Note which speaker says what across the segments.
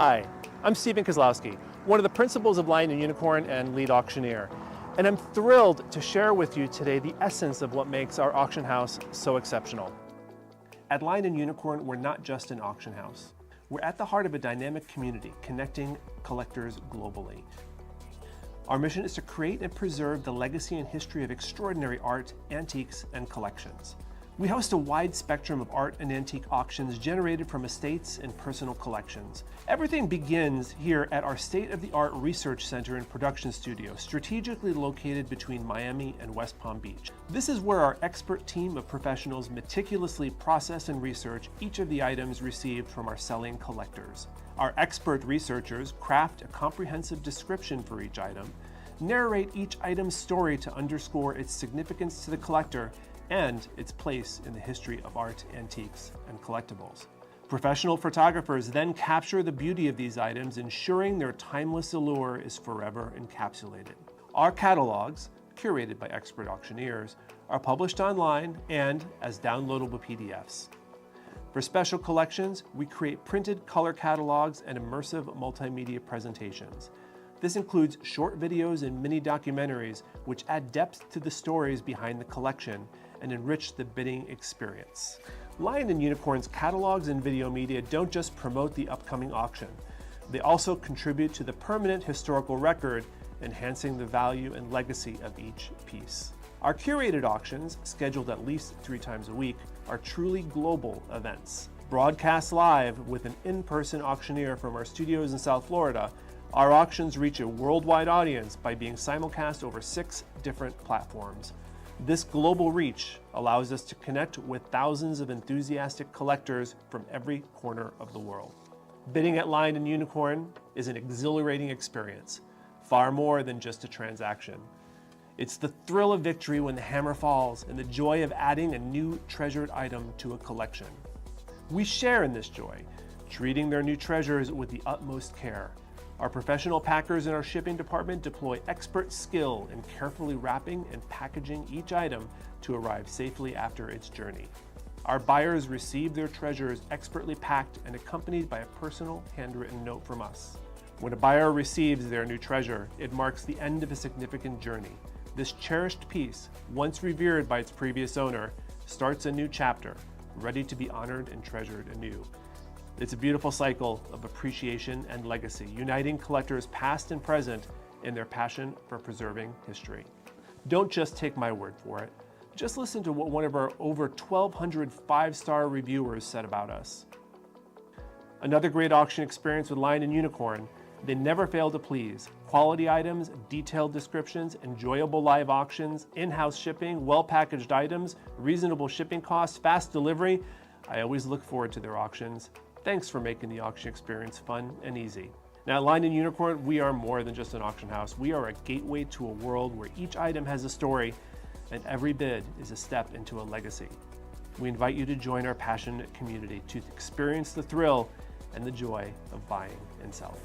Speaker 1: Hi, I'm Stephen Kozlowski, one of the principals of Lion and Unicorn and lead auctioneer. And I'm thrilled to share with you today the essence of what makes our auction house so exceptional. At Lion and Unicorn, we're not just an auction house. We're at the heart of a dynamic community connecting collectors globally. Our mission is to create and preserve the legacy and history of extraordinary art, antiques, and collections. We host a wide spectrum of art and antique auctions generated from estates and personal collections. Everything begins here at our state-of-the-art research center and production studio, strategically located between Miami and West Palm Beach. This is where our expert team of professionals meticulously process and research each of the items received from our selling collectors. Our expert researchers craft a comprehensive description for each item, narrate each item's story to underscore its significance to the collector and its place in the history of art, antiques, and collectibles. Professional photographers then capture the beauty of these items, ensuring their timeless allure is forever encapsulated. Our catalogs, curated by expert auctioneers, are published online and as downloadable PDFs. For special collections, we create printed color catalogs and immersive multimedia presentations. This includes short videos and mini documentaries which add depth to the stories behind the collection and enrich the bidding experience. Lion and Unicorn's catalogs and video media don't just promote the upcoming auction. They also contribute to the permanent historical record, enhancing the value and legacy of each piece. Our curated auctions, scheduled at least 3 times a week, are truly global events. Broadcast live with an in-person auctioneer from our studios in South Florida, our auctions reach a worldwide audience by being simulcast over 6 different platforms. This global reach allows us to connect with thousands of enthusiastic collectors from every corner of the world. Bidding at Lion and Unicorn is an exhilarating experience, far more than just a transaction. It's the thrill of victory when the hammer falls and the joy of adding a new treasured item to a collection. We share in this joy, treating their new treasures with the utmost care. Our professional packers in our shipping department deploy expert skill in carefully wrapping and packaging each item to arrive safely after its journey. Our buyers receive their treasures expertly packed and accompanied by a personal handwritten note from us. When a buyer receives their new treasure, it marks the end of a significant journey. This cherished piece, once revered by its previous owner, starts a new chapter, ready to be honored and treasured anew. It's a beautiful cycle of appreciation and legacy, uniting collectors past and present in their passion for preserving history. Don't just take my word for it. Just listen to what one of our over 1,200 5-star reviewers said about us. Another great auction experience with Lion and Unicorn. They never fail to please. Quality items, detailed descriptions, enjoyable live auctions, in-house shipping, well-packaged items, reasonable shipping costs, fast delivery. I always look forward to their auctions. Thanks for making the auction experience fun and easy. Now at Lion and Unicorn, we are more than just an auction house. We are a gateway to a world where each item has a story and every bid is a step into a legacy. We invite you to join our passionate community to experience the thrill and the joy of buying and selling.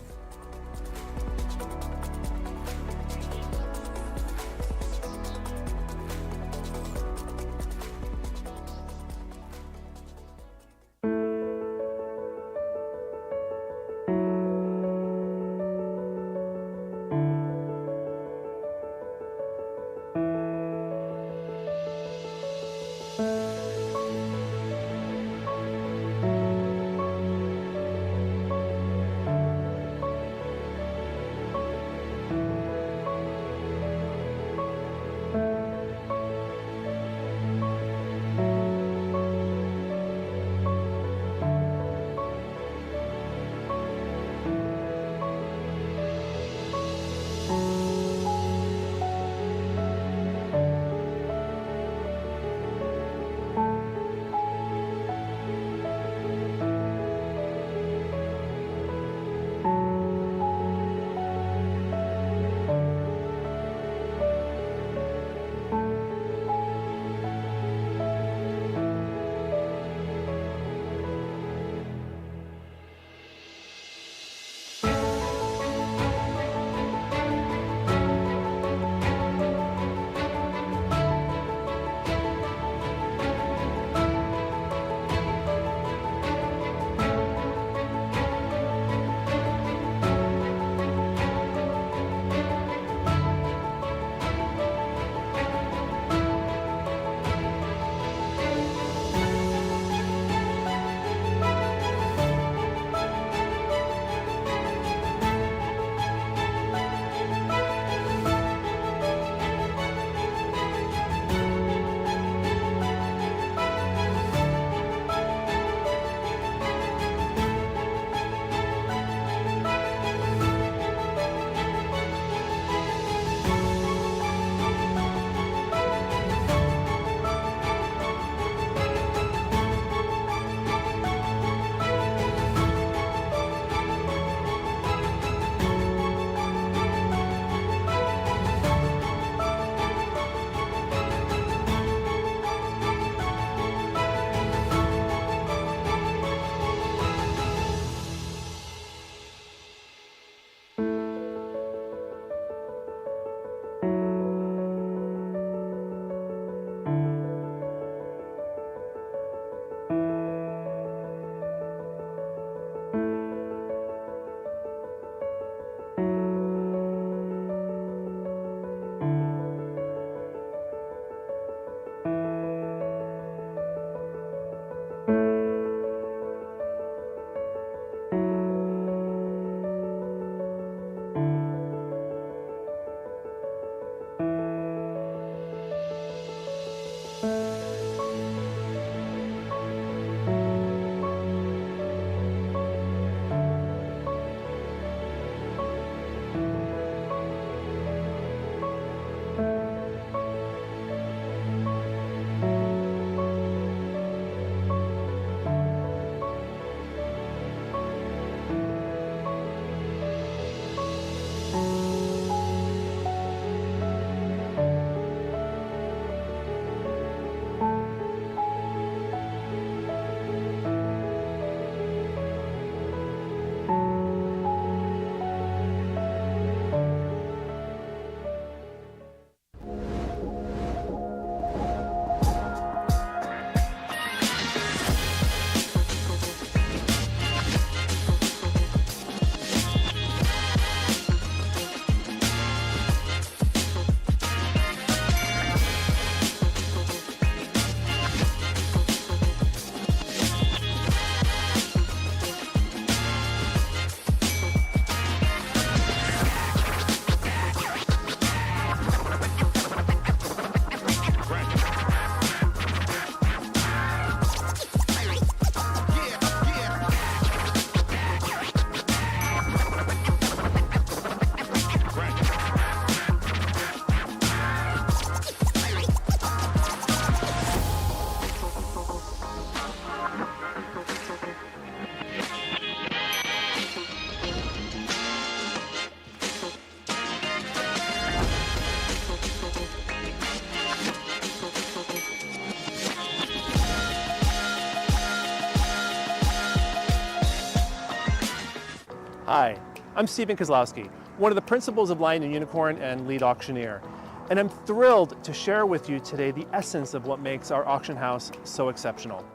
Speaker 1: Hi, I'm Stephen Kozlowski, one of the principals of Lion and Unicorn and lead auctioneer. And I'm thrilled to share with you today the essence of what makes our auction house so exceptional.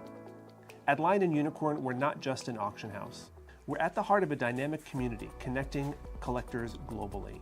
Speaker 1: At Lion and Unicorn, we're not just an auction house. We're at the heart of a dynamic community connecting collectors globally.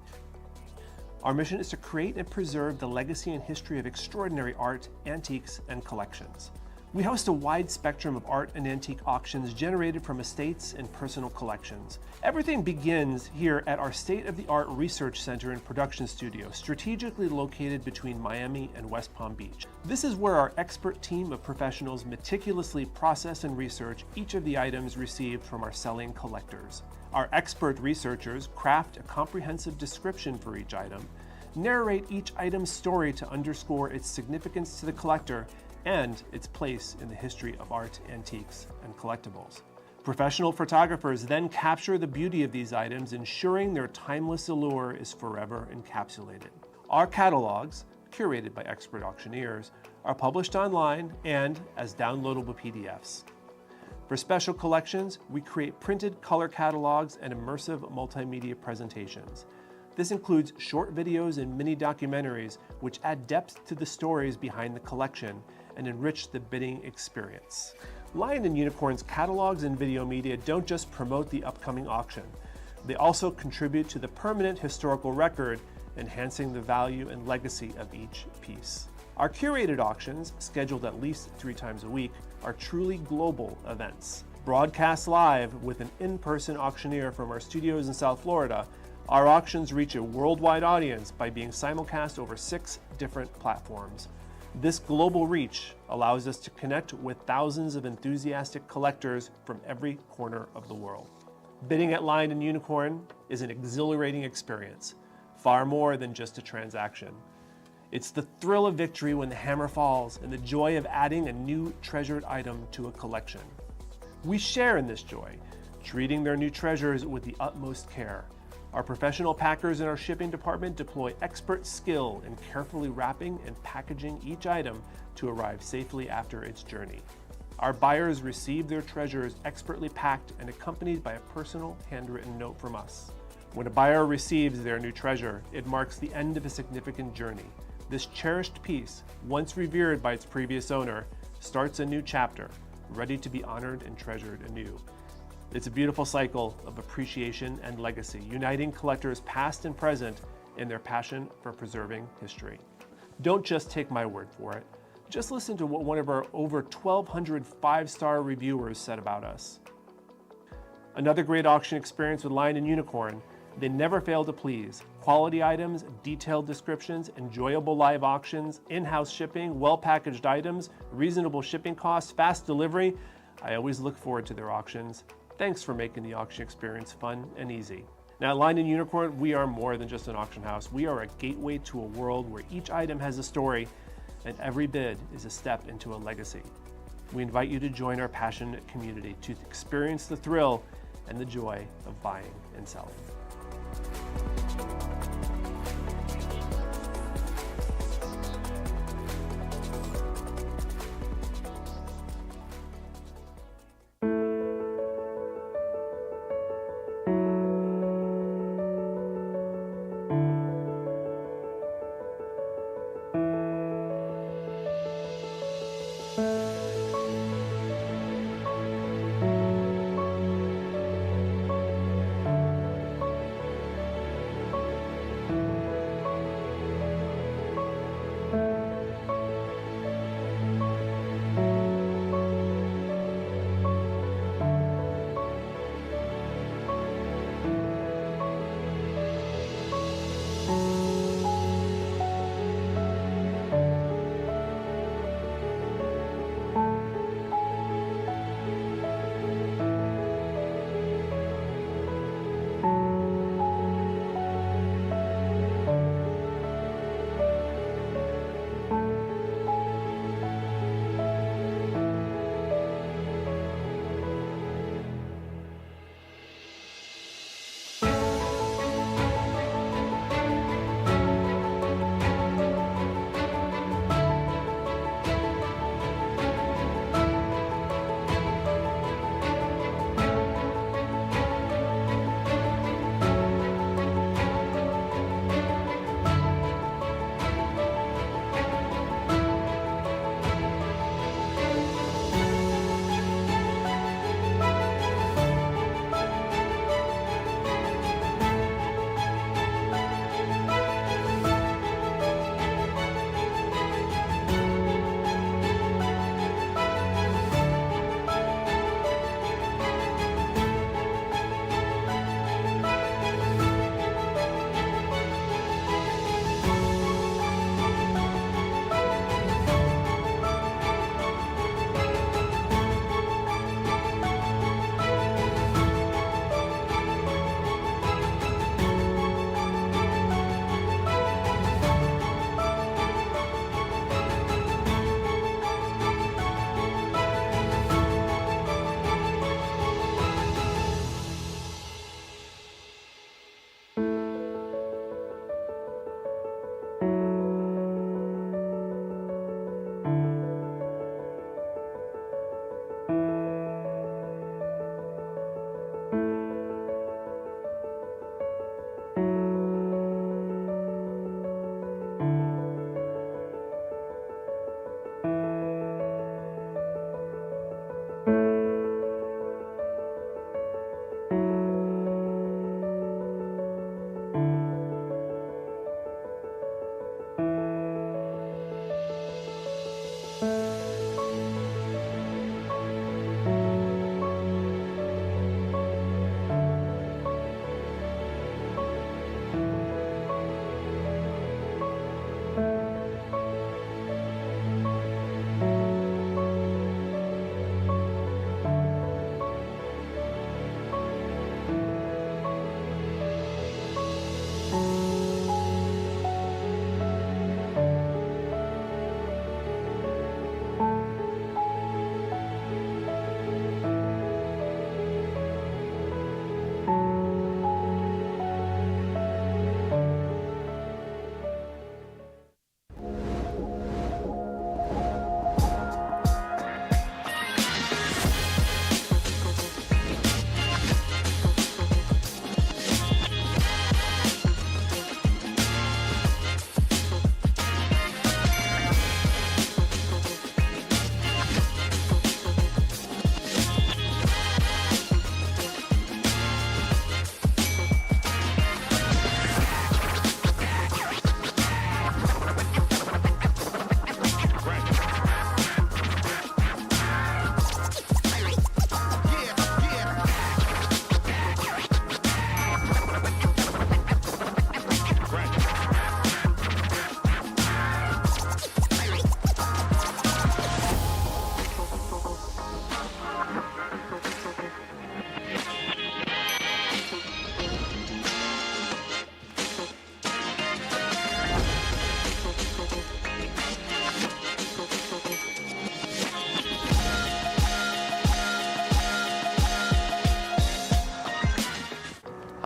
Speaker 1: Our mission is to create and preserve the legacy and history of extraordinary art, antiques, and collections. We host a wide spectrum of art and antique auctions generated from estates and personal collections. Everything begins here at our state-of-the-art research center and production studio, strategically located between Miami and West Palm Beach. This is where our expert team of professionals meticulously process and research each of the items received from our selling collectors. Our expert researchers craft a comprehensive description for each item, narrate each item's story to underscore its significance to the collector and its place in the history of art, antiques, and collectibles. Professional photographers then capture the beauty of these items, ensuring their timeless allure is forever encapsulated. Our catalogs, curated by expert auctioneers, are published online and as downloadable PDFs. For special collections, we create printed color catalogs and immersive multimedia presentations. This includes short videos and mini documentaries which add depth to the stories behind the collection and enrich the bidding experience. Lion and Unicorn's catalogs and video media don't just promote the upcoming auction. They also contribute to the permanent historical record, enhancing the value and legacy of each piece. Our curated auctions, scheduled at least 3 times a week, are truly global events. Broadcast live with an in-person auctioneer from our studios in South Florida, our auctions reach a worldwide audience by being simulcast over 6 different platforms. This global reach allows us to connect with thousands of enthusiastic collectors from every corner of the world. Bidding at Lion and Unicorn is an exhilarating experience, far more than just a transaction. It's the thrill of victory when the hammer falls and the joy of adding a new treasured item to a collection. We share in this joy, treating their new treasures with the utmost care. Our professional packers in our shipping department deploy expert skill in carefully wrapping and packaging each item to arrive safely after its journey. Our buyers receive their treasures expertly packed and accompanied by a personal handwritten note from us. When a buyer receives their new treasure, it marks the end of a significant journey. This cherished piece, once revered by its previous owner, starts a new chapter, ready to be honored and treasured anew. It's a beautiful cycle of appreciation and legacy, uniting collectors past and present in their passion for preserving history. Don't just take my word for it. Just listen to what one of our over 1,200 5-star reviewers said about us. Another great auction experience with Lion and Unicorn. They never fail to please. Quality items, detailed descriptions, enjoyable live auctions, in-house shipping, well-packaged items, reasonable shipping costs, fast delivery. I always look forward to their auctions. Thanks for making the auction experience fun and easy. Now at Lion and Unicorn, we are more than just an auction house. We are a gateway to a world where each item has a story and every bid is a step into a legacy. We invite you to join our passionate community to experience the thrill and the joy of buying and selling.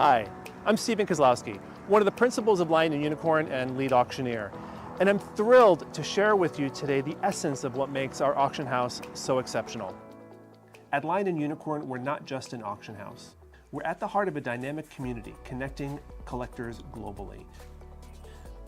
Speaker 1: Hi, I'm Stephen Kozlowski, one of the principals of Lion and Unicorn and lead auctioneer. And I'm thrilled to share with you today the essence of what makes our auction house so exceptional. At Lion and Unicorn, we're not just an auction house. We're at the heart of a dynamic community connecting collectors globally.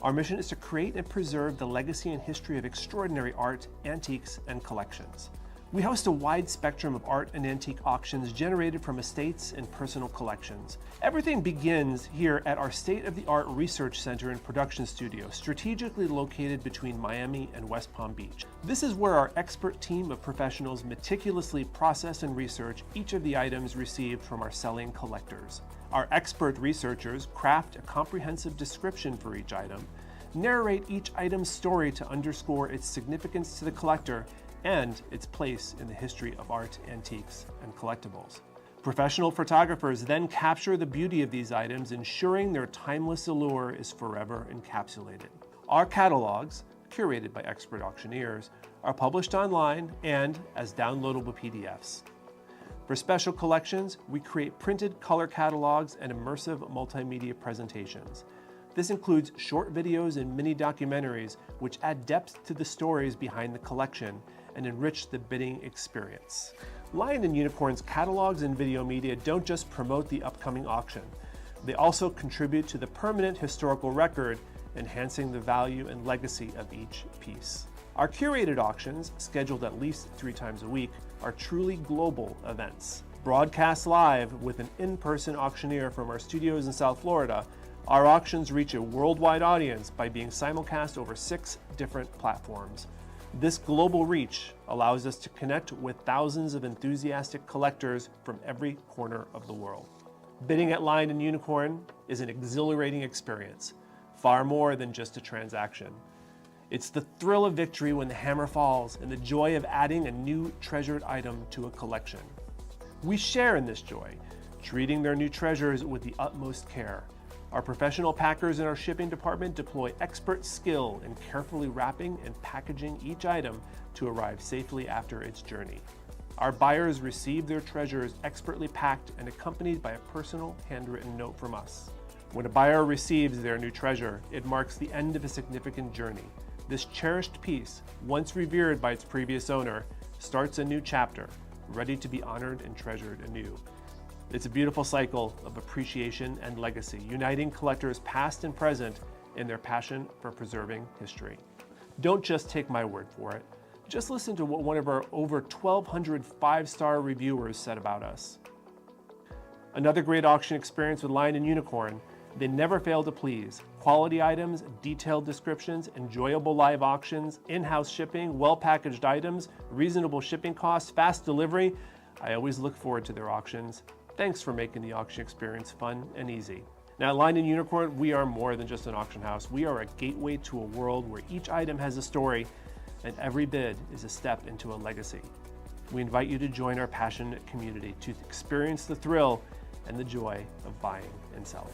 Speaker 1: Our mission is to create and preserve the legacy and history of extraordinary art, antiques, and collections. We host a wide spectrum of art and antique auctions generated from estates and personal collections. Everything begins here at our state-of-the-art research center and production studio, strategically located between Miami and West Palm Beach. This is where our expert team of professionals meticulously process and research each of the items received from our selling collectors. Our expert researchers craft a comprehensive description for each item, narrate each item's story to underscore its significance to the collector and its place in the history of art, antiques, and collectibles. Professional photographers then capture the beauty of these items, ensuring their timeless allure is forever encapsulated. Our catalogs, curated by expert auctioneers, are published online and as downloadable PDFs. For special collections, we create printed color catalogs and immersive multimedia presentations. This includes short videos and mini documentaries which add depth to the stories behind the collection and enrich the bidding experience. Lion and Unicorn's catalogs and video media don't just promote the upcoming auction. They also contribute to the permanent historical record, enhancing the value and legacy of each piece. Our curated auctions, scheduled at least 3 times a week, are truly global events. Broadcast live with an in-person auctioneer from our studios in South Florida, our auctions reach a worldwide audience by being simulcast over 6 different platforms. This global reach allows us to connect with thousands of enthusiastic collectors from every corner of the world. Bidding at Lion and Unicorn is an exhilarating experience, far more than just a transaction. It's the thrill of victory when the hammer falls and the joy of adding a new treasured item to a collection. We share in this joy, treating their new treasures with the utmost care. Our professional packers in our shipping department deploy expert skill in carefully wrapping and packaging each item to arrive safely after its journey. Our buyers receive their treasures expertly packed and accompanied by a personal handwritten note from us. When a buyer receives their new treasure, it marks the end of a significant journey. This cherished piece, once revered by its previous owner, starts a new chapter, ready to be honored and treasured anew. It's a beautiful cycle of appreciation and legacy, uniting collectors past and present in their passion for preserving history. Don't just take my word for it. Just listen to what one of our over 1,200 5-star reviewers said about us. Another great auction experience with Lion and Unicorn. They never fail to please. Quality items, detailed descriptions, enjoyable live auctions, in-house shipping, well-packaged items, reasonable shipping costs, fast delivery. I always look forward to their auctions. Thanks for making the auction experience fun and easy. Now at Lion and Unicorn, we are more than just an auction house. We are a gateway to a world where each item has a story and every bid is a step into a legacy. We invite you to join our passionate community to experience the thrill and the joy of buying and selling.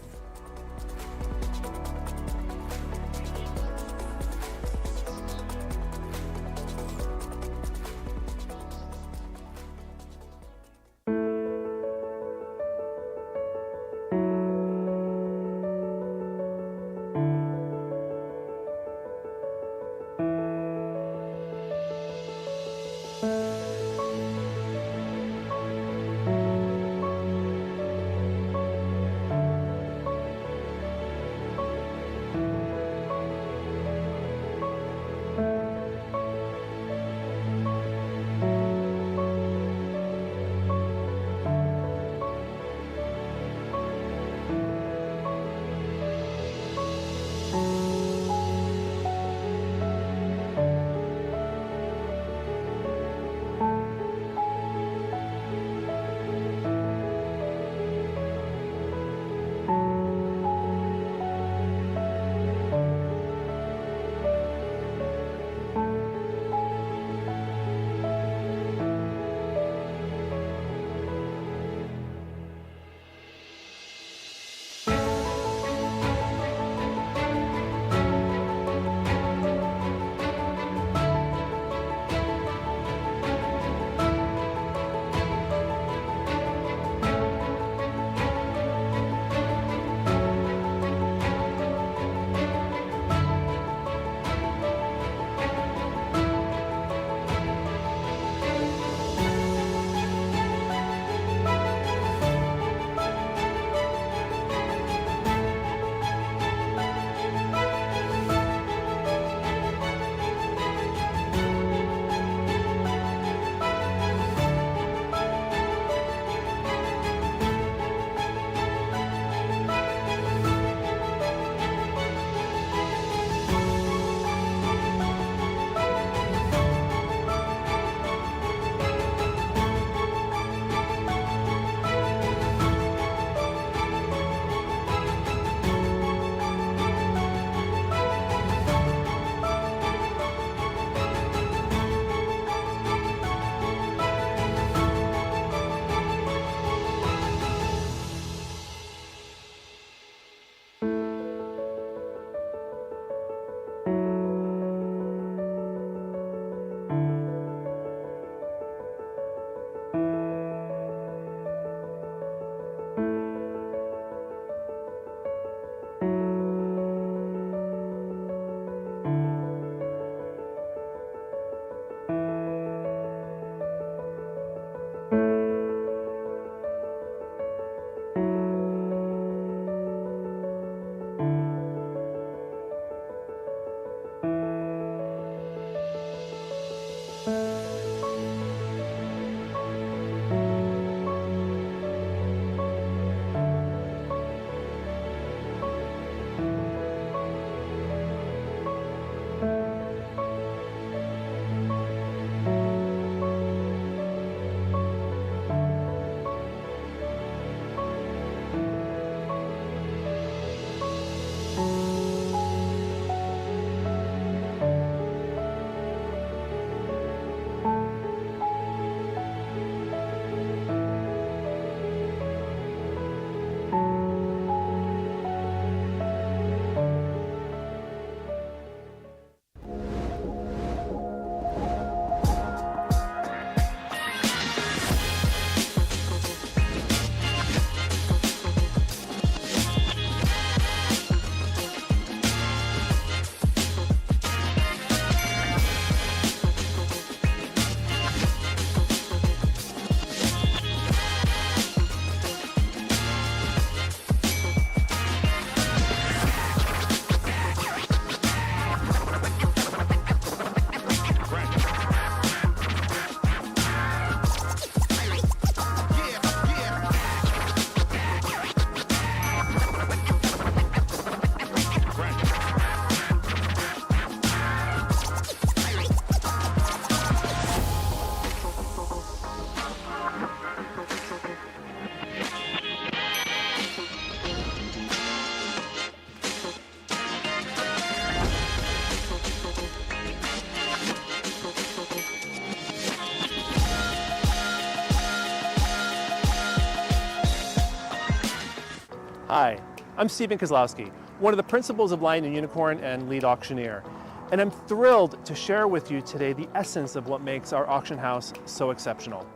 Speaker 1: Hi, I'm Stephen Kozlowski, one of the principals of Lion and Unicorn and lead auctioneer. And I'm thrilled to share with you today the essence of what makes our auction house so exceptional.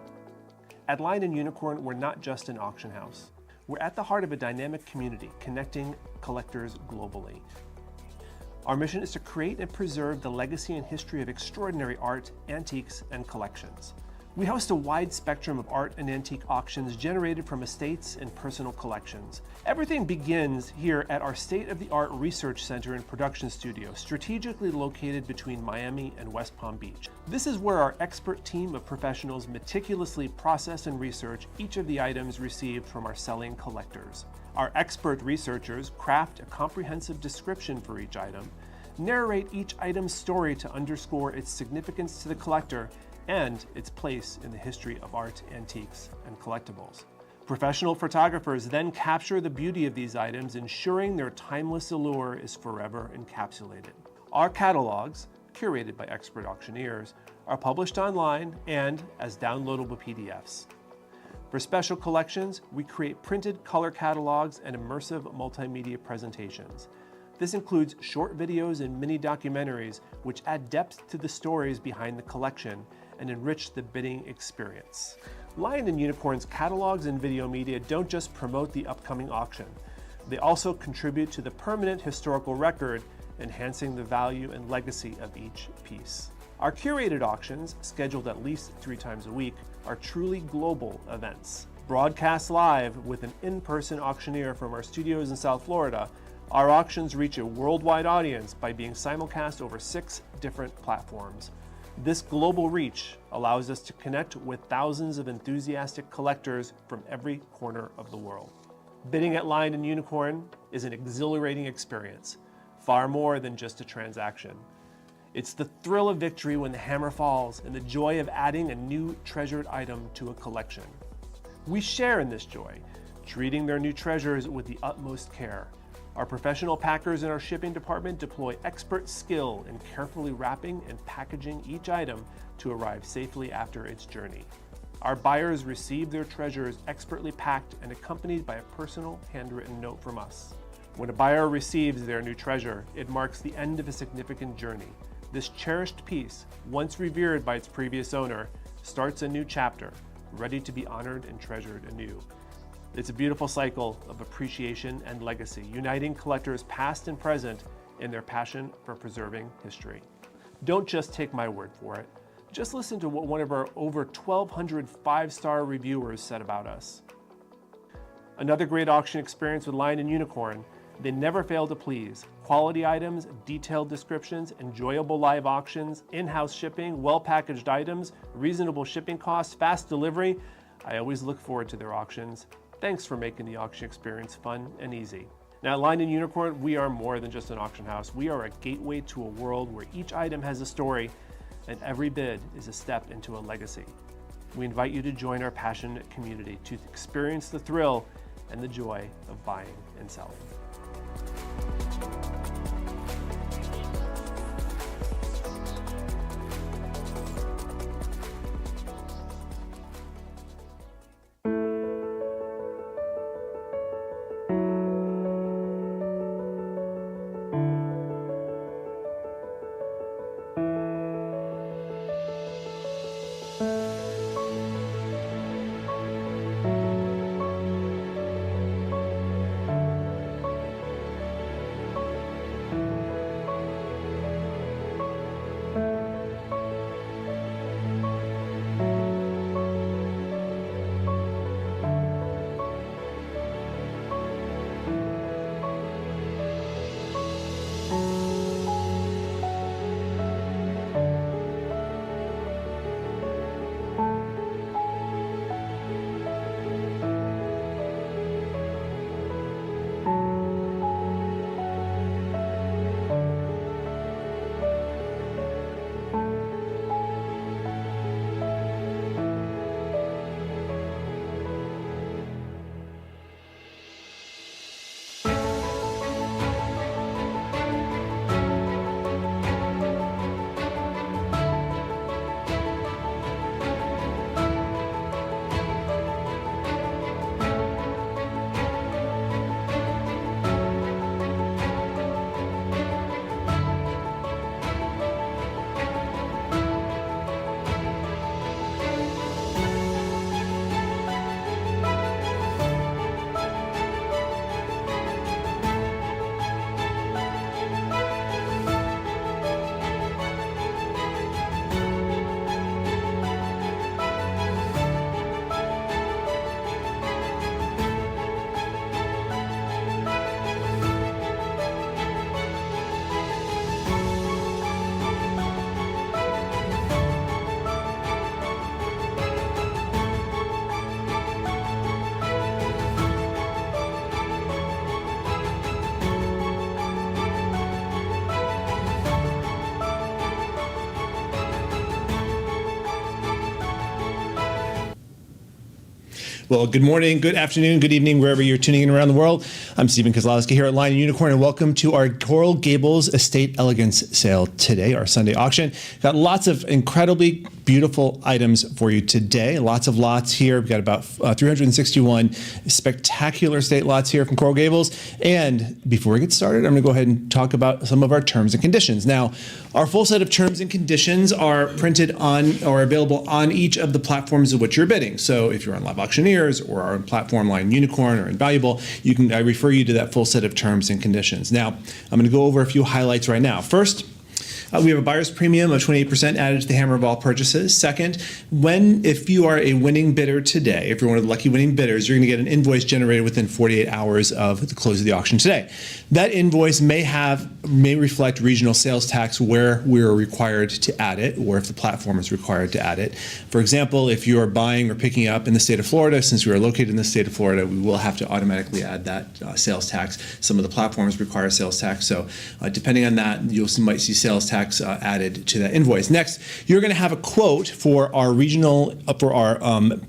Speaker 1: At Lion and Unicorn, we're not just an auction house. We're at the heart of a dynamic community connecting collectors globally. Our mission is to create and preserve the legacy and history of extraordinary art, antiques, and collections. We host a wide spectrum of art and antique auctions generated from estates and personal collections. Everything begins here at our state-of-the-art research center and production studio, strategically located between Miami and West Palm Beach. This is where our expert team of professionals meticulously process and research each of the items received from our selling collectors. Our expert researchers craft a comprehensive description for each item, narrate each item's story to underscore its significance to the collector and its place in the history of art, antiques, and collectibles. Professional photographers then capture the beauty of these items, ensuring their timeless allure is forever encapsulated. Our catalogs, curated by expert auctioneers, are published online and as downloadable PDFs. For special collections, we create printed color catalogs and immersive multimedia presentations. This includes short videos and mini documentaries which add depth to the stories behind the collection and enrich the bidding experience. Lion and Unicorn's catalogs and video media don't just promote the upcoming auction. They also contribute to the permanent historical record, enhancing the value and legacy of each piece. Our curated auctions, scheduled at least 3 times a week, are truly global events. Broadcast live with an in-person auctioneer from our studios in South Florida, our auctions reach a worldwide audience by being simulcast over 6 different platforms. This global reach allows us to connect with thousands of enthusiastic collectors from every corner of the world. Bidding at Lion and Unicorn is an exhilarating experience, far more than just a transaction. It's the thrill of victory when the hammer falls and the joy of adding a new treasured item to a collection. We share in this joy, treating their new treasures with the utmost care. Our professional packers in our shipping department deploy expert skill in carefully wrapping and packaging each item to arrive safely after its journey. Our buyers receive their treasures expertly packed and accompanied by a personal handwritten note from us. When a buyer receives their new treasure, it marks the end of a significant journey. This cherished piece, once revered by its previous owner, starts a new chapter, ready to be honored and treasured anew. It's a beautiful cycle of appreciation and legacy, uniting collectors past and present in their passion for preserving history. Don't just take my word for it. Just listen to what one of our over 1,200 5-star reviewers said about us. Another great auction experience with Lion and Unicorn. They never fail to please, Quality items, detailed descriptions, enjoyable live auctions, in-house shipping, well-packaged items, reasonable shipping costs, fast delivery. I always look forward to their auctions. Thanks for making the auction experience fun and easy. Now at Lion and Unicorn, we are more than just an auction house. We are a gateway to a world where each item has a story and every bid is a step into a legacy. We invite you to join our passionate community to experience the thrill and the joy of buying and selling.
Speaker 2: Well, good morning, good afternoon, good evening, wherever you're tuning in around the world. I'm Stephen Kozlowski here at Lion and Unicorn, and welcome to our Coral Gables Estate Elegance sale today, our Sunday auction. Got lots of incredibly beautiful items for you today. Lots of lots here. We've got about 361 spectacular estate lots here from Coral Gables. And before we get started, I'm going to go ahead and talk about some of our terms and conditions. Now, our full set of terms and conditions are printed on or available on each of the platforms of which you're bidding. So if you're on Live Auctioneers or our platform Lion Unicorn or Invaluable, I refer you to that full set of terms and conditions. Now, I'm going to go over a few highlights right now. First, we have a buyer's premium of 28% added to the hammer of all purchases. Second, if you are a winning bidder today, if you're one of the lucky winning bidders, you're going to get an invoice generated within 48 hours of the close of the auction today. That invoice may reflect regional sales tax where we're required to add it, or if the platform is required to add it. For example, if you are buying or picking up in the state of Florida, since we are located in the state of Florida, we will have to automatically add that sales tax. Some of the platforms require sales tax, so depending on that, you might see sales tax added to that invoice. Next, you're going to have a quote for our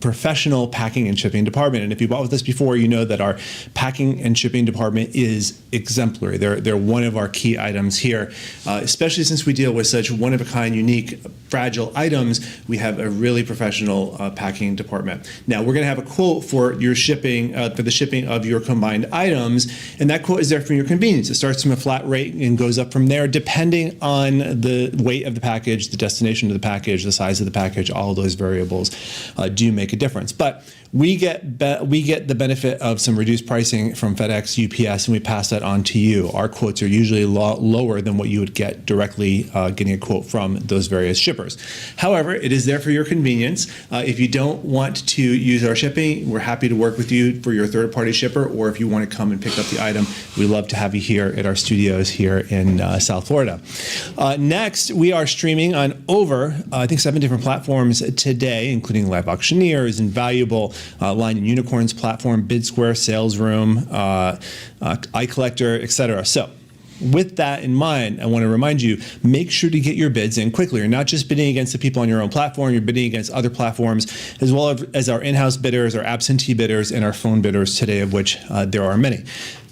Speaker 2: professional packing and shipping department. And if you bought with us before, you know that our packing and shipping department is exemplary. They're one of our key items here, especially since we deal with such one-of-a-kind, unique, fragile items. We have a really professional packing department. Now, we're going to have a quote for your shipping, for the shipping of your combined items, and that quote is there for your convenience. It starts from a flat rate and goes up from there, depending on the weight of the package, the destination of the package, the size of the package, all of those variables do make a difference. But we get the benefit of some reduced pricing from FedEx, UPS, and we pass that on to you. Our quotes are usually lower than what you would get directly getting a quote from those various shippers. However, it is there for your convenience. If you don't want to use our shipping, we're happy to work with you for your third-party shipper, or if you want to come and pick up the item, we love to have you here at our studios here in South Florida. Next, we are streaming on over, I think, 7 different platforms today, including Live Auctioneers, Invaluable, Line and Unicorns platform, BidSquare, Sales Room, iCollector, etc. So, with that in mind, I want to remind you, make sure to get your bids in quickly. You're not just bidding against the people on your own platform, you're bidding against other platforms, as well as our in-house bidders, our absentee bidders, and our phone bidders today, of which there are many.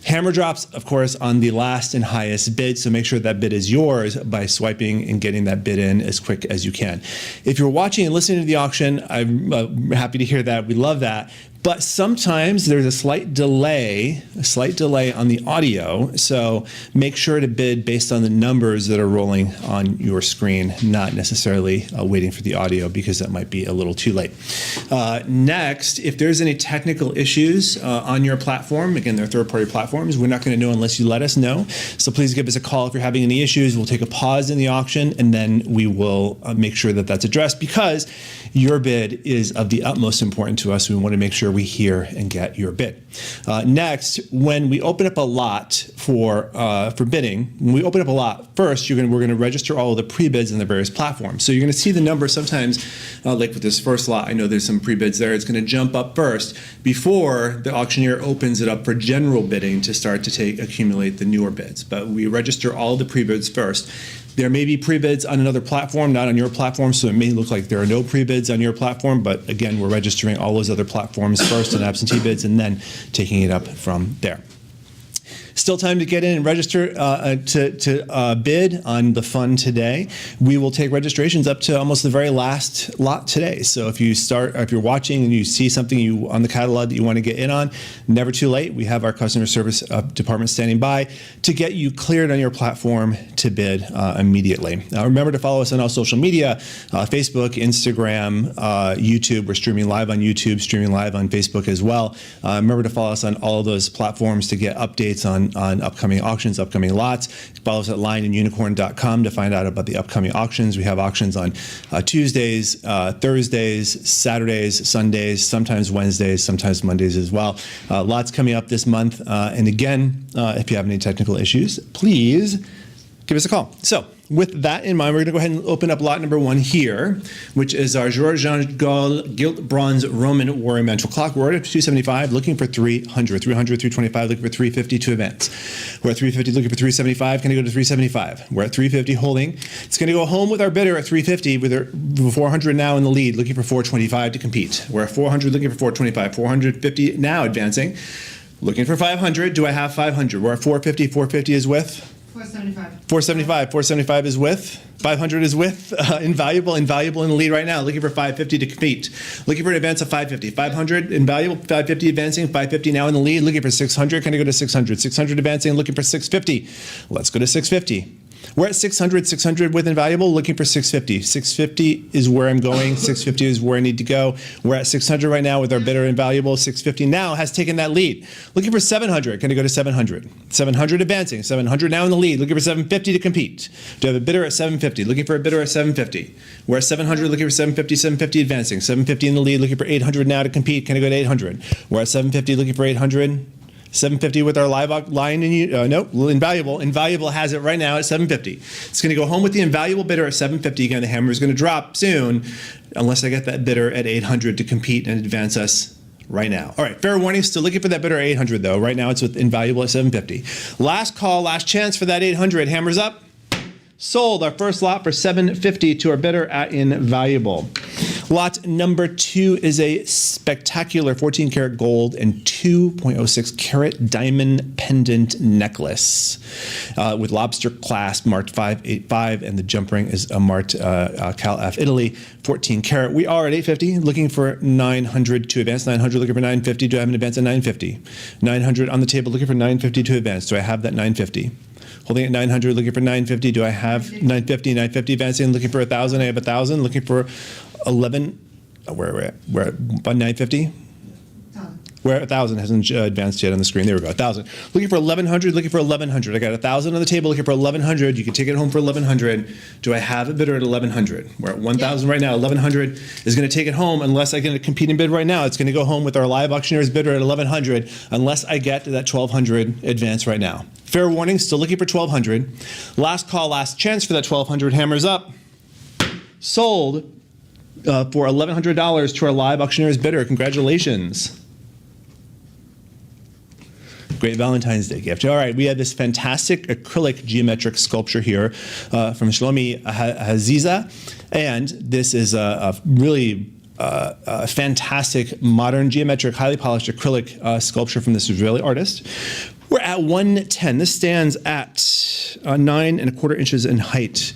Speaker 2: Hammer drops, of course, on the last and highest bid, so make sure that bid is yours by swiping and getting that bid in as quick as you can. If you're watching and listening to the auction, I'm happy to hear that. We love that. But sometimes there's a slight delay on the audio, so make sure to bid based on the numbers that are rolling on your screen, not necessarily waiting for the audio, because that might be a little too late. Next, if there's any technical issues on your platform, again, they're third-party platforms, we're not going to know unless you let us know, so please give us a call if you're having any issues. We'll take a pause in the auction, and then we will make sure that that's addressed, because your bid is of the utmost importance to us. We want to make sure we hear and get your bid. Next, when we open up a lot for bidding, when we open up a lot, first we're going to register all of the pre-bids in the various platforms. So you're going to see the number sometimes, like with this first lot, I know there's some pre-bids there. It's going to jump up first before the auctioneer opens it up for general bidding to start to accumulate the newer bids. But we register all the pre-bids first. There may be pre-bids on another platform, not on your platform, so it may look like there are no pre-bids on your platform, but again, we're registering all those other platforms first and absentee bids, and then taking it up from there. Still time to get in and register to bid on the fund today. We will take registrations up to almost the very last lot today. So if you're watching and you see something on the catalog that you want to get in on, never too late. We have our customer service department standing by to get you cleared on your platform to bid immediately. Now remember to follow us on all social media, Facebook, Instagram, YouTube. We're streaming live on YouTube, streaming live on Facebook as well. Remember to follow us on all of those platforms to get updates on upcoming auctions, upcoming lots. Follow us at lineandunicorn.com to find out about the upcoming auctions. We have auctions on Tuesdays, Thursdays, Saturdays, Sundays, sometimes Wednesdays, sometimes Mondays as well. Lots coming up this month. And again, if you have any technical issues, please give us a call. So with that in mind, we're going to go ahead and open up lot number 1 here, which is our Georges Gaul Gilt Bronze Roman Warrior Mantle Clock. We're at 275, looking for 300, 325, looking for 350 to advance. We're at 350, looking for 375, going to go to 375. We're at 350, holding. It's going to go home with our bidder at 350, with 400 now in the lead, looking for 425 to compete. We're at 400, looking for 425, 450 now advancing, looking for 500. Do I have 500? We're at 450, 450 is with? 475 is with. 500 is with. Invaluable in the lead right now, looking for 550 to compete. Looking for an advance of 550. 500 invaluable, 550 advancing, 550 now in the lead, looking for 600. Can I go to 600? 600 advancing, looking for 650. Let's go to 650. We're at 600 with invaluable, looking for 650. 650 is where I'm going. 650 is where I need to go. We're at 600 right now with our bidder invaluable. 650 now has taken that lead. Looking for 700. Can I go to 700? 700 advancing. 700 now in the lead. Looking for 750 to compete. Do I have a bidder at 750? Looking for a bidder at 750. We're at 700, looking for 750. 750 advancing. 750 in the lead. Looking for 800 now to compete. Can I go to 800? We're at 750, looking for 800. 750 with our live line, and Invaluable. Invaluable has it right now at 750. It's going to go home with the Invaluable bidder at 750. Again, the hammer is going to drop soon, unless I get that bidder at 800 to compete and advance us right now. All right, fair warning, still looking for that bidder at 800 though. Right now it's with Invaluable at 750. Last call, last chance for that 800. Hammers up. Sold our first lot for 750 to our bidder at Invaluable. Lot number 2 is a spectacular 14 karat gold and 2.06 karat diamond pendant necklace with lobster clasp marked 585, and the jump ring is a marked Cal F Italy 14 karat. We are at 850, looking for 900 to advance. 900, looking for 950. Do I have an advance at 950? 900 on the table, looking for 950 to advance. Do I have that 950? Holding at 900, looking for 950. Do I have 950? 950 advancing, looking for 1,000. I have 1,000. Looking for 11. Where are we at? We're at about 950. We're at 1,000, hasn't advanced yet on the screen. There we go, 1,000. Looking for 1,100, looking for 1,100. I got 1,000 on the table, looking for 1,100. You can take it home for 1,100. Do I have a bidder at 1,100? We're at 1,000 right now. 1,100 is going to take it home unless I get a competing bid right now. It's going to go home with our live auctioneer's bidder at 1,100 unless I get to that 1,200 advance right now. Fair warning, still looking for 1,200. Last call, last chance for that 1,200. Hammers up. Sold for $1,100 to our live auctioneer's bidder. Congratulations. Great Valentine's Day gift. All right, we have this fantastic acrylic geometric sculpture here from Shlomi Haziza, and this is a really fantastic modern geometric, highly polished acrylic sculpture from this Israeli artist. We're at 110. This stands at 9¼ inches in height.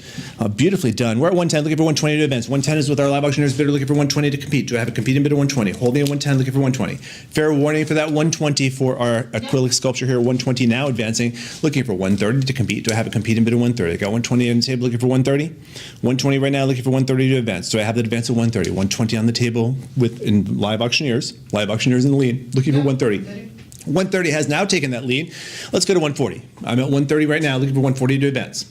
Speaker 2: Beautifully done. We're at 110, looking for 120 to advance. 110 is with our live auctioneer's bidder, looking for 120 to compete. Do I have a competing bid at 120? Holding at 110, looking for 120. Fair warning for that 120 for our acrylic sculpture here. 120 now advancing, looking for 130 to compete. Do I have a competing bid at 130? I got 120 on the table, looking for 130. 120 right now, looking for 130 to advance. Do I have the advance at 130? 120 on the table in live auctioneers in the lead, looking for 130. 130 has now taken that lead. Let's go to 140. I'm at 130 right now, looking for 140 to advance.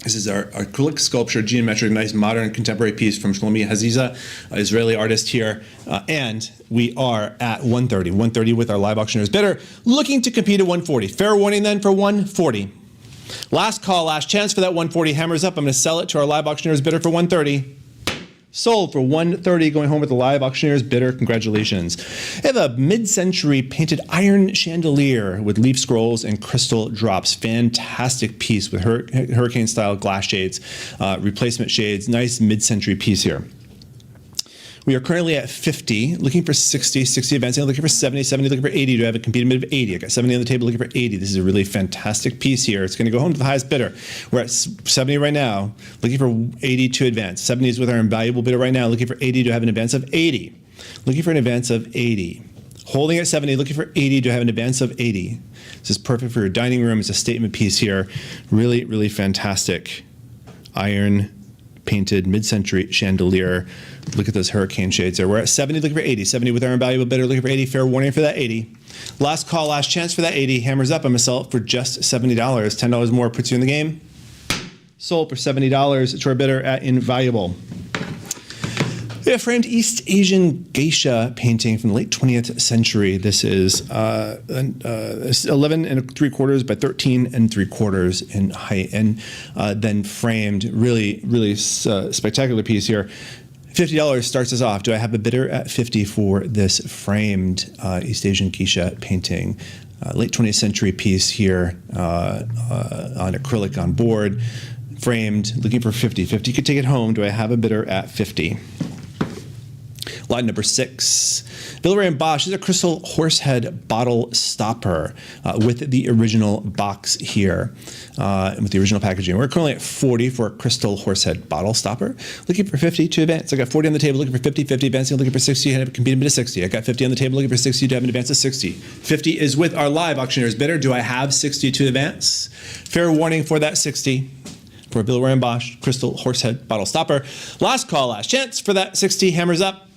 Speaker 2: This is our acrylic sculpture, geometric, nice modern contemporary piece from Shlomi Haziza, Israeli artist here. And we are at 130. 130 with our live auctioneer's bidder, looking to compete at 140. Fair warning then for 140. Last call, last chance for that 140. Hammers up. I'm going to sell it to our live auctioneer's bidder for 130. Sold for 130, going home with the live auctioneer's bidder. Congratulations. I have a mid-century painted iron chandelier with leaf scrolls and crystal drops. Fantastic piece with hurricane-style glass shades, replacement shades. Nice mid-century piece here. We are currently at 50, looking for 60, 60 advancing, looking for 70, 70, looking for 80. Do I have a competing bid of 80? I got 70 on the table, looking for 80. This is a really fantastic piece here. It's going to go home to the highest bidder. We're at 70 right now, looking for 80 to advance. 70 is with our invaluable bidder right now, looking for 80 to have an advance of 80. Looking for an advance of 80. Holding at 70, looking for 80 to have an advance of 80. This is perfect for your dining room. It's a statement piece here. Really, really fantastic. Iron painted mid-century chandelier. Look at those hurricane shades there. We're at 70, looking for 80. 70 with our invaluable bidder, looking for 80. Fair warning for that 80. Last call, last chance for that 80. Hammers up. I'm going to sell it for just $70. $10 more puts you in the game. Sold for $70 to our bidder at invaluable. We have a framed East Asian geisha painting from the late 20th century. This is 11¾ by 13¾ in height, and then framed. Really, really spectacular piece here. $50 starts us off. Do I have a bidder at 50 for this framed East Asian geisha painting? Late 20th century piece here on acrylic on board, framed, looking for 50. 50 could take it home. Do I have a bidder at 50? Lot number 6. Villeray & Bosch is a crystal horsehead bottle stopper with the original box here, with the original packaging. We're currently at 40 for a crystal horsehead bottle stopper. Looking for 50 to advance. I got 40 on the table, looking for 50, 50 advancing, looking for 60, and competing bid of 60. I got 50 on the table, looking for 60 to have an advance of 60. 50 is with our live auctioneer's bidder. Do I have 60 to advance? Fair warning for that 60. For Villeray & Bosch crystal horsehead bottle stopper. Last call, last chance for that 60. Hammers up.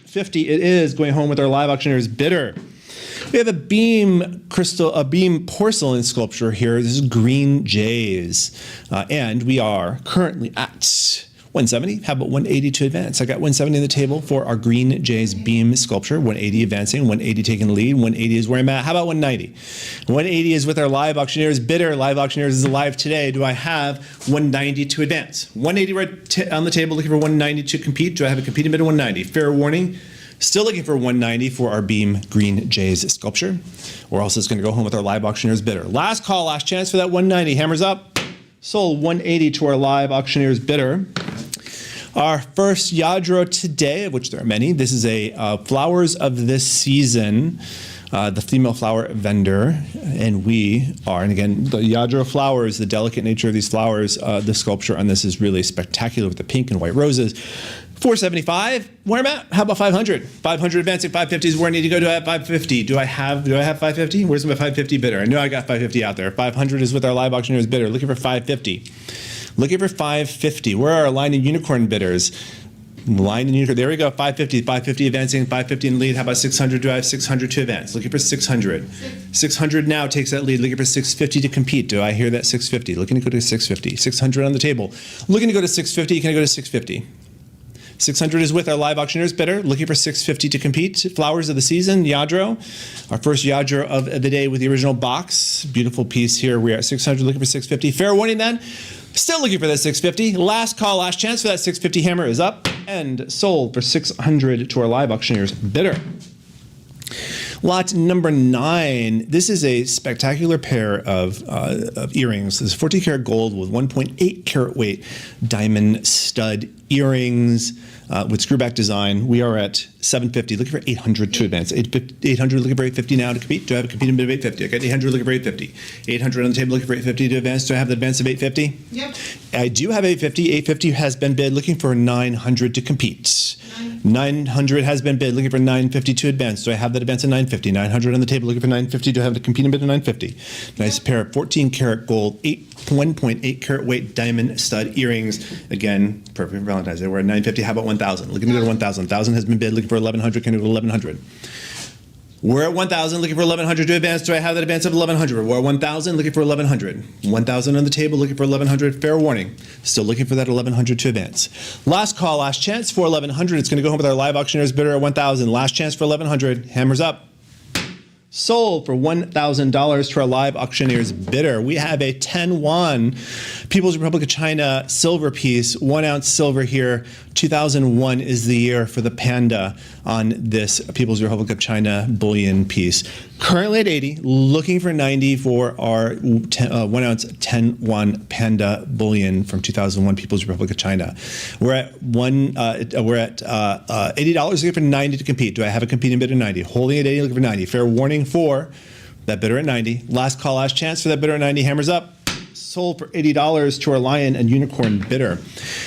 Speaker 2: 50 it is, going home with our live auctioneer's bidder. We have a beam porcelain sculpture here. This is Green Jays. And we are currently at 170. How about 180 to advance? I got 170 on the table for our Green Jays beam sculpture. 180 advancing, 180 taking the lead, 180 is where I'm at. How about 190? 180 is with our live auctioneer's bidder. Live auctioneers is alive today. Do I have 190 to advance? 180 right on the table, looking for 190 to compete. Do I have a competing bid of 190? Fair warning. Still looking for 190 for our beam Green Jays sculpture. Or else it's going to go home with our live auctioneer's bidder. Last call, last chance for that 190. Hammers up. Sold 180 to our live auctioneer's bidder. Our first Yadro today, of which there are many. This is a flowers of this season, the female flower vendor, and we are, and again, the Yadro flowers, the delicate nature of these flowers, the sculpture on this is really spectacular with the pink and white roses. 475, where am I at? How about 500? 500 advancing, 550 is where I need to go. Do I have 550? Do I have 550? Where's my 550 bidder? I know I got 550 out there. 500 is with our live auctioneers bidder. Looking for 550. Looking for 550. Where are our line and unicorn bidders? Line and unicorn. There we go. 550. 550 advancing. 550 in the lead. How about 600? Do I have 600 to advance? Looking for 600. 600 now takes that lead. Looking for 650 to compete. Do I hear that 650? Looking to go to 650. 600 on the table. Looking to go to 650. Can I go to 650? 600 is with our live auctioneers bidder. Looking for 650 to compete. Flowers of the season, Yadro. Our first Yadro of the day with the original box. Beautiful piece here. We're at 600. Looking for 650. Fair warning then. Still looking for that 650. Last call, last chance for that 650 hammer is up and sold for 600 to our live auctioneers bidder. Lot number 9. This is a spectacular pair of earrings. This is 14 karat gold with 1.8 carat weight diamond stud earrings with screwback design. We are at 750, looking for 800 to advance. 800 looking for 850 now to compete. Do I have a competing bid of 850? I got 800 looking for 850. 800 on the table looking for 850 to advance. Do I have the advance of 850?
Speaker 3: Yep.
Speaker 2: I do have 850. 850 has been bid, looking for 900 to compete. 900 has been bid, looking for 950 to advance. Do I have that advance of 950? 900 on the table, looking for 950. Do I have the competing bid of 950? Nice pair of 14 karat gold, 1.8 carat weight diamond stud earrings. Again, perfect for Valentine's Day. We're at 950. How about 1,000? Looking to go to 1,000. 1,000 has been bid, looking for 1,100. Can we go to 1,100? We're at 1,000, looking for 1,100 to advance. Do I have that advance of 1,100? We're at 1,000, looking for 1,100. 1,000 on the table, looking for 1,100. Fair warning. Still looking for that 1,100 to advance. Last call, last chance for 1,100. It's going to go home with our live auctioneers bidder at 1,000. Last chance for 1,100. Hammers up. Sold for $1,000 to our live auctioneers bidder. We have a 10 won People's Republic of China silver piece, 1 ounce silver here. 2001 is the year for the panda on this People's Republic of China bullion piece. Currently at 80, looking for 90 for our 1 ounce 10 won panda bullion from 2001 People's Republic of China. We're at $80 looking for 90 to compete. Do I have a competing bid of 90? Holding at 80 looking for 90. Fair warning for that bidder at 90. Last call, last chance for that bidder at 90. Hammers up. Sold for $80 to our lion and unicorn bidder.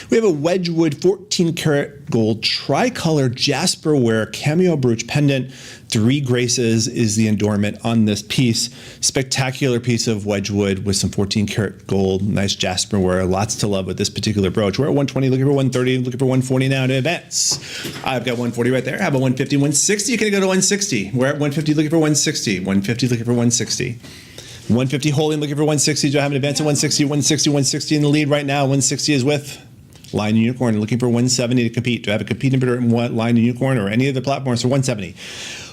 Speaker 2: We have a Wedgwood 14 karat gold tricolor jasper ware cameo brooch pendant. 3 graces is the adornment on this piece. Spectacular piece of Wedgwood with some 14 karat gold, nice jasper ware. Lots to love with this particular brooch. We're at 120, looking for 130, looking for 140 now to advance. I've got 140 right there. How about 150, 160? Can I go to 160? We're at 150, looking for 160. 150, looking for 160. 150 holding, looking for 160. Do I have an advance of 160? 160, 160 in the lead right now. 160 is with Lion and Unicorn, looking for 170 to compete. Do I have a competing bidder in Lion and Unicorn or any of the platforms for 170?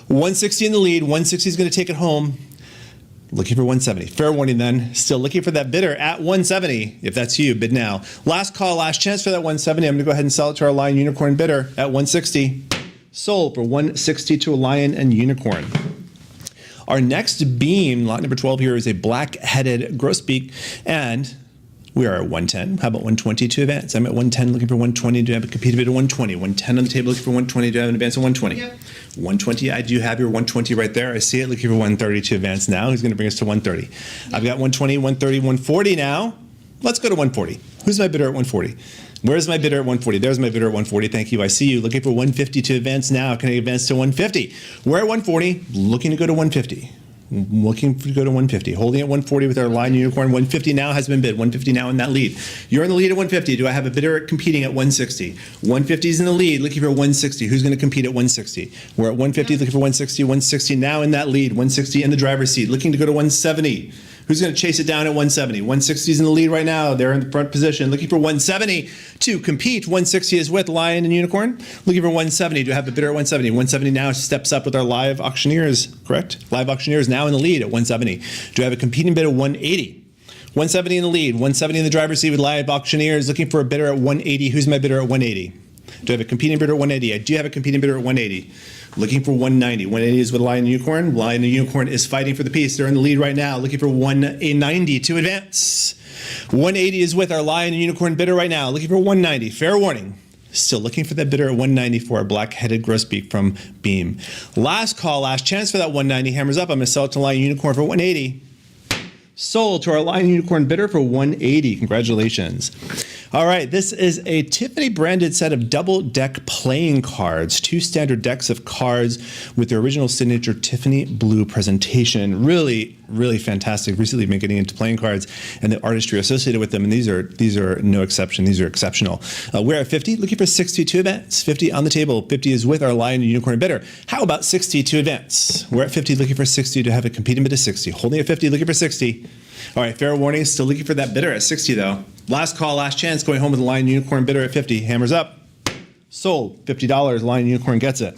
Speaker 2: 160 in the lead. 160 is going to take it home. Looking for 170. Fair warning then. Still looking for that bidder at 170. If that's you, bid now. Last call, last chance for that 170. I'm going to go ahead and sell it to our Lion Unicorn bidder at 160. Sold for 160 to a Lion and Unicorn. Our next beam, lot number 12 here, is a black-headed grosbeak, and we are at 110. How about 120 to advance? I'm at 110, looking for 120. Do I have a competing bid of 120? 110 on the table, looking for 120. Do I have an advance of 120?
Speaker 3: Yep.
Speaker 2: 120, I do have your 120 right there. I see it, looking for 130 to advance now. He's going to bring us to 130. Yep. I've got 120, 130, 140 now. Let's go to 140. Who's my bidder at 140? Where's my bidder at 140? There's my bidder at 140. Thank you. I see you. Looking for 150 to advance now. Can I advance to 150? We're at 140. Looking to go to 150. Looking to go to 150. Holding at 140 with our Lion Unicorn. 150 now has been bid. 150 now in that lead. You're in the lead at 150. Do I have a bidder competing at 160? 150 is in the lead. Looking for 160. Who's going to compete at 160? We're at 150. Looking for 160. 160 now in that lead. 160 in the driver's seat. Looking to go to 170. Who's going to chase it down at 170? 160 is in the lead right now. They're in the front position. Looking for 170 to compete. 160 is with Lion and Unicorn. Looking for 170. Do I have a bidder at 170? 170 now steps up with our live auctioneers, correct? Live auctioneers now in the lead at 170. Do I have a competing bid at 180? 170 in the lead. 170 in the driver's seat with live auctioneers. Looking for a bidder at 180. Who's my bidder at 180? Do I have a competing bidder at 180? I do have a competing bidder at 180. Looking for 190. 180 is with Lion and Unicorn. Lion and Unicorn is fighting for the piece. They're in the lead right now. Looking for 190 to advance. 180 is with our Lion and Unicorn bidder right now. Looking for 190. Fair warning. Still looking for that bidder at 190 for our black-headed grosbeak from Beam. Last call, last chance for that 190. Hammers up. I'm going to sell it to Lion and Unicorn for 180. Sold to our Lion and Unicorn bidder for 180. Congratulations. All right, this is a Tiffany branded set of double deck playing cards, 2 standard decks of cards with their original signature Tiffany blue presentation. Really, really fantastic. Recently been getting into playing cards and the artistry associated with them, and these are no exception. These are exceptional. We're at 50, looking for 62 advance. 50 on the table. 50 is with our Lion and Unicorn bidder. How about 60 to advance? We're at 50, looking for 60 to have a competing bid of 60. Holding at 50, looking for 60. All right, fair warning, still looking for that bidder at 60 though. Last call, last chance, going home with the Lion Unicorn bidder at 50. Hammers up. Sold. $50. Lion Unicorn gets it.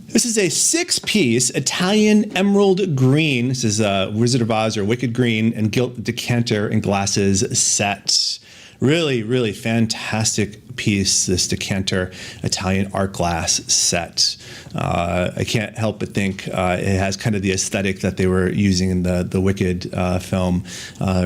Speaker 2: This is a 6-piece Italian emerald green. This is a Wizard of Oz or Wicked Green and gilt decanter and glasses set. Really, really fantastic piece, this decanter Italian art glass set. I can't help but think it has kind of the aesthetic that they were using in the Wicked film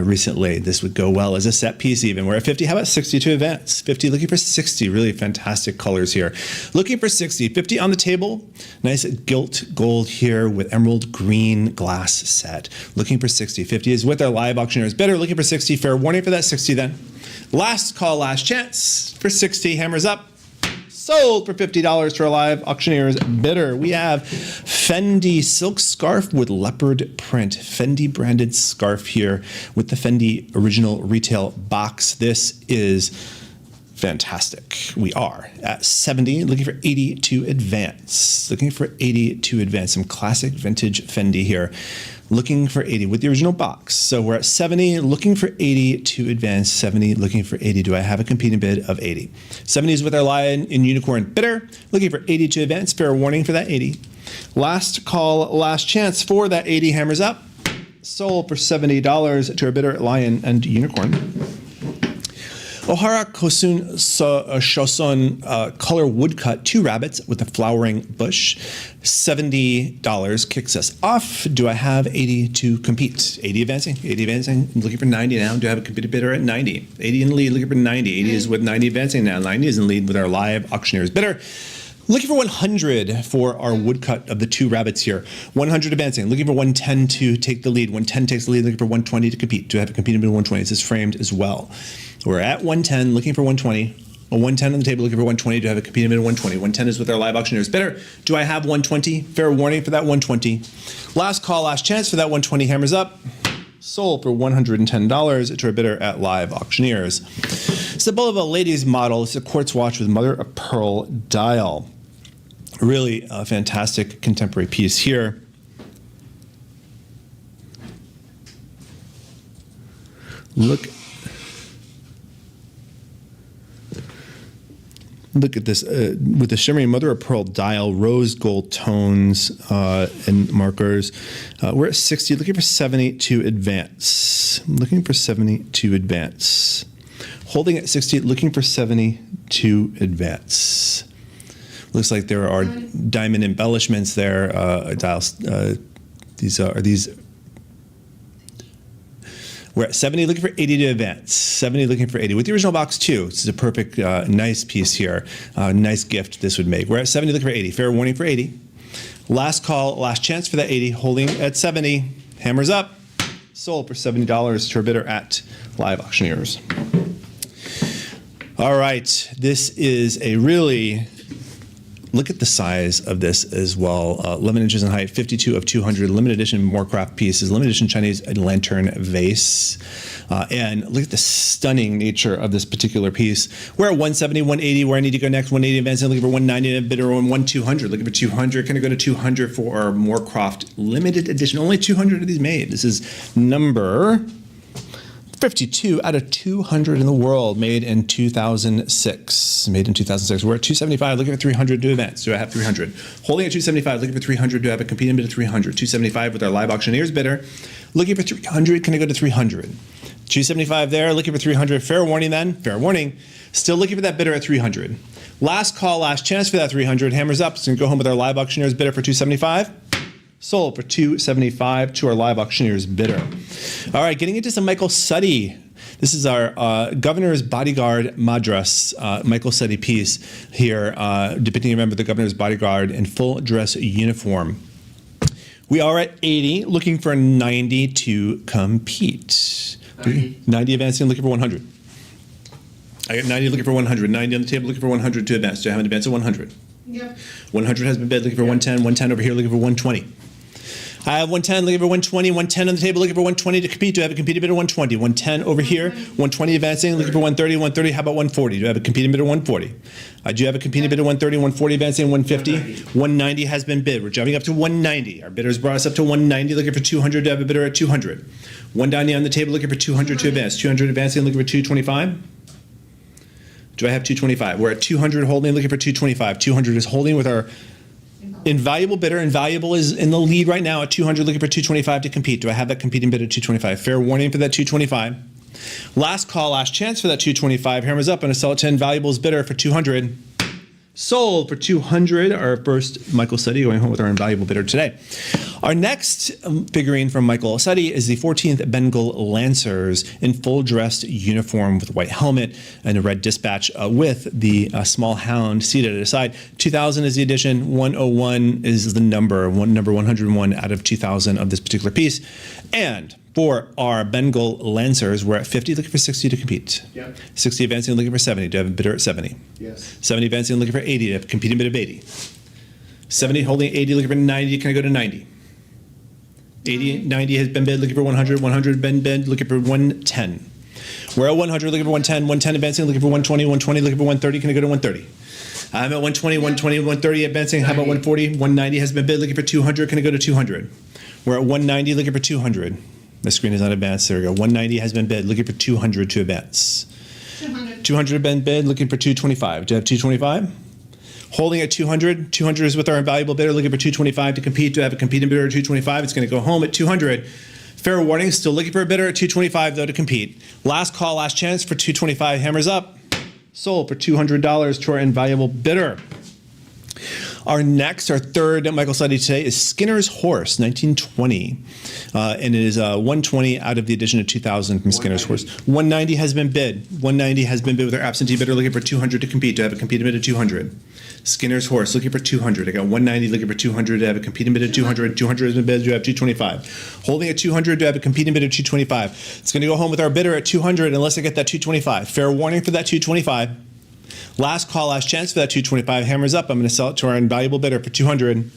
Speaker 2: recently. This would go well as a set piece even. We're at 50. How about 60 to advance? 50, looking for 60. Really fantastic colors here. Looking for 60. 50 on the table. Nice gilt gold here with emerald green glass set. Looking for 60. 50 is with our live auctioneers bidder. Looking for 60. Fair warning for that 60 then. Last call, last chance for 60. Hammers up. Sold for $50 to our live auctioneers bidder. We have Fendi silk scarf with leopard print. Fendi branded scarf here with the Fendi original retail box. This is fantastic. We are at 70, looking for 80 to advance. Looking for 80 to advance. Some classic vintage Fendi here. Looking for 80 with the original box. So we're at 70, looking for 80 to advance. 70, looking for 80. Do I have a competing bid of 80? 70 is with our Lion and Unicorn bidder. Looking for 80 to advance. Fair warning for that 80. Last call, last chance for that 80. Hammers up. Sold for $70 to our bidder at Lion and Unicorn. Ohara Kosun Shoson color woodcut, 2 rabbits with a flowering bush. $70 kicks us off. Do I have 80 to compete? 80 advancing, 80 advancing. I'm looking for 90 now. Do I have a competing bidder at 90? 80 in the lead, looking for 90. 80 is with 90 advancing now. 90 is in lead with our live auctioneers bidder. Looking for 100 for our woodcut of the 2 rabbits here. 100 advancing. Looking for 110 to take the lead. 110 takes the lead. Looking for 120 to compete. Do I have a competing bid of 120? This is framed as well. We're at 110, looking for 120. A 110 on the table, looking for 120. Do I have a competing bid of 120? 110 is with our live auctioneers bidder. Do I have 120? Fair warning for that 120. Last call, last chance for that 120. Hammers up. Sold for $110 to our bidder at live auctioneers. It's a Bulova ladies model. It's a quartz watch with mother of pearl dial. Really a fantastic contemporary piece here. Look at this with the shimmering mother of pearl dial, rose gold tones and markers. We're at 60, looking for 70 to advance. Looking for 70 to advance. Holding at 60, looking for 70 to advance. Looks like there are diamond embellishments there. Dials. These. We're at 70, looking for 80 to advance. 70, looking for 80. With the original box, too. This is a perfect, nice piece here. Nice gift this would make. We're at 70, looking for 80. Fair warning for 80. Last call, last chance for that 80. Holding at 70. Hammers up. Sold for $70 to our bidder at live auctioneers. All right. This is a really... Look at the size of this as well. 11 inches in height, 52 of 200, limited edition Moorcraft pieces, limited edition Chinese lantern vase. And look at the stunning nature of this particular piece. We're at 170, 180. Where I need to go next, 180 advancing, looking for 190 and a bidder on 1200. Looking for 200. Can I go to 200 for our Moorcraft limited edition? Only 200 of these made. This is number 52 out of 200 in the world, made in 2006. Made in 2006. We're at 275, looking for 300 to advance. Do I have 300? Holding at 275, looking for 300. Do I have a competing bid of 300? 275 with our live auctioneers bidder. Looking for 300. Can I go to 300? 275 there, looking for 300. Fair warning then. Fair warning. Still looking for that bidder at 300. Last call, last chance for that 300. Hammers up. So we can go home with our live auctioneers bidder for 275. Sold for $275 to our live auctioneers bidder. All right, getting into some Michael Sutty. This is our Governor's Bodyguard Madras Michael Sutty piece here, depicting a member of the Governor's Bodyguard in full dress uniform. We are at 80, looking for 90 to compete. 90 advancing, looking for 100. I got 90 looking for 100. 90 on the table looking for 100 to advance. Do I have an advance at 100?
Speaker 3: Yep.
Speaker 2: 100 has been bid looking for 110. 110 over here looking for 120. I have 110 looking for 120. 110 on the table looking for 120 to compete. Do I have a competing bid of 120? 110 over here. 120 advancing looking for 130. 130. How about 140? Do I have a competing bid of 140? I do have a competing bid of 130. 140 advancing 150. 190 has been bid. We're jumping up to 190. Our bidders brought us up to 190 looking for 200. Do I have a bidder at 200? 190 on the table looking for 200 to advance. 200 advancing looking for 225. Do I have 225? We're at 200 holding looking for 225. 200 is holding with our invaluable bidder. Invaluable is in the lead right now at 200 looking for 225 to compete. Do I have that competing bid at 225? Fair warning for that 225. Last call, last chance for that 225. Hammers up and a sell it to Invaluable's bidder for 200. Sold for 200. Our first Michael Seti going home with our invaluable bidder today. Our next figurine from Michael Seti is the 14th Bengal Lancers in full dressed uniform with a white helmet and a red dispatch with the small hound seated at his side. 2000 is the edition. 101 is the number 101 out of 2000 of this particular piece. And for our Bengal Lancers, we're at 50 looking for 60 to compete.
Speaker 3: Yep.
Speaker 2: 60 advancing looking for 70. Do I have a bidder at 70?
Speaker 3: Yes.
Speaker 2: 70 advancing looking for 80. Do I have a competing bid of 80? 70 holding 80 looking for 90. Can I go to 90? 80, 90 has been bid looking for 100. 100 been bid looking for 110. We're at 100 looking for 110. 110 advancing looking for 120. 120 looking for 130. Can I go to 130? I'm at 120, 120, 130 advancing. How about 140? 190 has been bid looking for 200. Can I go to 200? We're at 190 looking for 200. The screen is not advanced. There we go. 190 has been bid looking for 200 to advance.
Speaker 3: 200.
Speaker 2: 200 have been bid looking for 225. Do you have 225? Holding at 200. 200 is with our invaluable bidder looking for 225 to compete. Do I have a competing bidder at 225? It's going to go home at 200. Fair warning, still looking for a bidder at 225 though to compete. Last call, last chance for 225. Hammers up. Sold for $200 to our invaluable bidder. Our third Michael Seti today is Skinner's Horse, 1920. And it is 120 out of the edition of 2000 from Skinner's Horse. 190 has been bid. 190 has been bid with our absentee bidder looking for 200 to compete. Do I have a competing bid of 200? Skinner's Horse looking for 200. I got 190 looking for 200. Do I have a competing bid of 200? 200 has been bid. Do I have 225? Holding at 200. Do I have a competing bid of 225? It's going to go home with our bidder at 200 unless I get that 225. Fair warning for that 225. Last call, last chance for that 225. Hammers up. I'm going to sell it to our invaluable bidder for 200.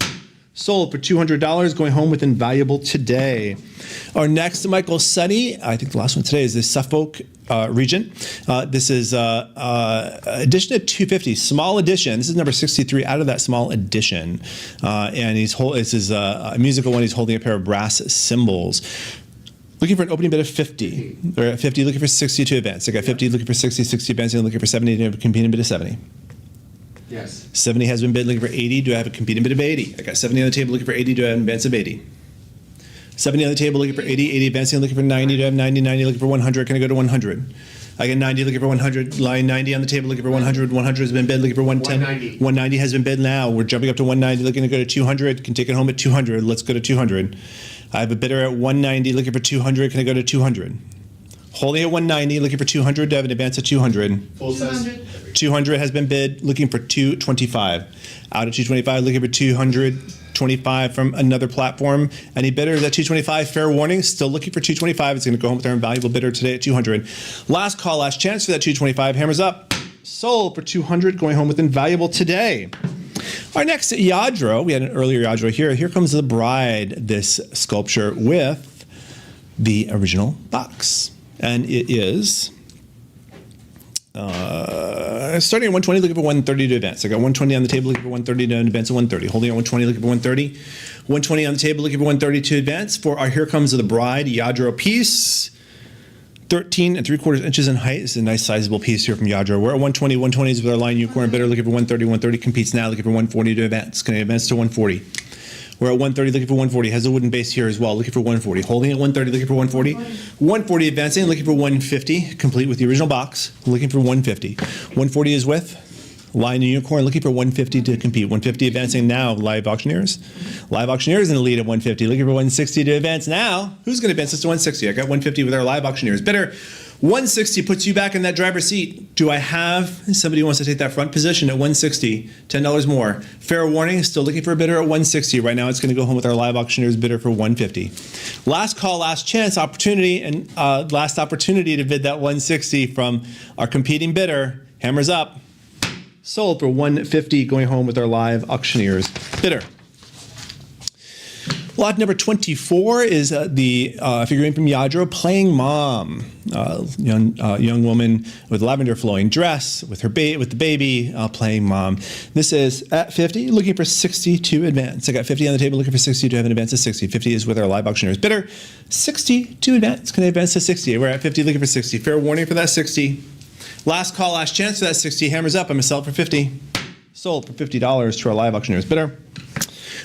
Speaker 2: Sold for $200, going home with invaluable today. Our next Michael Seti, I think the last one today is the Suffolk region. This is edition of 250, small edition. This is number 63 out of that small edition. And this is a musical one. He's holding a pair of brass cymbals. Looking for an opening bid of 50. Or at 50, looking for 60 to advance. I got 50, looking for 60, 60 advancing, looking for 70, to have a competing bid of 70.
Speaker 3: Yes.
Speaker 2: 70 has been bid, looking for 80. Do I have a competing bid of 80? I got 70 on the table, looking for 80. Do I have an advance of 80? 70 on the table, looking for 80. 80 advancing, looking for 90. Do I have 90? 90 looking for 100. Can I go to 100? I got 90 looking for 100. Line 90 on the table, looking for 100. 100 has been bid, looking for 110.
Speaker 3: 190.
Speaker 2: 190 has been bid now. We're jumping up to 190, looking to go to 200. Can take it home at 200. Let's go to 200. I have a bidder at 190, looking for 200. Can I go to 200? Holding at 190, looking for 200. Do I have an advance at 200?
Speaker 3: Full size.
Speaker 2: 200 has been bid, looking for 225. Out of 225, looking for 225 from another platform. Any bidders at 225? Fair warning, still looking for 225. It's going to go home with our invaluable bidder today at 200. Last call, last chance for that 225. Hammers up. Sold for 200, going home with invaluable today. Our next Yadro, we had an earlier Yadro here. Here comes the bride, this sculpture with the original box. And it is starting at 120, looking for 130 to advance. I got 120 on the table, looking for 130 to advance to 130. Holding at 120, looking for 130. 120 on the table, looking for 130 to advance. For our Here Comes the Bride Yadro piece. 13 3/4 inches in height. It's a nice sizable piece here from Yadro. We're at 120. 120 is with our line unicorn bidder looking for 130. 130 competes now, looking for 140 to advance. Can I advance to 140? We're at 130, looking for 140. Has a wooden base here as well, looking for 140. Holding at 130, looking for 140. 140 advancing, looking for 150, complete with the original box, looking for 150. 140 is with line unicorn, looking for 150 to compete. 150 advancing now, live auctioneers. Live auctioneers in the lead at 150, looking for 160 to advance now. Who's going to advance us to 160? I got 150 with our live auctioneers bidder. 160 puts you back in that driver's seat. Do I have somebody who wants to take that front position at 160, $10 more? Fair warning, still looking for a bidder at 160. Right now it's going to go home with our live auctioneer's bidder for 150. Last call, last chance, opportunity, and last opportunity to bid that 160 from our competing bidder. Hammers up. Sold for 150, going home with our live auctioneer's bidder. Lot number 24 is the figurine from Yadro, Playing Mom. Young woman with lavender flowing dress with with the baby, playing mom. This is at 50, looking for 60 to advance. I got 50 on the table, looking for 60 to have an advance to 60. 50 is with our live auctioneer's bidder. 60 to advance. Can I advance to 60? We're at 50, looking for 60. Fair warning for that 60. Last call, last chance for that 60. Hammers up. I'm going to sell it for 50. Sold for $50 to our live auctioneer's bidder.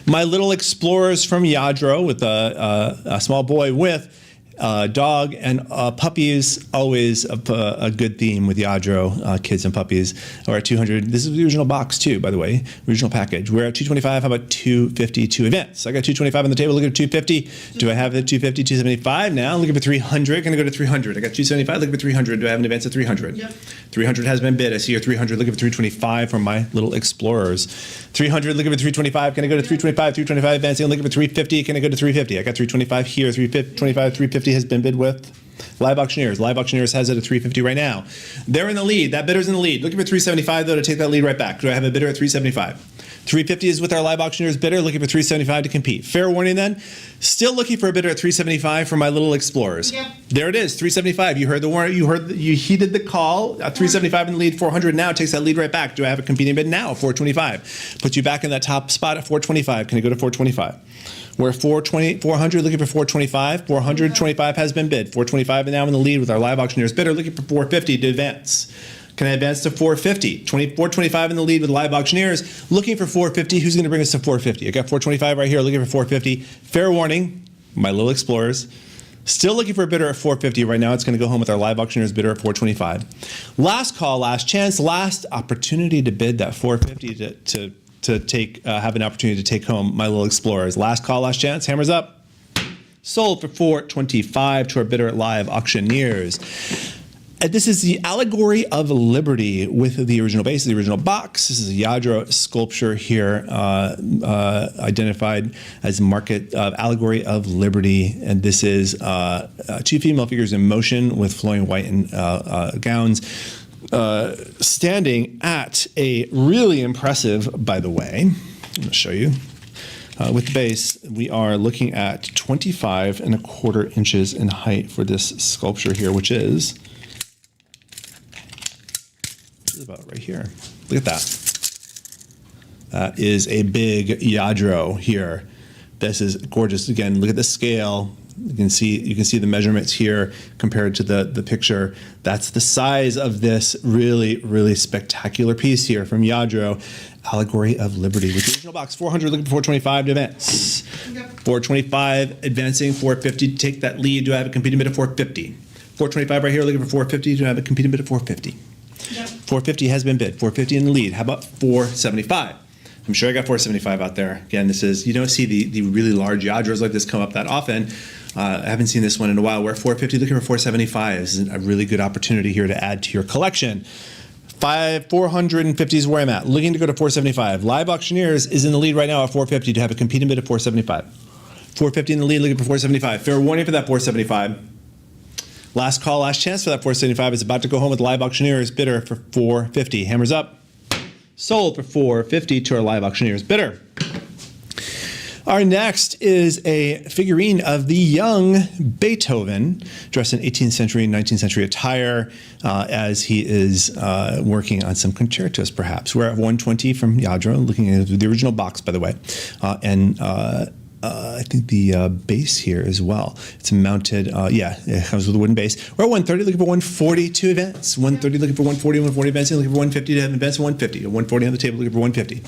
Speaker 2: My Little Explorers from Yadro with a small boy with dog and puppies, always a good theme with Yadro, kids and puppies. We're at 200. This is the original box too, by the way, original package. We're at 225. How about 250 to advance? I got 225 on the table. Looking at 250. Do I have the 250? 275 now. Looking for 300. Going to go to 300. I got 275. Looking for 300. Do I have an advance at 300?
Speaker 3: Yep.
Speaker 2: 300 has been bid. I see your 300. Looking for 325 from My Little Explorers. 300. Looking for 325. Can I go to 325? 325 advancing. Looking for 350. Can I go to 350? I got 325 here. 325. 350 has been bid with live auctioneers. Live auctioneers has it at 350 right now. They're in the lead. That bidder's in the lead. Looking for 375 though to take that lead right back. Do I have a bidder at 375? 350 is with our live auctioneers bidder, looking for 375 to compete. Fair warning then, still looking for a bidder at 375 for My Little Explorers.
Speaker 3: Yep.
Speaker 2: There it is, 375. You heard the warrant, you heeded the call. 375 in the lead, 400 now takes that lead right back. Do I have a competing bid now? 425. Put you back in that top spot at 425. Can I go to 425? We're 400 looking for 425. 425 has been bid. 425 now in the lead with our live auctioneers bidder, looking for 450 to advance. Can I advance to 450? 425 in the lead with live auctioneers, looking for 450. Who's going to bring us to 450? I got 425 right here, looking for 450. Fair warning, My Little Explorers. Still looking for a bidder at 450 right now. It's going to go home with our live auctioneers bidder at 425. Last call, last chance, last opportunity to bid that 450 to take have an opportunity to take home My Little Explorers. Last call, last chance. Hammers up. Sold for 425 to our bidder at live auctioneers. This is the Allegory of Liberty with the original base, the original box. This is a Yadro sculpture here, identified as Market Allegory of Liberty. And this is two female figures in motion with flowing white and gowns, standing at a really impressive, by the way, I'm going to show you. With the base, we are looking at 25¼ inches in height for this sculpture here, which is about right here. Look at that. That is a big Yadro here. This is gorgeous. Again, look at the scale. You can see the measurements here compared to the picture. That's the size of this really, really spectacular piece here from Yadro, Allegory of Liberty. With the original box, 400 looking for 425 to advance. Yep. 425 advancing, 450 to take that lead. Do I have a competing bid of 450? 425 right here looking for 450. Do I have a competing bid of 450? Yep. 450 has been bid. 450 in the lead. How about 475? I'm sure I got 475 out there. Again, this is, you don't see the really large Yadros like this come up that often. I haven't seen this one in a while. We're at 450 looking for 475. This is a really good opportunity here to add to your collection. 450 is where I'm at. Looking to go to 475. Live Auctioneers is in the lead right now at 450 to have a competing bid of 475. 450 in the lead looking for 475. Fair warning for that 475. Last call, last chance for that 475 is about to go home with Live Auctioneers bidder for 450. Hammers up. Sold for 450 to our Live Auctioneers bidder. Our next is a figurine of the young Beethoven, dressed in 18th century and 19th century attire, as he is working on some concertos, perhaps. We're at 120 from Yadro, looking at the original box, by the way, and I think the base here as well. It's mounted, it comes with a wooden base. We're at 130, looking for 140 to advance. 130, looking for 140, 140 advancing, looking for 150 to advance, 150. 140 on the table, looking for 150.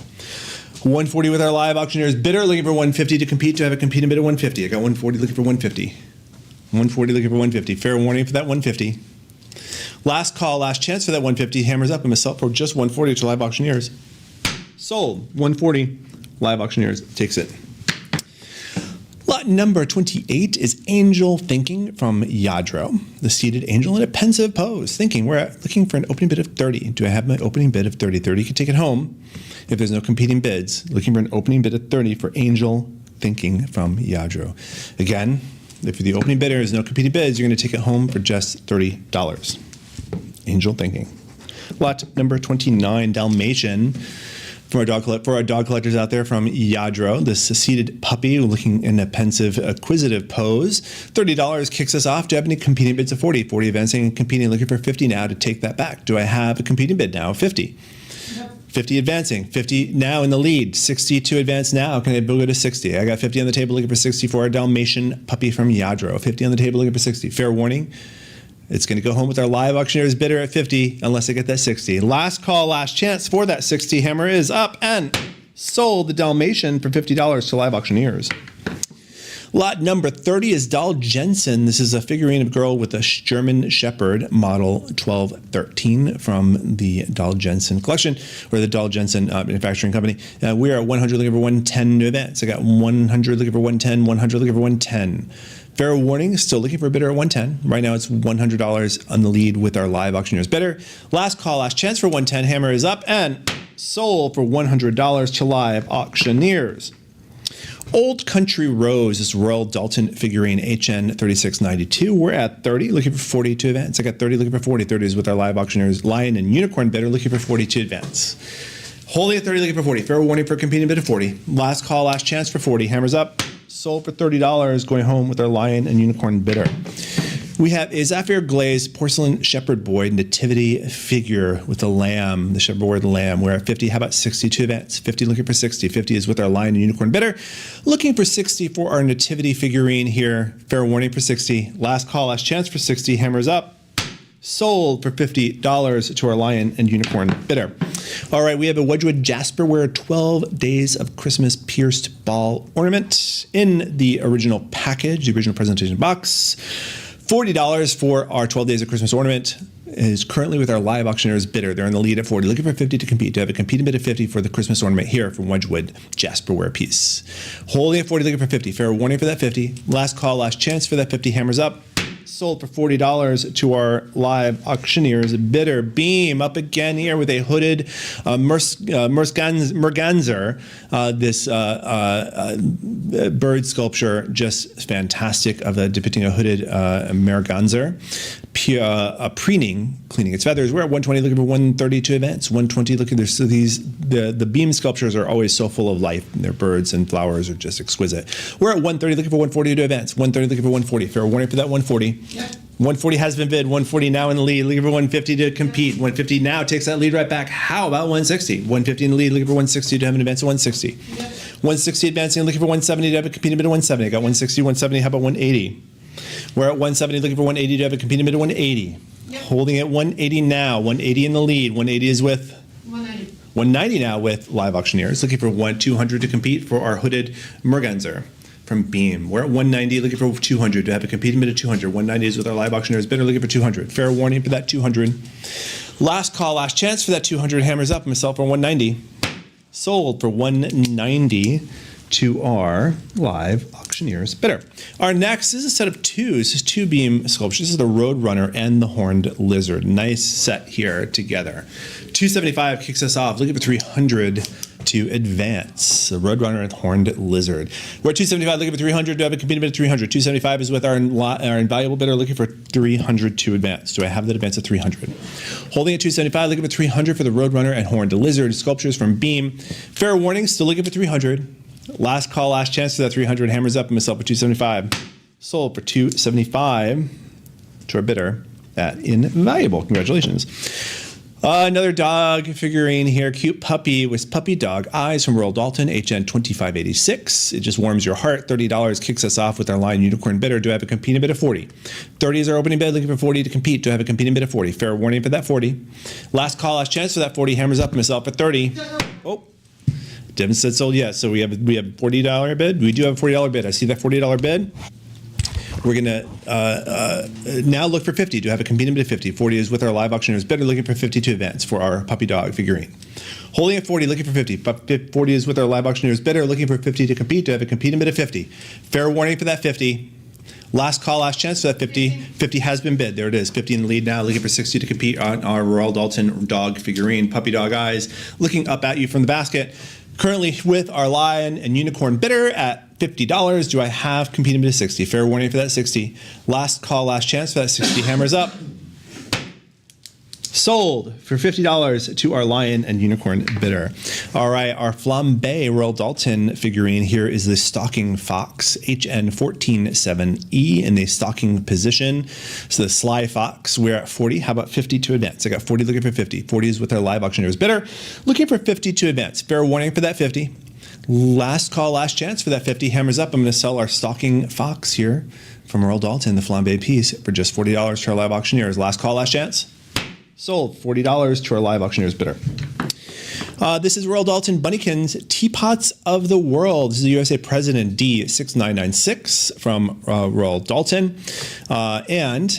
Speaker 2: 140 with our Live Auctioneers bidder, looking for 150 to compete, to have a competing bid of 150. I got 140 looking for 150. 140 looking for 150. Fair warning for that 150. Last call, last chance for that 150. Hammers up. I'm going to sell for just 140 to Live Auctioneers. Sold. 140. Live Auctioneers takes it. Lot Lot number 28 is Angel Thinking from Yadro. The seated angel in a pensive pose. Thinking, we're looking for an opening bid of 30. Do I have my opening bid of 30? 30 can take it home if there's no competing bids. Looking for an opening bid of 30 for Angel Thinking from Yadro. Again, if the opening bidder is no competing bids, you're going to take it home for just $30. Angel Thinking. Lot number 29, Dalmatian. For our dog collectors out there from Yadro, this seated puppy looking in a pensive, acquisitive pose. $30 kicks us off. Do I have any competing bids of 40? 40 advancing and competing, looking for 50 now to take that back. Do I have a competing bid now of 50? Yep. 50 advancing, 50 now in the lead, 60 to advance now. Can I go to 60? I got 50 on the table looking for 60 for our Dalmatian puppy from Yadro. 50 on the table looking for 60. Fair warning. It's going to go home with our live auctioneer's bidder at 50 unless I get that 60. Last call, last chance for that 60. Hammer is up and sold the Dalmatian for $50 to live auctioneers. Lot number 30 is Doll Jensen. This is a figurine of a girl with a German Shepherd model 1213 from the Doll Jensen collection, or the Doll Jensen manufacturing company. We are at 100 looking for 110 new events. I got 100 looking for 110, 100 looking for 110. Fair warning, still looking for a bidder at 110. Right now it's $100 on the lead with our live auctioneer's bidder. Last call, last chance for 110. Hammer is up and sold for $100 to live auctioneers. Old Country Rose, this Royal Dalton figurine, HN 3692. We're at 30, looking for 40 to advance. I got 30 looking for 40. 30 is with our live auctioneers, Lion and Unicorn bidder, looking for 40 to advance. Holding at 30, looking for 40. Fair warning for a competing bid of 40. Last call, last chance for 40. Hammers up. Sold for $30, going home with our Lion and Unicorn bidder. We have a Zafir Glaze porcelain shepherd boy nativity figure with a lamb, the shepherd boy with the lamb. We're at 50. How about 60 to advance? 50 looking for 60. 50 is with our Lion and Unicorn bidder. Looking for 60 for our nativity figurine here. Fair warning for 60. Last call, last chance for 60. Hammers up. Sold for $50 to our Lion and Unicorn bidder. All right, we have a Wedgwood Jasperware 12 Days of Christmas pierced ball ornament in the original package, the original presentation box. $40 for our 12 Days of Christmas ornament is currently with our live auctioneer's bidder. They're in the lead at 40, looking for 50 to compete. To have a competing bid of 50 for the Christmas ornament here from Wedgwood Jasperware piece. Holding at 40, looking for 50. Fair warning for that 50. Last call, last chance for that 50. Hammers up. Sold for $40 to our live auctioneer's bidder. Beam up again here with a hooded merganser. This bird sculpture, just fantastic, of depicting a hooded merganser. Preening, cleaning its feathers. We're at 120 looking for 130 to advance. 120 looking. So the beam sculptures are always so full of life. Their birds and flowers are just exquisite. We're at 130 looking for 140 to advance. 130 looking for 140. Fair warning for that 140. Yep. 140 has been bid. 140 now in the lead. Looking for 150 to compete. 150 now takes that lead right back. How about 160? 150 in the lead. Looking for 160 to have an advance of 160. Yep. 160 advancing. Looking for 170 to have a competing bid of 170. I got 160, 170. How about 180? We're at 170 looking for 180 to have a competing bid of 180. Yep. Holding at 180 now. 180 in the lead. 180 is with
Speaker 3: 190.
Speaker 2: 190 now with live auctioneers. Looking for 200 to compete for our hooded merganser from Beam. We're at 190 looking for 200 to have a competing bid of 200. 190 is with our live auctioneers bidder looking for 200. Fair warning for that 200. Last call, last chance for that 200. Hammers up. Myself for 190. Sold for 190 to our live auctioneer's bidder. Our next is a set of twos. This is two beam sculptures. This is the Roadrunner and the Horned Lizard. Nice set here together. 275 kicks us off. Looking for 300 to advance. The Roadrunner and Horned Lizard. We're at 275 looking for 300 to have a competing bid of 300. 275 is with our invaluable bidder looking for 300 to advance. Do I have that advance at 300? Holding at 275 looking for 300 for the Roadrunner and Horned Lizard. Sculptures from Beam. Fair warning, still looking for 300. Last call, last chance for that 300. Hammers up and myself for 275. Sold for 275 to our bidder at invaluable. Congratulations. Another dog figurine here. Cute puppy with puppy dog eyes from Royal Dalton, HN 2586. It just warms your heart. $30 kicks us off with our Lion Unicorn bidder. Do I have a competing bid of 40? 30 is our opening bid. Looking for 40 to compete. Do I have a competing bid of 40? Fair warning for that 40. Last call, last chance for that 40. Hammers up and myself at 30. Oh. Devin said sold yes. So we have a $40 bid. We do have a $40 bid. I see that $40 bid. We're going to now look for 50. Do I have a competing bid of 50? 40 is with our live auctioneers bidder, looking for 50 to advance for our puppy dog figurine. Holding at 40, looking for 50. 40 is with our live auctioneers bidder, looking for 50 to compete. Do I have a competing bid of 50? Fair warning for that 50. Last call, last chance for that 50. 50 has been bid. There it is. 50 in the lead now, looking for 60 to compete on our Royal Dalton dog figurine, puppy dog eyes, looking up at you from the basket. Currently with our lion and unicorn bidder at $50. Do I have competing bid of 60? Fair warning for that 60. Last call, last chance for that 60. Hammers up. Sold for $50 to our lion and unicorn bidder. All right, our flambe Royal Dalton figurine here is the stalking fox, HN147E in the stalking position. So the sly fox, we're at 40. How about 50 to advance? I got 40 looking for 50. 40 is with our live auctioneers bidder, looking for 50 to advance. Fair warning for that 50. Last call, last chance for that 50. Hammers up. I'm going to sell our stalking fox here from Royal Dalton, the flambe piece, for just $40 to our live auctioneers. Last call, last chance. Sold, $40 to our live auctioneers bidder. This is Royal Dalton Bunnykins Teapots of the World. This is the USA President D6996 from Royal Dalton. And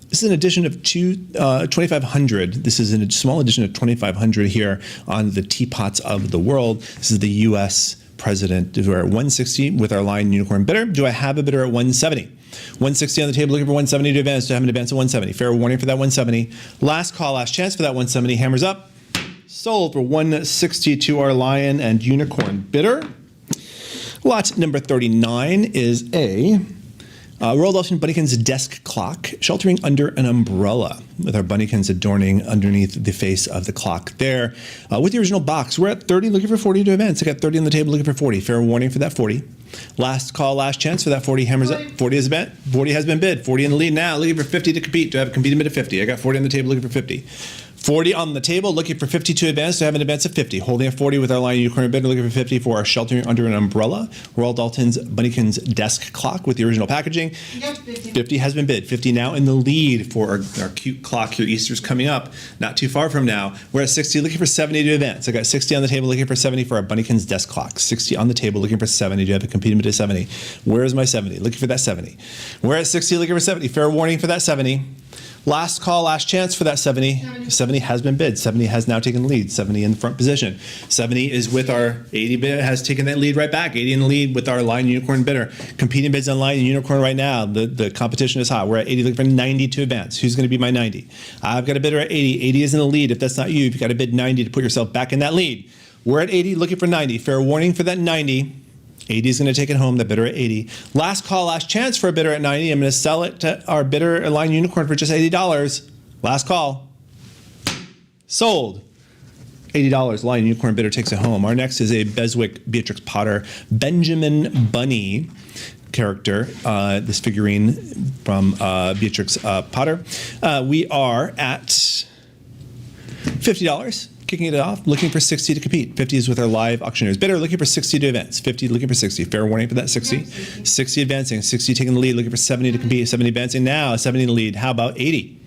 Speaker 2: this is an edition of 2,500. This is a small edition of 2,500 here on the Teapots of the World. This is the US President. We're at 160 with our lion unicorn bidder. Do I have a bidder at 170? 160 on the table, looking for 170 to advance. Do I have an advance at 170? Fair warning for that 170. Last call, last chance for that 170. Hammers up. Sold for 160 to our lion and unicorn bidder. Lot number 39 is a Royal Dalton Bunnykins desk clock sheltering under an umbrella with our Bunnykins adorning underneath the face of the clock there. With the original box, we're at 30, looking for 40 to advance. I got 30 on the table, looking for 40. Fair warning for that 40. Last call, last chance for that 40. Hammers up. 40 is bet. 40 has been bid. 40 in the lead now, looking for 50 to compete. Do I have a competing bid of 50? I got 40 on the table, looking for 50. 40 on the table, looking for 50 to advance. Do I have an advance of 50? Holding at 40 with our lion unicorn bidder, looking for 50 for our sheltering under an umbrella. Royal Dalton's Bunnykins desk clock with the original packaging.
Speaker 3: Yep, 50.
Speaker 2: 50 has been bid. 50 now in the lead for our cute clock here. Easter's coming up, not too far from now. We're at 60, looking for 70 to advance. I got 60 on the table, looking for 70 for our Bunnykins desk clock. 60 on the table, looking for 70. Do you have a competing bid of 70? Where is my 70? Looking for that 70. We're at 60, looking for 70. Fair warning for that 70. Last call, last chance for that 70. 70 has been bid. 70 has now taken the lead. 70 in the front position. 70 is with our 80 bid, has taken that lead right back. 80 in the lead with our lion unicorn bidder. Competing bids on lion and unicorn right now. The competition is hot. We're at 80, looking for 90 to advance. Who's going to be my 90? I've got a bidder at 80. 80 is in the lead. If that's not you, you've got to bid 90 to put yourself back in that lead. We're at 80, looking for 90. Fair warning for that 90. 80 is going to take it home, the bidder at 80. Last call, last chance for a bidder at 90. I'm going to sell it to our bidder, Lion Unicorn, for just $80. Last call. Sold. $80. Lion Unicorn bidder takes it home. Our next is a Beswick Beatrix Potter Benjamin Bunny character, this figurine from Beatrix Potter. We are at $50. Kicking it off, looking for 60 to compete. 50 is with our live auctioneers bidder, looking for 60 to advance. 50 looking for 60. Fair warning for that 60. 60 advancing. 60 taking the lead, looking for 70 to compete. 70 advancing now. 70 in the lead. How about 80?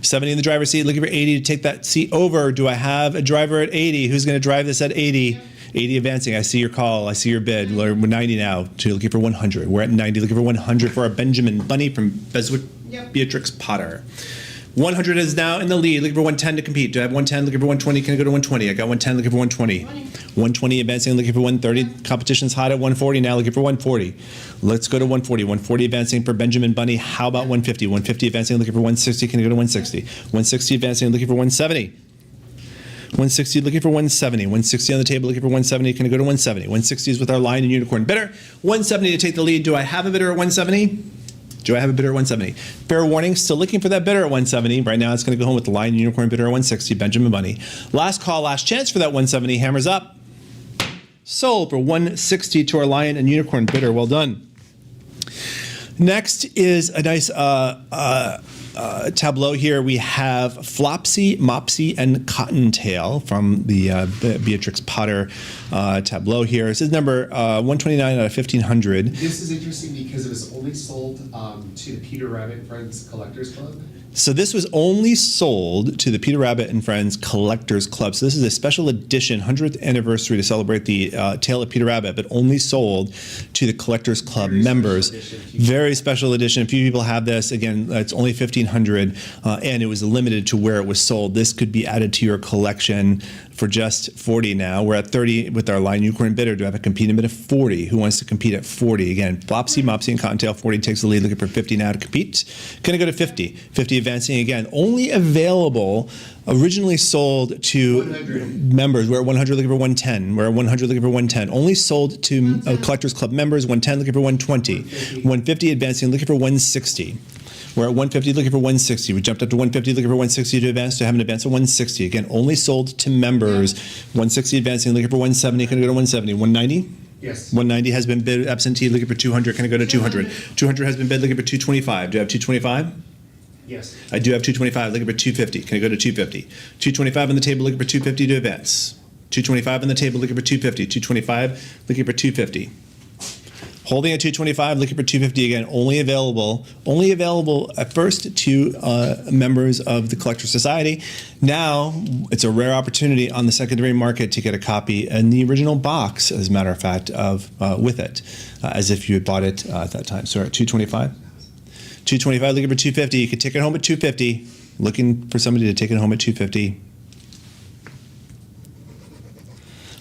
Speaker 2: 70 in the driver's seat, looking for 80 to take that seat over. Do I have a driver at 80? Who's going to drive this at 80? 80 advancing. I see your call. I see your bid. We're 90 now. So looking for 100. We're at 90, looking for 100 for our Benjamin Bunny from Beswick Beatrix Potter. 100 is now in the lead, looking for 110 to compete. Do I have 110, looking for 120? Can I go to 120? I got 110, looking for 120. 120 advancing, looking for 130. Competition's hot at 140 now, looking for 140. Let's go to 140. 140 advancing for Benjamin Bunny. How about 150? 150 advancing, looking for 160. Can I go to 160? 160 advancing, looking for 170. 160 looking for 170. 160 on the table, looking for 170. Can I go to 170? 160 is with our lion and unicorn bidder. 170 to take the lead. Do I have a bidder at 170? Do I have a bidder at 170? Fair warning, still looking for that bidder at 170. Right now it's going to go home with the lion unicorn bidder at 160, Benjamin Bunny. Last call, last chance for that 170. Hammers up. Sold for 160 to our lion and unicorn bidder. Well done. Next is a nice tableau here. We have Flopsy, Mopsy, and Cottontail from the Beatrix Potter tableau here. This is number 129 out of 1,500.
Speaker 4: This is interesting because it was only sold to the Peter Rabbit Friends Collectors Club.
Speaker 2: So this was only sold to the Peter Rabbit and Friends Collectors Club. So this is a special edition, 100th anniversary to celebrate the tale of Peter Rabbit, but only sold to the Collectors Club members. Very special edition. A few people have this. Again, it's only 1,500, and it was limited to where it was sold. This could be added to your collection for just 40 now. We're at 30 with our Lion Unicorn bidder. Do I have a competing bid of 40? Who wants to compete at 40? Again, Flopsy, Mopsy, and Cottontail, 40 takes the lead. Looking for 50 now to compete. Can I go to 50? 50 advancing again. Only available, originally sold to
Speaker 3: 100.
Speaker 2: members. We're at 100 looking for 110. We're at 100 looking for 110. Only sold to Collectors Club members. 110 looking for 120. 150 advancing looking for 160. We're at 150 looking for 160. We jumped up to 150 looking for 160 to advance, to have an advance of 160. Again, only sold to members. 160 advancing looking for 170. Can I go to 170? 190?
Speaker 3: Yes.
Speaker 2: 190 has been bid absentee looking for 200. Can I go to 200? 200 has been bid looking for 225. Do I have 225?
Speaker 3: Yes.
Speaker 2: I do have 225 looking for 250. Can I go to 250? 225 on the table looking for 250 to advance. 225 on the table looking for 250. 225 looking for 250. Holding at 225, looking for 250 again. Only available at first to members of the Collector Society. Now it's a rare opportunity on the secondary market to get a copy in the original box, as a matter of fact, of with it, as if you had bought it at that time. So we're at 225. 225 looking for 250. You could take it home at 250. Looking for somebody to take it home at 250.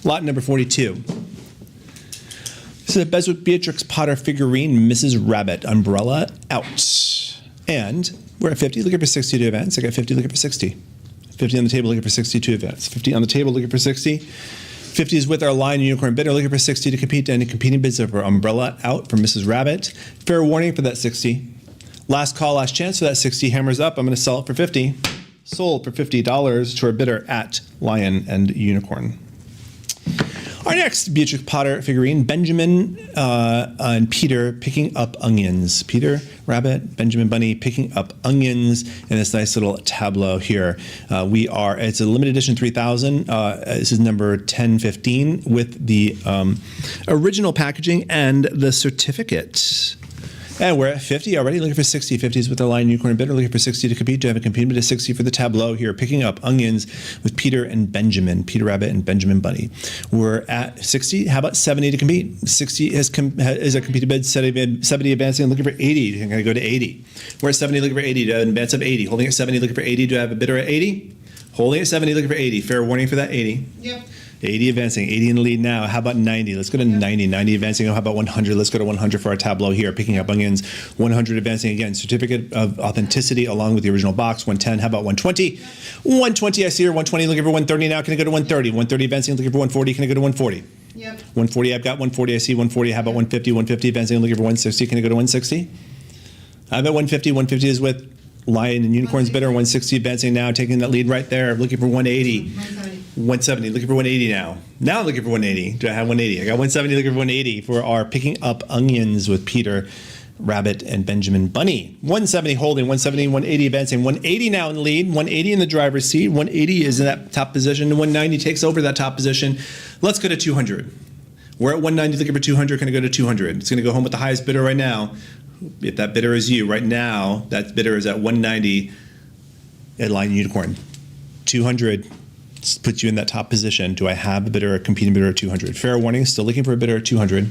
Speaker 2: Lot number 42. This is a Beswick Beatrix Potter figurine, Mrs. Rabbit, umbrella out. And we're at 50, looking for 60 to advance. I got 50, looking for 60. 50 on the table, looking for 60 to advance. 50 on the table, looking for 60. 50 is with our Lion Unicorn bidder, looking for 60 to compete. Any competing bids for umbrella out for Mrs. Rabbit. Fair warning for that 60. Last call, last chance for that 60. Hammers up. I'm going to sell it for 50. Sold for $50 to our bidder at Lion and Unicorn. Our next Beatrix Potter figurine, Benjamin and Peter picking up onions. Peter Rabbit, Benjamin Bunny picking up onions in this nice little tableau here. It's a limited edition 3000. This is number 1015 with the original packaging and the certificate. And we're at 50 already, looking for 60. 50 is with the Lion Unicorn bidder, looking for 60 to compete. Do I have a compete bid of 60 for the tableau here? Picking up onions with Peter and Benjamin, Peter Rabbit and Benjamin Bunny. We're at 60. How about 70 to compete? 60 is a competed bid, 70 advancing, looking for 80. I'm going to go to 80. We're at 70, looking for 80. Do I have an advance of 80? Holding at 70, looking for 80. Do I have a bidder at 80? Holding at 70, looking for 80. Fair warning for that 80.
Speaker 3: Yep.
Speaker 2: 80 advancing, 80 in the lead now. How about 90? Let's go to 90. 90 advancing. Oh, how about 100? Let's go to 100 for our tableau here. Picking up onions. 100 advancing again. Certificate of authenticity along with the original box. 110. How about 120? 120. I see her. 120. Looking for 130 now. Can I go to 130? 130 advancing. Looking for 140. Can I go to 140?
Speaker 3: Yep.
Speaker 2: 140. I've got 140. I see 140. How about 150? 150 advancing. Looking for 160. Can I go to 160? I'm at 150. 150 is with Lion and Unicorn's bidder. 160 advancing now. Taking that lead right there. Looking for 180. 170, looking for 180 now. Now I'm looking for 180. Do I have 180? I got 170, looking for 180 for our picking up onions with Peter Rabbit and Benjamin Bunny. 170 holding, 170, 180 advancing. 180 now in the lead, 180 in the driver's seat. 180 is in that top position. 190 takes over that top position. Let's go to 200. We're at 190 looking for 200. Can I go to 200? It's going to go home with the highest bidder right now. If that bidder is you, right now, that bidder is at 190 at Lion Unicorn. 200. Puts you in that top position. Do I have a bidder, a competing bidder at 200? Fair warning, still looking for a bidder at 200.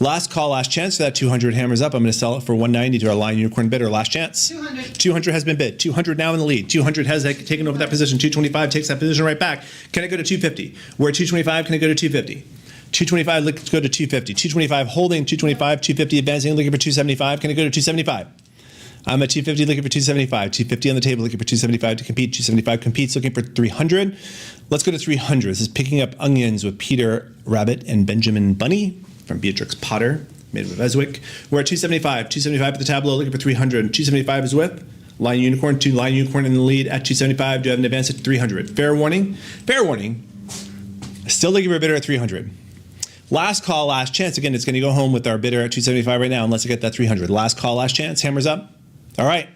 Speaker 2: Last call, last chance for that 200. Hammers up. I'm going to sell it for 190 to our Lion Unicorn bidder. Last chance.
Speaker 3: 200.
Speaker 2: 200 has been bid. 200 now in the lead. 200 has taken over that position. 225 takes that position right back. Can I go to 250? We're at 225. Can I go to 250? 225, let's go to 250. 225 holding, 225, 250 advancing, looking for 275. Can I go to 275? I'm at 250 looking for 275. 250 on the table looking for 275 to compete. 275 competes looking for 300. Let's go to 300. This is picking up onions with Peter Rabbit and Benjamin Bunny from Beatrix Potter, made of Beswick. We're at 275. 275 at the tableau looking for 300. 275 is with Lion Unicorn. Two Lion Unicorn in the lead at 275. Do you have an advance at 300? Fair warning. Fair warning. Still looking for a bidder at 300. Last call, last chance. Again, it's going to go home with our bidder at 275 right now unless I get that 300. Last call, last chance. Hammers up. All right.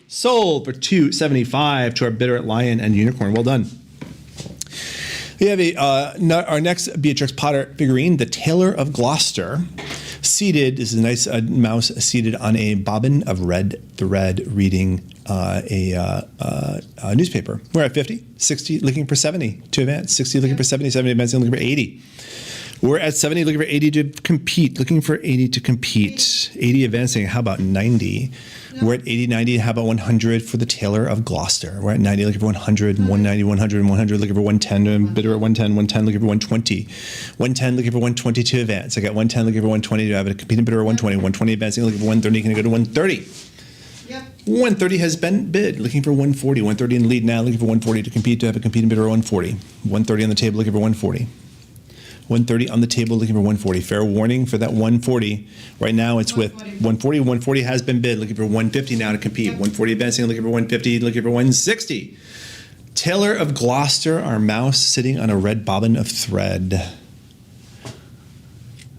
Speaker 2: Sold for $275 to our bidder at Lion and Unicorn. Well done. We have our next Beatrix Potter figurine, the Tailor of Gloucester. Seated, this is a nice mouse seated on a bobbin of red thread reading a newspaper. We're at 50, 60, looking for 70 to advance, 60, looking for 70, 70 advancing, looking for 80. We're at 70, looking for 80 to compete, looking for 80 to compete, 80 advancing. How about 90? No. We're at 80, 90. How about 100 for the Tailor of Gloucester? We're at 90, looking for 100, 190, 100, 100, looking for 110, bidder at 110, 110, looking for 120. 110, looking for 120 to advance. I got 110, looking for 120 to have a competing bidder at 120. 120 advancing, looking for 130. Can I go to 130?
Speaker 3: Yep.
Speaker 2: 130 has been bid, looking for 140. 130 in the lead now, looking for 140 to compete to have a competing bidder at 140. 130 on the table, looking for 140. 130 on the table, looking for 140. Fair warning for that 140. Right now it's with 140. 140 has been bid, looking for 150 now to compete. Yep. 140 advancing, looking for 150, looking for 160. Tailor of Gloucester, our mouse sitting on a red bobbin of thread.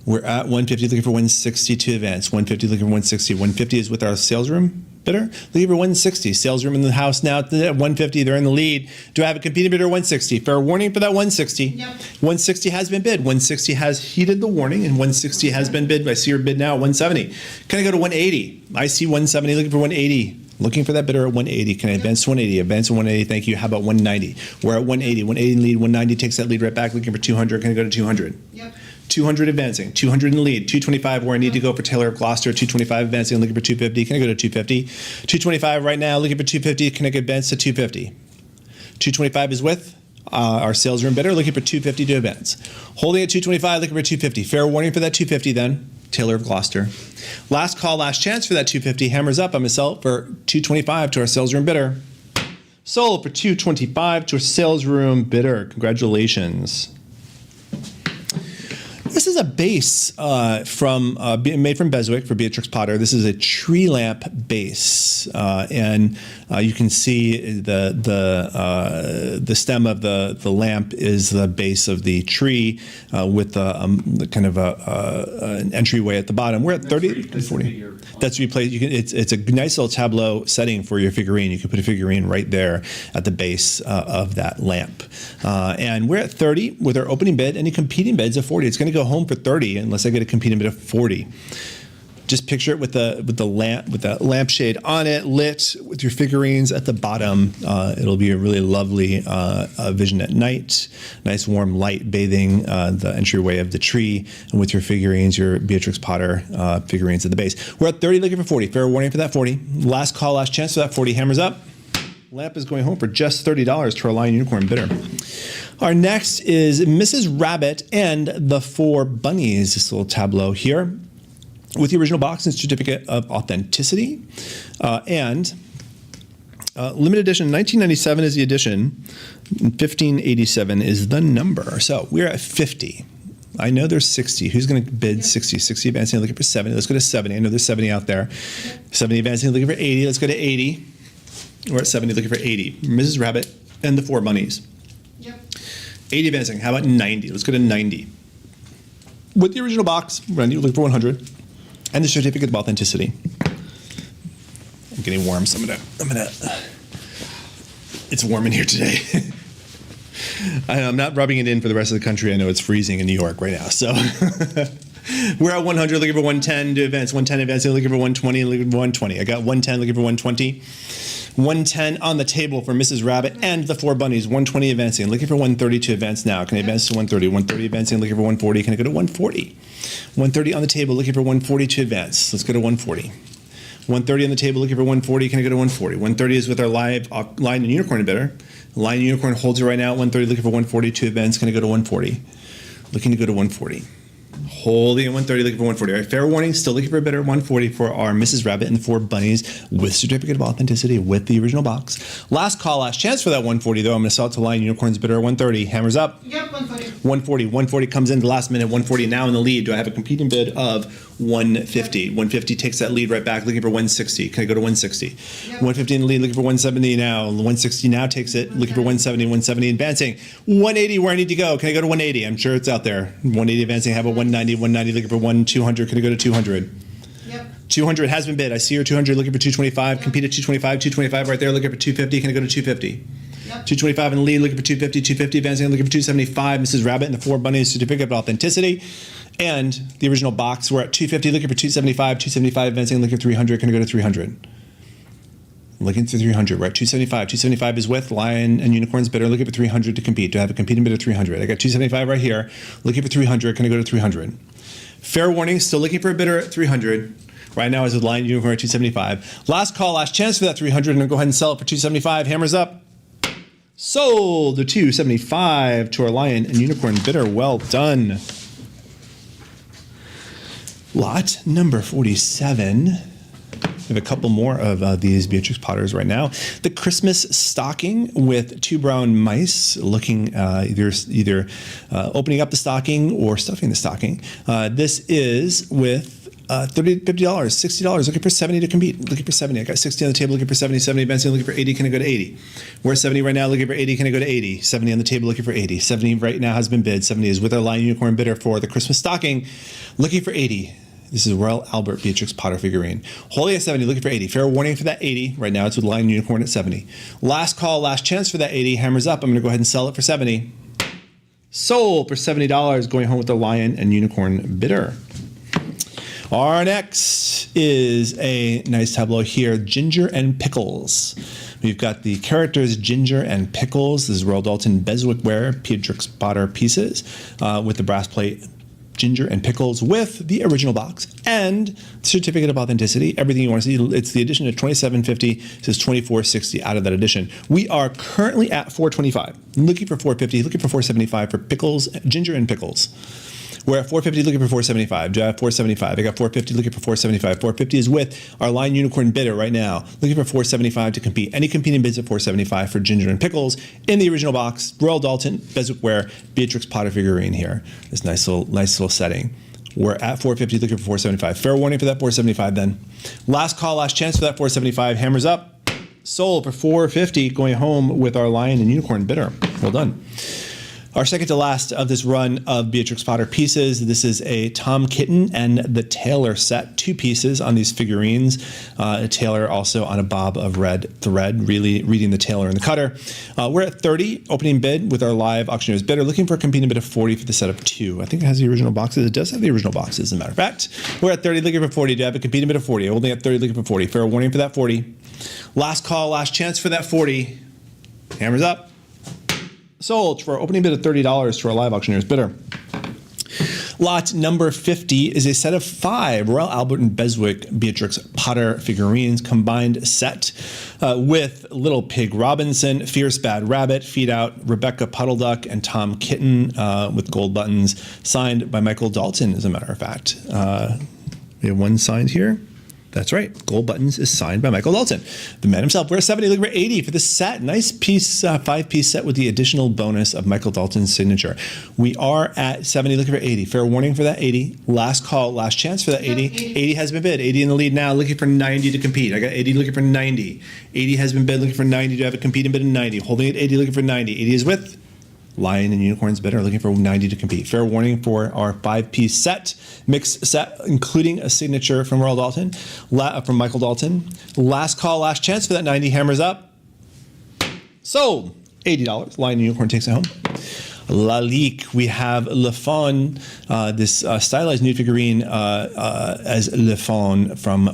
Speaker 2: We're at 150, looking for 160 to advance. 150, looking for 160. 150 is with our sales room bidder, looking for 160. Sales room in the house now at 150. They're in the lead. Do I have a competing bidder 160? Fair warning for that 160.
Speaker 3: Yep.
Speaker 2: 160 has been bid. 160 has heeded the warning, and 160 has been bid. I see your bid now at 170. Can I go to 180? I see 170, looking for 180. Looking for that bidder at 180. Can I advance to 180? Advance to 180. Thank you. How about 190? We're at 180. 180 in lead. 190 takes that lead right back. Looking for 200. Can I go to 200?
Speaker 3: Yep.
Speaker 2: 200 advancing, 200 in the lead, 225 where I need to go for Tailor of Gloucester, 225 advancing, looking for 250. Can I go to 250? 225 right now, looking for 250. Can I advance to 250? 225 is with our sales room bidder, looking for 250 to advance. Holding at 225, looking for 250. Fair warning for that 250 then, Tailor of Gloucester. Last call, last chance for that 250. Hammers up. I'm going to sell it for 225 to our sales room bidder. Sold for 225 to a sales room bidder. Congratulations. This is a base made from Beswick for Beatrix Potter. This is a tree lamp base, and you can see the stem of the lamp is the base of the tree with the kind of an entryway at the bottom. We're at 30 to 40. That's replaced. It's a nice little tableau setting for your figurine. You can put a figurine right there at the base of that lamp. And we're at 30 with our opening bid. Any competing bids of 40. It's going to go home for 30 unless I get a competing bid of 40. Just picture it with the lampshade on it, lit with your figurines at the bottom. It'll be a really lovely vision at night. Nice warm light bathing the entryway of the tree, and with your figurines, your Beatrix Potter figurines at the base. We're at 30, looking for 40. Fair warning for that 40. Last call, last chance for that 40. Hammers up. Lamp is going home for just $30 to our Lion Unicorn bidder. Our next is Mrs. Rabbit and the Four Bunnies. This little tableau here with the original box and certificate of authenticity. And limited edition, 1997 is the edition, 1587 is the number. So we're at 50. I know there's 60. Who's going to bid 60? 60 advancing, looking for 70. Let's go to 70. I know there's 70 out there. 70 advancing, looking for 80. Let's go to 80. We're at 70, looking for 80. Mrs. Rabbit and the Four Bunnies.
Speaker 3: Yep.
Speaker 2: 80 advancing. How about 90? Let's go to 90. With the original box, Randy, looking for 100. And the certificate of authenticity. I'm getting warm, so I'm gonna. It's warm in here today. I'm not rubbing it in for the rest of the country. I know it's freezing in New York right now, so. We're at 100, looking for 110 to advance. 110 advancing, looking for 120, looking for 120. I got 110, looking for 120. 110 on the table for Mrs. Rabbit and the Four Bunnies. 120 advancing, looking for 130 to advance now. Can I advance to 130? 130 advancing, looking for 140. Can I go to 140? 130 on the table, looking for 140 to advance. Let's go to 140. 130 on the table, looking for 140. Can I go to 140? 130 is with our live Lion and Unicorn bidder. Lion and Unicorn holds it right now at 130, looking for 140 to advance. Can I go to 140? Looking to go to 140. Holding at 130, looking for 140. All right, fair warning, still looking for a bidder at 140 for our Mrs. Rabbit and the Four Bunnies with certificate of authenticity with the original box. Last call, last chance for that 140, though. I'm going to sell it to Lion Unicorn's bidder at 130. Hammers up.
Speaker 3: Yep, 140.
Speaker 2: 140. 140 comes in the last minute. 140 now in the lead. Do I have a competing bid of 150? 150 takes that lead right back, looking for 160. Can I go to 160?
Speaker 3: Yep.
Speaker 2: 150 in the lead, looking for 170 now. 160 now takes it, looking for 170. 170 advancing. 180 where I need to go. Can I go to 180? I'm sure it's out there. 180 advancing. Have a 190. 190 looking for 200. Can I go to 200?
Speaker 3: Yep.
Speaker 2: 200 has been bid. I see her 200 looking for 225. Yep. Compete at 225. 225 right there, looking for 250. Can I go to 250? Yep. 225 in the lead, looking for 250. 250 advancing, looking for 275. Mrs. Rabbit and the Four Bunnies certificate of authenticity. And the original box, we're at 250, looking for 275. 275 advancing, looking for 300. Can I go to 300? Looking for 300. We're at 275. 275 is with Lion and Unicorn's bidder. Looking for 300 to compete. Do I have a competing bid of 300? I got 275 right here. Looking for 300. Can I go to 300? Fair warning. Still looking for a bidder at 300. Right now is with Lion and Unicorn at 275. Last call, last chance for that 300. I'm going to go ahead and sell it for 275. Hammers up. Sold to 275 to our Lion and Unicorn bidder. Well done. Lot number 47. We have a couple more of these Beatrix Potters right now. The Christmas stocking with two brown mice looking either opening up the stocking or stuffing the stocking. This is with $30, $50, $60, looking for 70 to compete. Looking for 70. I got 60 on the table, looking for 70, 70 Benson, looking for 80. Can I go to 80? We're at 70 right now, looking for 80. Can I go to 80? 70 on the table, looking for 80. 70 right now has been bid. 70 is with our Lion Unicorn bidder for the Christmas stocking, looking for 80. This is Royal Albert Beatrix Potter figurine. Holding at 70, looking for 80. Fair warning for that 80. Right now it's with Lion Unicorn at 70. Last call, last chance for that 80. Hammers up. I'm going to go ahead and sell it for 70. Sold for $70, going home with the Lion and Unicorn bidder. Our next is a nice tableau here, Ginger and Pickles. We've got the characters Ginger and Pickles. This is Royal Dalton Beswick ware, Beatrix Potter pieces with the brass plate Ginger and Pickles with the original box and certificate of authenticity. Everything you want to see. It's the edition of 2750. It says 2460 out of that edition. We are currently at 425. Looking for 450, looking for 475 for Pickles, Ginger and Pickles. We're at 450 looking for 475. Do I have 475? I got 450 looking for 475. 450 is with our Lion Unicorn bidder right now. Looking for 475 to compete. Any competing bids at 475 for Ginger and Pickles in the original box. Royal Dalton, Beswick ware, Beatrix Potter figurine here. This nice little setting. We're at 450 looking for 475. Fair warning for that 475 then. Last call, last chance for that 475. Hammers up. Sold for 450 going home with our Lion and Unicorn bidder. Well done. Our second to last of this run of Beatrix Potter pieces. This is a Tom Kitten and the Tailor set. 2 pieces on these figurines. A tailor also on a bob of red thread, really reading the tailor and the cutter. We're at 30, opening bid with our live auctioneer's bidder, looking for a competing bid of 40 for the set of 2. I think it has the original boxes. It does have the original boxes, as a matter of fact. We're at 30, looking for 40. Do I have a competing bid of 40? Only at 30, looking for 40. Fair warning for that 40. Last call, last chance for that 40. Hammers up. Sold for our opening bid of $30 to our live auctioneer's bidder. Lot number 50 is a set of 5 Royal Albert and Beswick Beatrix Potter figurines combined set with Little Pig Robinson, Fierce Bad Rabbit, Feed Out, Rebecca Puddle Duck, and Tom Kitten with gold buttons, signed by Michael Dalton, as a matter of fact. We have one signed here. That's right. Gold Buttons is signed by Michael Dalton, the man himself. We're at 70, looking for 80 for this set. Nice piece, 5-piece set with the additional bonus of Michael Dalton's signature. We are at 70, looking for 80. Fair warning for that 80. Last call, last chance for that 80. 80 has been bid. 80 in the lead now, looking for 90 to compete. I got 80 looking for 90. 80 has been bid, looking for 90. Do I have a competing bid of 90? Holding at 80, looking for 90. 80 is with Lion and Unicorn's bidder, looking for 90 to compete. Fair warning for our 5-piece set, mixed set, including a signature from Royal Dalton, from Michael Dalton. Last call, last chance for that 90. Hammers up. Sold. $80. Lion and Unicorn takes it home. Lalique, we have Le Fawn, this stylized nude figurine as Le Fawn from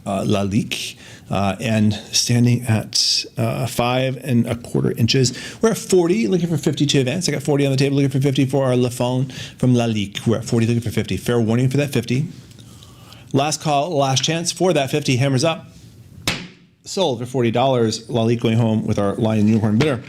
Speaker 2: Lalique. And standing at 5 1/4 inches. We're at 40, looking for 50 to advance. I got 40 on the table, looking for 50 for our Le Fawn from Lalique. We're at 40, looking for 50. Fair warning for that 50. Last call, last chance for that 50. Hammers up. Sold for $40. Lalique going home with our Lion Unicorn bidder.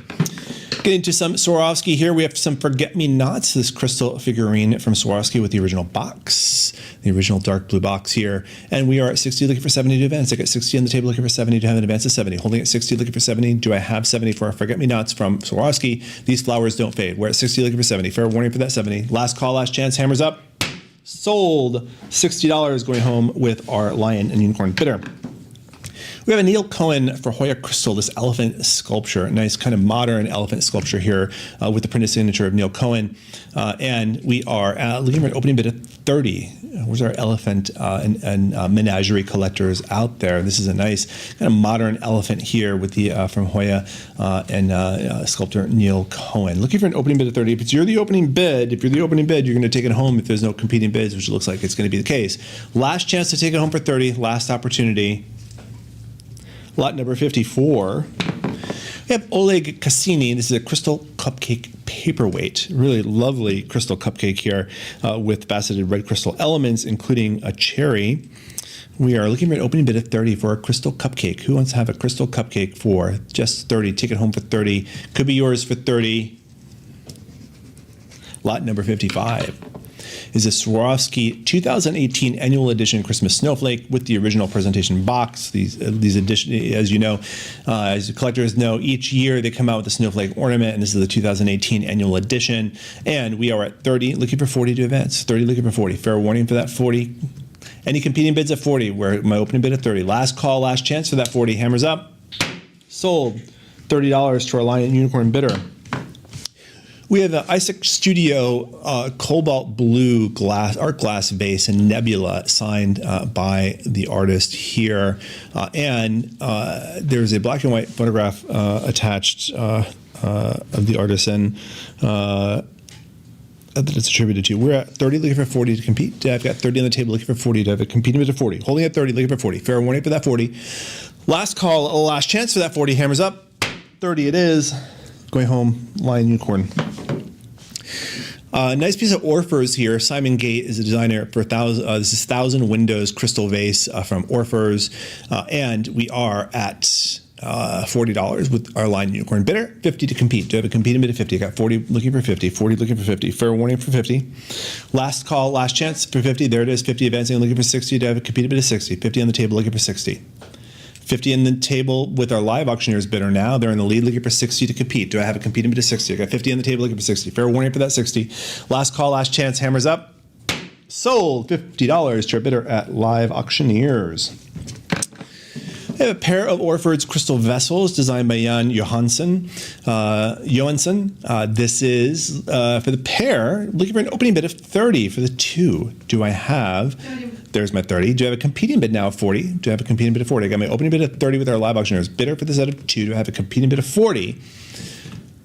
Speaker 2: Getting to some Swarovski here. We have some Forget-Me-Nots, this crystal figurine from Swarovski with the original box, the original dark blue box here. And we are at 60, looking for 70 to advance. I got 60 on the table, looking for 70 to have an advance of 70. Holding at 60, looking for 70. Do I have 70 for our Forget-Me-Nots from Swarovski? These flowers don't fade. We're at 60, looking for 70. Fair warning for that 70. Last call, last chance. Hammers up. Sold. $60 going home with our Lion and Unicorn bidder. We have a Neil Cohen for Hoya Crystal, this elephant sculpture, nice kind of modern elephant sculpture here with the printed signature of Neil Cohen. And we are looking for an opening bid of 30. Where's our elephant and menagerie collectors out there? This is a nice kind of modern elephant here with the from Hoya and sculptor Neil Cohen. Looking for an opening bid of 30. If you're the opening bid, you're going to take it home if there's no competing bids, which looks like it's going to be the case. Last chance to take it home for 30. Last opportunity. Lot number 54. We have Oleg Cassini. This is a crystal cupcake paperweight. Really lovely crystal cupcake here with faceted red crystal elements, including a cherry. We are looking for an opening bid of 30 for a crystal cupcake. Who wants to have a crystal cupcake for just 30? Take it home for 30. Could be yours for 30. Lot number 55 is a Swarovski 2018 annual edition Christmas snowflake with the original presentation box. These edition, as you know, as collectors know, each year they come out with a snowflake ornament, and this is the 2018 annual edition. And we are at 30, looking for 40 to advance. 30, looking for 40. Fair warning for that 40. Any competing bids at 40? We're my opening bid at 30. Last call, last chance for that 40. Hammers up. Sold. $30 to our Lion Unicorn bidder. We have the Isaac Studio cobalt blue art glass vase and nebula signed by the artist here. And there's a black and white photograph attached of the artisan that it's attributed to. We're at 30, looking for 40 to compete. I've got 30 on the table, looking for 40 to have a competing bid of 40. Holding at 30, looking for 40. Fair warning for that 40. Last call, last chance for that 40. Hammers up. 30 it is. Going home, Lion Unicorn. Nice piece of Orfers here. Simon Gate is a designer for this is 1,000 Windows crystal vase from Orfers. And we are at $40 with our Lion Unicorn bidder. 50 to compete. Do I have a competing bid of 50? I got 40 looking for 50. 40 looking for 50. Fair warning for 50. Last call, last chance for 50. There it is. 50 advancing, looking for 60. Do I have a competing bid of 60? 50 on the table, looking for 60. 50 in the table with our live auctioneers bidder now. They're in the lead, looking for 60 to compete. Do I have a competing bid of 60? I got 50 on the table, looking for 60. Fair warning for that 60. Last call, last chance. Hammers up. Sold. $50 to our bidder at Live Auctioneers. I have a pair of Orford's crystal vessels designed by Jan Johansson. This is for the pair, looking for an opening bid of 30 for the two. Do I have?
Speaker 3: 30.
Speaker 2: There's my 30. Do I have a competing bid now of 40? Do I have a competing bid of 40? I got my opening bid of 30 with our live auctioneers. Bidder for the set of two. Do I have a competing bid of 40?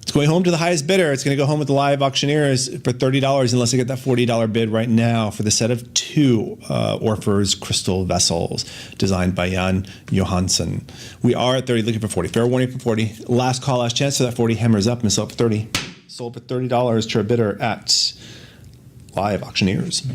Speaker 2: It's going home to the highest bidder. It's going to go home with the live auctioneers for $30 unless I get that $40 bid right now for the set of two Orfers crystal vessels designed by Jan Johansson. We are at 30, looking for 40. Fair warning for 40. Last call, last chance for that 40. Hammers up and sold for 30. Sold for $30 to our bidder at Live Auctioneers.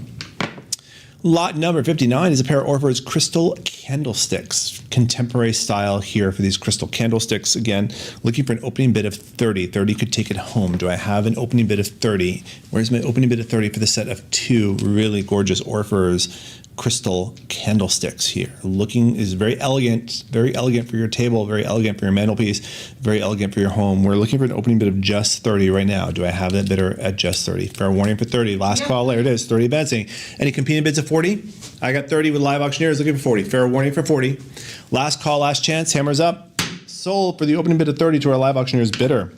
Speaker 2: Lot number 59 is a pair of Orford's crystal candlesticks. Contemporary style here for these crystal candlesticks. Again, looking for an opening bid of 30. 30 could take it home. Do I have an opening bid of 30? Where's my opening bid of 30 for the set of two really gorgeous Orford's crystal candlesticks here? Looking is very elegant for your table, very elegant for your mantelpiece, very elegant for your home. We're looking for an opening bid of just 30 right now. Do I have that bidder at just 30? Fair warning for 30. Last call, there it is, 30 advancing. Any competing bids of 40? I got 30 with live auctioneers looking for 40. Fair warning for 40. Last call, last chance, hammers up. Sold for the opening bid of 30 to our live auctioneers bidder.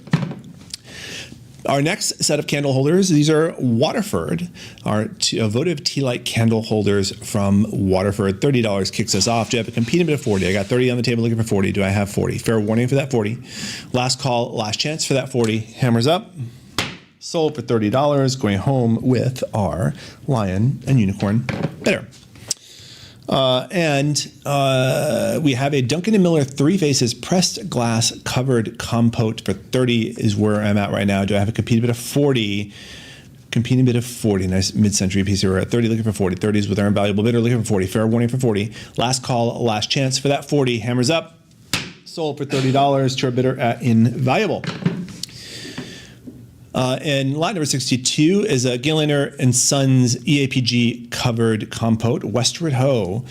Speaker 2: Our next set of candle holders, these are Waterford, our votive tea light candle holders from Waterford. $30 kicks us off. Do I have a competing bid of 40? I got 30 on the table looking for 40. Do I have 40? Fair warning for that 40. Last call, last chance for that 40. Hammers up. Sold for $30, going home with our Lion and Unicorn bidder. We have a Duncan & Miller 3 Faces pressed glass covered compote for 30 is where I'm at right now. Do I have a competing bid of 40? Competing bid of 40. Nice mid-century piece here. We're at 30 looking for 40. 30 is with our invaluable bidder looking for 40. Fair warning for 40. Last call, last chance for that 40. Hammers up. Sold for $30 to our bidder at invaluable. And lot number 62 is a Gilliner & Sons EAPG covered compote, Westward Ho.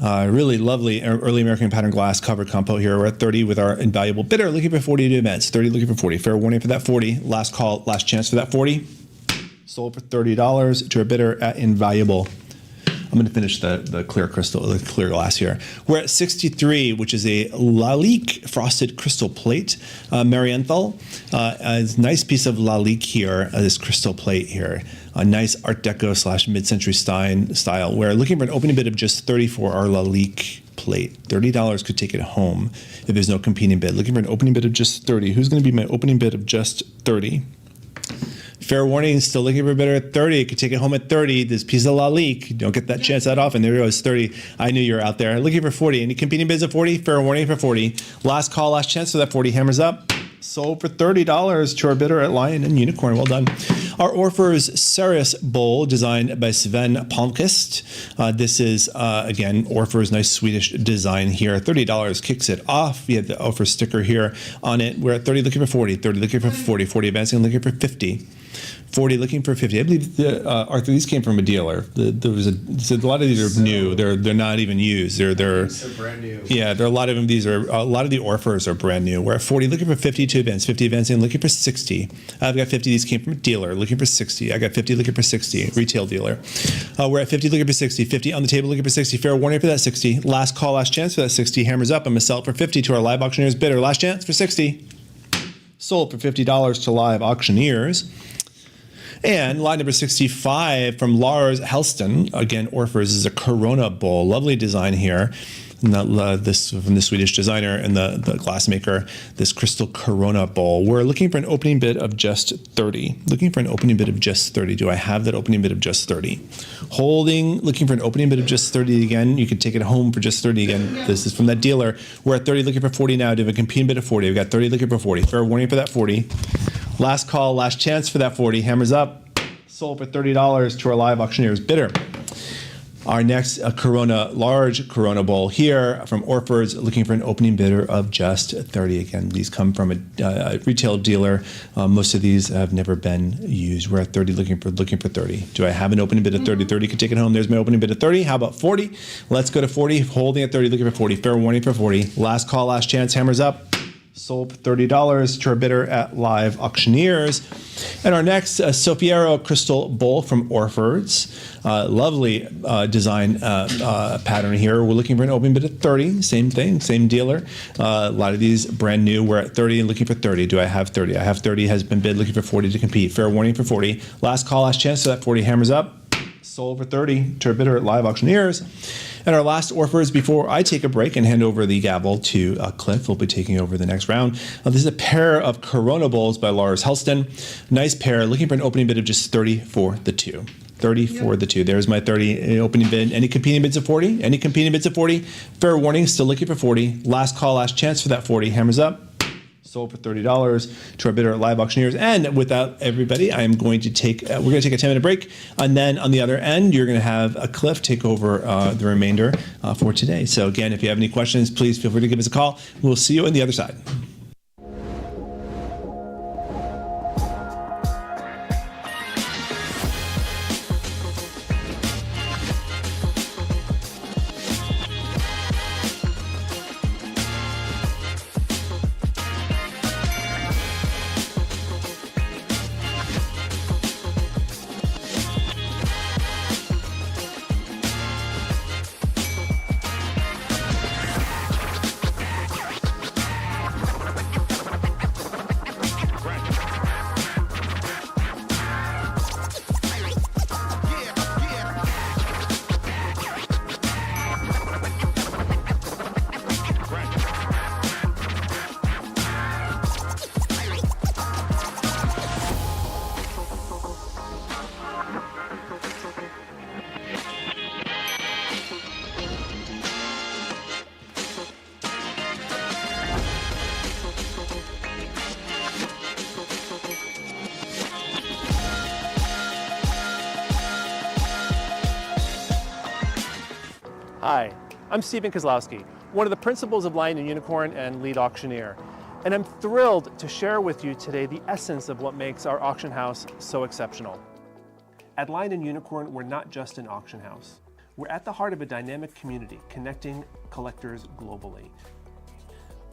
Speaker 2: Really lovely early American pattern glass covered compote here. We're at 30 with our invaluable bidder looking for 40 to advance. 30 looking for 40. Fair warning for that 40. Last call, last chance for that 40. Sold for $30 to our bidder at invaluable. I'm going to finish the clear crystal, the clear glass here. We're at 63, which is a Lalique frosted crystal plate. Marienthal, a nice piece of Lalique here, this crystal plate here. A nice Art Deco / mid-century style. We're looking for an opening bid of just 30 for our Lalique plate. $30 could take it home if there's no competing bid. Looking for an opening bid of just 30. Who's going to be my opening bid of just 30? Fair warning, still looking for a bidder at 30. Could take it home at 30. This piece of la leak. You don't get that chance that often. There it goes, 30. I knew you were out there. Looking for 40. Any competing bids at 40? Fair warning for 40. Last call, last chance for that 40. Hammers up. Sold for $30 to our bidder at Lion and Unicorn. Well done. Our Orfer's Ceres Bowl, designed by Sven Palmqvist. This is, again, Orfer's nice Swedish design here. $30 kicks it off. We have the Orfer sticker here on it. We're at 30, looking for 40. 30, looking for 40. 40 advancing, looking for 50. 40 looking for 50. I believe Arthur, these came from a dealer. There was a lot of these are new. They're not even used. They're
Speaker 3: brand new.
Speaker 2: Yeah, there are a lot of them. A lot of the Orfers are brand new. We're at 40, looking for 50 to advance. 50 advancing, looking for 60. I've got 50. These came from a dealer, looking for 60. I got 50, looking for 60. Retail dealer. We're at 50, looking for 60. 50 on the table, looking for 60. Fair warning for that 60. Last call, last chance for that 60. Hammers up. I'm gonna sell it for 50 to our live auctioneers bidder. Last chance for 60. Sold for $50 to live auctioneers. And line number 65 from Lars Helston. Again, Orfer's is a Corona bowl. Lovely design here. This from the Swedish designer and the glass maker, this crystal Corona bowl. We're looking for an opening bid of just 30. Looking for an opening bid of just 30. Do I have that opening bid of just 30? Holding, looking for an opening bid of just 30 again. You can take it home for just 30 again. This is from that dealer. We're at 30, looking for 40 now. Do we have a competing bid of 40? We've got 30, looking for 40. Fair warning for that 40. Last call, last chance for that 40. Hammers up. Sold for $30 to our live auctioneers bidder. Our next large Corona bowl here from Orfer's, looking for an opening bidder of just 30. Again, these come from a retail dealer. Most of these have never been used. We're at 30, looking for 30. Do I have an opening bid of 30? 30 could take it home. There's my opening bid of 30. How about 40? Let's go to 40. Holding at 30, looking for 40. Fair warning for 40. Last call, last chance. Hammers up. Sold for $30 to our bidder at live auctioneers. And our next Sofiero Crystal Bowl from Orfer's. Lovely design pattern here. We're looking for an opening bid of 30. Same thing, same dealer. A lot of these brand new. We're at 30 and looking for 30. Do I have 30? I have 30, has been bid, looking for 40 to compete. Fair warning for 40. Last call, last chance. So that 40 hammers up. Sold for 30 to our bidder at live auctioneers. And our last Orfers before I take a break and hand over the gavel to Cliff, who'll be taking over the next round. This is a pair of Corona bowls by Lars Helston. Nice pair, looking for an opening bid of just 30 for the two. 30 for the two. There's my 30 opening bid. Any competing bids of 40? Any competing bids of 40? Fair warning, still looking for 40. Last call, last chance for that 40. Hammers up. Sold for $30 to our bidder at live auctioneers. And without everybody, I am going to take, we're going to take a 10-minute break. And then on the other end, you're going to have a Cliff take over the remainder for today. So again, if you have any questions, please feel free to give us a call. We'll see you on the other side.
Speaker 1: Hi, I'm Stephen Kozlowski, one of the principals of Lion and Unicorn and lead auctioneer. And I'm thrilled to share with you today the essence of what makes our auction house so exceptional. At Lion and Unicorn, we're not just an auction house. We're at the heart of a dynamic community connecting collectors globally.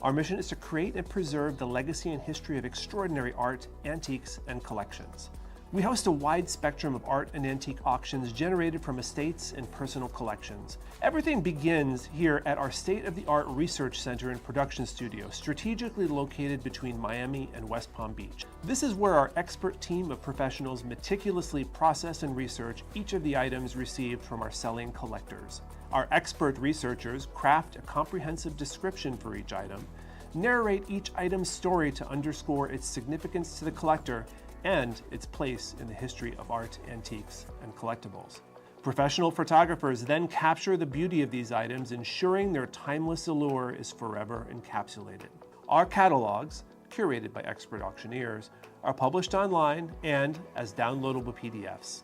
Speaker 1: Our mission is to create and preserve the legacy and history of extraordinary art, antiques, and collections. We host a wide spectrum of art and antique auctions generated from estates and personal collections. Everything begins here at our state-of-the-art research center and production studio, strategically located between Miami and West Palm Beach. This is where our expert team of professionals meticulously process and research each of the items received from our selling collectors. Our expert researchers craft a comprehensive description for each item, narrate each item's story to underscore its significance to the collector, and its place in the history of art, antiques, and collectibles. Professional photographers then capture the beauty of these items, ensuring their timeless allure is forever encapsulated. Our catalogs, curated by expert auctioneers, are published online and as downloadable PDFs.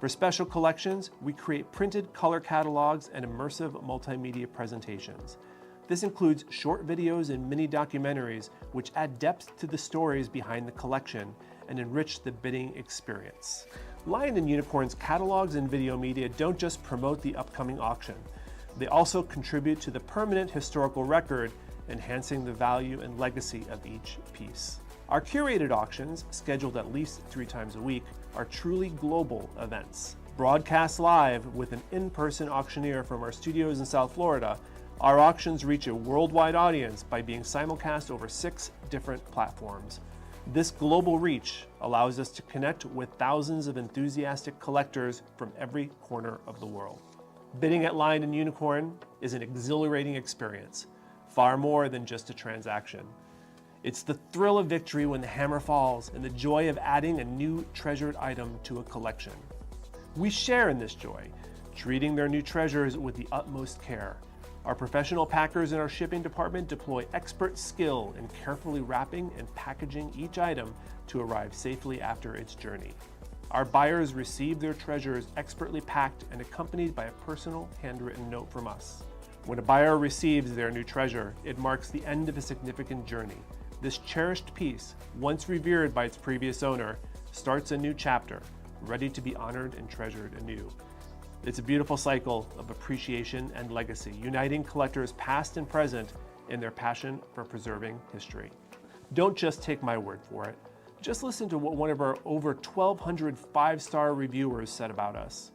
Speaker 1: For special collections, we create printed color catalogs and immersive multimedia presentations. This includes short videos and mini documentaries which add depth to the stories behind the collection and enrich the bidding experience. Lion and Unicorn's catalogs and video media don't just promote the upcoming auction, they also contribute to the permanent historical record, enhancing the value and legacy of each piece. Our curated auctions, scheduled at least 3 times a week, are truly global events. Broadcast live with an in-person auctioneer from our studios in South Florida, our auctions reach a worldwide audience by being simulcast over 6 different platforms. This global reach allows us to connect with thousands of enthusiastic collectors from every corner of the world. Bidding at Lion and Unicorn is an exhilarating experience, far more than just a transaction. It's the thrill of victory when the hammer falls and the joy of adding a new treasured item to a collection. We share in this joy, treating their new treasures with the utmost care. Our professional packers in our shipping department deploy expert skill in carefully wrapping and packaging each item to arrive safely after its journey. Our buyers receive their treasures expertly packed and accompanied by a personal handwritten note from us. When a buyer receives their new treasure, it marks the end of a significant journey. This cherished piece, once revered by its previous owner, starts a new chapter, ready to be honored and treasured anew. It's a beautiful cycle of appreciation and legacy, uniting collectors past and present in their passion for preserving history. Don't just take my word for it. Just listen to what one of our over 1,200 5-star reviewers said about us.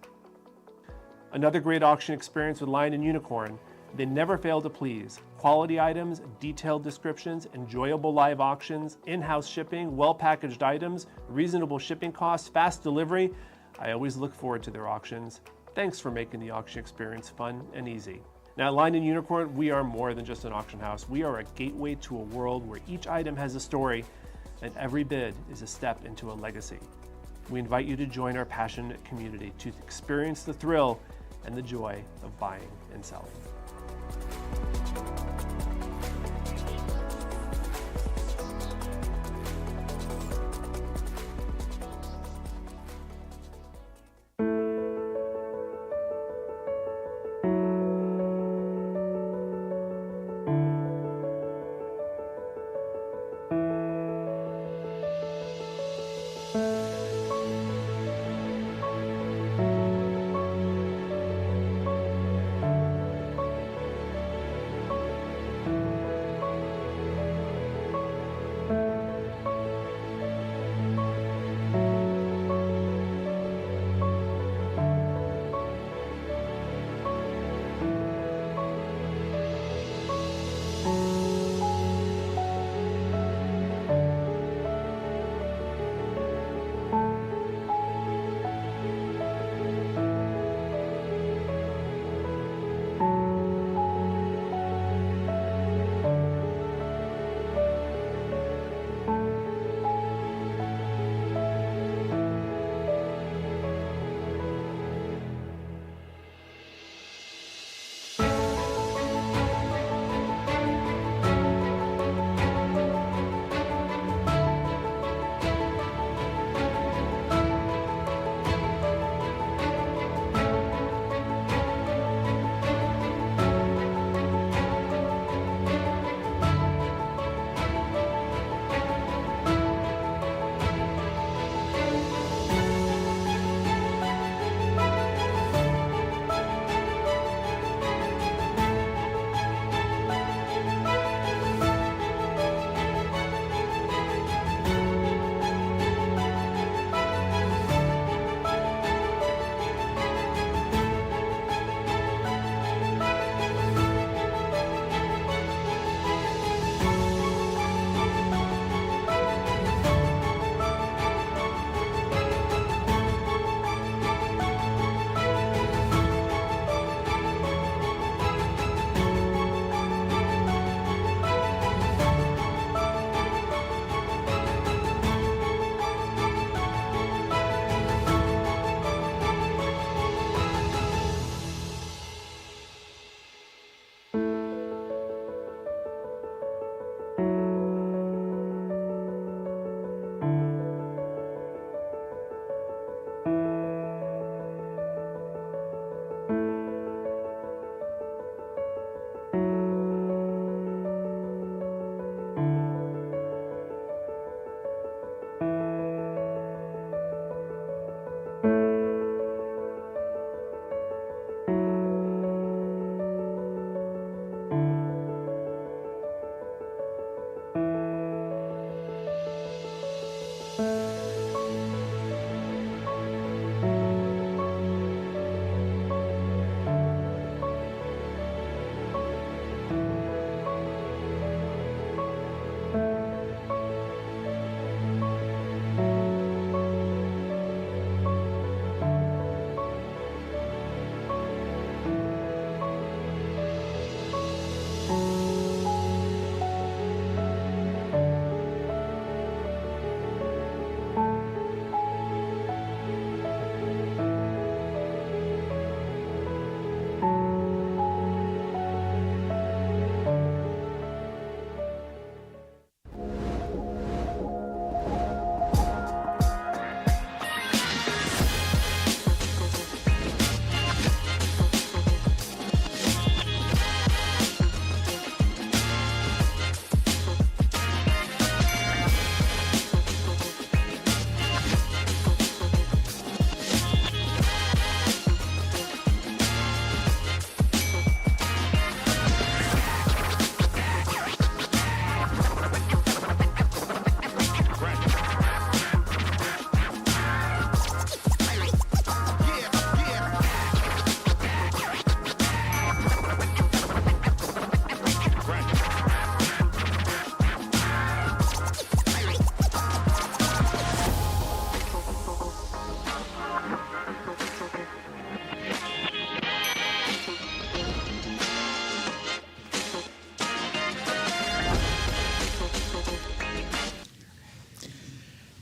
Speaker 1: Another great auction experience with Lion and Unicorn. They never fail to please. Quality items, detailed descriptions, enjoyable live auctions, in-house shipping, well-packaged items, reasonable shipping costs, fast delivery. I always look forward to their auctions. Thanks for making the auction experience fun and easy. Now at Lion and Unicorn, we are more than just an auction house. We are a gateway to a world where each item has a story and every bid is a step into a legacy. We invite you to join our passionate community to experience the thrill and the joy of buying and selling.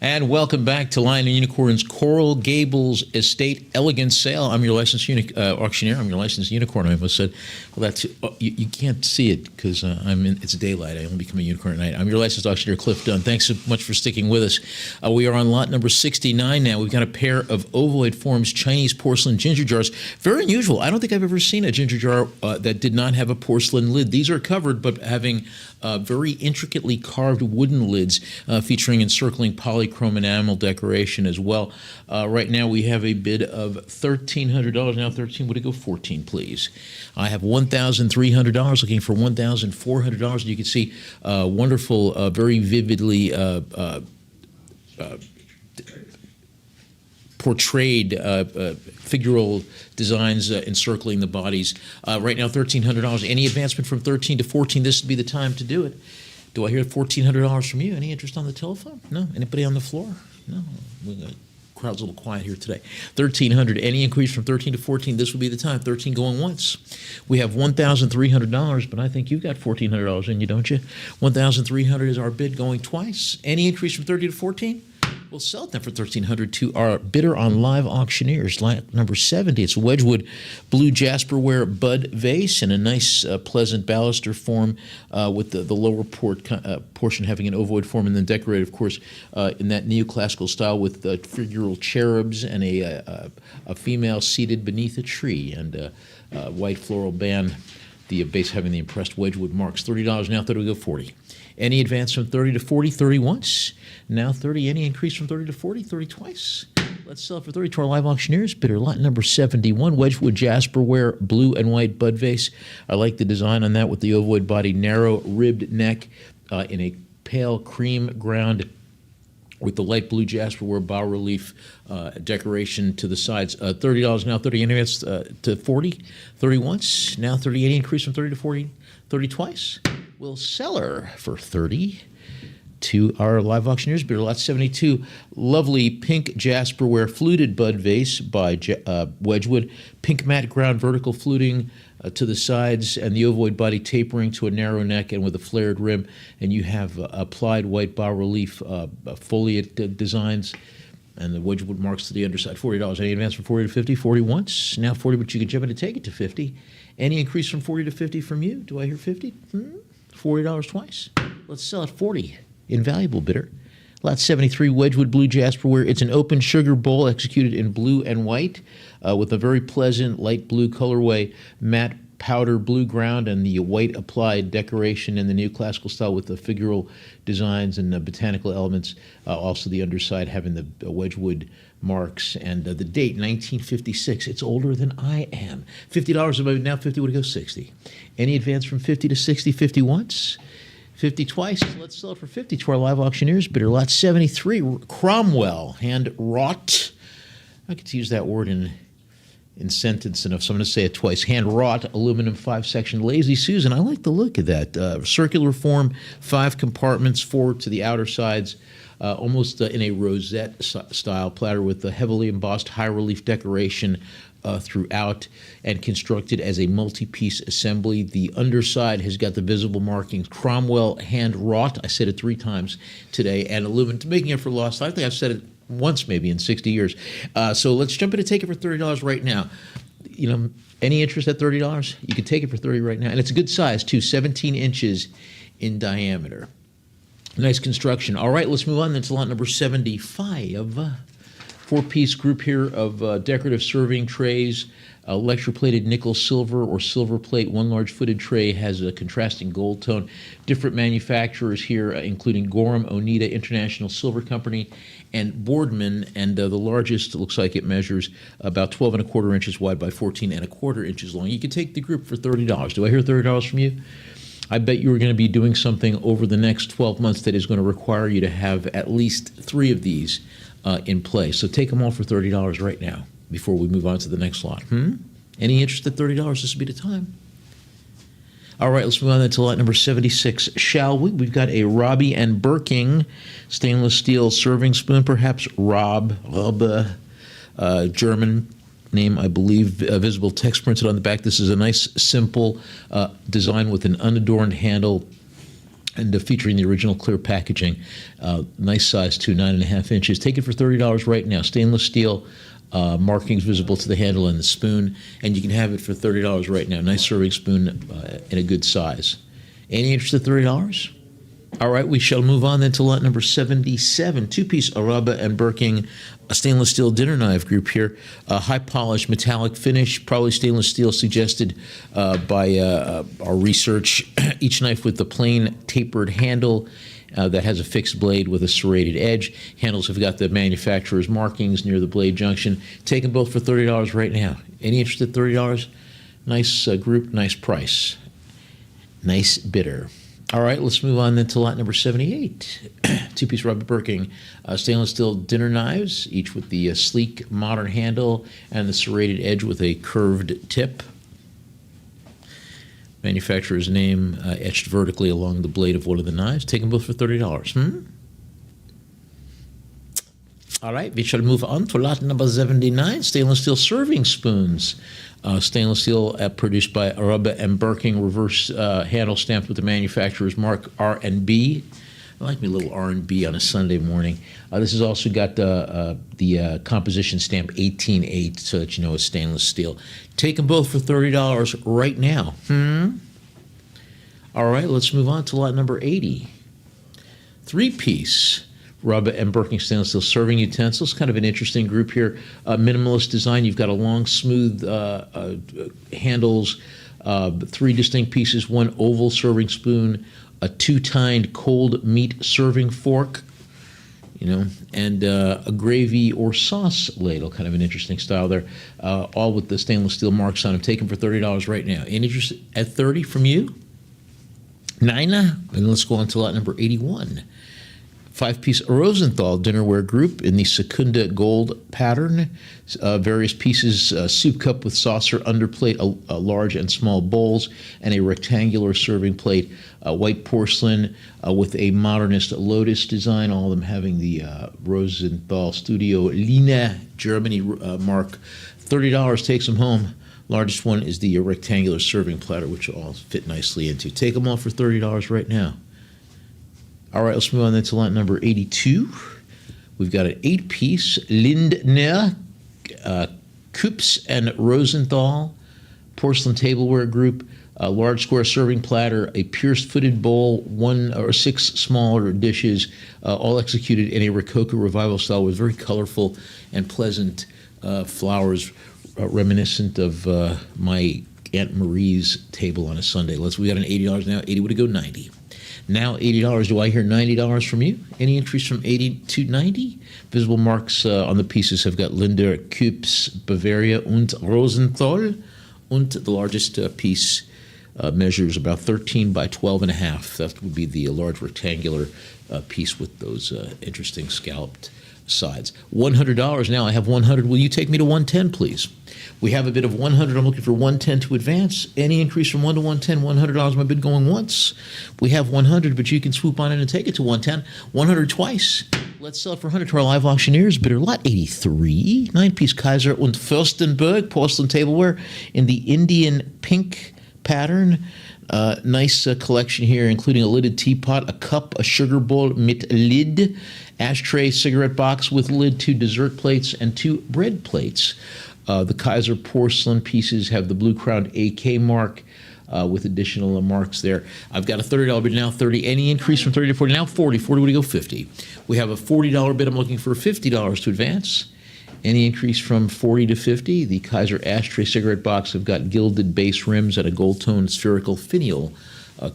Speaker 4: And welcome back to Lion and Unicorn's Coral Gables Estate Elegance Sale. I'm your licensed auctioneer. I'm your licensed unicorn. I almost said, well, that's you can't see it because it's daylight. I only become a unicorn at night. I'm your licensed auctioneer, Cliff Dunn. Thanks so much for sticking with us. We are on lot number 69 now. We've got a pair of ovoid forms Chinese porcelain ginger jars. Very unusual. I don't think I've ever seen a ginger jar that did not have a porcelain lid. These are covered, but having very intricately carved wooden lids featuring encircling polychrome enamel decoration as well. Right now we have a bid of $1,300. Now 13, would it go 14, please? I have $1,300, looking for $1,400. And you can see wonderful, very vividly portrayed figural designs encircling the bodies. Right now, $1,300. Any advancement from 13 to 14, this would be the time to do it. Do I hear $1,400 from you? Any interest on the telephone? No? Anybody on the floor? No? Crowd's a little quiet here today. 1,300. Any increase from 13 to 14, this would be the time. 13 going once. We have $1,300, but I think you've got $1,400 in you, don't you? 1,300 is our bid going twice. Any increase from 30 to 14? We'll sell it then for $1,300 to our bidder on Live Auctioneers. Lot number 70. It's Wedgwood Blue Jasperware Bud Vase in a nice, pleasant baluster form with the lower portion having an ovoid form and then decorated, of course, in that neoclassical style with figural cherubs and a female seated beneath a tree and a white floral band. The base having the impressed Wedgwood marks. $30 now, 30 we go 40. Any advance from 30 to 40, 30 once. Now 30, any increase from 30 to 40, 30 twice. Let's sell it for 30 to our Live Auctioneers. Bidder lot number 71, Wedgwood Jasperware Blue and White Bud Vase. I like the design on that with the ovoid body, narrow ribbed neck in a pale cream ground with the light blue Jasperware bas-relief decoration to the sides. $30 now, 30 any advance to 40, 30 once. Now 30, any increase from 30 to 40, 30 twice. We'll sell her for 30 to our Live Auctioneers. Bidder lot 72, lovely pink Jasperware fluted bud vase by Wedgwood. Pink matte ground vertical fluting to the sides and the ovoid body tapering to a narrow neck and with a flared rim. And you have applied white bas-relief foliate designs and the Wedgwood marks to the underside. $40. Any advance from 40 to 50? 40 once. Now 40, but you can jump in to take it to 50. Any increase from 40 to 50 from you? Do I hear 50? $40 twice. Let's sell it 40. Invaluable bidder. Lot 73, Wedgwood Blue Jasperware. It's an open sugar bowl executed in blue and white with a very pleasant light blue colorway, matte powder blue ground, and the white applied decoration in the neoclassical style with the figural designs and botanical elements. Also the underside having the Wedgwood marks and the date 1956. It's older than I am. $50 now 50 would go 60. Any advance from 50 to 60? 50 once. 50 twice. Let's sell it for 50 to our Live Auctioneers. Bidder lot 73, Cromwell hand wrought. I could use that word in sentence enough, so I'm going to say it twice. Hand wrought aluminum 5-section Lazy Susan. I like the look of that. Circular form, 5 compartments, 4 to the outer sides. Almost in a rosette style platter with a heavily embossed high relief decoration throughout and constructed as a multi-piece assembly. The underside has got the visible markings Cromwell hand wrought. I said it 3 times today, and aluminum, making it for lost. I think I've said it once maybe in 60 years. So let's jump in and take it for $30 right now. You know, any interest at $30? You can take it for $30 right now, and it's a good size too, 17 inches in diameter. Nice construction. All right, let's move on then to lot number 75. 4-piece group here of decorative serving trays, lecture-plated nickel silver or silver plate. One large footed tray has a contrasting gold tone. Different manufacturers here, including Gorham, Oneida International Silver Company, and Boardman. And the largest looks like it measures about 12 1/4 inches wide by 14 1/4 inches long. You can take the group for $30. Do I hear $30 from you? I bet you are going to be doing something over the next 12 months that is going to require you to have at least 3 of these in place. So take them all for $30 right now before we move on to the next lot. Any interest at $30? This would be the time. All right, let's move on to lot number 76, shall we? We've got a Robbie and Birking stainless steel serving spoon, perhaps Rob, German name, I believe, visible text printed on the back. This is a nice, simple design with an unadorned handle and featuring the original clear packaging. Nice size too, 9.5 inches. Take it for $30 right now. Stainless steel, markings visible to the handle and the spoon, and you can have it for $30 right now. Nice serving spoon in a good size. Any interest at $30? All right, we shall move on then to lot number 77. Two-piece Araba and Birking, a stainless steel dinner knife group here. High polished metallic finish, probably stainless steel suggested by our research. Each knife with the plain tapered handle that has a fixed blade with a serrated edge. Handles have got the manufacturer's markings near the blade junction. Take them both for $30 right now. Any interest at $30? Nice group, nice price. Nice bidder. All right, let's move on then to lot number 78. Two-piece Araba Birking, stainless steel dinner knives, each with the sleek modern handle and the serrated edge with a curved tip. Manufacturer's name etched vertically along the blade of one of the knives. Take them both for $30. All right, we shall move on to lot number 79, stainless steel serving spoons. Stainless steel produced by Araba and Birking, reverse handle stamped with the manufacturer's mark R&B. I like me a little R&B on a Sunday morning. This has also got the composition stamp 18/8, so that you know it's stainless steel. Take them both for $30 right now. All right, let's move on to lot number 80. Three-piece Araba and Birking stainless steel serving utensils. Kind of an interesting group here. Minimalist design. You've got a long, smooth handles, three distinct pieces, one oval serving spoon, a two-tined cold meat serving fork, and a gravy or sauce ladle. Kind of an interesting style there. All with the stainless steel marks on them. Take them for $30 right now. Any interest at $30 from you? Nina? And let's go on to lot number 81. Five-piece Rosenthal dinnerware group in the Secunda gold pattern. Various pieces, soup cup with saucer, underplate, a large and small bowls, and a rectangular serving plate. White porcelain with a modernist lotus design, all of them having the Rosenthal Studio Lina Germany mark. $30 takes them home. Largest one is the rectangular serving platter, which all fit nicely into. Take them all for $30 right now. All right, let's move on then to lot number 82. We've got an 8-piece Lindner, Kups and Rosenthal porcelain tableware group, a large square serving platter, a pierced-footed bowl, 1 or 6 smaller dishes, all executed in a Rococo Revival style with very colorful and pleasant flowers reminiscent of my Aunt Marie's table on a Sunday. We got an $80 now. 80 would go 90. Now $80. Do I hear $90 from you? Any increase from 80 to 90? Visible marks on the pieces have got Linder, Kups, Bavaria, und Rosenthal. Und the largest piece measures about 13 by 12.5. That would be the large rectangular piece with those interesting scalloped sides. $100 now. I have 100. Will you take me to 110, please? We have a bid of 100. I'm looking for 110 to advance. Any increase from 1 to 110? $100. My bid going once. We have 100, but you can swoop on in and take it to 110. 100 twice. Let's sell it for 100 to our live auctioneers. Bidder lot 83. 9-piece Kaiser und Fürstenberg porcelain tableware in the Indian pink pattern. Nice collection here, including a lidded teapot, a cup, a sugar bowl mit lid, ashtray, cigarette box with lid, 2 dessert plates, and 2 bread plates. The Kaiser porcelain pieces have the blue-crowned AK mark with additional marks there. I've got a $30 bid now, 30. Any increase from 30 to 40? Now 40. 40 would go 50. We have a $40 bid. I'm looking for $50 to advance. Any increase from 40 to 50? The Kaiser ashtray cigarette box have got gilded base rims and a gold-toned spherical finial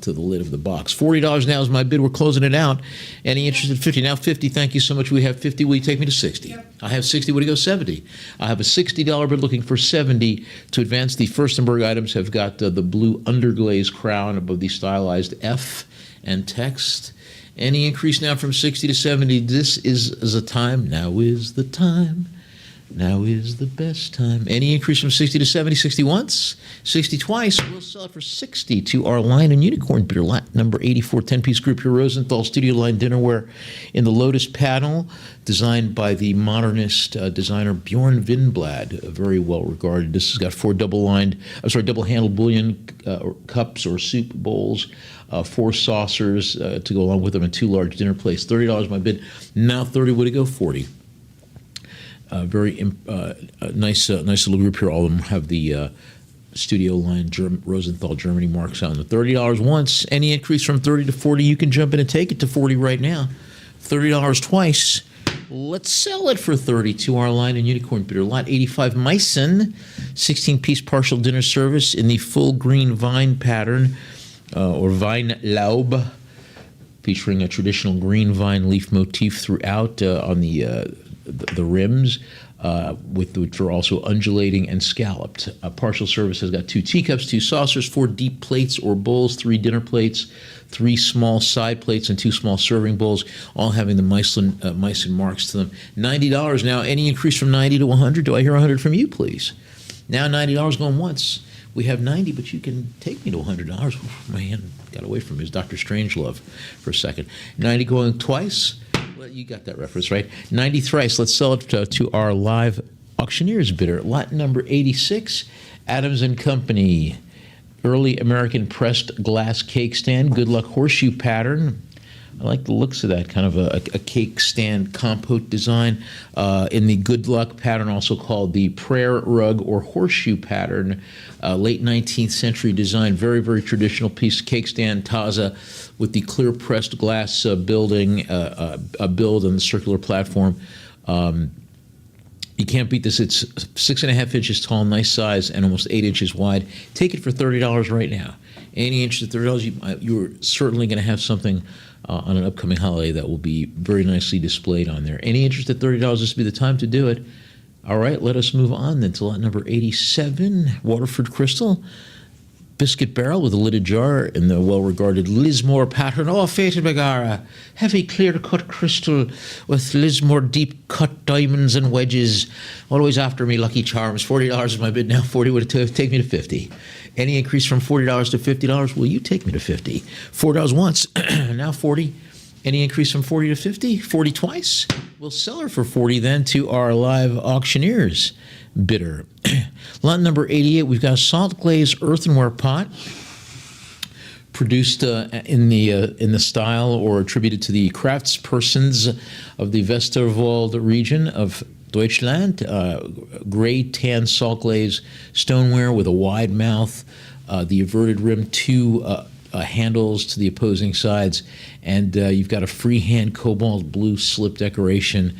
Speaker 4: to the lid of the box. $40 now is my bid. We're closing it out. Any interest at 50? Now 50. Thank you so much. We have 50. Will you take me to 60? Yep. I have 60. Would it go 70? I have a $60 bid looking for 70 to advance. The Furstenberg items have got the blue underglaze crown above the stylized F and text. Any increase now from 60 to 70? This is the time. Now is the time. Now is the best time. Any increase from 60 to 70, 60 once, 60 twice. We'll sell it for 60 to our Lion and Unicorn bidder, lot number 84, 10-piece group here, Rosenthal Studio Line dinnerware in the Lotus panel, designed by the modernist designer Bjorn Vindblad, very well regarded. This has got four double-handled bouillon cups or soup bowls, four saucers to go along with them, and two large dinner plates. $30 my bid. Now 30. Would it go? 40. Very nice little group here. All of them have the Studio Line Rosenthal Germany marks on the $30 once. Any increase from 30 to 40, you can jump in and take it to 40 right now. $30 twice. Let's sell it for 30 to our Lion and Unicorn bidder. Lot 85 Meissen, 16-piece partial dinner service in the full green vine pattern, or Weinlaub, featuring a traditional green vine leaf motif throughout on the rims, which are also undulating and scalloped. Partial service has got two teacups, two saucers, four deep plates or bowls, three dinner plates, three small side plates, and two small serving bowls, all having the Meissen marks to them. $90 now. Any increase from 90 to 100? Do I hear 100 from you, please? Now $90 going once. We have 90, but you can take me to $100. Oh, my hand got away from his Dr. Strangelove for a second. 90 going twice. Well, you got that reference, right? 90 thrice. Let's sell it to our live auctioneers bidder. Lot number 86, Adams & Company. Early American pressed glass cake stand. Good luck horseshoe pattern. I like the looks of that, kind of a cake stand compote design in the good luck pattern, also called the prayer rug or horseshoe pattern. Late 19th century design, very, very traditional piece, cake stand, Taza, with the clear pressed glass building, a build on the circular platform. You can't beat this. It's 6.5 inches tall, nice size, and almost 8 inches wide. Take it for $30 right now. Any interest at $30, you're certainly going to have something on an upcoming holiday that will be very nicely displayed on there. Any interest at $30, this would be the time to do it. All right, let us move on then to lot number 87, Waterford Crystal. Biscuit barrel with a lidded jar in the well-regarded Lismore pattern. Oh, Fated Megara, heavy clear-cut crystal with Lismore deep-cut diamonds and wedges. Always after me, Lucky Charms. $40 is my bid now. 40 would take me to 50. Any increase from $40 to $50? Will you take me to 50? $4 once, now 40. Any increase from 40 to 50? 40 twice? We'll sell her for 40 then to our live auctioneers bidder. Lot number 88, we've got a salt glazed earthenware pot produced in the style or attributed to the craftspersons of the Westerwald region of Deutschland. Gray tan salt glaze stoneware with a wide mouth, the averted rim, two handles to the opposing sides, and you've got a freehand cobalt blue slip decoration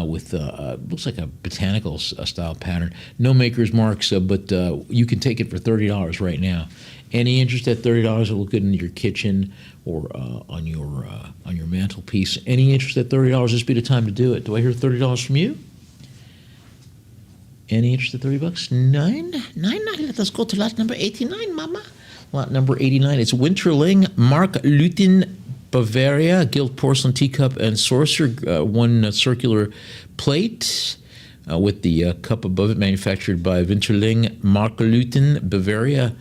Speaker 4: with looks like a botanical style pattern. No maker's marks, but you can take it for $30 right now. Any interest at $30? It'll look good in your kitchen or on your mantelpiece. Any interest at $30? This would be the time to do it. Do I hear $30 from you? Any interest at $30? Nine. Let us go to lot number 89, Mama. Lot number 89. It's Winterling Mark Lutin Bavaria, gilt porcelain teacup and saucer, one circular plate with the cup above it, manufactured by Winterling Mark Lutin Bavaria,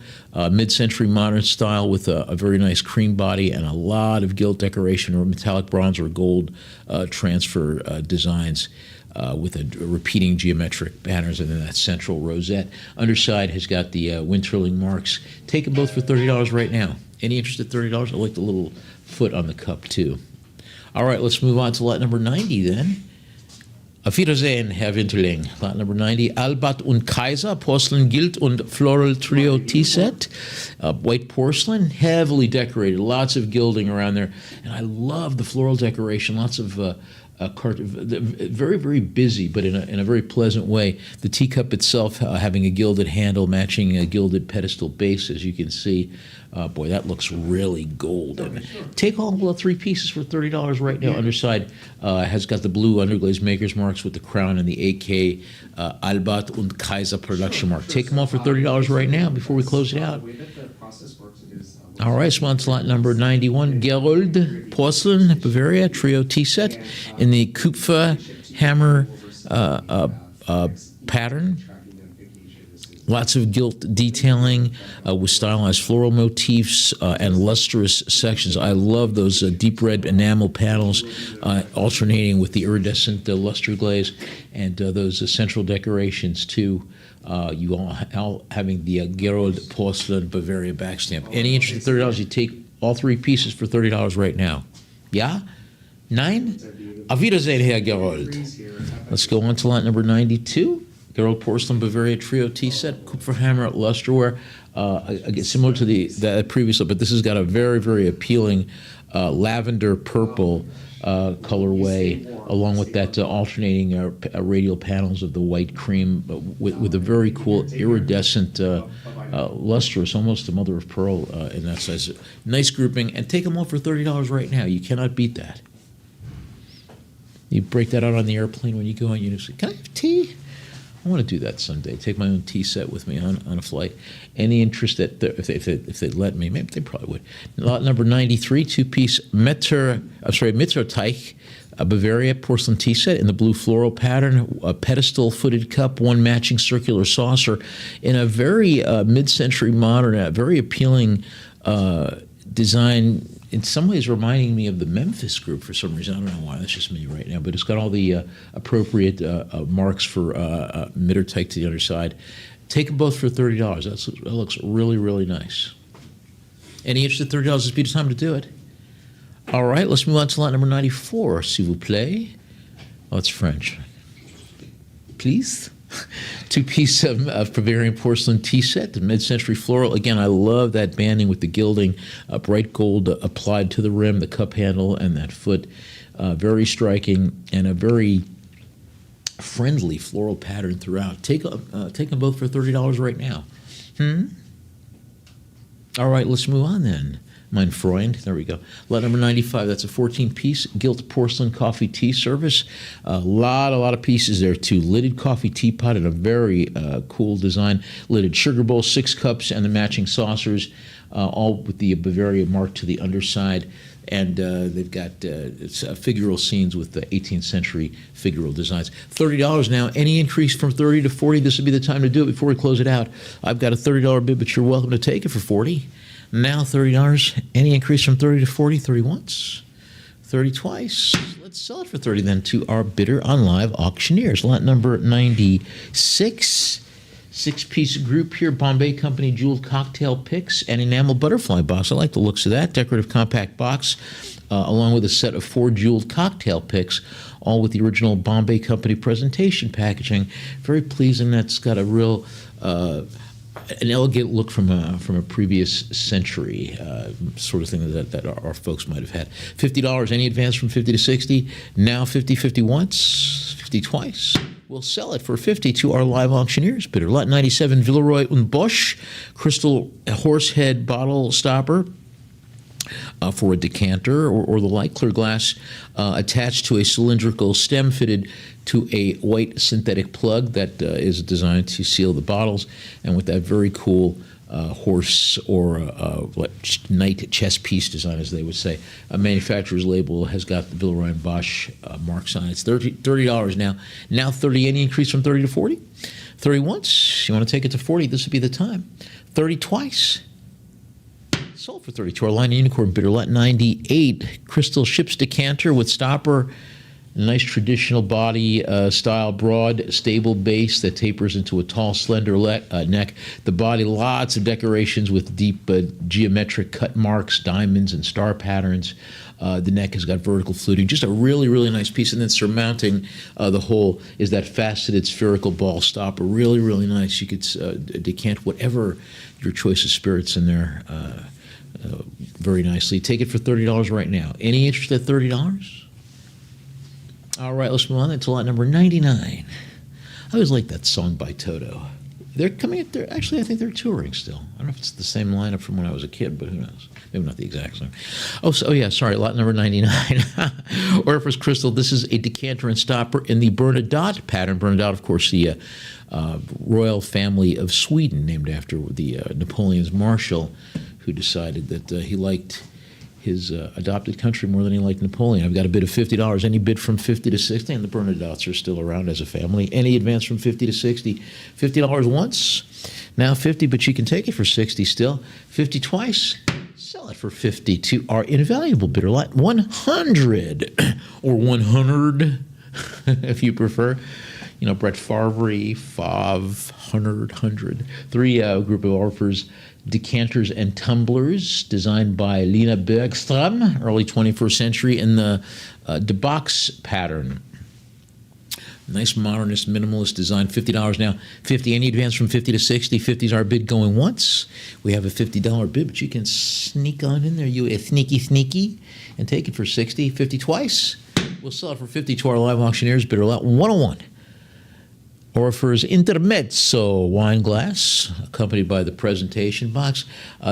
Speaker 4: mid-century modern style with a very nice cream body and a lot of gilt decoration or metallic bronze or gold transfer designs. With a repeating geometric patterns and then that central rosette. Underside has got the Winterling marks. Take them both for $30 right now. Any interest at $30? I like the little foot on the cup too. All right, let's move on to lot number 90 then. Auf Wiedersehen, Herr Winterling. Lot number 90, Albert und Kaiser, Porcelain Gilt und Floral Trio Tea Set. White porcelain, heavily decorated, lots of gilding around there. And I love the floral decoration, lots of very, very busy, but in a very pleasant way. The teacup itself having a gilded handle matching a gilded pedestal base, as you can see. Boy, that looks really golden. Take all three pieces for $30 right now. Underside has got the blue underglaze maker's marks with the crown and the AK Albert und Kaiser production mark. Take them all for $30 right now before we close it out. All right, so on to lot number 91, Gerold Porcelain Bavaria Trio Tea Set in the Kupfer Hammer pattern. Lots of gilt detailing with stylized floral motifs and lustrous sections. I love those deep red enamel panels alternating with the iridescent luster glaze, and those central decorations too. You all having the Garold porcelain Bavaria backstamp. Any interest in $30? You take all three pieces for $30 right now. Yeah? 9? Auf Wiedersehen, Herr Garold. Let's go on to lot number 92. Garold Porcelain Bavaria Trio Tea Set, Kupferhammer Lusterware. Again, similar to the previous, but this has got a very, very appealing lavender purple colorway, along with that alternating radial panels of the white cream, with a very cool iridescent lustrous, almost a mother of pearl in that size. Nice grouping, and take them all for $30 right now. You cannot beat that. You break that out on the airplane when you go on. You say, "Can I have tea?" I want to do that someday. Take my own tea set with me on a flight. Any interest that if they'd let me, maybe they probably would. Lot number 93, two-piece Mitterteich, a Bavaria porcelain tea set in the blue floral pattern, a pedestal-footed cup, one matching circular saucer, in a very mid-century modern, very appealing design. In some ways reminding me of the Memphis group for some reason. I don't know why, that's just me right now, but it's got all the appropriate marks for Mitterteich to the other side. Take them both for $30. That looks really, really nice. Any interest at $30? This would be the time to do it. All right, let's move on to lot number 94, s'il vous plaît. Oh, it's French. Please? Two-piece Bavarian porcelain tea set, the mid-century floral. Again, I love that banding with the gilding, bright gold applied to the rim, the cup handle, and that foot. Very striking, and a very friendly floral pattern throughout. Take them both for $30 right now. All right, let's move on then. Mein Freund, there we go. Lot number 95, that's a 14-piece gilt porcelain coffee tea service. A lot of pieces there too. Lidded coffee teapot in a very cool design. Lidded sugar bowl, 6 cups, and the matching saucers, all with the Bavaria mark to the underside. And they've got figural scenes with the 18th century figural designs. $30 now. Any increase from 30 to 40, this would be the time to do it before we close it out. I've got a $30 bid, but you're welcome to take it for $40. Now $30. Any increase from 30 to 40? 30 once, 30 twice. Let's sell it for 30 then to our bidder on Live Auctioneers. Lot number 96. 6-piece group here, Bombay Company jeweled cocktail picks and enamel butterfly box. I like the looks of that. Decorative compact box, along with a set of 4 jeweled cocktail picks, all with the original Bombay Company presentation packaging. Very pleasing. That's got a real an elegant look from a previous century sort of thing that our folks might have had. $50. Any advance from 50 to 60? Now 50 once, 50 twice. We'll sell it for $50 to our Live Auctioneers bidder. Lot 97, Villeroy and Bosch, crystal horsehead bottle stopper for a decanter or the like, clear glass attached to a cylindrical stem fitted to a white synthetic plug that is designed to seal the bottles, and with that very cool horse or knight chess piece design, as they would say. A manufacturer's label has got the Villeroy and Bosch marks on it. It's $30 now. Now 30. Any increase from 30 to 40? 30 once. You want to take it to 40? This would be the time. 30 twice. Sold for 30 to our Line of Unicorn bidder. Lot 98, crystal ship's decanter with stopper. Nice traditional body style, broad, stable base that tapers into a tall, slender neck. The body, lots of decorations with deep geometric cut marks, diamonds, and star patterns. The neck has got vertical fluting. Just a really, really nice piece. And then surmounting the whole is that faceted spherical ball stopper. Really, really nice. You could decant whatever your choice of spirits in there very nicely. Take it for $30 right now. Any interest at $30? All right, let's move on to lot number 99. I always like that song by Toto. They're coming up there. Actually, I think they're touring still. I don't know if it's the same lineup from when I was a kid, but who knows? Maybe not the exact same. Sorry, lot number 99. Orpheus Crystal. This is a decanter and stopper in the Bernadotte pattern. Bernadotte, of course, the royal family of Sweden, named after the Napoleon's marshal, who decided that he liked his adopted country more than he liked Napoleon. I've got a bid of $50. Any bid from 50 to 60, and the Bernadottes are still around as a family. Any advance from 50 to 60, $50 once, now 50, but you can take it for 60 still. 50 twice, sell it for 50 to our invaluable bidder lot, 100 or 100 if you prefer. You know, Brett Favre, 100. Three group of offers. Decanters and tumblers, designed by Lena Bergstrom, early 21st century, in the DeBox pattern. Nice modernist, minimalist design. $50 now. 50. Any advance from 50 to 60. 50 is our bid going once. We have a $50 bid, but you can sneak on in there, you a sneaky, and take it for 60. 50 twice. We'll sell it for 50 to our live auctioneers. Bidder lot 101. Orfer's Intermezzo wine glass, accompanied by the presentation box.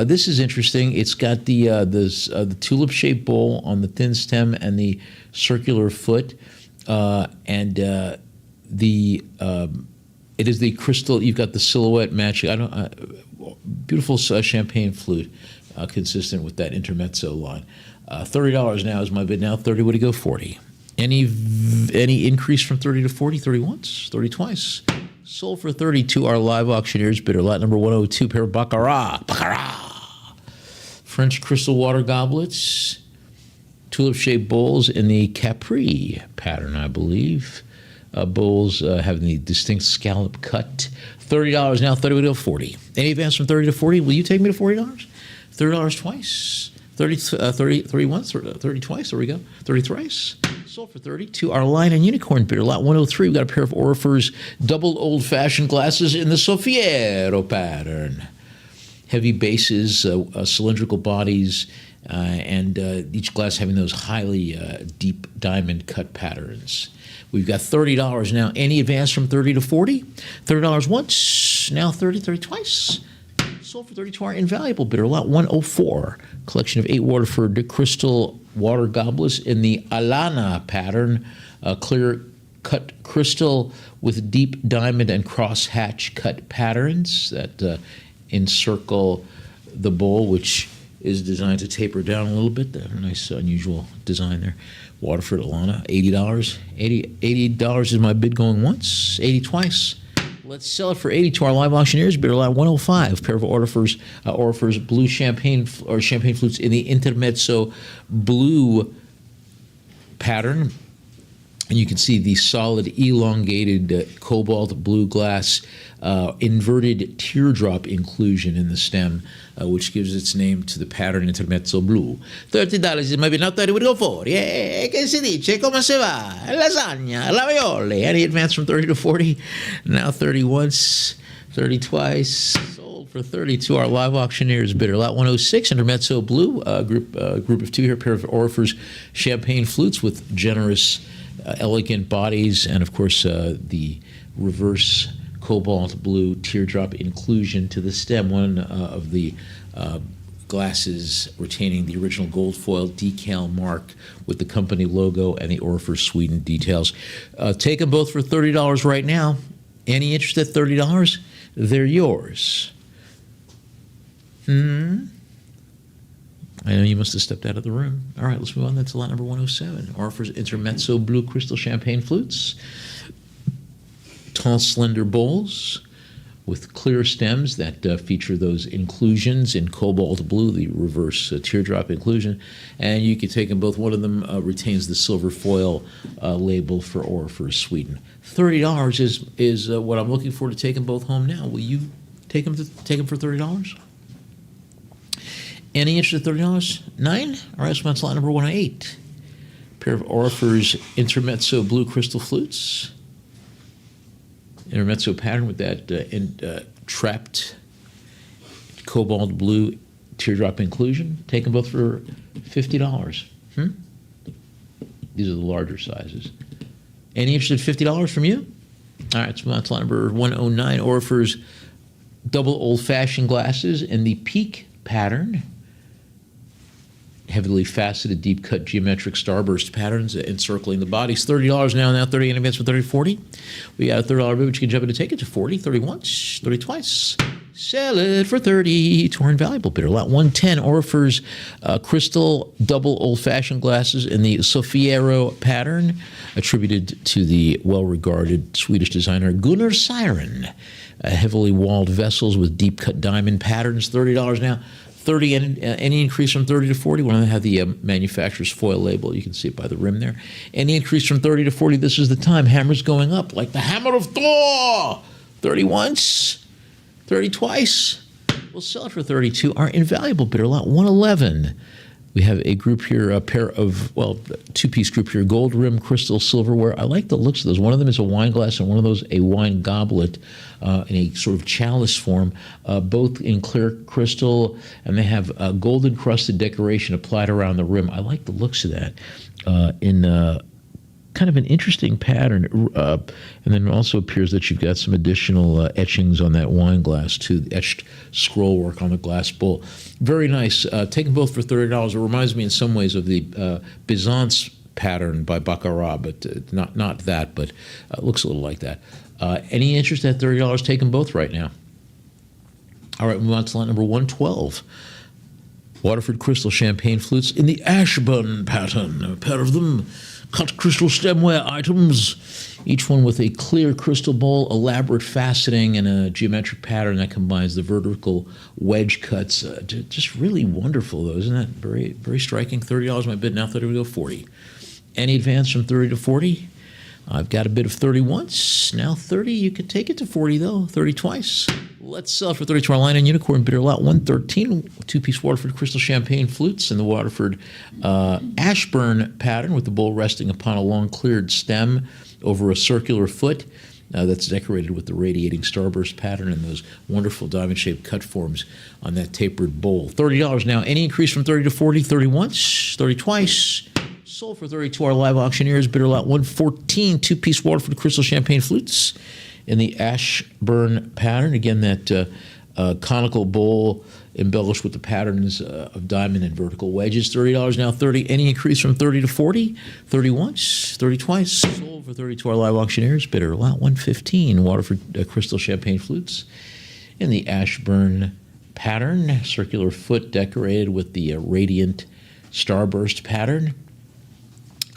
Speaker 4: This is interesting. It's got the tulip-shaped bowl on the thin stem and the circular foot, it is the crystal. You've got the silhouette matching. Beautiful champagne flute, consistent with that Intermezzo line. $30 now is my bid. Now 30. Would it go 40? Any increase from 30 to 40? 30 once, 30 twice. Sold for 30 to our live auctioneers. Bidder lot number 102, pair of Baccarat. French crystal water goblets, tulip-shaped bowls in the Capri pattern, I believe. Bowls having the distinct scallop cut. $30 now, 30 would go 40. Any advance from 30 to 40? Will you take me to $40? $30 twice. 30 once, 30 twice, there we go. 30 thrice. Sold for 30 to our line and unicorn bidder lot 103. We've got a pair of Orfer's double old-fashioned glasses in the Soffiero pattern. Heavy bases, cylindrical bodies, and each glass having those highly deep diamond cut patterns. We've got $30 now. Any advance from 30 to 40? $30 once, now 30 twice. Sold for 30 to our invaluable bidder lot 104. Collection of 8 Waterford crystal water goblets in the Alana pattern. Clear cut crystal with deep diamond and crosshatch cut patterns that encircle the bowl, which is designed to taper down a little bit. A nice, unusual design there. Waterford Alana, $80. $80 is my bid going once, 80 twice. Let's sell it for 80 to our live auctioneers. Bidder lot 105. Pair of Orfer's blue champagne flutes in the Intermezzo blue pattern. And you can see the solid, elongated cobalt blue glass inverted teardrop inclusion in the stem, which gives its name to the pattern Intermezzo blue. $30 is maybe not 30 would go 40. Che si dice? Come se va? Lasagna, ravioli. Any advance from 30 to 40? Now 30 once, 30 twice. Sold for 30 to our live auctioneers. Bidder lot 106, Intermezzo blue. Group of 2 here. Pair of Orfer's champagne flutes with generous, elegant bodies, and of course the reverse cobalt blue teardrop inclusion to the stem. One of the glasses retaining the original gold foil decal mark with the company logo and the Orfer Sweden details. Take them both for $30 right now. Any interest at $30? They're yours. I know you must have stepped out of the room. All right, let's move on then to lot number 107. Orfer's Intermezzo blue crystal champagne flutes. Tall, slender bowls with clear stems that feature those inclusions in cobalt blue, the reverse teardrop inclusion. And you can take them both. One of them retains the silver foil label for Orfer Sweden. $30 is what I'm looking for to take them both home now. Will you take them for $30? Any interest at $30? 9? All right, so that's lot number 108. Pair of Orfer's Intermezzo blue crystal flutes. Intermezzo pattern with that trapped cobalt blue teardrop inclusion. Take them both for $50. These are the larger sizes. Any interest at $50 from you? All right, so that's lot number 109. Orfer's double old-fashioned glasses in the peak pattern. Heavily faceted, deep-cut geometric starburst patterns encircling the bodies. $30 now 30 in advance for 30 to 40. We got a $30 bid, which you can jump in to take it to 40, 30 once, 30 twice. Sell it for 30 to our invaluable bidder. Lot 110, Orifers crystal double old-fashioned glasses in the Sofiero pattern, attributed to the well-regarded Swedish designer Gunnar Siren. Heavily walled vessels with deep-cut diamond patterns, $30 now. 30, any increase from 30 to 40. We don't have the manufacturer's foil label. You can see it by the rim there. Any increase from 30 to 40, this is the time. Hammer's going up like the hammer of Thor. 30 once, 30 twice. We'll sell it for 32. Our invaluable bidder, lot 111. We have a group here, a pair of, well, two-piece group here, gold rim crystal silverware. I like the looks of those. One of them is a wine glass and one of those a wine goblet in a sort of chalice form, both in clear crystal, and they have gold encrusted decoration applied around the rim. I like the looks of that in kind of an interesting pattern. And then it also appears that you've got some additional etchings on that wine glass too, etched scroll work on the glass bowl. Very nice. Take them both for $30. It reminds me in some ways of the Byzance pattern by Baccarat, but not that, but looks a little like that. Any interest at $30? Take them both right now. All right, move on to lot number 112. Waterford crystal champagne flutes in the Ashburn pattern. A pair of them. Cut crystal stemware items, each one with a clear crystal bowl, elaborate faceting, and a geometric pattern that combines the vertical wedge cuts. Just really wonderful, though, isn't that very, very striking? $30 my bid. Now 30 we go 40. Any advance from 30 to 40? I've got a bid of 30 once. Now 30. You can take it to 40 though. 30 twice. Let's sell it for 30 to our line and unicorn bidder lot 113. Two-piece Waterford crystal champagne flutes in the Waterford Ashburn pattern with the bowl resting upon a long cleared stem over a circular foot that's decorated with the radiating starburst pattern and those wonderful diamond-shaped cut forms on that tapered bowl. $30 now. Any increase from 30 to 40? 30 once. 30 twice. Sold for 30 to our live auctioneers. Bidder lot 114, two-piece Waterford crystal champagne flutes in the Ashburn pattern. Again, that conical bowl embellished with the patterns of diamond and vertical wedges. $30 now. 30. Any increase from 30 to 40? 30 once, 30 twice. Sold for 30 to our live auctioneers. Bidder lot 115, Waterford crystal champagne flutes in the Ashburn pattern. Circular foot decorated with the radiant starburst pattern.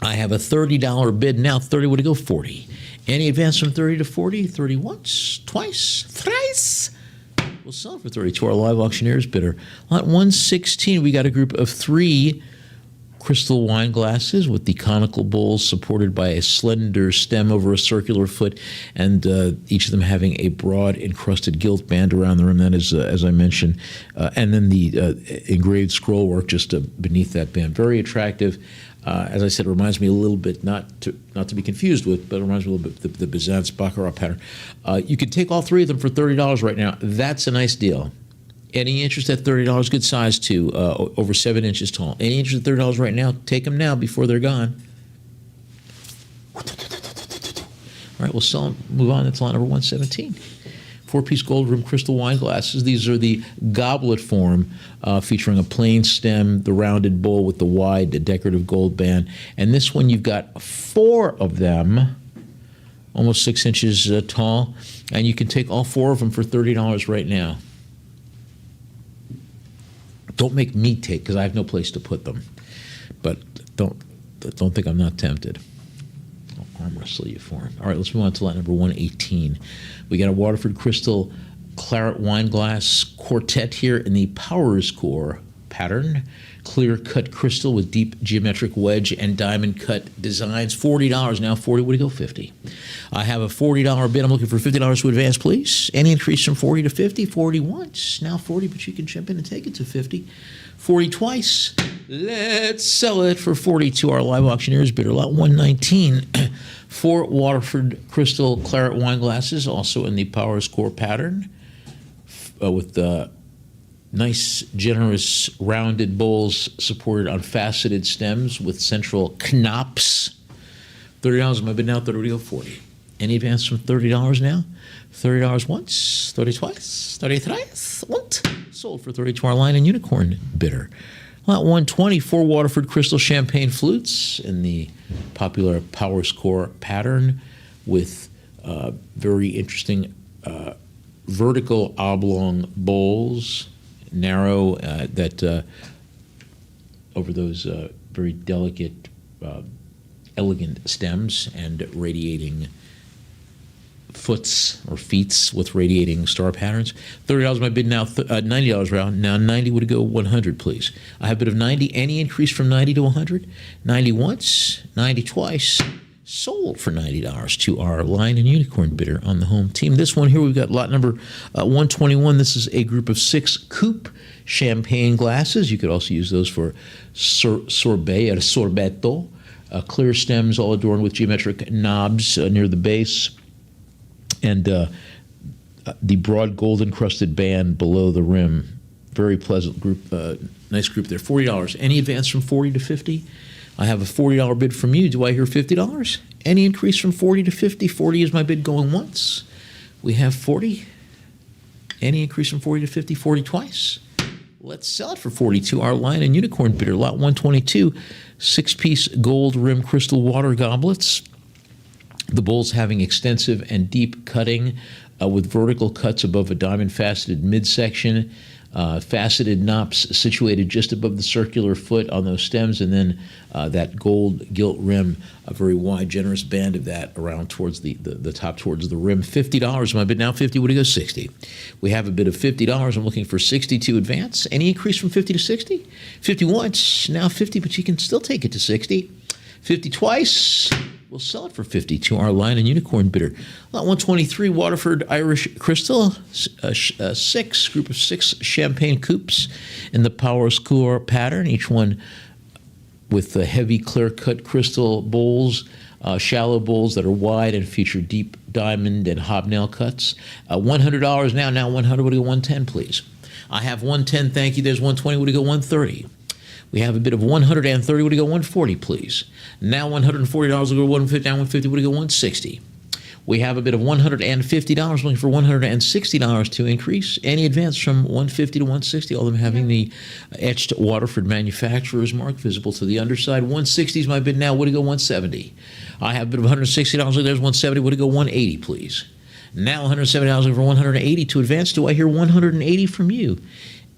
Speaker 4: I have a $30 bid now. 30 would go 40. Any advance from 30 to 40? 30 once, twice, thrice. We'll sell it for 30 to our live auctioneers bidder. Lot 116, we got a group of 3 crystal wine glasses with the conical bowls supported by a slender stem over a circular foot, and each of them having a broad encrusted gilt band around the rim. That is, as I mentioned, and then the engraved scroll work just beneath that band. Very attractive. As I said, it reminds me a little bit, not to be confused with, but it reminds me a little bit of the Byzance Baccarat pattern. You can take all 3 of them for $30 right now. That's a nice deal. Any interest at $30? Good size too, over 7 inches tall. Any interest at $30 right now? Take them now before they're gone. All right, we'll sell them. Move on. That's lot number 117. 4-piece gold rim crystal wine glasses. These are the goblet form, featuring a plain stem, the rounded bowl with the wide decorative gold band. And this one, you've got 4 of them, almost 6 inches tall, and you can take all 4 of them for $30 right now. Don't make me take, because I have no place to put them. But don't think I'm not tempted. I'll arm wrestle you for them. All right, let's move on to lot number 118. We got a Waterford crystal claret wine glass quartet here in the Powers Core pattern. Clear cut crystal with deep geometric wedge and diamond cut designs. $40 now. 40 would go 50. I have a $40 bid. I'm looking for $50 to advance, please. Any increase from 40 to 50? 40 once. Now 40, but you can jump in and take it to 50. 40 twice. Let's sell it for 40 to our live auctioneers bidder. Lot 119. 4 Waterford crystal claret wine glasses, also in the Powers Core pattern, with nice, generous, rounded bowls supported on faceted stems with central knops. $30 my bid now. 30 go 40. Any advance from $30 now? $30 once, 30 twice, 30 thrice, once. Sold for 30 to our line and unicorn bidder. Lot 124 Waterford crystal champagne flutes in the popular Powers Core pattern with very interesting vertical oblong bowls, narrow, that over those very delicate, elegant stems, and radiating foots or feets with radiating star patterns. $30 my bid now. $90 round. Now 90 would go 100, please. I have a bid of 90. Any increase from 90 to 100? 90 once, 90 twice. Sold for $90 to our Lion and Unicorn bidder on the home team. This one here, we've got lot number 121. This is a group of 6 coupe champagne glasses. You could also use those for sorbet or sorbetto. Clear stems all adorned with geometric knobs near the base, and the broad gold encrusted band below the rim. Very pleasant group, nice group there. $40. Any advance from 40 to 50? I have a $40 bid from you. Do I hear $50? Any increase from 40 to 50? 40 is my bid going once. We have 40. Any increase from 40 to 50? 40 twice. Let's sell it for 42. Our Lion and Unicorn bidder, lot 122, 6-piece gold rim crystal water goblets. The bowls having extensive and deep cutting with vertical cuts above a diamond-faceted midsection, faceted knops situated just above the circular foot on those stems, and then that gold gilt rim, a very wide, generous band of that around towards the top towards the rim. $50. My bid now 50. Would it go 60? We have a bid of $50. I'm looking for 60 to advance. Any increase from 50 to 60? 50 once, now 50, but you can still take it to 60. 50 twice. We'll sell it for 50 to our Lion and Unicorn bidder. Lot 123, Waterford Irish Crystal, group of 6 champagne coupes in the Power Score pattern, each one with heavy clear-cut crystal bowls, shallow bowls that are wide and feature deep diamond and hobnail cuts. $100 now. Now 100. Would it go 110, please? I have 110. Thank you. There's 120. Would it go 130? We have a bid of 130. Would it go 140, please? Now $140 will go 150. Now 150. Would it go 160? We have a bid of $150. Looking for $160 to increase. Any advance from 150 to 160? All of them having the etched Waterford manufacturer's mark visible to the underside. 160 is my bid now. Would it go 170? I have a bid of $160. There's 170. Would it go 180, please? Now $170 looking for 180 to advance. Do I hear 180 from you?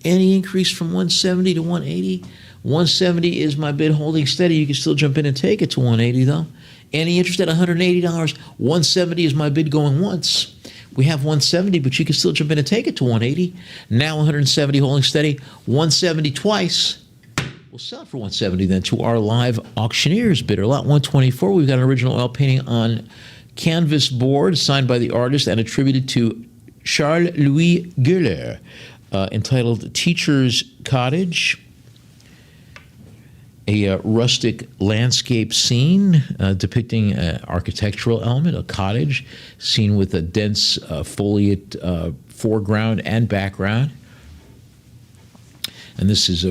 Speaker 4: Any increase from 170 to 180? 170 is my bid holding steady. You can still jump in and take it to 180, though. Any interest at $180? 170 is my bid going once. We have 170, but you can still jump in and take it to 180. Now 170 holding steady. 170 twice. We'll sell it for 170 then to our live auctioneers bidder. Lot 124, we've got an original oil painting on canvas board signed by the artist and attributed to Charles-Louis Gueuler, entitled Teacher's Cottage. A rustic landscape scene depicting an architectural element, a cottage, seen with a dense foliate foreground and background. And this is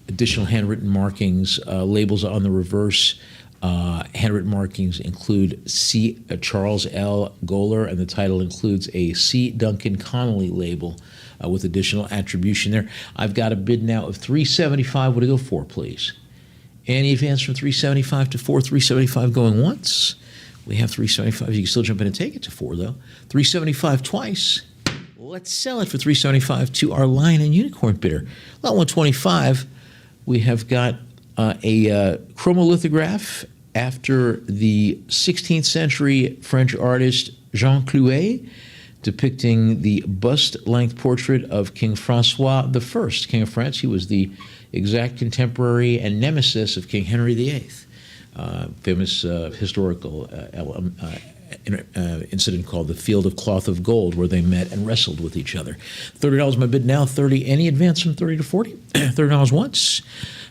Speaker 4: additional handwritten markings, labels on the reverse. Handwritten markings include C. Charles L. Goler, and the title includes a C. Duncan Connolly label with additional attribution there. I've got a bid now of $375. Would it go 4, please? Any advance from 375 to 4? 375 going once. We have 375. You can still jump in and take it to 4, though. 375 twice. Let's sell it for 375 to our Lion and Unicorn bidder. Lot 125, we have got a chromolithograph after the 16th century French artist Jean Clouet, depicting the bust-length portrait of King Francois I, King of France. He was the exact contemporary and nemesis of King Henry VIII, famous historical incident called the Field of Cloth of Gold, where they met and wrestled with each other. $30 my bid now. 30. Any advance from 30 to 40? $30 once.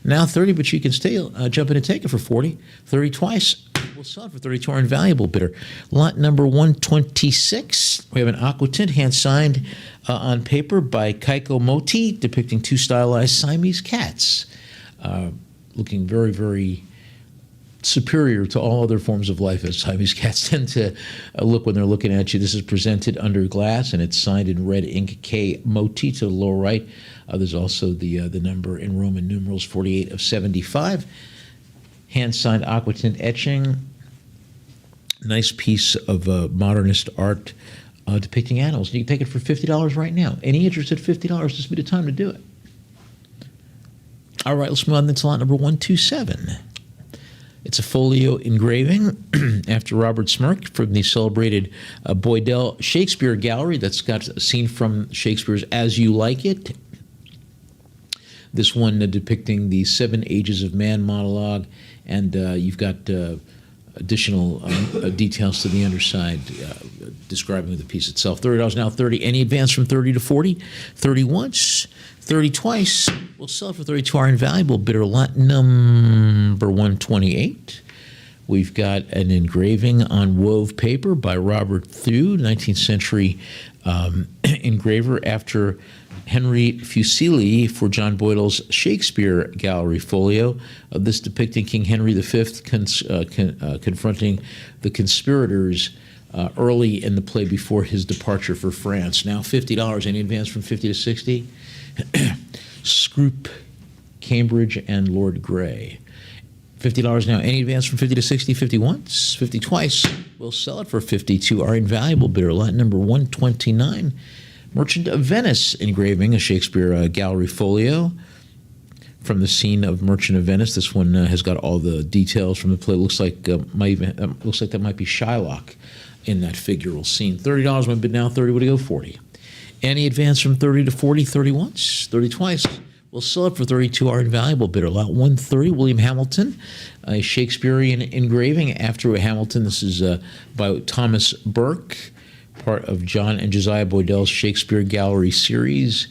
Speaker 4: Now 30, but you can still jump in and take it for 40. 30 twice. We'll sell it for 30 to our invaluable bidder. Lot number 126. We have an aquatint hand-signed on paper by Kaiko Moti, depicting 2 stylized Siamese cats, looking very, very superior to all other forms of life as Siamese cats tend to look when they're looking at you. This is presented under glass, and it's signed in red ink, K. Moti, to the lower right. There's also the number in Roman numerals, 48 of 75. Hand-signed aquatint etching. Nice piece of modernist art depicting animals. You can take it for $50 right now. Any interest at $50, this would be the time to do it. All right, let's move on to lot number 127. It's a folio engraving after Robert Smirk from the celebrated Boydell Shakespeare Gallery that's got a scene from Shakespeare's As You Like It. This one depicting the 7 Ages of Man monologue, and you've got additional details to the underside describing the piece itself. $30 now, 30. Any advance from 30 to 40? 30 once, 30 twice. We'll sell it for 32. Our invaluable bidder, lot number 128. We've got an engraving on wove paper by Robert Thew, 19th century engraver after Henry Fuseli for John Boydell's Shakespeare Gallery folio. This depicting King Henry V confronting the conspirators early in the play before his departure for France. Now $50. Any advance from 50 to 60? Scroop, Cambridge, and Lord Grey. $50 now. Any advance from 50 to 60? 50 once, 50 twice. We'll sell it for 50 to our invaluable bidder, lot number 129. Merchant of Venice engraving, a Shakespeare gallery folio from the scene of Merchant of Venice. This one has got all the details from the play. Looks like that might be Shylock in that figural scene. $30 my bid now. 30. Would you go 40? Any advance from 30 to 40? 30 once, 30 twice. We'll sell it for 32. Our invaluable bidder, lot 130. William Hamilton, a Shakespearean engraving after Hamilton. This is by Thomas Burke, part of John and Josiah Boydell's Shakespeare Gallery series.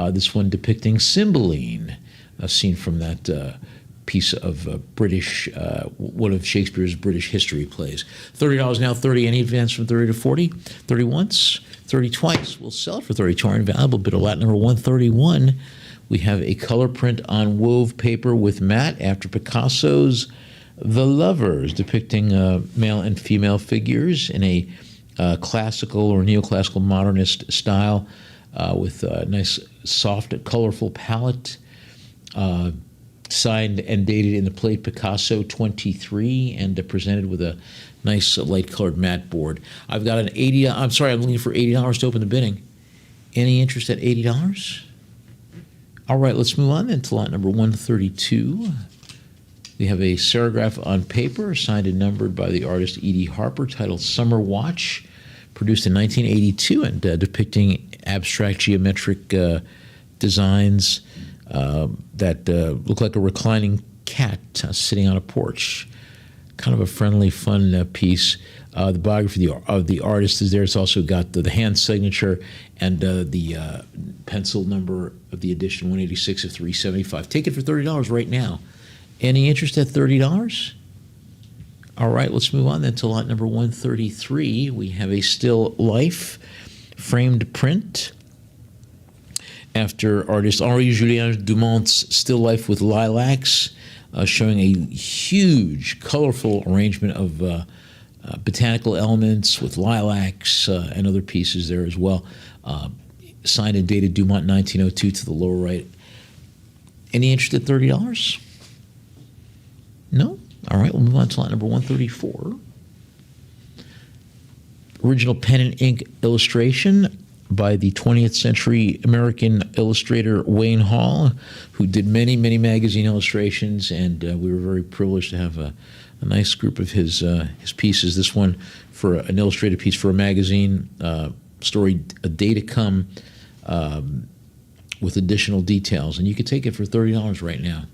Speaker 4: This one depicting Cymbeline, a scene from that piece of British, one of Shakespeare's British history plays. $30 now, 30. Any advance from 30 to 40? 30 once, 30 twice. We'll sell it for 32. Our invaluable bidder, lot number 131. We have a color print on wove paper with matte after Picasso's The Lovers, depicting male and female figures in a classical or neoclassical modernist style with a nice, soft, colorful palette. Signed and dated in the plate Picasso 23 and presented with a nice light-colored matte board. I've got an I'm looking for $80 to open the bidding. Any interest at $80? All right, let's move on then to lot number 132. We have a serigraph on paper signed and numbered by the artist E.D. Harper titled Summer Watch, produced in 1982 and depicting abstract geometric designs that look like a reclining cat sitting on a porch. Kind of a friendly, fun piece. The biography of the artist is there. It's also got the hand signature and the pencil number of the edition, 186 of 375. Take it for $30 right now. Any interest at $30? All right, let's move on then to lot number 133. We have a still life framed print after artist Henri-Julien Dumont's still life with lilacs, showing a huge, colorful arrangement of botanical elements with lilacs and other pieces there as well. Signed and dated Dumont 1902 to the lower right. Any interest at $30? No? All right, we'll move on to lot number 134. Original pen and ink illustration by the 20th century American illustrator Wayne Hall, who did many, many magazine illustrations, and we were very privileged to have a nice group of his pieces. This one for an illustrated piece for a magazine, story A Day to Come, with additional details, and you could take it for $30 right now.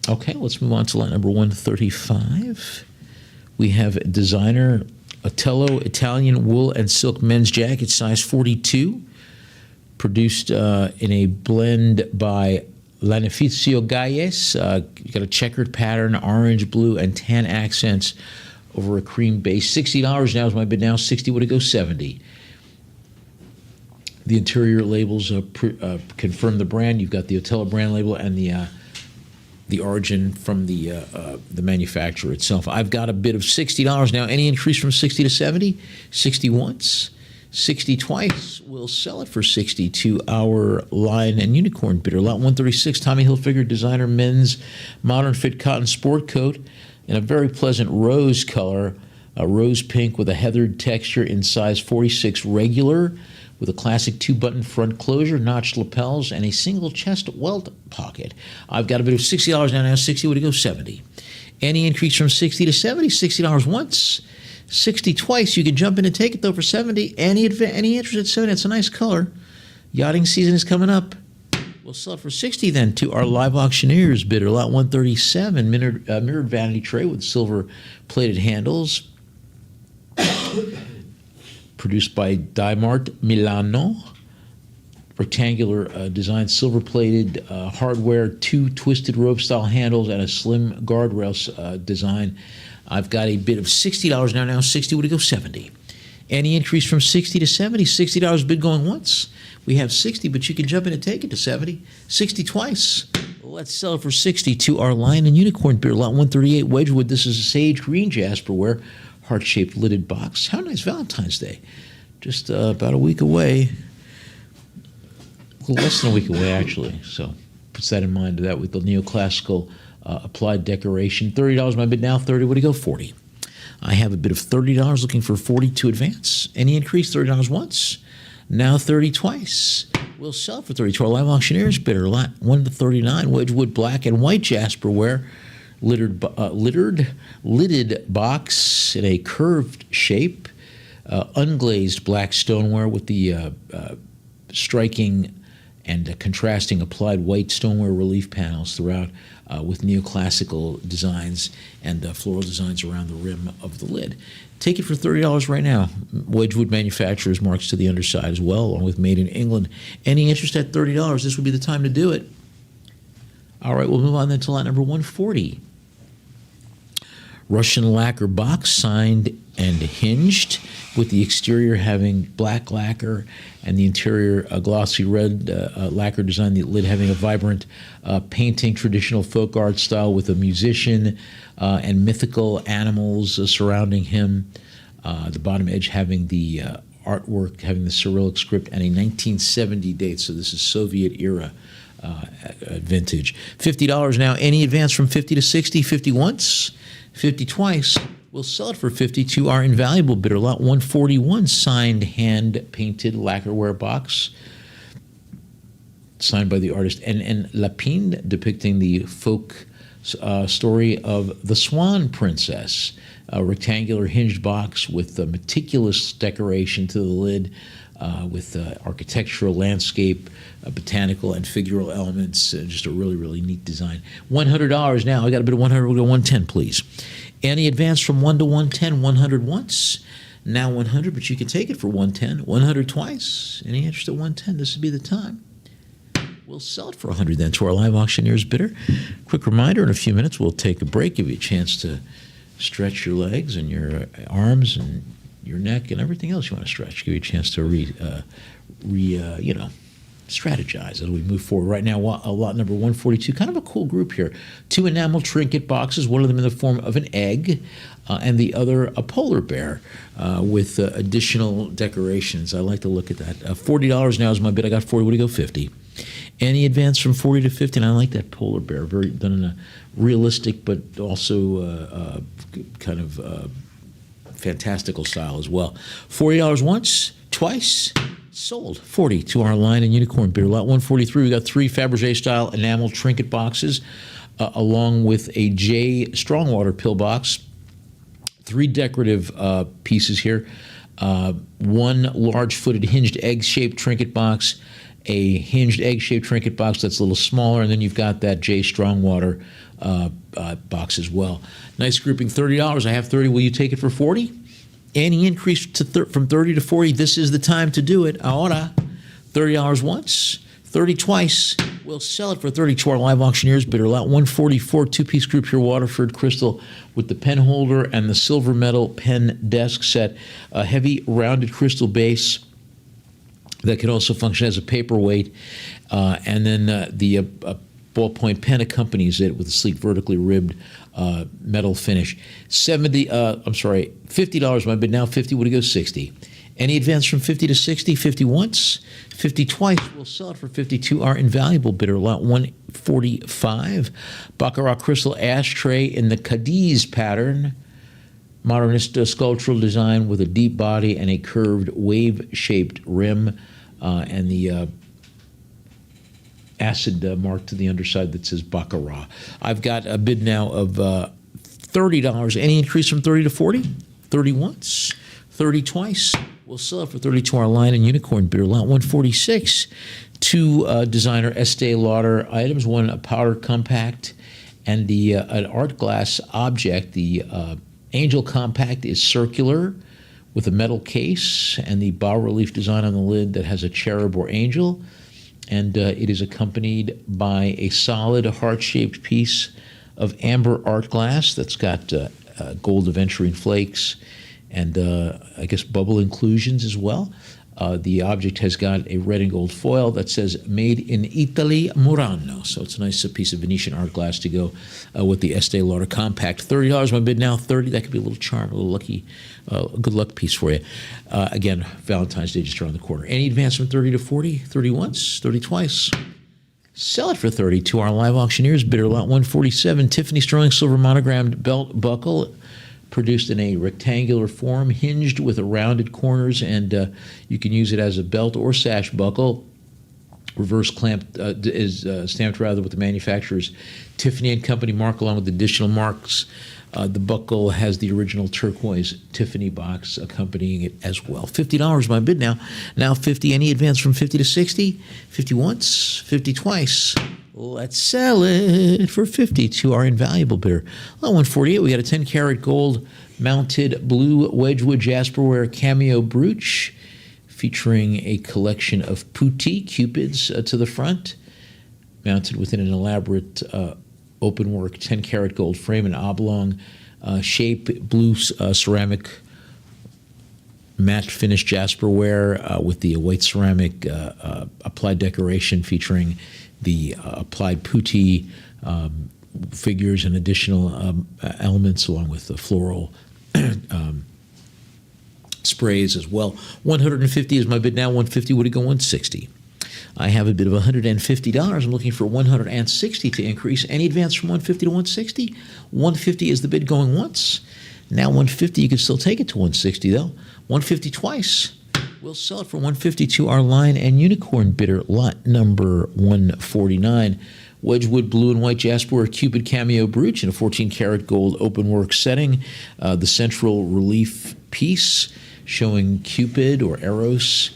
Speaker 4: Okay, let's move on to lot number 135. We have designer Otello Italian wool and silk men's jacket, size 42, produced in a blend by Lanificio Galles. You got a checkered pattern, orange, blue, and tan accents over a cream base. $60 now is my bid now. 60 would it go 70? The interior labels confirm the brand. You've got the Otello brand label and the origin from the manufacturer itself. I've got a bid of $60 now. Any increase from 60 to 70? 60 once, 60 twice. We'll sell it for 60 to our Lion and Unicorn bidder. Lot 136, Tommy Hilfiger designer men's modern fit cotton sport coat in a very pleasant rose color, rose pink with a heathered texture in size 46 regular, with a classic 2-button front closure, notched lapels, and a single chest welt pocket. I've got a bid of $60 now. 60 would go 70. Any increase from 60 to 70, $60 once, 60 twice. You can jump in and take it though for 70. Any interest at 70? It's a nice color. Yachting season is coming up. We'll sell it for 60 then to our live auctioneers bidder. Lot 137, mirrored vanity tray with silver plated handles. Produced by Dimart Milano. Rectangular design, silver plated hardware, 2 twisted rope style handles, and a slim guardrail design. I've got a bid of $60 now. 60 would go 70. Any increase from 60 to 70, $60 bid going once. We have 60, but you can jump in and take it to 70. 60 twice. Let's sell it for 60 to our Lion and Unicorn bidder. Lot 138, Wedgwood. This is a sage green jasperware, heart-shaped lidded box. How nice, Valentine's Day. Just about a week away. A little less than a week away, actually. So puts that in mind, that with the neoclassical applied decoration. $30 my bid now. 30 would go 40. I have a bid of $30 looking for 40 to advance. Any increase? $30 once. Now 30 twice. We'll sell it for 30 to our live auctioneers bidder. Lot 1 to 39, Wedgwood black and white jasperware, lidded box in a curved shape, unglazed black stoneware with the striking and contrasting applied white stoneware relief panels throughout, with neoclassical designs and floral designs around the rim of the lid. Take it for $30 right now. Wedgwood manufacturers marks to the underside as well, along with Made in England. Any interest at $30, this would be the time to do it. All right, we'll move on then to lot number 140. Russian lacquer box, signed and hinged, with the exterior having black lacquer and the interior a glossy red lacquer design, the lid having a vibrant painting, traditional folk art style with a musician and mythical animals surrounding him. The bottom edge having the artwork, having the Cyrillic script, and a 1970 date, so this is Soviet era vintage. $50 now. Any advance from 50 to 60? 50 once, 50 twice. We'll sell it for 50 to our invaluable bidder. Lot 141, signed, hand-painted lacquerware box, signed by the artist N.N. Lapine, depicting the folk story of the Swan Princess. A rectangular hinged box with a meticulous decoration to the lid, with architectural, landscape, botanical, and figural elements. Just a really, really neat design. $100 now. I got a bit of 100. We'll go 110, please. Any advance from 1 to 110, 100 once. Now 100, but you can take it for 110. 100 twice. Any interest at 110? This would be the time. We'll sell it for 100 then to our live auctioneers bidder. Quick reminder, in a few minutes we'll take a break, give you a chance to stretch your legs and your arms and your neck and everything else you want to stretch. Give you a chance to strategize as we move forward. Right now, lot number 142, kind of a cool group here. 2 enamel trinket boxes, one of them in the form of an egg, and the other a polar bear with additional decorations. I like to look at that. $40 now is my bid. I got 40. Would you go 50? Any advance from 40 to 50? And I like that polar bear, very done in a realistic but also kind of fantastical style as well. $40 once, twice. Sold. 40 to our Lion and Unicorn bidder. Lot 143, we got 3 Fabergé-style enamel trinket boxes, along with a J Strongwater pill box. 3 decorative pieces here. 1 large-footed hinged egg-shaped trinket box, a hinged egg-shaped trinket box that's a little smaller, and then you've got that J Strongwater box as well. Nice grouping. $30. I have 30. Will you take it for 40? Any increase from 30 to 40, this is the time to do it. Ahora. $30 once, 30 twice. We'll sell it for 30 to our live auctioneers bidder. Lot 144, 2-piece group pure Waterford crystal with the pen holder and the silver metal pen desk set. A heavy rounded crystal base that can also function as a paperweight. And then the ballpoint pen accompanies it with a sleek vertically ribbed metal finish. $50 my bid now. 50 would go 60. Any advance from 50 to 60? 50 once, 50 twice. We'll sell it for 50 to our invaluable bidder. Lot 145, Baccarat crystal ashtray in the Cadiz pattern. modernist sculptural design with a deep body and a curved wave-shaped rim, and the acid mark to the underside that says Baccarat. I've got a bid now of $30. Any increase from 30 to 40? 30 once, 30 twice. We'll sell it for 30 to our line and unicorn bidder lot 146. Two designer Estee Lauder items, one a powder compact and the an art glass object. The Angel Compact is circular with a metal case and the bas-relief design on the lid that has a cherub or angel. And it is accompanied by a solid heart-shaped piece of amber art glass that's got gold aventurine flakes and I guess bubble inclusions as well. The object has got a red and gold foil that says "Made in Italy, Murano." So it's a nice piece of Venetian art glass to go with the Estee Lauder Compact. $30, my bid now, 30. That could be a little charm, a little lucky, good luck piece for you. Again, Valentine's Day just around the corner. Any advance from 30 to 40? 30 once, 30 twice. Sell it for 30 to our live auctioneers. Bidder lot 147, Tiffany Sterling silver monogrammed belt buckle, produced in a rectangular form, hinged with a rounded corners, and you can use it as a belt or sash buckle. Reverse clamp is stamped rather with the manufacturer's Tiffany & Company mark along with additional marks. The buckle has the original turquoise Tiffany box accompanying it as well. $50 my bid now. Now 50. Any advance from 50 to 60? 50 once, 50 twice. Let's sell it for 50 to our invaluable bidder. Lot 148, we got a 10-karat gold mounted blue Wedgwood Jasperware cameo brooch featuring a collection of putti, cupids to the front, mounted within an elaborate open-work 10-karat gold frame and oblong shape, blue ceramic matte finish Jasperware with the white ceramic applied decoration featuring the applied putti figures and additional elements along with the floral sprays as well. 150 is my bid now. 150 would it go 160? I have a bid of $150. I'm looking for 160 to increase. Any advance from 150 to 160? 150 is the bid going once. Now 150, you can still take it to 160 though. 150 twice. We'll sell it for 150 to our line and unicorn bidder, lot number 149. Wedgwood blue and white Jasperware Cupid cameo brooch in a 14-karat gold open-work setting. The central relief piece showing Cupid or Eros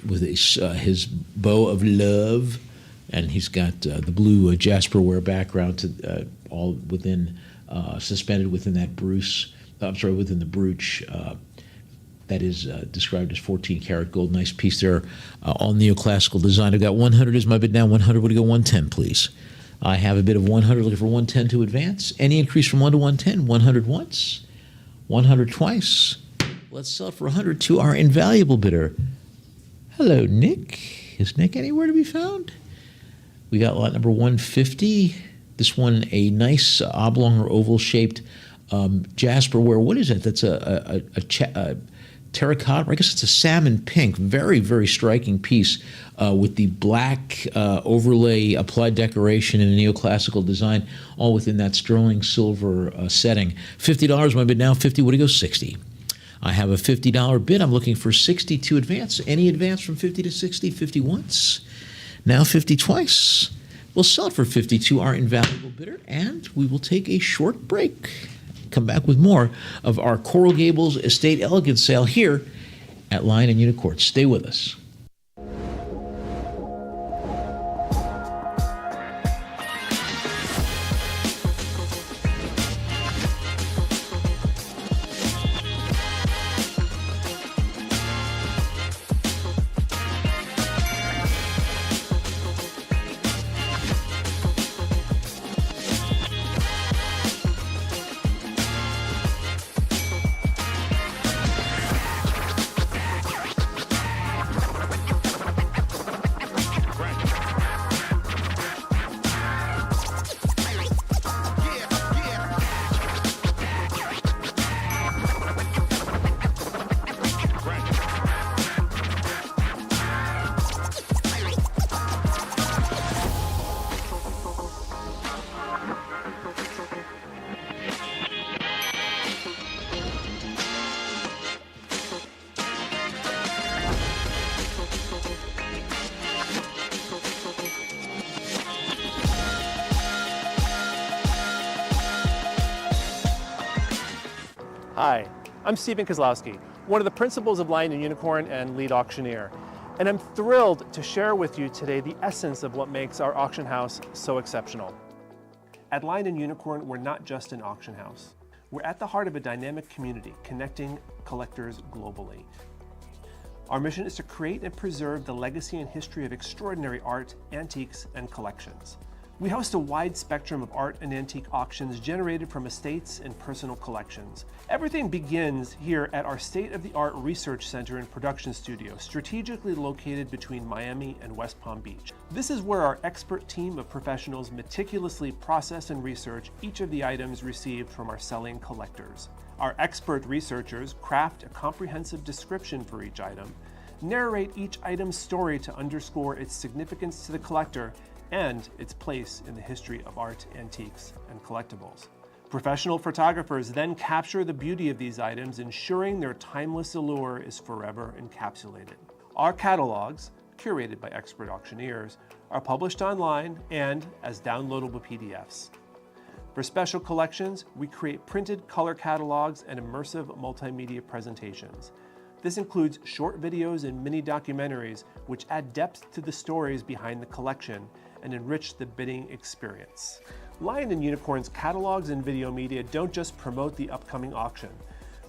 Speaker 4: with his bow of love, and he's got the blue Jasperware background to all within suspended within that within the brooch. That is described as 14-karat gold. Nice piece there, all neoclassical design. I've got 100 is my bid now. 100 would go 110, please. I have a bid of 100, looking for 110 to advance. Any increase from 1 to 110? 100 once, 100 twice. Let's sell it for 100 to our invaluable bidder. Hello, Nick. Is Nick anywhere to be found? We got lot number 150. This one, a nice oblong or oval-shaped Jasperware. What is it? That's a terracotta, I guess it's a salmon pink, very, very striking piece with the black overlay applied decoration in a neoclassical design, all within that sterling silver setting. $50 my bid now. 50 would it go 60? I have a $50 bid. I'm looking for 60 to advance. Any advance from 50 to 60? 50 once. Now 50 twice. We'll sell it for 50 to our invaluable bidder, and we will take a short break. Come back with more of our Coral Gables Estate Elegance sale here at Lion and Unicorn. Stay with us.
Speaker 1: Hi, I'm Stephen Kozlowski, one of the principals of Lion and Unicorn and lead auctioneer. And I'm thrilled to share with you today the essence of what makes our auction house so exceptional. At Lion and Unicorn, we're not just an auction house. We're at the heart of a dynamic community connecting collectors globally. Our mission is to create and preserve the legacy and history of extraordinary art, antiques, and collections. We host a wide spectrum of art and antique auctions generated from estates and personal collections. Everything begins here at our state-of-the-art research center and production studio, strategically located between Miami and West Palm Beach. This is where our expert team of professionals meticulously process and research each of the items received from our selling collectors. Our expert researchers craft a comprehensive description for each item, narrate each item's story to underscore its significance to the collector and its place in the history of art, antiques, and collectibles. Professional photographers then capture the beauty of these items, ensuring their timeless allure is forever encapsulated. Our catalogs, curated by expert auctioneers, are published online and as downloadable PDFs. For special collections, we create printed color catalogs and immersive multimedia presentations. This includes short videos and mini documentaries which add depth to the stories behind the collection and enrich the bidding experience. Lion and Unicorn's catalogs and video media don't just promote the upcoming auction.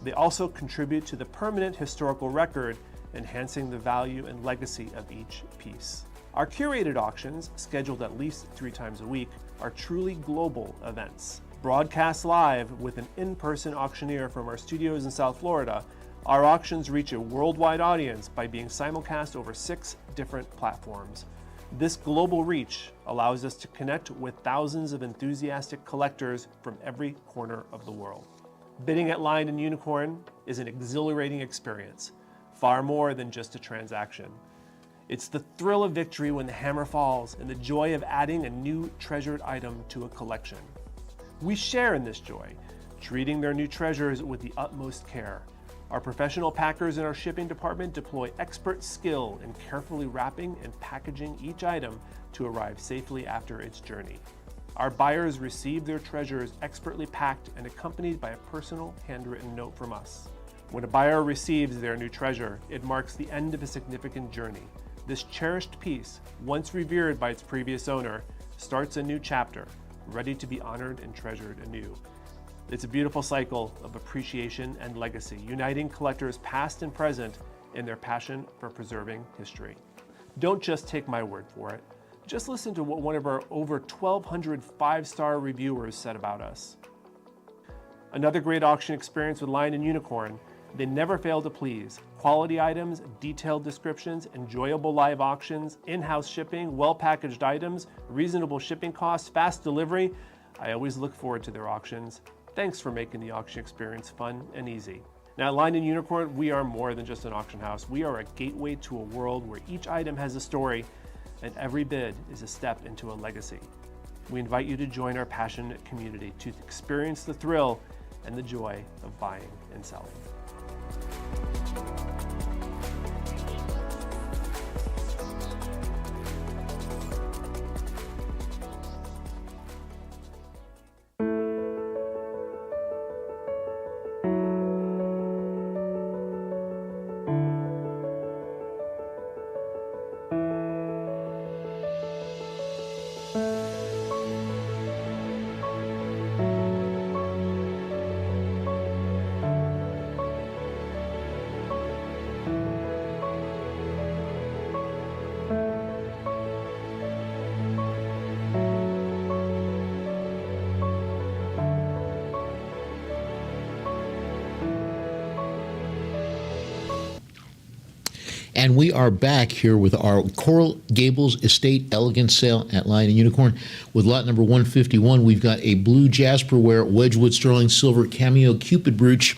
Speaker 1: They also contribute to the permanent historical record, enhancing the value and legacy of each piece. Our curated auctions, scheduled at least 3 times a week, are truly global events. Broadcast live with an in-person auctioneer from our studios in South Florida, our auctions reach a worldwide audience by being simulcast over 6 different platforms. This global reach allows us to connect with thousands of enthusiastic collectors from every corner of the world. Bidding at Lion and Unicorn is an exhilarating experience, far more than just a transaction. It's the thrill of victory when the hammer falls and the joy of adding a new treasured item to a collection. We share in this joy, treating their new treasures with the utmost care. Our professional packers in our shipping department deploy expert skill in carefully wrapping and packaging each item to arrive safely after its journey. Our buyers receive their treasures expertly packed and accompanied by a personal handwritten note from us. When a buyer receives their new treasure, it marks the end of a significant journey. This cherished piece, once revered by its previous owner, starts a new chapter, ready to be honored and treasured anew. It's a beautiful cycle of appreciation and legacy, uniting collectors past and present in their passion for preserving history. Don't just take my word for it. Just listen to what one of our over 1,200 5-star reviewers said about us. Another great auction experience with Lion and Unicorn. They never fail to please. Quality items, detailed descriptions, enjoyable live auctions, in-house shipping, well-packaged items, reasonable shipping costs, fast delivery. I always look forward to their auctions. Thanks for making the auction experience fun and easy. Now at Lion and Unicorn, we are more than just an auction house. We are a gateway to a world where each item has a story and every bid is a step into a legacy. We invite you to join our passionate community to experience the thrill and the joy of buying and selling.
Speaker 4: And we are back here with our Coral Gables Estate Elegance sale at Lion and Unicorn. With lot number 151, we've got a blue jasperware Wedgwood sterling silver cameo Cupid brooch.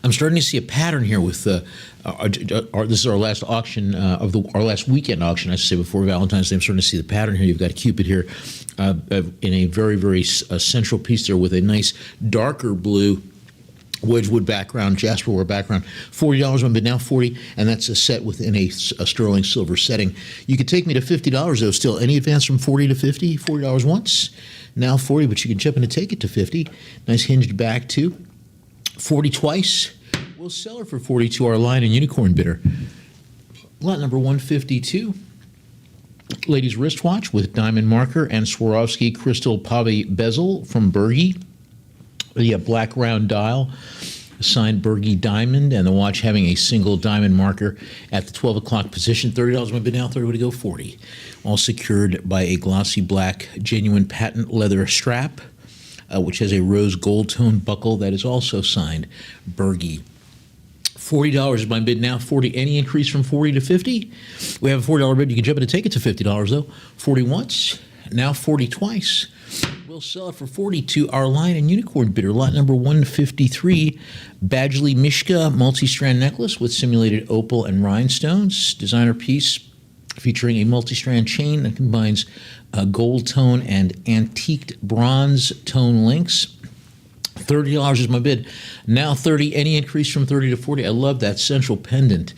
Speaker 4: I'm starting to see a pattern here with this is our last auction our last weekend auction, I should say, before Valentine's Day. I'm starting to see the pattern here. You've got Cupid here in a very, very central piece there with a nice darker blue Wedgwood background, jasperware background. $40 on bid now, $40, and that's a set within a sterling silver setting. You could take me to $50 though. Still, any advance from $40 to $50? $40 once, now $40, but you can jump in and take it to $50. Nice hinged back too. 40 twice. We'll sell her for 40 to our Lion and Unicorn bidder. Lot number 152. Ladies' wristwatch with diamond marker and Swarovski crystal Pavi bezel from Berge. The black round dial, signed Berge diamond, and the watch having a single diamond marker at the 12 o'clock position. $30 my bid now, 30 would go 40. All secured by a glossy black genuine patent leather strap, which has a rose gold tone buckle that is also signed Berge. $40 is my bid now. 40. Any increase from 40 to 50? We have a $40 bid. You can jump in and take it to $50 though. 40 once, now 40 twice. We'll sell it for 40 to our Lion and Unicorn bidder. Lot number 153, Badgley Mishka multi-strand necklace with simulated opal and rhinestones. Designer piece featuring a multi-strand chain that combines gold tone and antiqued bronze tone links. $30 is my bid. Now 30. Any increase from 30 to 40? I love that central pendant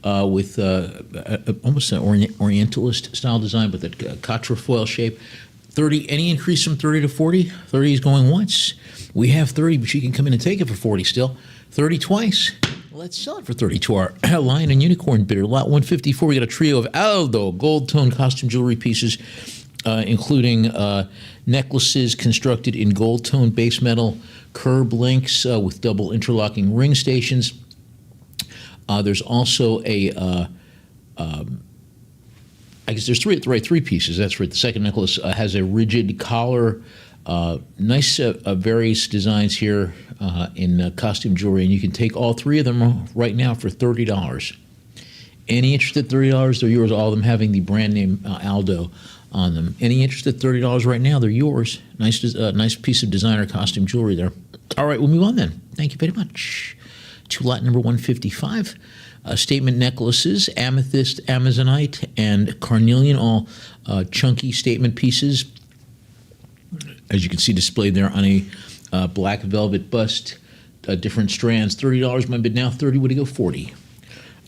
Speaker 4: with almost an Orientalist style design, but that quatrefoil shape. 30. Any increase from 30 to 40? 30 is going once. We have 30, but you can come in and take it for 40 still. 30 twice. Let's sell it for 30 to our Lion and Unicorn bidder. Lot 154. We got a trio of Aldo gold tone costume jewelry pieces, including necklaces constructed in gold tone base metal curb links with double interlocking ring stations. There's also a, I guess there's three pieces. That's right. The second necklace has a rigid collar. Nice various designs here in costume jewelry, and you can take all three of them right now for $30. Any interest at $30? They're yours. All of them having the brand name Aldo on them. Any interest at $30 right now? They're yours. Nice piece of designer costume jewelry there. All right, we'll move on then. Thank you very much. To lot number 155, statement necklaces, amethyst, amazonite, and carnelian, all chunky statement pieces. As you can see displayed there on a black velvet bust, different strands. $30 my bid now. 30 would it go 40?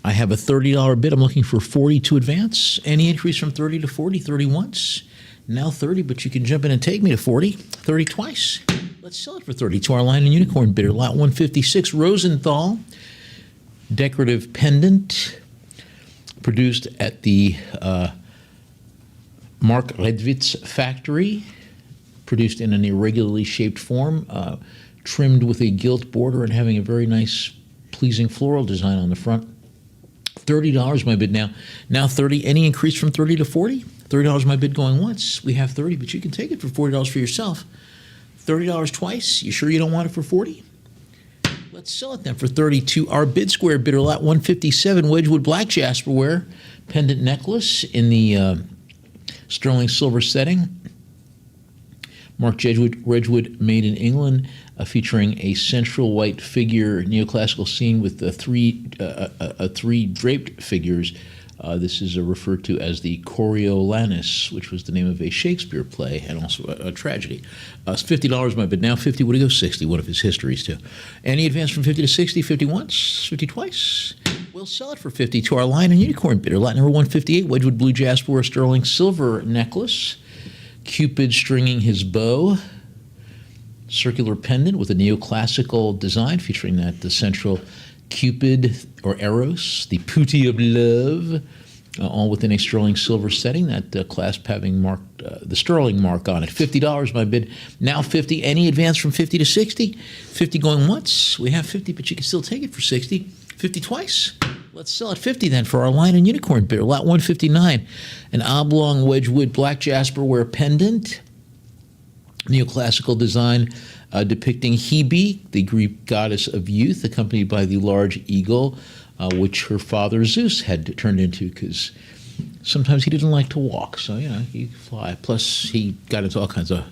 Speaker 4: I have a $30 bid. I'm looking for 40 to advance. Any increase from 30 to 40? 30 once. Now 30, but you can jump in and take me to 40. 30 twice. Let's sell it for 30 to our Lion and Unicorn bidder. Lot 156, Rosenthal, decorative pendant, produced at the Mark Redwitz factory, produced in an irregularly shaped form, trimmed with a gilt border and having a very nice, pleasing floral design on the front. $30 my bid now. Now 30. Any increase from 30 to 40? $30 my bid going once. We have 30, but you can take it for $40 for yourself. $30 twice. You sure you don't want it for 40? Let's sell it then for 30 to our bid square bidder. Lot 157, Wedgwood Black Jasperware pendant necklace in the sterling silver setting. Mark Wedgwood, made in England, featuring a central white figure neoclassical scene with three draped figures. This is referred to as the Coriolanus, which was the name of a Shakespeare play and also a tragedy. It's $50 my bid now. 50 would it go 60? One of his histories too. Any advance from 50 to 60? 50 once, 50 twice. We'll sell it for 50 to our Lion and Unicorn bidder. Lot number 158, Wedgwood Blue Jasper sterling silver necklace. Cupid stringing his bow, circular pendant with a neoclassical design featuring the central Cupid or Eros, the putti of love, all within a sterling silver setting. That clasp having the sterling mark on it. $50 my bid. Now 50. Any advance from 50 to 60? 50 going once. We have 50, but you can still take it for 60. 50 twice. Let's sell at 50 then for our Lion and Unicorn bidder. Lot 159, an oblong Wedgwood black jasperware pendant, neoclassical design depicting Hebe, the Greek goddess of youth, accompanied by the large eagle, which her father Zeus had turned into because sometimes he didn't like to walk, so he'd fly. Plus, he got into all kinds of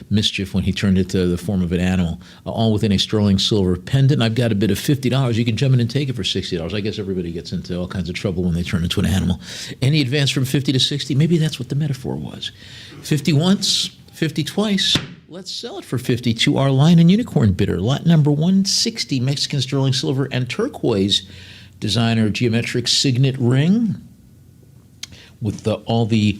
Speaker 4: mischief when he turned it to the form of an animal, all within a sterling silver pendant. I've got a bid of $50. You can jump in and take it for $60. I guess everybody gets into all kinds of trouble when they turn into an animal. Any advance from 50 to 60? Maybe that's what the metaphor was. 50 once, 50 twice. Let's sell it for 50 to our Lion and Unicorn bidder. Lot number 160, Mexican sterling silver and turquoise designer geometric signet ring with all the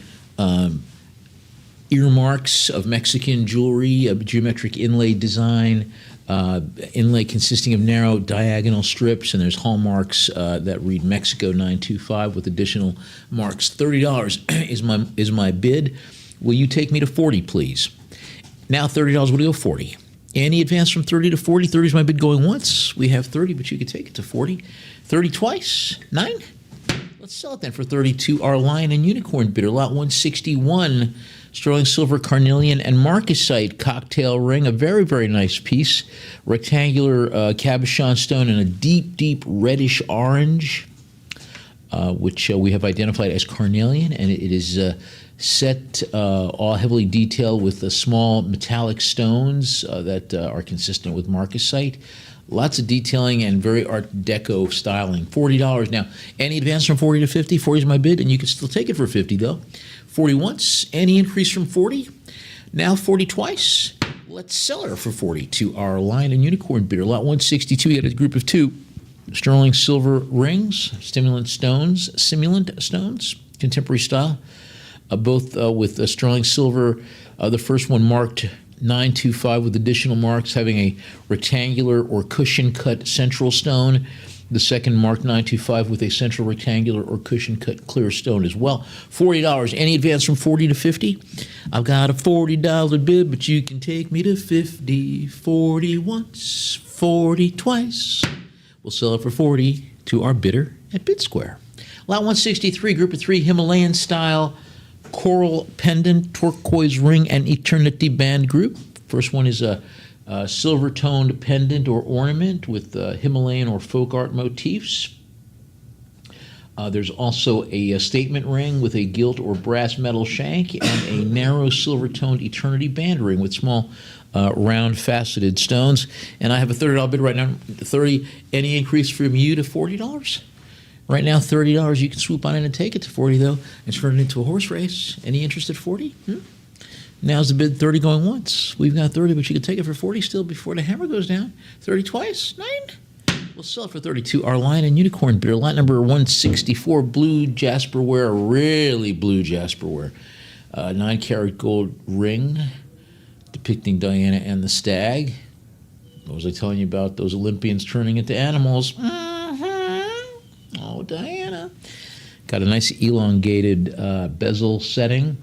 Speaker 4: earmarks of Mexican jewelry, a geometric inlay design, Inlay consisting of narrow diagonal strips, and there's hallmarks that read Mexico 925 with additional marks. $30 is my bid. Will you take me to 40, please? Now $30 would go 40. Any advance from 30 to 40? 30 is my bid going once. We have 30, but you could take it to 40. 30 twice. 9. Let's sell it then for 32. Our Lion and Unicorn bidder, lot 161. Sterling silver, carnelian, and marcasite cocktail ring. A very, very nice piece. Rectangular cabochon stone in a deep, deep reddish orange, which we have identified as carnelian, and it is set all heavily detailed with small metallic stones that are consistent with marcasite. Lots of detailing and very Art Deco styling. $40 now. Any advance from 40 to 50? 40 is my bid, and you can still take it for 50 though. 40 once. Any increase from 40? Now 40 twice. Let's sell her for 40 to our Lion and Unicorn bidder. Lot 162. We had a group of 2. Sterling silver rings, simulant stones, contemporary style. Both with sterling silver. The first one marked 925 with additional marks, having a rectangular or cushion-cut central stone. The second marked 925 with a central rectangular or cushion-cut clear stone as well. $40. Any advance from 40 to 50? I've got a $40 bid, but you can take me to 50. 40 once, 40 twice. We'll sell it for 40 to our bidder at Bid Square. Lot 163, group of 3, Himalayan-style coral pendant, turquoise ring, and eternity band group. First one is a silver-toned pendant or ornament with Himalayan or folk art motifs. There's also a statement ring with a gilt or brass metal shank and a narrow silver-toned eternity band ring with small round faceted stones. And I have a $30 bid right now. 30. Any increase from you to $40? Right now, $30. You can swoop on in and take it to 40 though, and turn it into a horse race. Any interest at 40? Now's the bid. 30 going once. We've got 30, but you can take it for 40 still before the hammer goes down. 30 twice. 9. We'll sell it for 32. Our Lion and Unicorn bidder, lot number 164, blue jasperware, really blue jasperware. 9-karat gold ring depicting Diana and the stag. What was I telling you about those Olympians turning into animals? Oh, Diana. Got a nice elongated bezel setting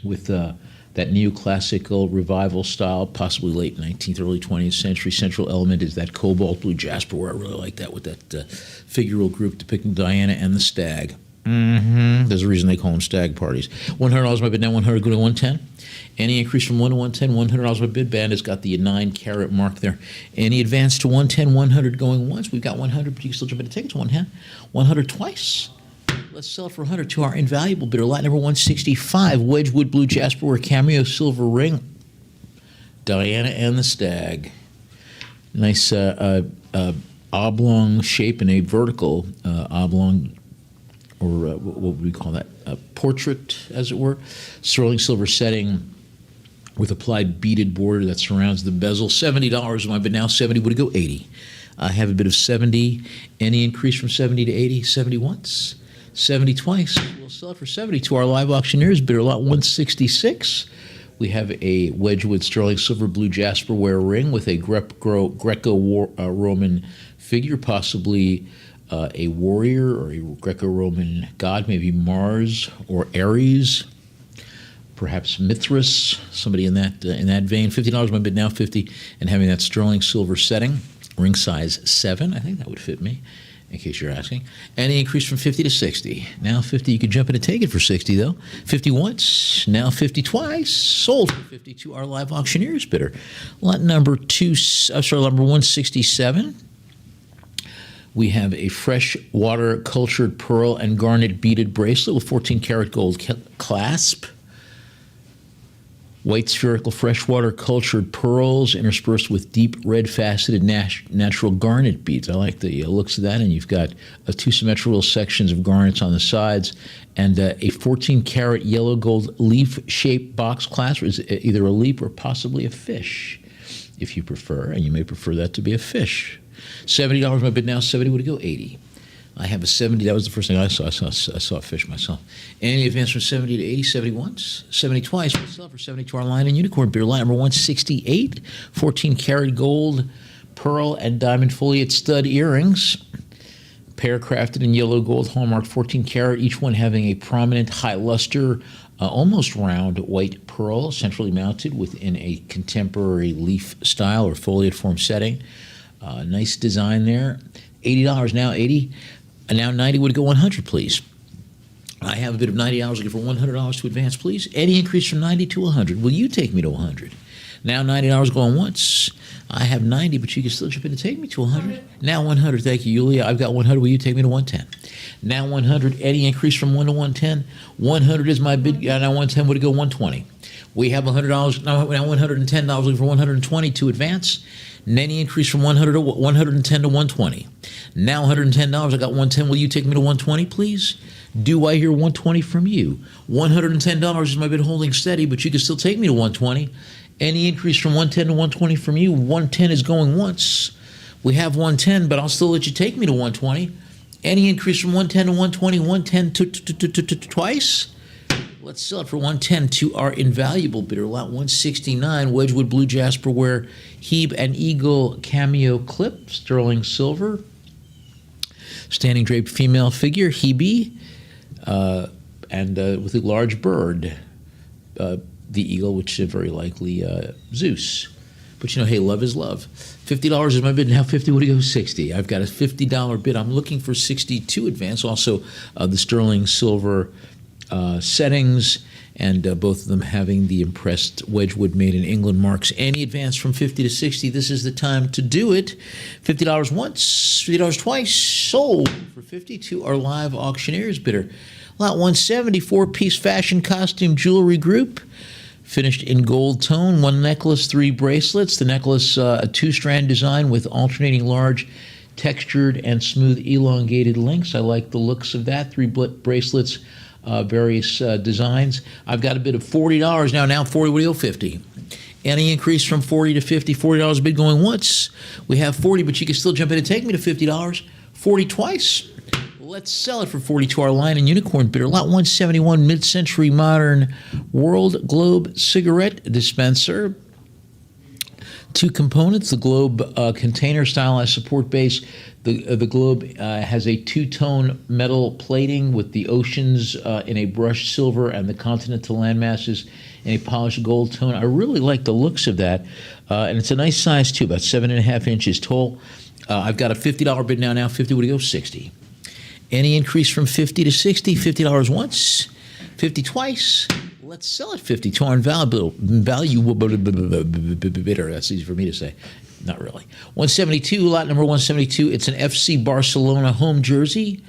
Speaker 4: with that neoclassical revival style, possibly late 19th, early 20th century. Central element is that cobalt blue jasperware. I really like that with that figural group depicting Diana and the stag. There's a reason they call them stag parties. $100 my bid now, 100 go to 110. Any increase from 1 to 110, $100 my bid. Band has got the 9-karat mark there. Any advance to 110, 100 going once. We've got 100, but you can still jump in and take it to 110. 100 twice. Let's sell it for 100 to our invaluable bidder. Lot number 165, Wedgwood blue jasperware cameo silver ring. Diana and the stag. Nice oblong shape and a vertical oblong, or what would we call that? A portrait, as it were. Sterling silver setting with applied beaded border that surrounds the bezel. $70 my bid now. 70 would go 80. I have a bid of 70. Any increase from 70 to 80? 70 once. 70 twice. We'll sell it for 70 to our live auctioneers bidder. Lot 166. We have a Wedgwood sterling silver blue jasperware ring with a Greco-Roman figure, possibly a warrior or a Greco-Roman god, maybe Mars or Ares, perhaps Mithras, somebody in that vein. $50 my bid now, 50, and having that sterling silver setting, ring size 7. I think that would fit me, in case you're asking. Any increase from 50 to 60. Now 50, you could jump in and take it for 60 though. 50 once, now 50 twice. Sold for 50 to our live auctioneers bidder. Lot number 167. We have a freshwater cultured pearl and garnet beaded bracelet with 14-karat gold clasp. White spherical freshwater cultured pearls interspersed with deep red faceted natural garnet beads. I like the looks of that. And you've got 2 symmetrical sections of garnets on the sides and a 14-karat yellow gold leaf-shaped box clasp. Is either a leaf or possibly a fish, if you prefer. And you may prefer that to be a fish. $70 my bid now. 70 would go 80. I have a 70. That was the first thing I saw. I saw a fish myself. Any advance from 70 to 80, 70 once, 70 twice. We'll sell for 72 our line and unicorn beer. Line number 168, 14 karat gold, pearl, and diamond foliate stud earrings. Pair crafted in yellow gold, hallmarked 14 karat, each one having a prominent high luster, almost round white pearl, centrally mounted within a contemporary leaf style or foliate form setting. Nice design there. $80 now, 80. And now 90 would go 100, please. I have a bid of $90 looking for $100 to advance, please. Any increase from 90 to 100. Will you take me to 100? Now $90 going once. I have 90, but you can still jump in and take me to 100. Now 100. Thank you, Yulia. I've got 100. Will you take me to 110? Now 100. Any increase from 1 to 110? 100 is my bid. Now 110 would go 120. We have $100. Now $110 looking for 120 to advance. And any increase from 100 to 110 to 120. Now $110. I got 110. Will you take me to 120, please? Do I hear 120 from you? $110 is my bid holding steady, but you can still take me to 120. Any increase from 110 to 120 from you? 110 is going once. We have 110, but I'll still let you take me to 120. Any increase from 110 to 120? 110 to twice? Let's sell it for 110 to our invaluable bidder. Lot 169, Wedgwood Blue Jasperware, Hebe and Eagle Cameo Clip, sterling silver. Standing draped female figure, Hebe, and with a large bird. The eagle, which is very likely Zeus. But you know, hey, love is love. $50 is my bid. Now 50 would go 60. I've got a $50 bid. I'm looking for 62 advance. Also, the sterling silver settings, and both of them having the impressed Wedgwood made in England marks. Any advance from 50 to 60, this is the time to do it. $50 once, $50 twice, sold for 50 to our live auctioneers bidder. Lot 170, four-piece fashion costume jewelry group. Finished in gold tone, 1 necklace, 3 bracelets. The necklace, a 2-strand design with alternating large, textured, and smooth elongated links. I like the looks of that. 3 bracelets, various designs. I've got a bid of $40 now. Now 40 would go 50. Any increase from 40 to 50? $40 bid going once. We have 40, but you can still jump in and take me to $50. 40 twice. Let's sell it for 40 to our line and unicorn bidder. Lot 171, mid-century modern world globe cigarette dispenser. 2 components, the globe container stylized support base. The globe has a 2-tone metal plating with the oceans in a brushed silver and the continental landmasses in a polished gold tone. I really like the looks of that. And it's a nice size too, about 7.5 inches tall. I've got a $50 bid now. Now 50 would go 60. Any increase from 50 to 60? $50 once, 50 twice. Let's sell it 50 to our invaluable bidder. That's easy for me to say. Not really. 172, lot number 172. It's an FC Barcelona home jersey,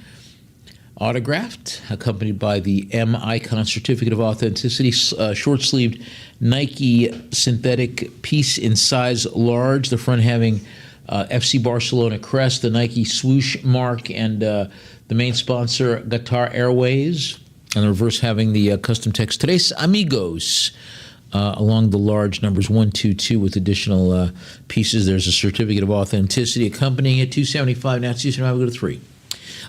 Speaker 4: autographed, accompanied by the M Icon Certificate of Authenticity, short-sleeved Nike synthetic piece in size large. The front having FC Barcelona crest, the Nike swoosh mark, and the main sponsor, Qatar Airways, and the reverse having the custom text, Tres Amigos, along the large numbers 122 with additional pieces. There's a certificate of authenticity accompanying it, $275. Now it's $275, we go to 3.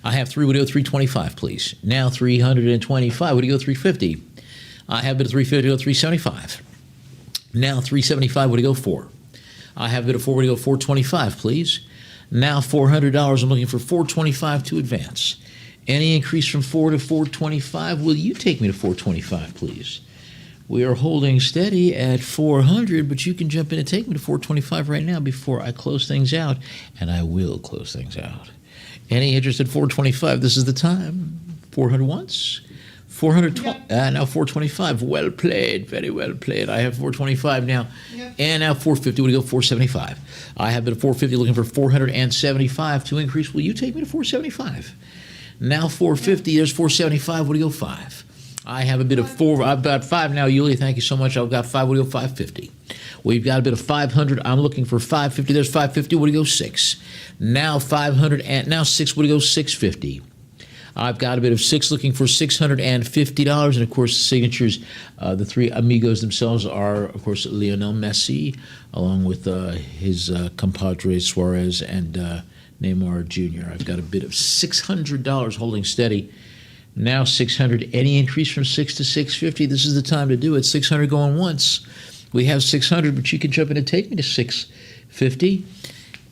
Speaker 4: I have 3, would go $325, please. Now $325, would go $350. I have bid of $350, go $375. Now $375, would go 4. I have bid of 4, would go $425, please. Now $400, I'm looking for $425 to advance. Any increase from 4 to 425, will you take me to 425, please? We are holding steady at 400, but you can jump in and take me to 425 right now before I close things out, and I will close things out. Any interest at 425, this is the time. 400 once, 420, now 425. Well played, very well played. I have 425 now, and now 450. Would go 475. I have been at 450, looking for 475 to increase. Will you take me to 475? Now 450. There's 475. Would go 5. I have a bit of 4. I've got 5 now, Yulia. Thank you so much. I've got 5. Would go 550. We've got a bit of 500. I'm looking for 550. There's 550. Would go 6. Now 500 and now 6. Would go 650. I've got a bit of 6, looking for $650. And, of course, the signatures, the 3 amigos themselves are, of course, Lionel Messi, along with his compadres Suarez and Neymar Jr. I've got a bid of $600 holding steady. Now 600. Any increase from 6 to 650? This is the time to do it. 600 going once. We have 600, but you can jump in and take me to 650.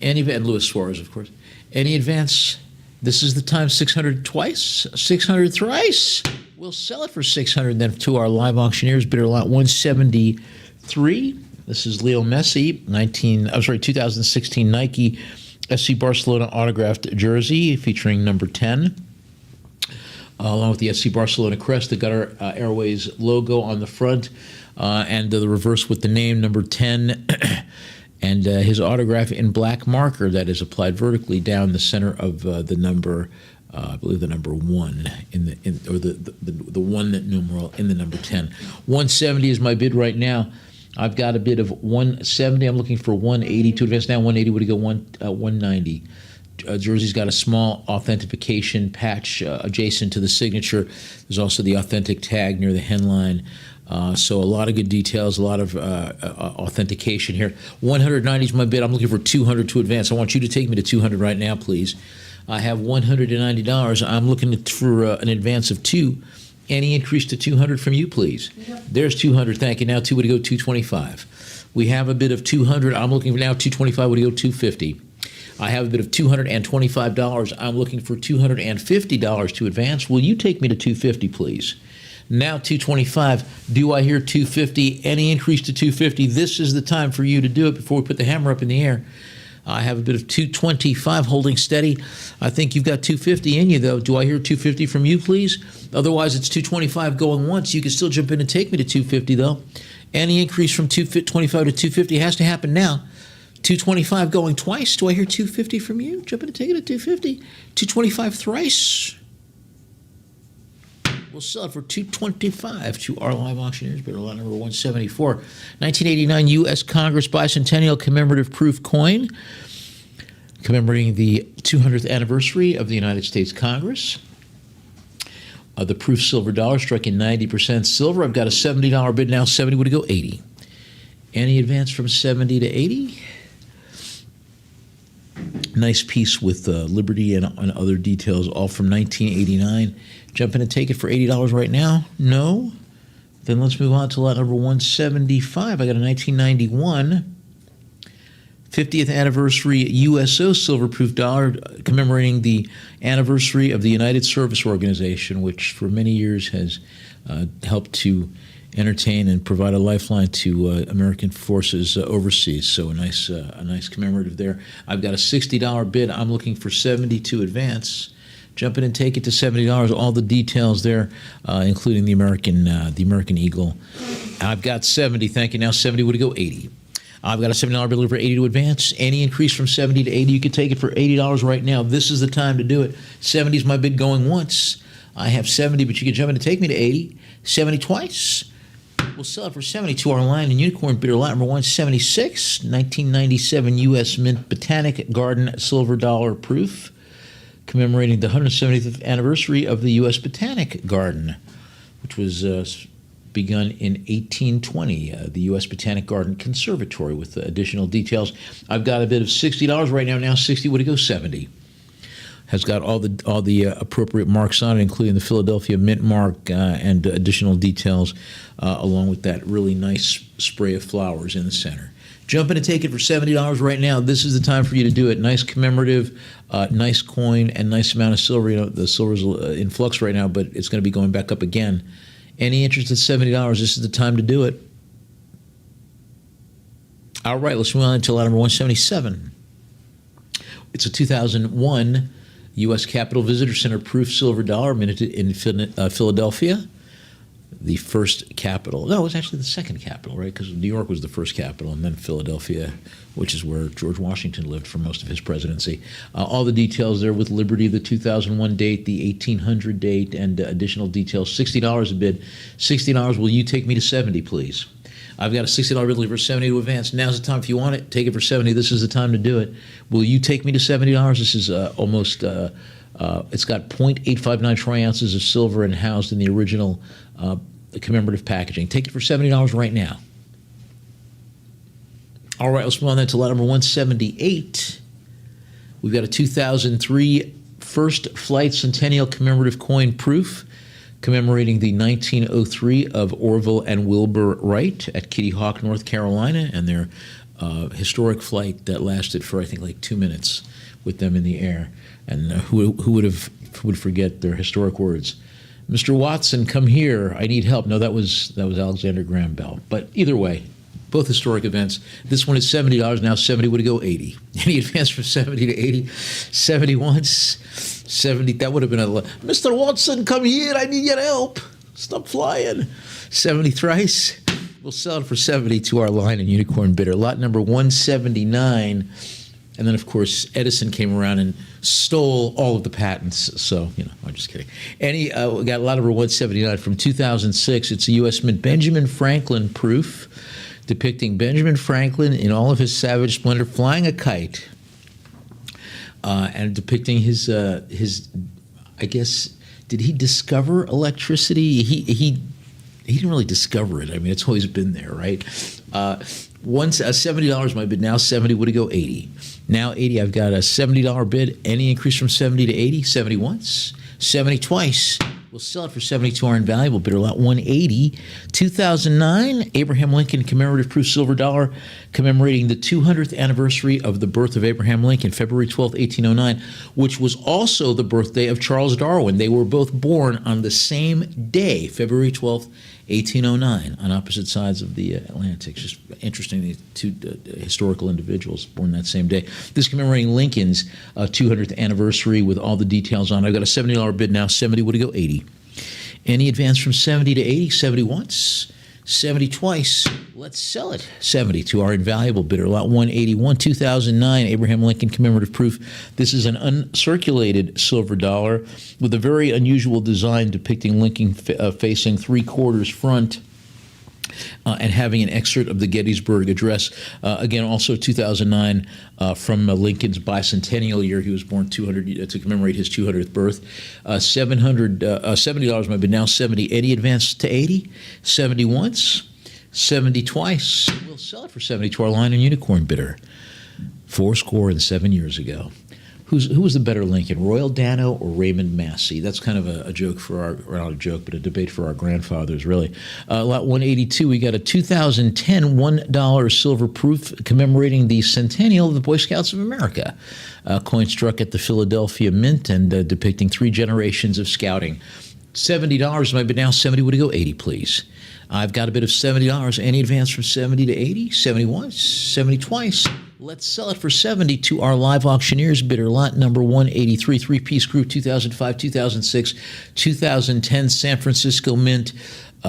Speaker 4: And Luis Suarez, of course. Any advance? This is the time. 600 twice. 600 thrice. We'll sell it for 600. Then to our live auctioneers, bidder lot 173. This is Leo Messi, 2016 Nike SC Barcelona autographed jersey featuring number 10. Along with the SC Barcelona crest, the Qatar Airways logo on the front, and the reverse with the name number 10, and his autograph in black marker that is applied vertically down the center of the number, I believe the number 1 or the 1 numeral in the number 10. 170 is my bid right now. I've got a bid of 170. I'm looking for 180 to advance now. 180 would go 190. Jersey's got a small authentication patch adjacent to the signature. There's also the authentic tag near the hemline. So a lot of good details, a lot of authentication here. 190 is my bid. I'm looking for 200 to advance. I want you to take me to 200 right now, please. I have $190. I'm looking for an advance of 2. Any increase to 200 from you, please? Yep. There's 200. Thank you. Now 2 would go 225. We have a bid of 200. I'm looking for now 225 would go 250. I have a bid of $225. I'm looking for $250 to advance. Will you take me to 250, please? Now 225. Do I hear 250? Any increase to 250? This is the time for you to do it before we put the hammer up in the air. I have a bit of 225 holding steady. I think you've got 250 in you, though. Do I hear 250 from you, please? Otherwise, it's 225 going once. You can still jump in and take me to 250, though. Any increase from 225 to 250 has to happen now. 225 going twice. Do I hear 250 from you? Jump in and take it at 250. 225 thrice. We'll sell it for $225 to our live auctioneers, bidder lot number 174. 1989 U.S. Congress Bicentennial Commemorative Proof Coin, commemorating the 200th anniversary of the United States Congress. The proof silver dollar striking 90% silver. I've got a $70 bid now. 70 would go 80. Any advance from 70 to 80? Nice piece with Liberty and other details, all from 1989. Jump in and take it for $80 right now? No? Then let's move on to lot number 175. I got a 1991 50th anniversary USO silver-proof dollar commemorating the anniversary of the United Service Organization, which for many years has helped to entertain and provide a lifeline to American forces overseas. So a nice commemorative there. I've got a $60 bid. I'm looking for 70 to advance. Jump in and take it to $70. All the details there, including the American Eagle. I've got 70. Thank you. Now 70 would go 80. I've got a $70 bid for 80 to advance. Any increase from 70 to 80, you can take it for $80 right now. This is the time to do it. 70 is my bid going once. I have 70, but you can jump in and take me to 80. 70 twice. We'll sell it for 70 to our line and unicorn bidder lot number 176, 1997 U.S. Mint Botanic Garden silver dollar proof, commemorating the 170th anniversary of the U.S. Botanic Garden, which was begun in 1820, the U.S. Botanic Garden Conservatory, with additional details. I've got a bid of $60 right now. Now 60 would it go 70. Has got all the appropriate marks on it, including the Philadelphia Mint mark and additional details, along with that really nice spray of flowers in the center. Jump in and take it for $70 right now. This is the time for you to do it. Nice commemorative, nice coin, and nice amount of silver. You know, the silver's in flux right now, but it's going to be going back up again. Any interest at $70? This is the time to do it. All right, let's move on to lot number 177. It's a 2001 U.S. Capitol Visitor Center proof silver dollar minted in Philadelphia. The first capital. No, it was actually the second capital, right? Because New York was the first capital, and then Philadelphia, which is where George Washington lived for most of his presidency. All the details there with Liberty, the 2001 date, the 1800 date, and additional details. $60 a bid. $60. Will you take me to 70, please? I've got a $60 bid for 70 to advance. Now's the time. If you want it, take it for 70. This is the time to do it. Will you take me to $70? This is almost, it's got 0.859 troy ounces of silver and housed in the original commemorative packaging. Take it for $70 right now. All right, let's move on then to lot number 178. We've got a 2003 First Flight Centennial Commemorative Coin Proof commemorating the 1903 of Orville and Wilbur Wright at Kitty Hawk, North Carolina, and their historic flight that lasted for, I think, like 2 minutes with them in the air. And who would forget their historic words? Mr. Watson, come here. I need help. No, that was Alexander Graham Bell. But either way, both historic events. This one is $70. Now 70 would go 80. Any advance from 70 to 80? 70 once, 70. That would have been a Mr. Watson, come here. I need your help. Stop flying. 70 thrice. We'll sell it for 70 to our Lion and Unicorn bidder. Lot number 179. And then, of course, Edison came around and stole all of the patents. So, I'm just kidding. We got lot number 179 from 2006. It's a U.S. Mint Benjamin Franklin proof depicting Benjamin Franklin in all of his savage splendor flying a kite and depicting his, I guess, did he discover electricity? He didn't really discover it. I mean, it's always been there, right? $70 my bid. Now 70 would go 80. Now 80. I've got a $70 bid. Any increase from 70 to 80? 70 once, 70 twice. We'll sell it for 70 to our invaluable bidder. Lot 180. 2009 Abraham Lincoln commemorative proof silver dollar commemorating the 200th anniversary of the birth of Abraham Lincoln, February 12, 1809, which was also the birthday of Charles Darwin. They were both born on the same day, February 12, 1809, on opposite sides of the Atlantic. Just interesting, the two historical individuals born that same day. This commemorating Lincoln's 200th anniversary with all the details on it. I've got a $70 bid now. 70 would go 80. Any advance from 70 to 80? 70 once, 70 twice. Let's sell it. 70 to our invaluable bidder. Lot 181, 2009 Abraham Lincoln commemorative proof. This is an uncirculated silver dollar with a very unusual design depicting Lincoln facing 3/4 front and having an excerpt of the Gettysburg Address. Again, also 2009 from Lincoln's bicentennial year. He was born to commemorate his 200th birth. $70 my bid. Now 70. Any advance to 80? 70 once, 70 twice. We'll sell it for 70 to our Lion and Unicorn bidder. 7 years ago. Who was the better Lincoln, Royal Dano or Raymond Massey? That's kind of a joke for not a joke, but a debate for our grandfathers, really. Lot 182, we got a 2010 $1 silver proof commemorating the centennial of the Boy Scouts of America. Coin struck at the Philadelphia Mint and depicting 3 generations of scouting. $70 my bid. Now 70 would go 80, please. I've got a bid of $70. Any advance from 70 to 80? 70 once, 70 twice. Let's sell it for 70 to our live auctioneers bidder. Lot number 183, 3-piece group, 2005, 2006, 2010 San Francisco Mint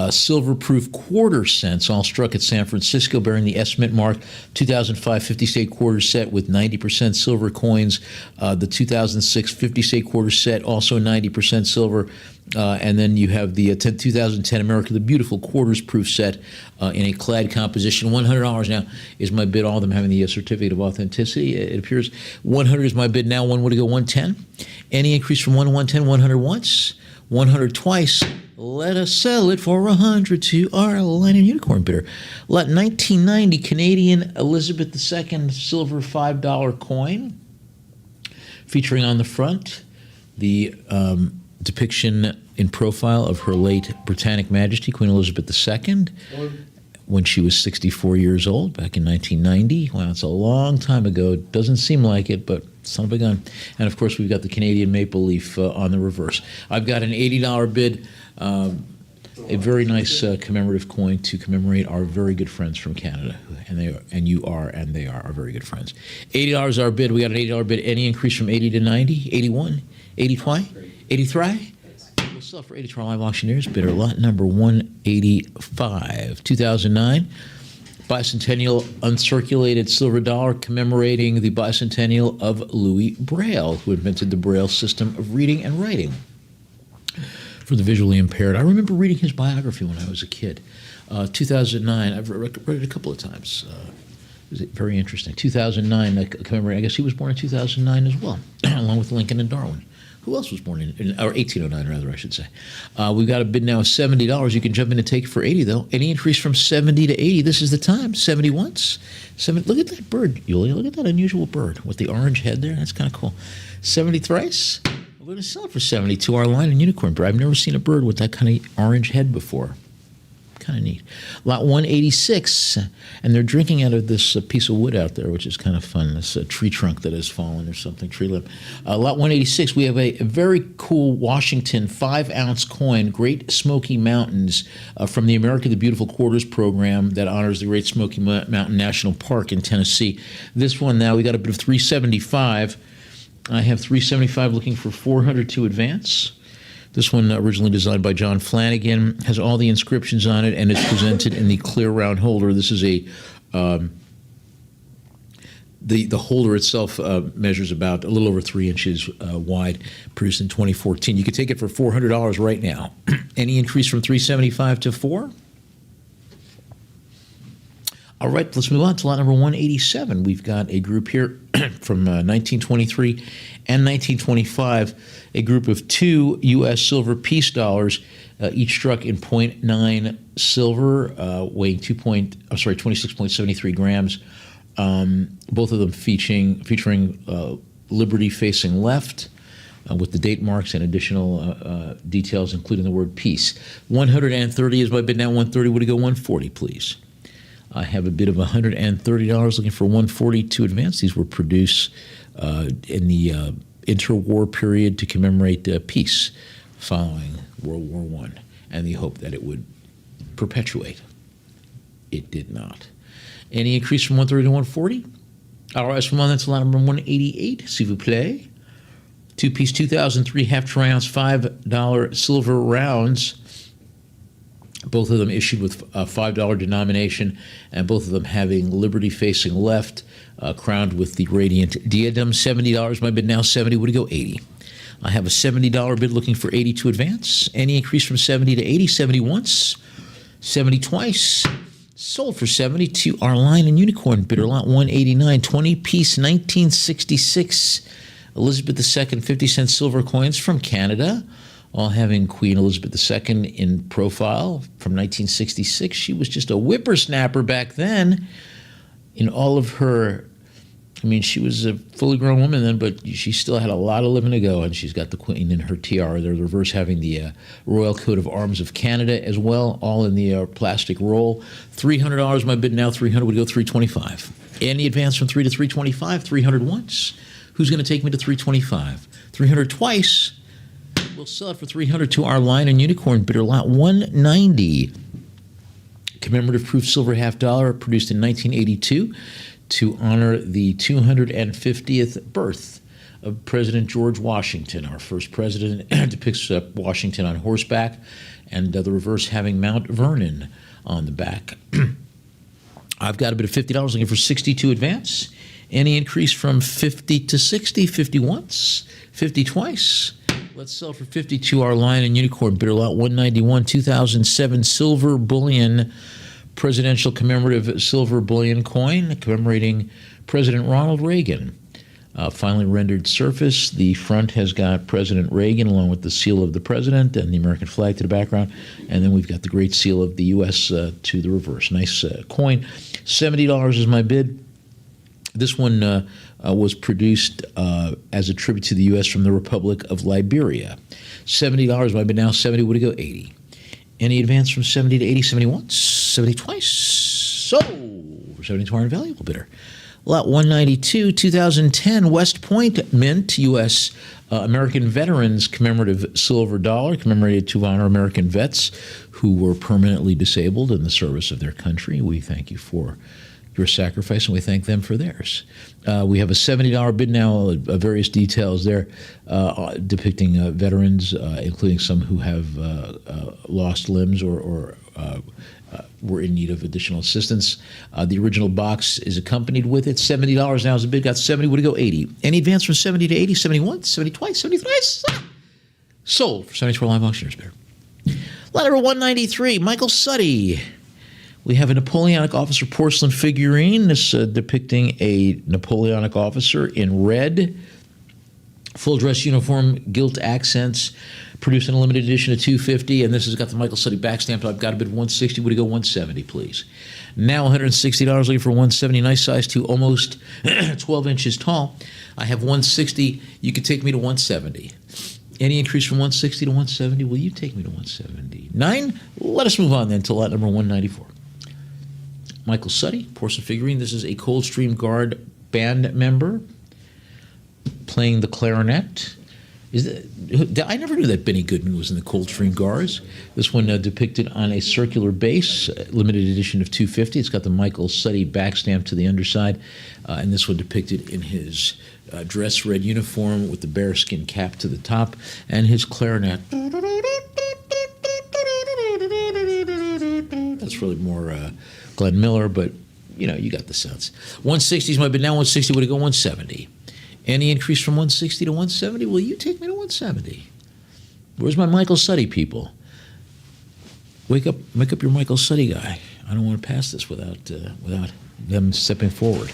Speaker 4: silver proof quarter cents, all struck at San Francisco, bearing the S Mint mark. 2005 50 state quarter set with 90% silver coins. The 2006 50 state quarter set, also 90% silver. And then you have the 2010 America the Beautiful quarters proof set in a clad composition. $100 now is my bid, all of them having the certificate of authenticity. It appears 100 is my bid now. One would go 110. Any increase from 1 to 110? 100 once, 100 twice. Let us sell it for 100 to our Lion and Unicorn bidder. Lot 1990 Canadian Elizabeth II silver $5 coin, featuring on the front the depiction in profile of her late Britannic Majesty, Queen Elizabeth II, when she was 64 years old back in 1990. Wow, it's a long time ago. It doesn't seem like it, but son of a gun. And, of course, we've got the Canadian maple leaf on the reverse. I've got an $80 bid, a very nice commemorative coin to commemorate our very good friends from Canada. And they are our very good friends. $80 our bid. We got an $80 bid. Any increase from 80 to 90? 81? 82? 83? We'll sell it for 80 to our live auctioneers bidder. Lot number 185. 2009 bicentennial uncirculated silver dollar commemorating the bicentennial of Louis Braille, who invented the Braille system of reading and writing for the visually impaired. I remember reading his biography when I was a kid. 2009, I've read it a couple of times. It was very interesting. 2009, commemorating, I guess he was born in 2009 as well, along with Lincoln and Darwin. Who else was born or 1809 rather, I should say. We've got a bid now of $70. You can jump in and take it for 80 though. Any increase from 70 to 80, this is the time. 70 once. Look at that bird, Yulia. Look at that unusual bird with the orange head there. That's kind of cool. 70 thrice. We're going to sell it for 70 to our line and unicorn bird. I've never seen a bird with that kind of orange head before. Kind of neat. Lot 186, and they're drinking out of this piece of wood out there, which is kind of fun. This tree trunk that has fallen or something, tree limb. Lot 186, we have a very cool Washington 5-ounce coin, Great Smoky Mountains, from the America the Beautiful Quarters program that honors the Great Smoky Mountain National Park in Tennessee. This one now, we got a bid of $375. I have $375 looking for $400 to advance. This one, originally designed by John Flanagan, has all the inscriptions on it, and it's presented in the clear round holder. This is a the holder itself measures about a little over 3 inches wide, produced in 2014. You could take it for $400 right now. Any increase from $375 to $400? All right, let's move on to lot number 187. We've got a group here from 1923 and 1925, a group of 2 U.S. silver peace dollars, each struck in .9 silver, weighing 26.73 grams. Both of them featuring Liberty facing left, with the date marks and additional details, including the word peace. 130 is my bid now. 130 would it go 140, please? I have a bid of $130 looking for 140 to advance. These were produced in the interwar period to commemorate peace following World War I and the hope that it would perpetuate. It did not. Any increase from 130 to 140? All right, from on, that's lot number 188, s'il vous plaît. 2-piece 2003 half troy-ounce $5 silver rounds. Both of them issued with a $5 denomination, and both of them having Liberty facing left, crowned with the radiant diadem. $70, my bid now. 70, would it go 80? I have a $70 bid looking for 80 to advance. Any increase from 70 to 80? 70 once, 70 twice. Sold for 70 to our line and unicorn bidder, lot 189, 20-piece 1966 Elizabeth II 50-cent silver coins from Canada, all having Queen Elizabeth II in profile from 1966. She was just a whippersnapper back then in all of her, I mean, she was a fully grown woman then, but she still had a lot of living to go, and she's got the Queen in her tiara. The reverse having the Royal Coat of Arms of Canada as well, all in the plastic roll. $300, my bid now. 300 would go 325. Any advance from 3 to 325? 300 once. Who's going to take me to 325? 300 twice. We'll sell it for 300 to our line and unicorn bidder, lot 190. Commemorative proof silver $50 produced in 1982 to honor the 250th birth of President George Washington. Our first president depicts Washington on horseback, and the reverse having Mount Vernon on the back. I've got a bid of $50 looking for 62 advance. Any increase from 50 to 60? 50 once, 50 twice. Let's sell for 50 to our line and unicorn bidder, lot 191, 2007 silver bullion, presidential commemorative silver bullion coin commemorating President Ronald Reagan. Finally rendered surface. The front has got President Reagan along with the seal of the president and the American flag to the background. And then we've got the great seal of the U.S. To the reverse. Nice coin. $70 is my bid. This one was produced as a tribute to the U.S. from the Republic of Liberia. $70 my bid now. 70 would it go 80? Any advance from 70 to 80? 70 once, 70 twice. Sold for 70 to our invaluable bidder. Lot 192, 2010 West Point Mint, U.S. American Veterans Commemorative Silver Dollar, commemorated to honor American vets who were permanently disabled in the service of their country. We thank you for your sacrifice, and we thank them for theirs. We have a $70 bid now, various details there depicting veterans, including some who have lost limbs or were in need of additional assistance. The original box is accompanied with it. $70 now is the bid. Got 70. Would it go 80? Any advance from 70 to 80? 71, 70 twice, 70 thrice. Sold for 74 live auctioneers bidder. Lot number 193, Michael Sutty. We have a Napoleonic officer porcelain figurine. This depicting a Napoleonic officer in red Full dress uniform, gilt accents, produced in a limited edition of 250, and this has got the Michael Suddy back stamp. I've got a bid of 160. Would you go 170, please? Now $160, looking for 170. Nice size to almost 12 inches tall. I have 160. You could take me to 170. Any increase from 160 to 170? Will you take me to 179? Let us move on then to lot number 194. Michael Suddy, porcelain figurine. This is a Coldstream Guard band member playing the clarinet. I never knew that Benny Goodman was in the Coldstream Guards. This one depicted on a circular base, limited edition of 250. It's got the Michael Suddy back stamp to the underside, and this one depicted in his dress red uniform with the bearskin cap to the top, and his clarinet. That's really more Glenn Miller, but you got the sense. 160 is my bid. Now 160, would it go 170? Any increase from 160 to 170? Will you take me to 170? Where's my Michael Suddy people? Make up your Michael Suddy guy. I don't want to pass this without them stepping forward.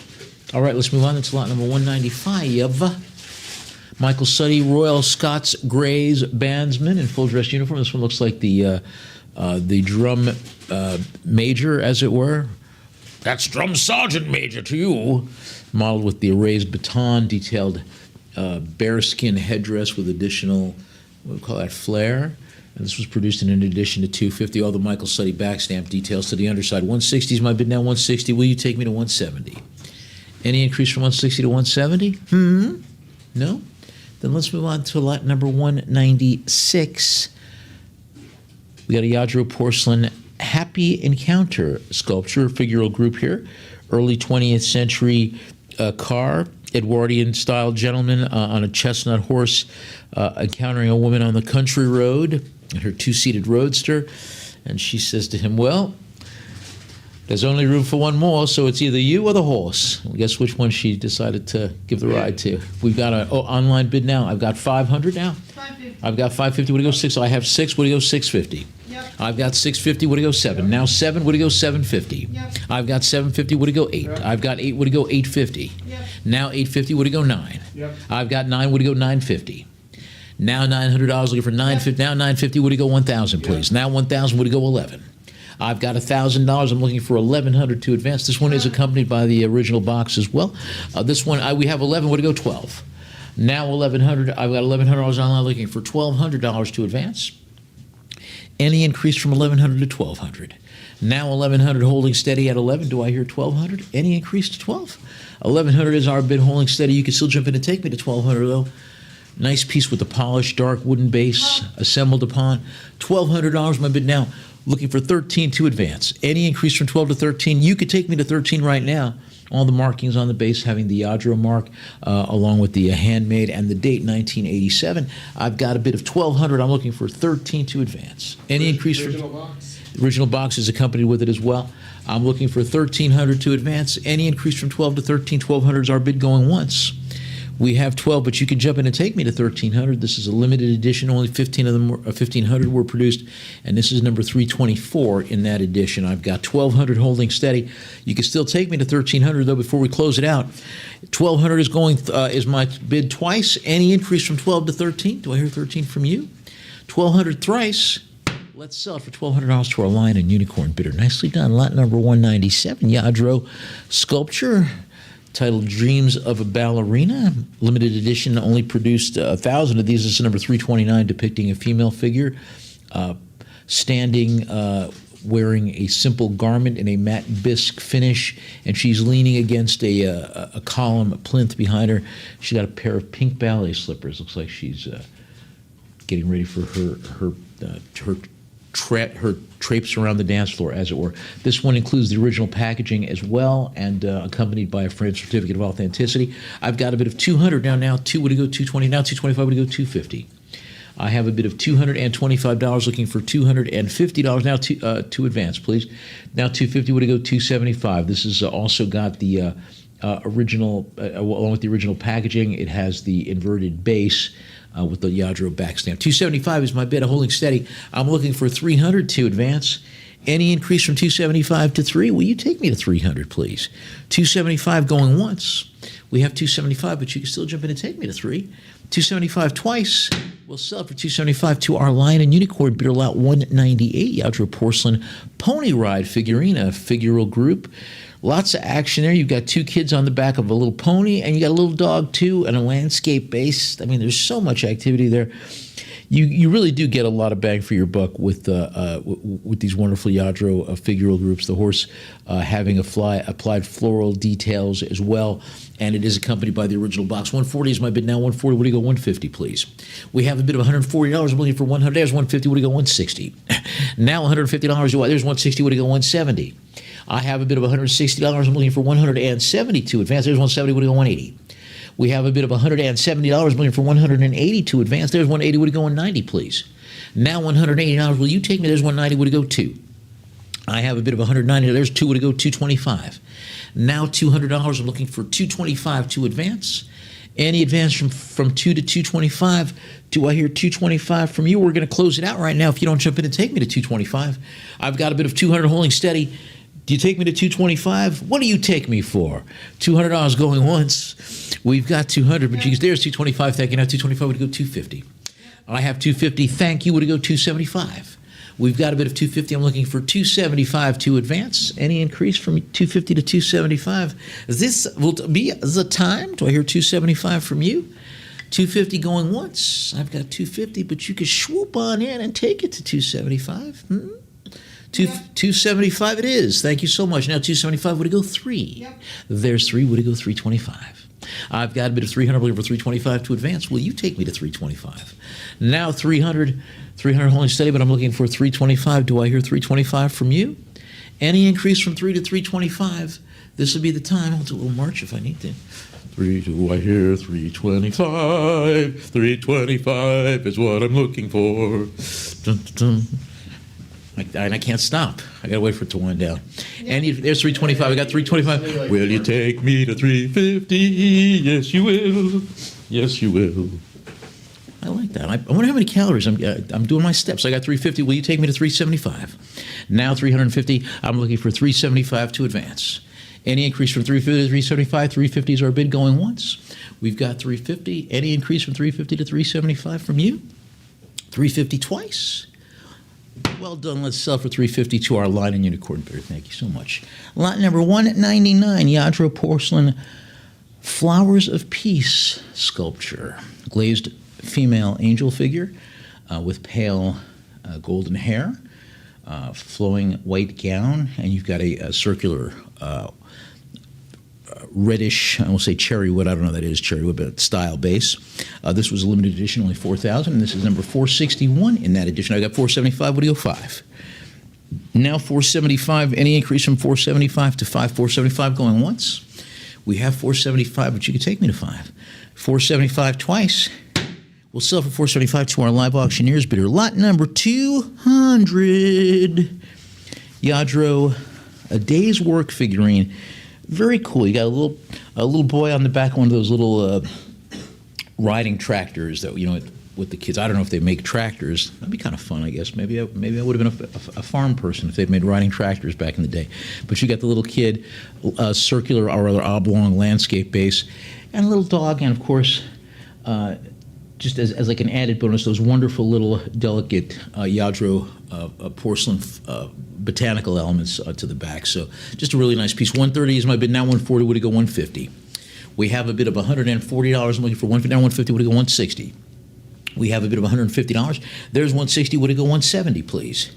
Speaker 4: All right, let's move on to lot number 195. Michael Suddy, Royal Scots Greys bandsman in full dress uniform. This one looks like the drum major, as it were. That's drum sergeant major to you. Modeled with the raised baton, detailed bearskin headdress with additional, what do we call that, flare. And this was produced in an edition to 250. All the Michael Suddy back stamp details to the underside. 160 is my bid now. 160. Will you take me to 170? Any increase from 160 to 170? No? Then let's move on to lot number 196. We got a Yadro porcelain Happy Encounter sculpture, figural group here. Early 20th century car, Edwardian-style gentleman on a chestnut horse encountering a woman on the country road in her two-seated roadster. And she says to him, well, there's only room for one more, so it's either you or the horse. Well, guess which one she decided to give the ride to? We've got an online bid now. I've got 500 now.
Speaker 3: 550.
Speaker 4: I've got 550. Would it go 6? So I have 6. Would it go 650?
Speaker 3: Yep.
Speaker 4: I've got 650. Would it go 7? Now 7. Would it go 750?
Speaker 3: Yep.
Speaker 4: I've got 750. Would it go 8?
Speaker 3: Yep.
Speaker 4: I've got 8. Would it go 850?
Speaker 3: Yep.
Speaker 4: Now 850. Would it go 9?
Speaker 3: Yep.
Speaker 4: I've got 9. Would it go 950? Now $900. Looking for 950. Now 950. Would it go 1,000, please? Now 1,000. Would it go 11? I've got $1,000. I'm looking for 1,100 to advance. This one is accompanied by the original box as well. This one we have 11. Would it go 12? Now 1,100. I've got $1,100 online, looking for $1,200 to advance. Any increase from 1,100 to 1,200. Now 1,100 holding steady at 11. Do I hear 1,200? Any increase to 12? 1,100 is our bid holding steady. You can still jump in and take me to 1,200 though. Nice piece with the polished dark wooden base assembled upon. $1,200 my bid now. Looking for 13 to advance. Any increase from 12 to 13, you could take me to 13 right now. All the markings on the base having the Yadro mark, along with the handmade and the date 1987. I've got a bid of 1,200. I'm looking for 13 to advance. Any increase from
Speaker 3: Original box.
Speaker 4: original box is accompanied with it as well. I'm looking for 1,300 to advance. Any increase from 12 to 13, 1,200 is our bid going once. We have 12, but you can jump in and take me to 1,300. This is a limited edition. Only 15 of them, 1,500 were produced, and this is number 324 in that edition. I've got 1,200 holding steady. You can still take me to 1,300 though before we close it out. 1,200 is going is my bid twice. Any increase from 12 to 13? Do I hear 13 from you? 1,200 thrice. Let's sell it for $1,200 to our Lion and Unicorn bidder. Nicely done. Lot number 197, Yadro sculpture, titled Dreams of a Ballerina. Limited edition, only produced 1,000 of these. This is number 329, depicting a female figure standing, wearing a simple garment in a matte bisque finish, and she's leaning against a column, a plinth behind her. She's got a pair of pink ballet slippers. Looks like she's getting ready for her drapes around the dance floor, as it were. This one includes the original packaging as well, and accompanied by a framed certificate of authenticity. I've got a bid of 200 now. Now 2 would it go 220. Now 225 would it go 250. I have a bid of $225, looking for $250 now to advance, please. Now 250 would it go 275. This has also got the original, along with the original packaging. It has the inverted base. With the Yadro back stamp. 275 is my bid, holding steady. I'm looking for 300 to advance. Any increase from 275 to 3? Will you take me to 300, please? 275 going once. We have 275, but you can still jump in and take me to 3. 275 twice. We'll sell it for 275 to our Lion and Unicorn bidder lot 198 Yadro porcelain pony ride figurine, a figural group. Lots of action there. You've got two kids on the back of a little pony, and you got a little dog too, and a landscape base. I mean, there's so much activity there. You really do get a lot of bang for your buck with these wonderful Yadro figural groups. The horse having applied floral details as well, and it is accompanied by the original box. 140 is my bid now. 140. What do you go? 150, please. We have a bid of $140. I'm looking for 100. There's 150. What do you go? 160. Now $150. There's 160. What do you go? 170. I have a bid of $160. I'm looking for 172 advance. There's 170. What do you go? 180. We have a bid of $170. I'm looking for 182 advance. There's 180. Would it go 190, please? Now $180. Will you take me? There's 190. Would it go 2? I have a bid of $190. There's 2. Would it go 225? Now $200. I'm looking for 225 to advance. Any advance from 2 to 225? Do I hear 225 from you? We're going to close it out right now if you don't jump in and take me to 225. I've got a bid of 200 holding steady. Do you take me to 225? What do you take me for? $200 going once. We've got 200, but there's 225. Thank you. Now 225 would go 250. I have 250. Thank you. Would it go 275? We've got a bit of 250. I'm looking for 275 to advance. Any increase from 250 to 275? This will be the time. Do I hear 275 from you? 250 going once. I've got 250, but you could swoop on in and take it to 275. 275 it is. Thank you so much. Now 275, would it go 3?
Speaker 3: Yep.
Speaker 4: There's 3, would it go 325? I've got a bit of 300, looking for 325 to advance. Will you take me to 325? Now 300 holding steady, but I'm looking for 325. Do I hear 325 from you? Any increase from 3 to 325? This would be the time. I'll do a little march if I need to. 3, do I hear 325? 325 is what I'm looking for. Dun, dun, dun. And I can't stop. I got to wait for it to wind down. And there's 325. I got 325. Will you take me to 350? Yes, you will. Yes, you will. I like that. I wonder how many calories. I'm doing my steps. I got 350. Will you take me to 375? Now 350. I'm looking for 375 to advance. Any increase from 350 to 375? 350 is our bid going once. We've got 350. Any increase from 350 to 375 from you? 350 twice. Well done. Let's sell for 350 to our Lion and Unicorn bidder. Thank you so much. Lot number 199, Yadro porcelain Flowers of Peace sculpture. Glazed female angel figure with pale golden hair, flowing white gown, and you've got a circular reddish, I will say cherry wood, I don't know what that is, cherry wood, but style base. This was a limited edition, only 4,000, and this is number 461 in that edition. I got 475, what do you go, 5? Now 475, any increase from 475 to 5, 475 going once. We have 475, but you can take me to 5. 475 twice. We'll sell for 475 to our live auctioneers bidder. Lot number 200. Yadro, a day's work figurine. Very cool. You got a little boy on the back of one of those little riding tractors that, with the kids. I don't know if they make tractors. That'd be kind of fun, I guess. Maybe I would have been a farm person if they'd made riding tractors back in the day. But you got the little kid, circular or rather oblong landscape base, and a little dog, and of course, just as like an added bonus, those wonderful little delicate Yadro porcelain botanical elements to the back. So just a really nice piece. 130 is my bid. Now 140. Would it go 150? We have a bid of $140. I'm looking for 150. Now 150. Would it go 160? We have a bid of $150. There's 160. Would it go 170, please?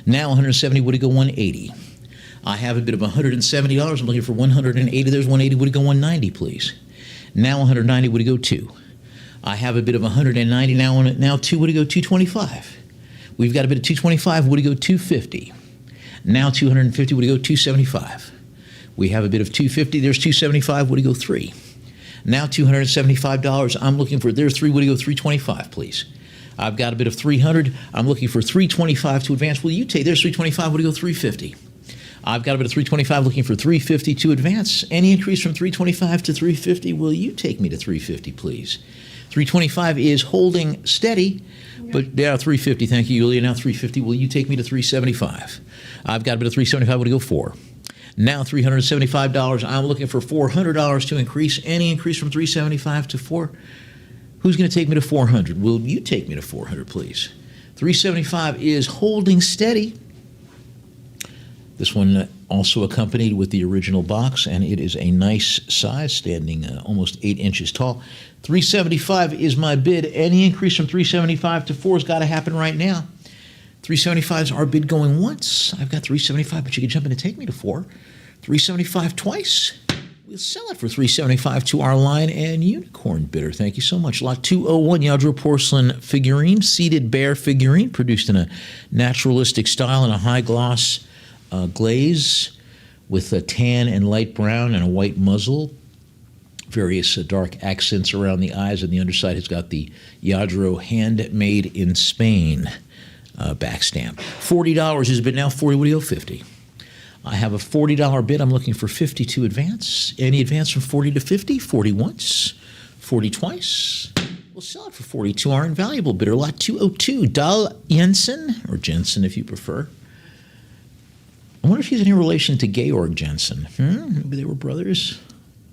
Speaker 4: Now 170. Would it go 180? I have a bid of $170. I'm looking for 180. There's 180. Would it go 190, please? Now 190. Would it go 2? I have a bid of 190. Now 2. Would it go 225? We've got a bid of 225. Would it go 250? Now 250. Would it go 275? We have a bid of 250. There's 275. Would it go 3? Now $275. I'm looking for, there's 3. Would it go 325, please? I've got a bid of 300. I'm looking for 325 to advance. Will you take, there's 325. Would it go 350? I've got a bit of 325, looking for 350 to advance. Any increase from 325 to 350? Will you take me to 350, please? 325 is holding steady, but now 350. Thank you, Yulia. Now 350. Will you take me to 375? I've got a bit of 375. Would it go 4? Now $375. I'm looking for $400 to increase. Any increase from 375 to 4? Who's going to take me to 400? Will you take me to 400, please? 375 is holding steady. This one also accompanied with the original box, and it is a nice size, standing almost 8 inches tall. 375 is my bid. Any increase from 375 to 4 has got to happen right now. 375 is our bid going once. I've got 375, but you can jump in and take me to 4. 375 twice. We'll sell it for 375 to our Lion and Unicorn bidder. Thank you so much. Lot 201, Yadro porcelain figurine, seated bear figurine, produced in a naturalistic style and a high gloss glaze with a tan and light brown and a white muzzle. Various dark accents around the eyes, and the underside has got the Yadro handmade in Spain back stamp. $40 has been now 40. What do you owe? 50. I have a $40 bid. I'm looking for 50 to advance. Any advance from 40 to 50? 40 once, 40 twice. We'll sell it for 40 to our invaluable bidder. Lot 202, Dahl Jensen, or Jensen if you prefer. I wonder if he's any relation to Georg Jensen. Maybe they were brothers.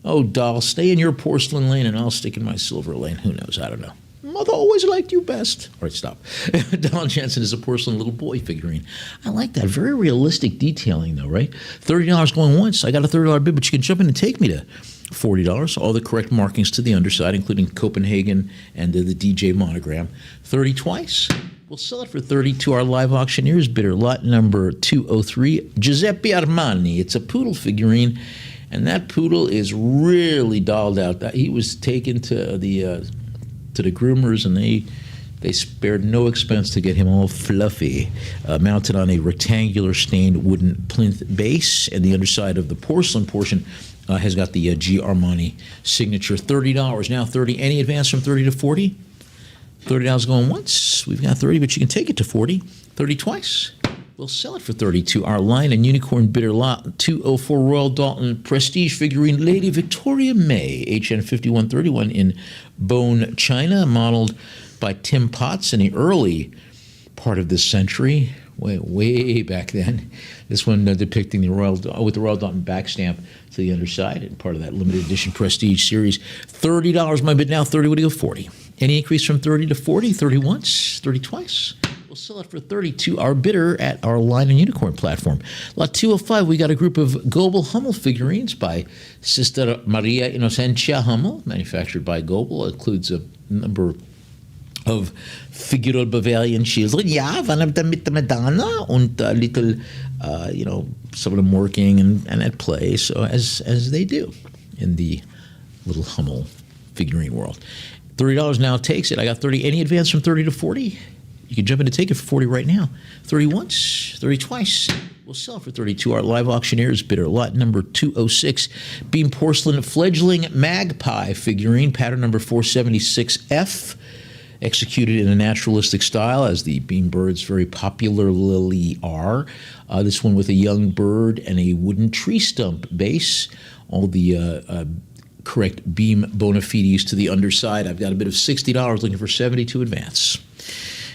Speaker 4: Oh, Dahl, stay in your porcelain lane and I'll stick in my silver lane. Who knows? I don't know. Mother always liked you best. All right, stop. Dahl Jensen is a porcelain little boy figurine. I like that. Very realistic detailing, though, right? $30 going once. I got a $30 bid, but you can jump in and take me to $40. All the correct markings to the underside, including Copenhagen and the DJ monogram. 30 twice. We'll sell it for 30 to our live auctioneers bidder. Lot number 203, Giuseppe Armani. It's a poodle figurine, and that poodle is really dolled out. He was taken to the groomers, and they spared no expense to get him all fluffy, mounted on a rectangular stained wooden plinth base, and the underside of the porcelain portion has got the G. Armani signature. $30 now. 30. Any advance from 30 to 40? $30 going once. We've got 30, but you can take it to 40. 30 twice. We'll sell it for 30 to our Lion and Unicorn bidder. Lot 204, Royal Dalton Prestige figurine, Lady Victoria May, HN 5131 in bone china, modeled by Tim Potts in the early part of this century, way back then. This one depicting the with the Royal Dalton back stamp to the underside, and part of that limited edition Prestige series. $30 my bid now. 30. What do you go? 40. Any increase from 30 to 40? 30 once, 30 twice. We'll sell it for 30 to our bidder at our Lion and Unicorn platform. Lot 205, we got a group of Gables Hummel figurines by Sister Maria Innocentia Hummel, manufactured by Gables. It includes a number of figural Bavarian children. Yeah, one of them with the Madonna, and little, some of them working and at play, so as they do in the little Hummel figurine world. $30 now takes it. I got 30. Any advance from 30 to 40? You can jump in and take it for 40 right now. 30 once, 30 twice. We'll sell it for 30 to our live auctioneers bidder. Lot number 206, Beam Porcelain Fledgling Magpie figurine, pattern number 476F, executed in a naturalistic style, as the beam birds very popularly are. This one with a young bird and a wooden tree stump base. All the correct beam bona fides to the underside. I've got a bid of $60, looking for 70 to advance.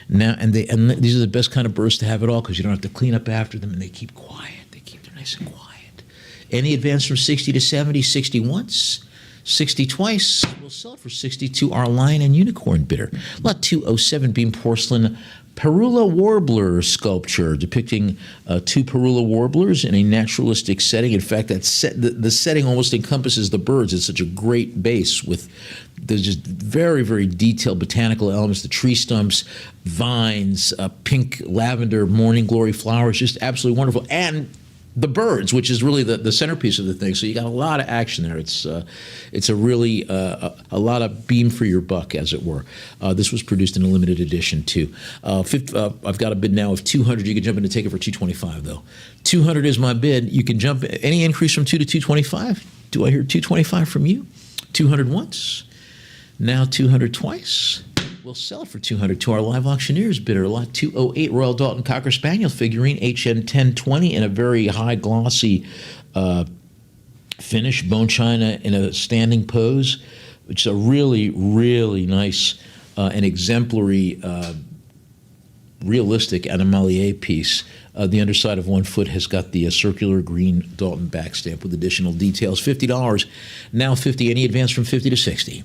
Speaker 4: Now, and these are the best kind of birds to have it all, because you don't have to clean up after them, and they keep quiet. They're nice and quiet. Any advance from 60 to 70? 60 once, 60 twice. We'll sell it for 60 to our Lion and Unicorn bidder. Lot 207, Beam Porcelain Parula Warbler sculpture, depicting two Parula warblers in a naturalistic setting. In fact, the setting almost encompasses the birds. It's such a great base with there's just very, very detailed botanical elements, the tree stumps, vines, pink lavender, morning glory flowers, just absolutely wonderful. And the birds, which is really the centerpiece of the thing. So you got a lot of action there. It's a really a lot of beam for your buck, as it were. This was produced in a limited edition too. I've got a bid now of 200. You can jump in and take it for 225 though. 200 is my bid. You can jump any increase from 2 to 225. Do I hear 225 from you? 200 once. Now 200 twice. We'll sell it for 200 to our live auctioneers bidder. Lot 208, Royal Dalton Cocker Spaniel figurine, HN 1020, in a very high glossy finish, bone china in a standing pose, which is a really, really nice and exemplary, realistic animalier piece. The underside of one foot has got the circular green Dalton back stamp with additional details. $50, now 50. Any advance from 50 to 60?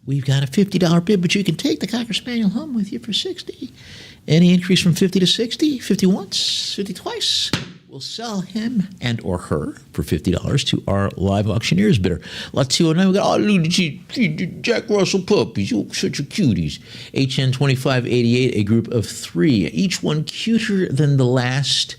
Speaker 4: We've got a $50 bid, but you can take the Cocker Spaniel home with you for $60. Any increase from 50 to 60? 50 once, 50 twice. We'll sell him and or her for $50 to our live auctioneers bidder. Lot 209, we got, oh, look at you, Jack Russell puppies. Oh, such a cuties. HN 2588, a group of 3, each one cuter than the last.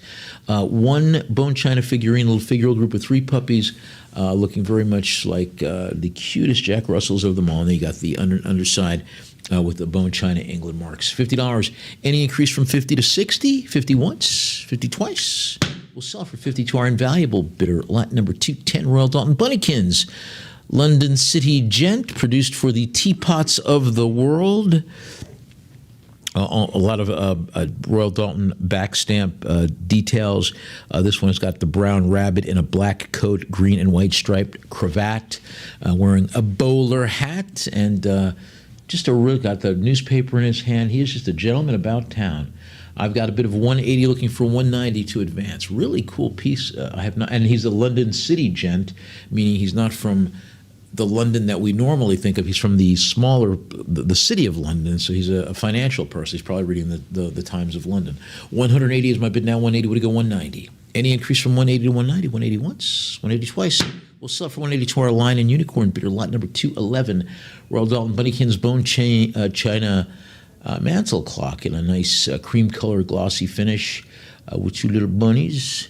Speaker 4: One bone china figurine, little figural group of 3 puppies, looking very much like the cutest Jack Russells of them all. And then you got the underside with the bone china England marks. $50. Any increase from 50 to 60? 50 once, 50 twice. We'll sell for 50 to our invaluable bidder. Lot number 210, Royal Dalton Bunnykins. London City Gent, produced for the teapots of the world. A lot of Royal Dalton back stamp details. This one's got the brown rabbit in a black coat, green and white striped cravat, wearing a bowler hat, and got the newspaper in his hand. He is just a gentleman about town. I've got a bit of 180 looking for 190 to advance. Really cool piece. And he's a London City Gent, meaning he's not from the London that we normally think of. He's from the smaller, the city of London, so he's a financial person. He's probably reading the Times of London. 180 is my bid now. 180 would go 190. Any increase from 180 to 190? 180 once, 180 twice. We'll sell for 180 to our Lion and Unicorn bidder. Lot number 211, Royal Dalton Bunnykins bone china mantle clock in a nice cream color glossy finish with 2 little bunnies.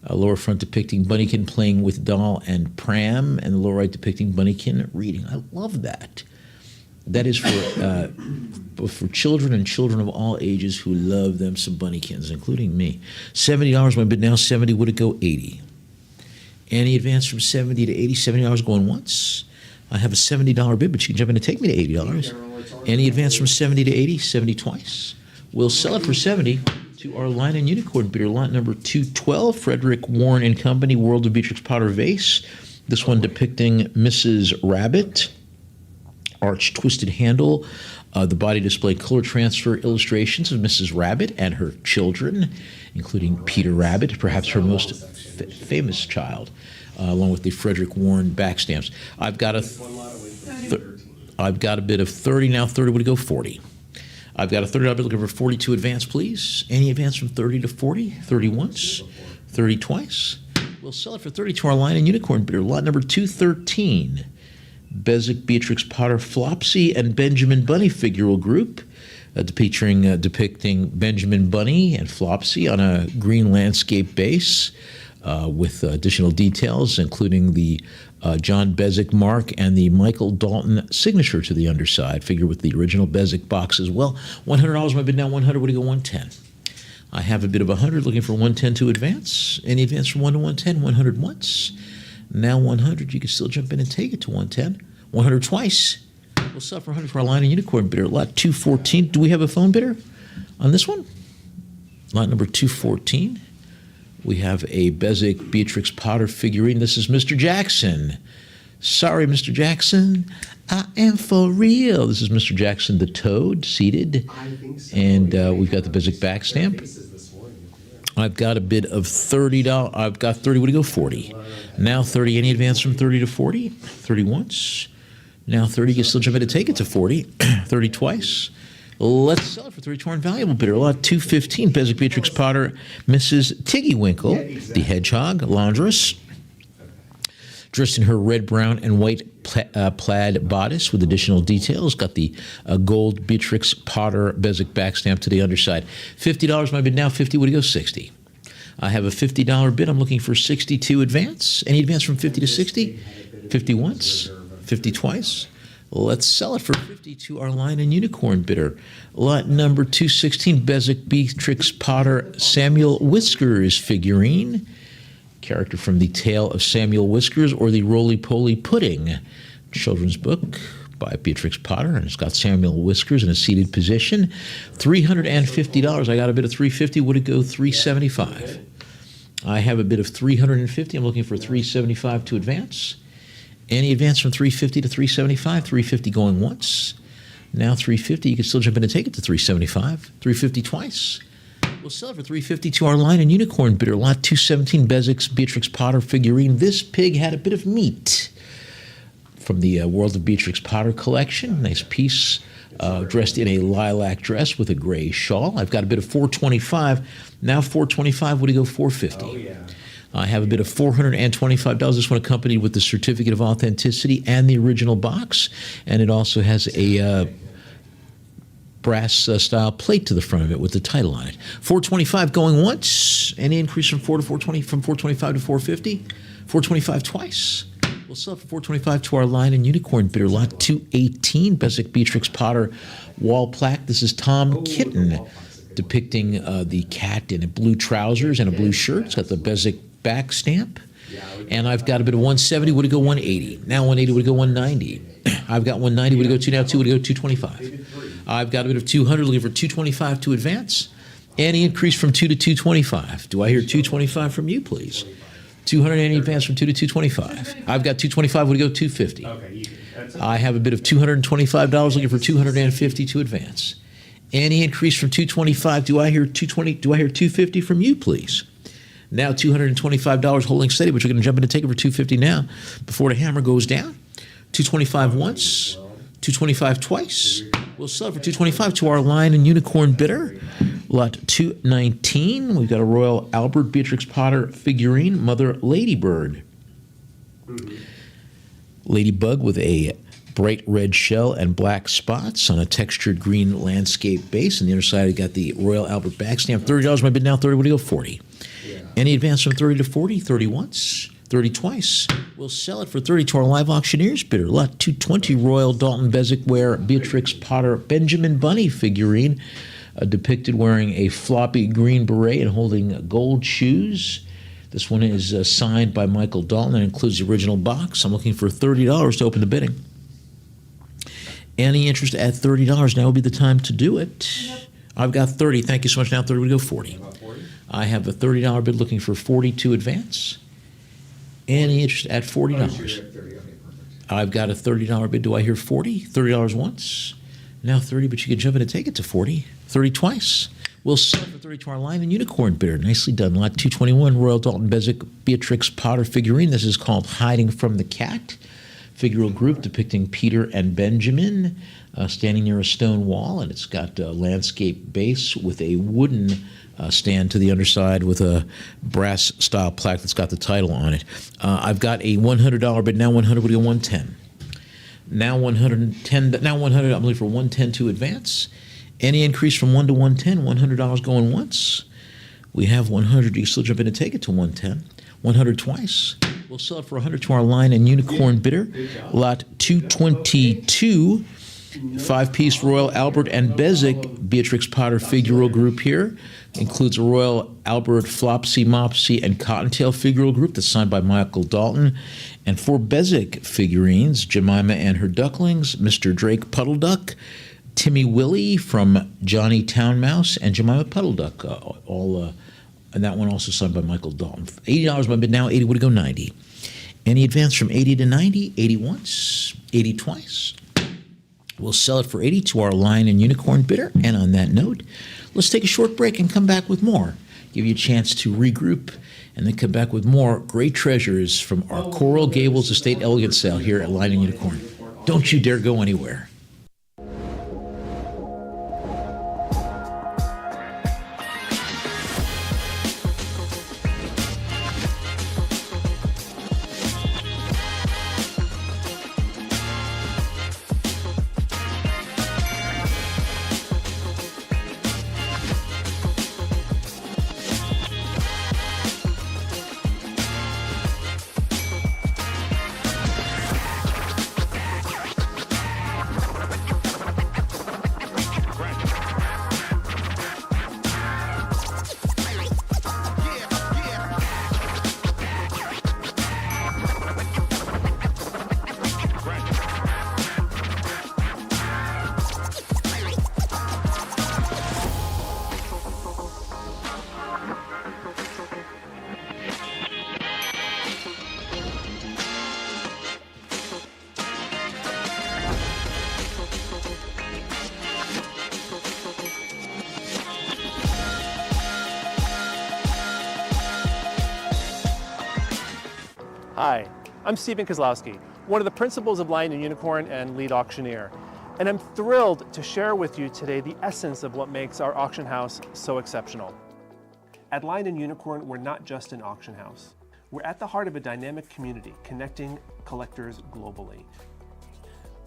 Speaker 4: Lower front depicting Bunnykin playing with doll and pram, and the lower right depicting Bunnykin reading. I love that. That is for children and children of all ages who love them some Bunnykins, including me. $70 my bid now. 70 would it go 80? Any advance from 70 to 80? $70 going once. I have a $70 bid, but you can jump in and take me to $80. Any advance from 70 to 80? 70 twice. We'll sell it for 70 to our Lion and Unicorn bidder. Lot number 212, Frederick Warren and Company, World of Beatrix Potter vase. This one depicting Mrs. Rabbit, arched twisted handle. The body display color transfer illustrations of Mrs. Rabbit and her children, including Peter Rabbit, perhaps her most famous child, along with the Frederick Warren back stamps. I've got a bid of 30 now. 30 would go 40. I've got a $30 bid looking for 42 advance, please. Any advance from 30 to 40? 30 once, 30 twice. We'll sell it for 30 to our Lion and Unicorn bidder. Lot number 213, Bezic Beatrix Potter Flopsy and Benjamin Bunny figural group, depicting Benjamin Bunny and Flopsy on a green landscape base with additional details, including the John Bezic mark and the Michael Dalton signature to the underside, figure with the original Bezic box as well. $100 my bid now. 100 would go 110. I have a bid of 100 looking for 110 to advance. Any advance from 1 to 110? 100 once. Now 100. You can still jump in and take it to 110. 100 twice. We'll sell for 100 for our Lion and Unicorn bidder. Lot 214. Do we have a phone bidder on this one? Lot number 214. We have a Bezic Beatrix Potter figurine. This is Mr. Jackson. Sorry, Mr. Jackson. I am for real. This is Mr. Jackson the Toad, seated.
Speaker 3: I think so.
Speaker 4: And we've got the Bezic back stamp. I've got a bid of $30. I've got 30. Would it go 40? Now 30. Any advance from 30 to 40? 30 once. Now 30. You can still jump in to take it to 40. 30 twice. Let's sell it for 30 to our invaluable bidder. Lot 215, Bezic Beatrix Potter, Mrs. Tiggywinkle, the hedgehog, laundress, dressed in her red, brown, and white plaid bodice with additional details. Got the gold Beatrix Potter Bezic back stamp to the underside. $50 my bid now. 50 would it go 60. I have a $50 bid. I'm looking for 62 advance. Any advance from 50 to 60? 50 once, 50 twice. Let's sell it for 50 to our Lion and Unicorn bidder. Lot number 216, Bezic Beatrix Potter Samuel Whiskers figurine. Character from the Tale of Samuel Whiskers or the Roly-Poly Pudding. Children's book by Beatrix Potter, and it's got Samuel Whiskers in a seated position. $350. I got a bid of $350. Would it go $375? I have a bid of $350. I'm looking for $375 to advance. Any advance from $350 to $375? $350 going once. Now $350. You can still jump in and take it to $375. $350 twice. We'll sell it for $350 to our Lion and Unicorn bidder. Lot 217, Bezic's Beatrix Potter figurine. This pig had a bit of meat. from the World of Beatrix Potter collection. Nice piece, dressed in a lilac dress with a gray shawl. I've got a bit of $425. Now $425, would it go $450?
Speaker 2: Oh, yeah.
Speaker 4: I have a bit of $425. This one accompanied with the certificate of authenticity and the original box. And it also has a brass style plate to the front of it with the title on it. $425 going once. Any increase from $425 to $450? $425 twice. We'll sell it for $425 to our Lion and Unicorn bidder, lot 218, Bezic Beatrix Potter wall plaque. This is Tom Kitten depicting the cat in a blue trousers and a blue shirt. It's got the Bezic back stamp. And I've got a bit of 170. Would it go 180? Now 180 would it go 190. I've got 190. Would it go 2 now? 2 would it go 225. I've got a bit of 200. Looking for 225 to advance. Any increase from 2 to 225? Do I hear 225 from you, please? 200, any advance from 2 to 225. I've got 225. Would it go 250?
Speaker 2: Okay,
Speaker 4: I have a bit of $225. Looking for 250 to advance. Any increase from 225? Do I hear 220? Do I hear 250 from you, please? Now $225 holding steady, but you're going to jump in and take it for 250 now before the hammer goes down. 225 once, 225 twice. We'll sell it for 225 to our Lion and Unicorn bidder. Lot 219. We've got a Royal Albert Beatrix Potter figurine, Mother Ladybird. Ladybug with a bright red shell and black spots on a textured green landscape base. On the other side, we got the Royal Albert back stamp. $30 my bid now. 30. Would it go 40? Any advance from 30 to 40? 30 once, 30 twice. We'll sell it for 30 to our live auctioneers bidder. Lot 220, Royal Dalton Bezic Ware Beatrix Potter Benjamin Bunny figurine, depicted wearing a floppy green beret and holding gold shoes. This one is signed by Michael Dalton and includes the original box. I'm looking for $30 to open the bidding. Any interest at $30? Now would be the time to do it. Yep. I've got 30. Thank you so much. Now 30 would go 40. I have a $30 bid looking for 40 to advance. Any interest at $40? I've got a $30 bid. Do I hear 40? $30 once. Now 30, but you can jump in and take it to 40. 30 twice. We'll sell it for 30 to our Lion and Unicorn bidder. Nicely done. Lot 221, Royal Dalton Bezic Beatrix Potter figurine. This is called Hiding from the Cat. Figural group depicting Peter and Benjamin standing near a stone wall, and it's got a landscape base with a wooden stand to the underside with a brass-style plaque that's got the title on it. I've got a $100 bid. Now 100 would go 110. Now 110. Now 100. I'm looking for 110 to advance. Any increase from 1 to 110? $100 going once. We have 100. You can still jump in and take it to 110. 100 twice. We'll sell it for 100 to our Lion and Unicorn bidder. Lot 222. 5-piece Royal Albert and Bezic Beatrix Potter figural group here. Includes a Royal Albert Flopsy, Mopsy, and Cottontail figural group that's signed by Michael Dalton. And 4 Bezic figurines, Jemima and her ducklings, Mr. Drake Puddle Duck, Timmy Willie from Johnny Town Mouse, and Jemima Puddle Duck, and that one also signed by Michael Dalton. $80 my bid now. 80 would go 90. Any advance from 80 to 90? 80 once, 80 twice. We'll sell it for 80 to our Lion and Unicorn bidder. And on that note, let's take a short break and come back with more. Give you a chance to regroup and then come back with more great treasures from our Coral Gables Estate Elegance sale here at Lion and Unicorn. Don't you dare go anywhere.
Speaker 1: Hi, I'm Stephen Kozlowski, one of the principals of Lion and Unicorn and lead auctioneer. And I'm thrilled to share with you today the essence of what makes our auction house so exceptional. At Lion and Unicorn, we're not just an auction house. We're at the heart of a dynamic community connecting collectors globally.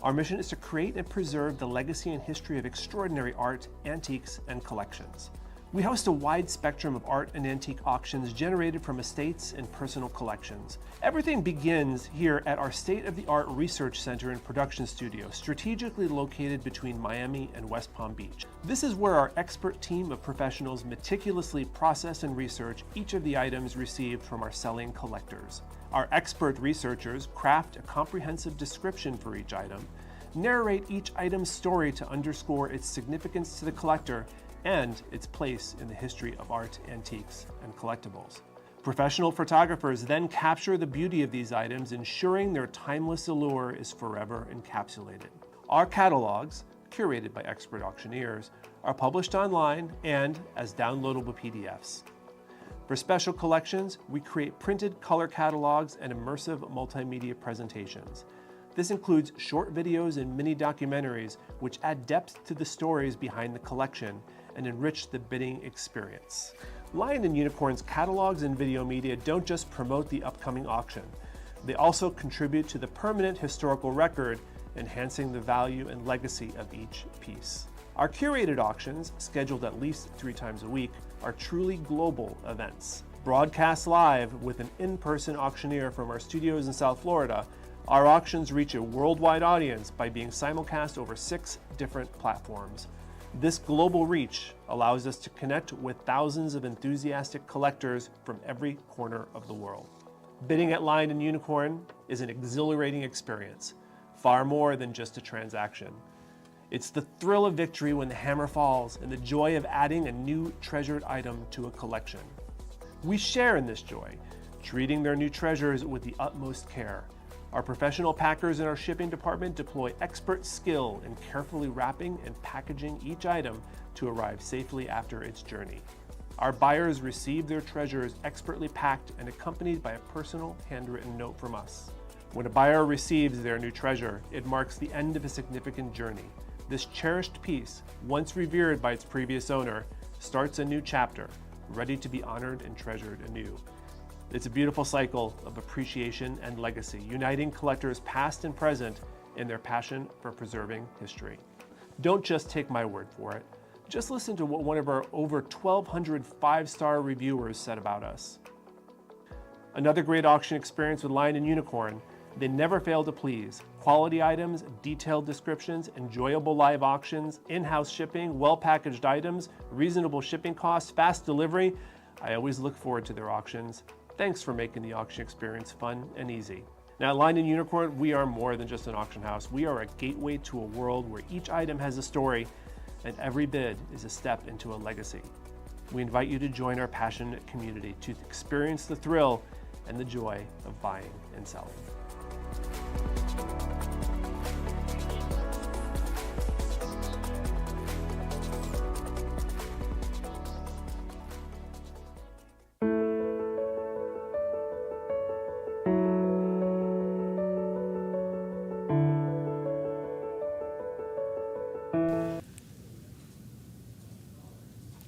Speaker 1: Our mission is to create and preserve the legacy and history of extraordinary art, antiques, and collections. We host a wide spectrum of art and antique auctions generated from estates and personal collections. Everything begins here at our state-of-the-art research center and production studio, strategically located between Miami and West Palm Beach. This is where our expert team of professionals meticulously process and research each of the items received from our selling collectors. Our expert researchers craft a comprehensive description for each item, narrate each item's story to underscore its significance to the collector and its place in the history of art, antiques, and collectibles. Professional photographers then capture the beauty of these items, ensuring their timeless allure is forever encapsulated. Our catalogs, curated by expert auctioneers, are published online and as downloadable PDFs. For special collections, we create printed color catalogs and immersive multimedia presentations. This includes short videos and mini documentaries which add depth to the stories behind the collection and enrich the bidding experience. Lion and Unicorn's catalogs and video media don't just promote the upcoming auction. They also contribute to the permanent historical record, enhancing the value and legacy of each piece. Our curated auctions, scheduled at least 3 times a week, are truly global events. Broadcast live with an in-person auctioneer from our studios in South Florida, our auctions reach a worldwide audience by being simulcast over 6 different platforms. This global reach allows us to connect with thousands of enthusiastic collectors from every corner of the world. Bidding at Lion and Unicorn is an exhilarating experience, far more than just a transaction. It's the thrill of victory when the hammer falls and the joy of adding a new treasured item to a collection. We share in this joy, treating their new treasures with the utmost care. Our professional packers in our shipping department deploy expert skill in carefully wrapping and packaging each item to arrive safely after its journey. Our buyers receive their treasures expertly packed and accompanied by a personal handwritten note from us. When a buyer receives their new treasure, it marks the end of a significant journey. This cherished piece, once revered by its previous owner, starts a new chapter, ready to be honored and treasured anew. It's a beautiful cycle of appreciation and legacy, uniting collectors past and present in their passion for preserving history. Don't just take my word for it. Just listen to what one of our over 1,200 5-star reviewers said about us. Another great auction experience with Lion and Unicorn. They never fail to please. Quality items, detailed descriptions, enjoyable live auctions, in-house shipping, well-packaged items, reasonable shipping costs, fast delivery. I always look forward to their auctions. Thanks for making the auction experience fun and easy. Now at Lion and Unicorn, we are more than just an auction house. We are a gateway to a world where each item has a story and every bid is a step into a legacy. We invite you to join our passionate community to experience the thrill and the joy of buying and selling.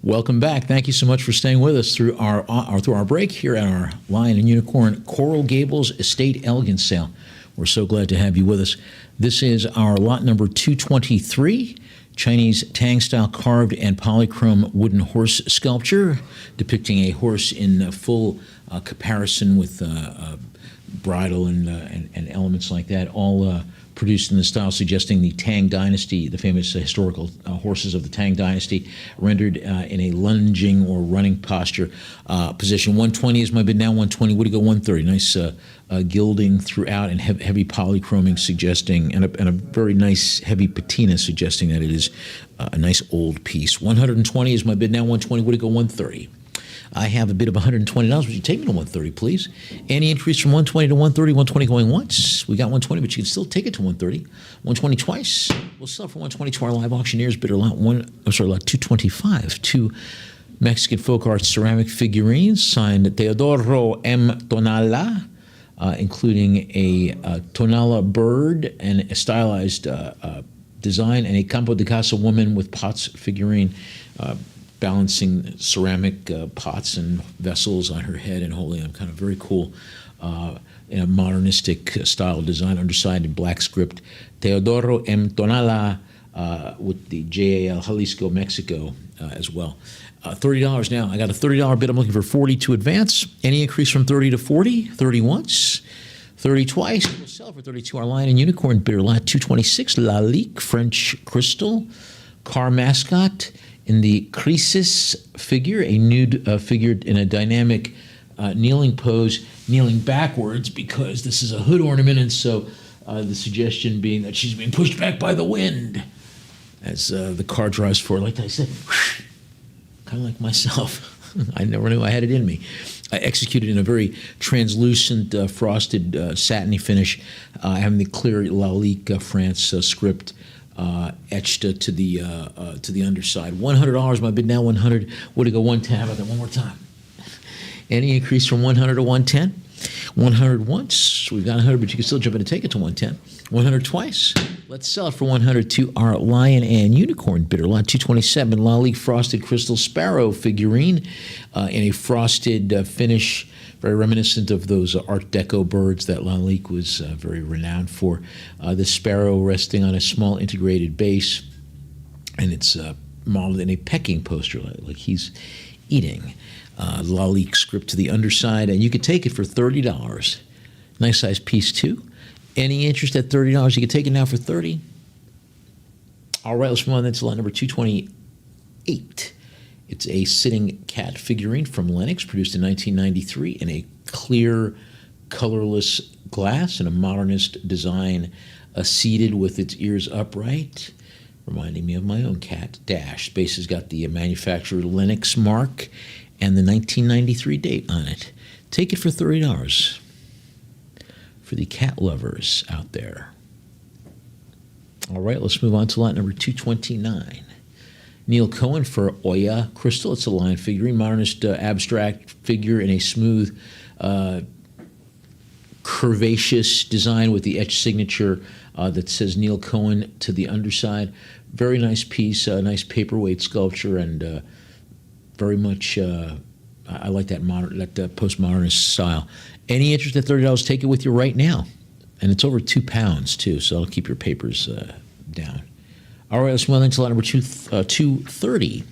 Speaker 4: Welcome back. Thank you so much for staying with us through our break here at our Lion and Unicorn Coral Gables Estate Elegance sale. We're so glad to have you with us. This is our lot number 223, Chinese Tang-style carved and polychrome wooden horse sculpture depicting a horse in full caparison with bridle and elements like that, all produced in the style suggesting the Tang Dynasty, the famous historical horses of the Tang Dynasty, rendered in a lunging or running posture. Position 120 is my bid now, 120. Would you go 130? Nice gilding throughout and heavy polychroming suggesting, and a very nice heavy patina suggesting that it is a nice old piece. 120 is my bid now, 120. Would you go 130? I have a bid of $120. Would you take me to 130, please? Any increase from 120 to 130? 120 going once. We got 120, but you can still take it to 130. 120 twice. We'll sell for 120 to our live auctioneers. Bidder lot 225. 2 Mexican folk art ceramic figurines signed Teodoro M. Tonala. including a tonala bird and a stylized design, and a Campo de Casa woman with pots figurine balancing ceramic pots and vessels on her head and holding them. Kind of very cool. In a modernistic style design, underside in black script. Teodoro M. Tonala with the JAL Jalisco, Mexico as well. $30 now. I got a $30 bid. I'm looking for 40 to advance. Any increase from 30 to 40? 30 once, 30 twice. We'll sell for 32. Our Lion and Unicorn bidder lot 226. Lalique French crystal car mascot in the crisis figure, a nude figured in a dynamic kneeling pose, kneeling backwards because this is a hood ornament, and so the suggestion being that she's being pushed back by the wind as the car drives forward. Like I said, kind of like myself. I never knew I had it in me. Executed in a very translucent, frosted, satiny finish, having the clear Lalique France script etched to the underside. $100, my bid now 100. Would it go 110? How about that one more time? Any increase from 100 to 110? 100 once. We've got 100, but you can still jump in and take it to 110. 100 twice. Let's sell it for 100 to our Lion and Unicorn bidder. Lot 227, Lalique Frosted Crystal Sparrow figurine in a frosted finish, very reminiscent of those Art Deco birds that Lalique was very renowned for. The sparrow resting on a small integrated base, and it's modeled in a pecking posture, like he's eating. Lalique script to the underside, and you could take it for $30. Nice size piece too. Any interest at $30? You can take it now for $30. All right, let's move on then to lot number 228. It's a sitting cat figurine from Lenox, produced in 1993 in a clear, colorless glass and a modernist design, seated with its ears upright, reminding me of my own cat, Dash. Base has got the manufacturer Lenox mark and the 1993 date on it. Take it for $30 for the cat lovers out there. All right, let's move on to lot number 229. Neil Cohen for Oya Crystal. It's a lion figurine, modernist abstract figure in a smooth, curvaceous design with the etched signature that says Neil Cohen to the underside. Very nice piece, nice paperweight sculpture, and very much, I like that postmodernist style. Any interest at $30? Take it with you right now, and it's over 2 pounds too. So I'll keep your papers down. All right, let's move on to lot number 230.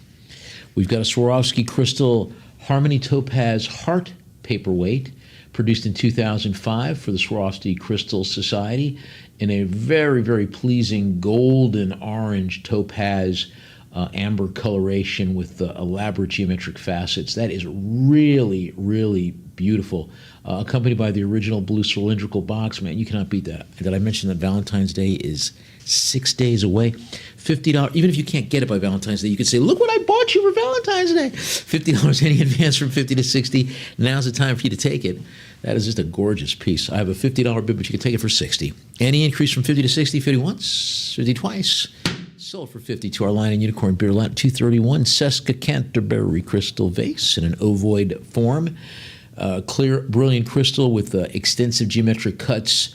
Speaker 4: We've got a Swarovski Crystal Harmony Topaz Heart paperweight, produced in 2005 for the Swarovski Crystal Society in a very, very pleasing golden orange topaz amber coloration with elaborate geometric facets. That is really, really beautiful. Accompanied by the original blue cylindrical box. Man, you cannot beat that. Did I mention that Valentine's Day is 6 days away? $50, even if you can't get it by Valentine's Day, you could say, look what I bought you for Valentine's Day. $50 any advance from 50 to 60. Now's the time for you to take it. That is just a gorgeous piece. I have a $50 bid, but you can take it for 60. Any increase from 50 to 60, 50 once, 50 twice. Sold for 50 to our Lion and Unicorn beer lot 231. Seska Canterbury crystal vase in an ovoid form. Clear, brilliant crystal with extensive geometric cuts,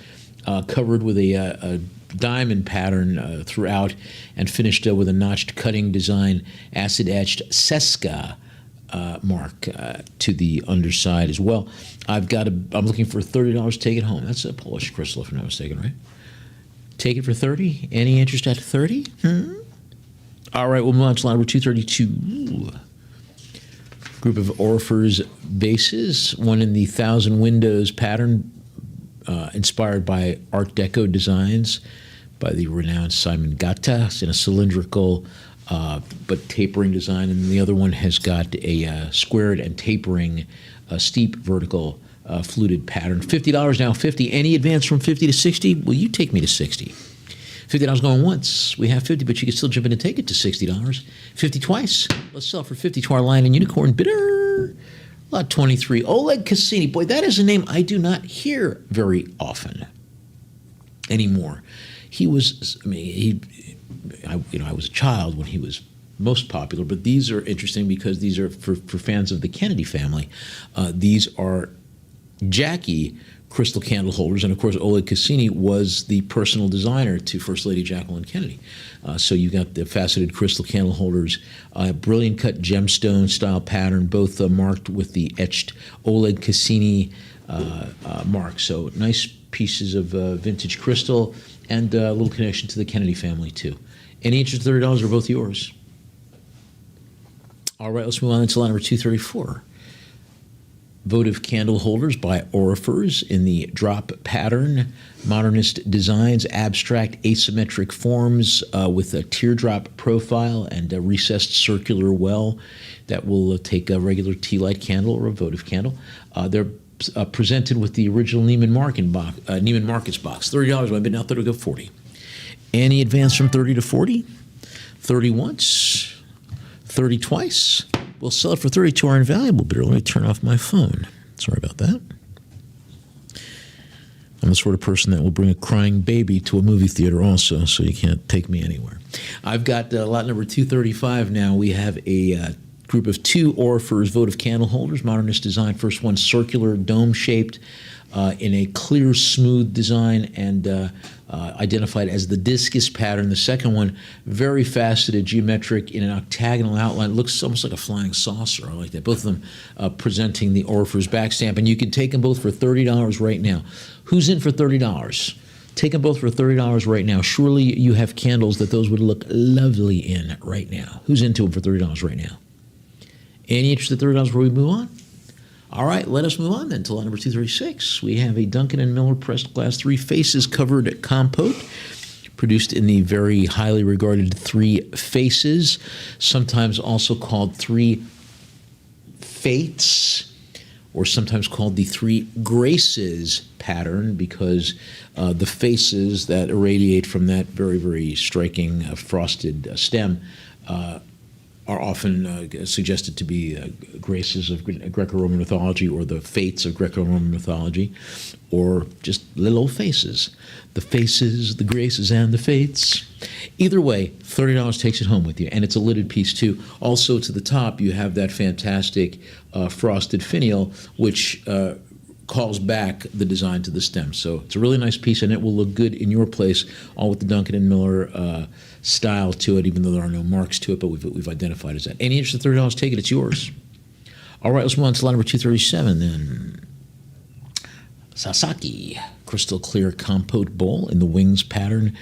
Speaker 4: covered with a diamond pattern throughout, and finished with a notched cutting design, acid etched Seska mark to the underside as well. I'm looking for $30. Take it home. That's a Polish crystal, if I'm not mistaken, right? Take it for 30. Any interest at 30? All right, we'll move on to line number 232. Group of Orpheus vases, one in the Thousand Windows pattern, inspired by Art Deco designs by the renowned Simon Gatta, in a cylindrical but tapering design, and the other one has got a squared and tapering, steep vertical fluted pattern. $50 now, 50. Any advance from 50 to 60? Will you take me to 60? $50 going once. We have 50, but you can still jump in and take it to $60. 50 twice. Let's sell for 50 to our Lion and Unicorn bidder. Lot 23. Oleg Cassini. Boy, that is a name I do not hear very often anymore. He was, I was a child when he was most popular, but these are interesting because these are for fans of the Kennedy family. These are Jackie crystal candle holders. And of course, Oleg Cassini was the personal designer to First Lady Jacqueline Kennedy. So you got the faceted crystal candle holders, brilliant cut gemstone style pattern, both marked with the etched Oleg Cassini mark. So nice pieces of vintage crystal and a little connection to the Kennedy family too. Any interest, $30 are both yours. All right, let's move on to line number 234. Votive candle holders by Orifers in the drop pattern, modernist designs, abstract asymmetric forms with a teardrop profile and a recessed circular well that will take a regular tea light candle or a votive candle. They're presented with the original Neiman Marcus box. $30. I've been out there to go 40. Any advance from 30 to 40? 30 once, 30 twice. We'll sell it for 30 to our invaluable bidder. Let me turn off my phone. Sorry about that. I'm the sort of person that will bring a crying baby to a movie theater also, so you can't take me anywhere. I've got lot number 235 now. We have a group of 2 Orifers votive candle holders, modernist design. First one circular, dome-shaped, in a clear, smooth design and identified as the discus pattern. The second one, very faceted, geometric in an octagonal outline. It looks almost like a flying saucer. I like that. Both of them presenting the Orifers back stamp. And you can take them both for $30 right now. Who's in for $30? Take them both for $30 right now. Surely you have candles that those would look lovely in right now. Who's into them for $30 right now? Any interest at $30 before we move on? All right, let us move on then to line number 236. We have a Duncan & Miller pressed glass 3 faces covered compote, produced in the very highly regarded 3 faces, sometimes also called 3 fates, or sometimes called the 3 graces pattern, because the faces that irradiate from that very, very striking frosted stem are often suggested to be graces of Greco-Roman mythology, or the fates of Greco-Roman mythology, or just little old faces. The faces, the graces, and the fates. Either way, $30 takes it home with you, and it's a lidded piece too. Also to the top, you have that fantastic frosted finial, which calls back the design to the stem. So it's a really nice piece, and it will look good in your place, all with the Duncan & Miller style to it, even though there are no marks to it, but we've identified as that. Any interest in $30, take it, it's yours. All right, let's move on to line number 237 then. Sasaki, crystal clear compote bowl in the wings pattern.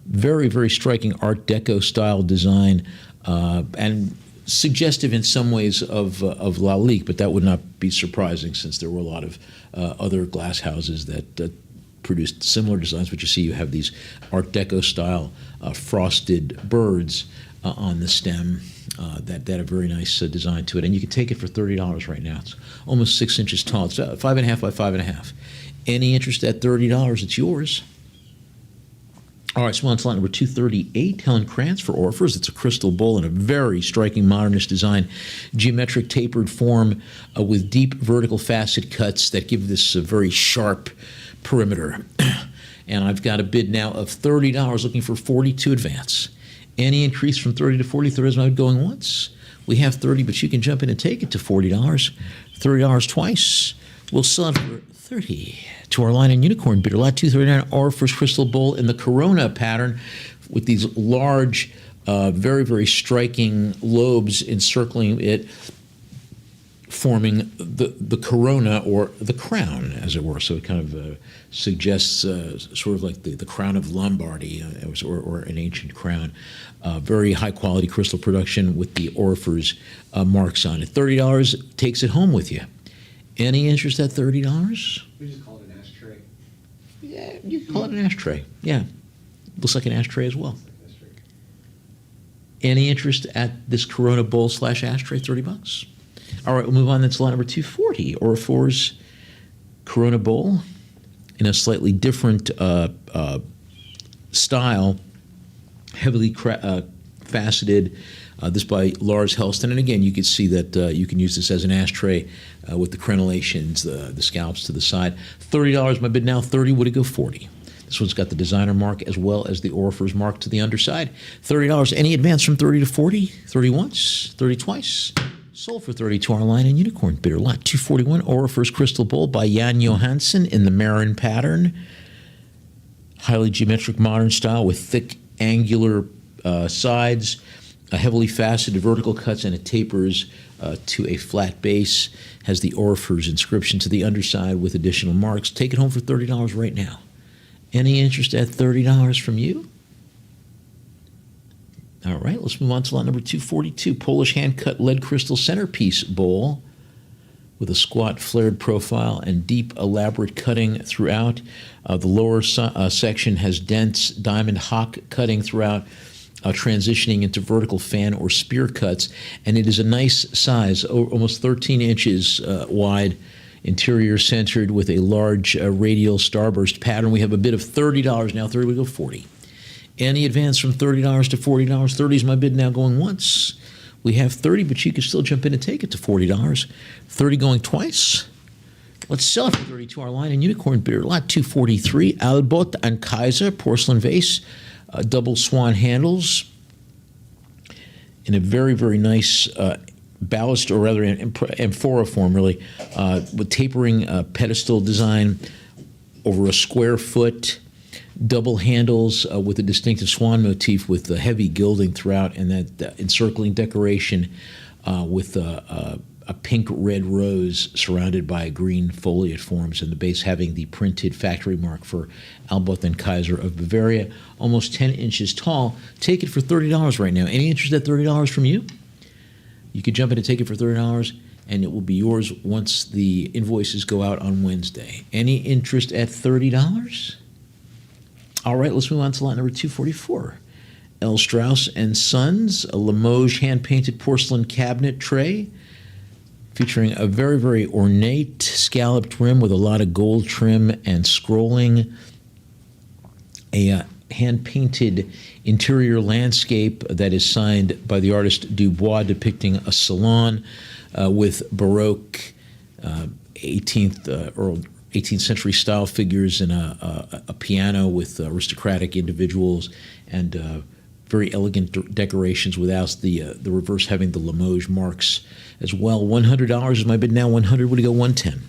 Speaker 4: Very, very striking Art Deco style design, and suggestive in some ways of Lalique, but that would not be surprising since there were a lot of other glass houses that produced similar designs. But you see, you have these Art Deco style frosted birds on the stem that have a very nice design to it, and you can take it for $30 right now. It's almost 6 inches tall. It's 5.5 by 5.5. Any interest at $30? It's yours. All right, so on to line number 238, Helen Krantz for Orifers. It's a crystal bowl in a very striking modernist design, geometric tapered form with deep vertical facet cuts that give this a very sharp perimeter. And I've got a bid now of $30, looking for 40 to advance. Any increase from 30 to 40, there is no going once. We have 30, but you can jump in and take it to $40. $30 twice. We'll sell it for 30 to our line in unicorn bidder. Lot 239, Orifers crystal bowl in the Corona pattern with these large, very, very striking lobes encircling it, forming the corona, or the crown, as it were. So it kind of suggests sort of like the crown of Lombardy, or an ancient crown. Very high-quality crystal production with the Orifers marks on it. $30 takes it home with you. Any interest at $30?
Speaker 3: We just call it an ashtray.
Speaker 4: Yeah, you can call it an ashtray. Yeah, looks like an ashtray as well. Any interest at this Corona bowl / ashtray? $30. All right, we'll move on then to line number 240, Orifers Corona bowl in a slightly different style, heavily faceted. This by Lars Helston, and again, you can see that you can use this as an ashtray with the crenellations, the scallops to the side. $30, my bid now. 30, would it go 40? This one's got the designer mark as well as the Orifers mark to the underside. $30. Any advance from 30 to 40? 30 once, 30 twice. Sold for 32 line and unicorn bidder. Lot 241, Orifice Crystal Bowl by Jan Johansson in the Marin pattern. Highly geometric modern style with thick angular sides, a heavily faceted vertical cuts, and it tapers to a flat base. Has the Orifice inscription to the underside with additional marks. Take it home for $30 right now. Any interest at $30 from you? All right, let's move on to lot number 242, Polish hand-cut lead crystal centerpiece bowl with a squat flared profile and deep elaborate cutting throughout. The lower section has dense diamond hock cutting throughout, transitioning into vertical fan or spear cuts, and it is a nice size, almost 13 inches wide, interior centered with a large radial starburst pattern. We have a bid of $30 now. 30 we go 40. Any advance from $30 to $40? 30 is my bid now going once. We have 30, but you can still jump in and take it to $40. 30 going twice. Let's sell it for 32 our line and unicorn bidder. Lot 243, Albot and Kaiser porcelain vase, double swan handles in a very, very nice ballast, or rather amphora form, really, with tapering pedestal design over a square foot. Double handles with a distinctive swan motif with the heavy gilding throughout, and that encircling decoration with a pink-red rose surrounded by green foliate forms, and the base having the printed factory mark for Albot and Kaiser of Bavaria, almost 10 inches tall. Take it for $30 right now. Any interest at $30 from you? You could jump in and take it for $30, and it will be yours once the invoices go out on Wednesday. Any interest at $30? All right, let's move on to lot number 244. L. Strauss & Sons, a Limoges hand-painted porcelain cabinet tray featuring a very, very ornate scalloped rim with a lot of gold trim and scrolling, a hand-painted interior landscape that is signed by the artist Dubois, depicting a salon with Baroque 18th century style figures and a piano with aristocratic individuals and very elegant decorations without the reverse having the Limoges marks as well. $100 is my bid now. 100 would go 110.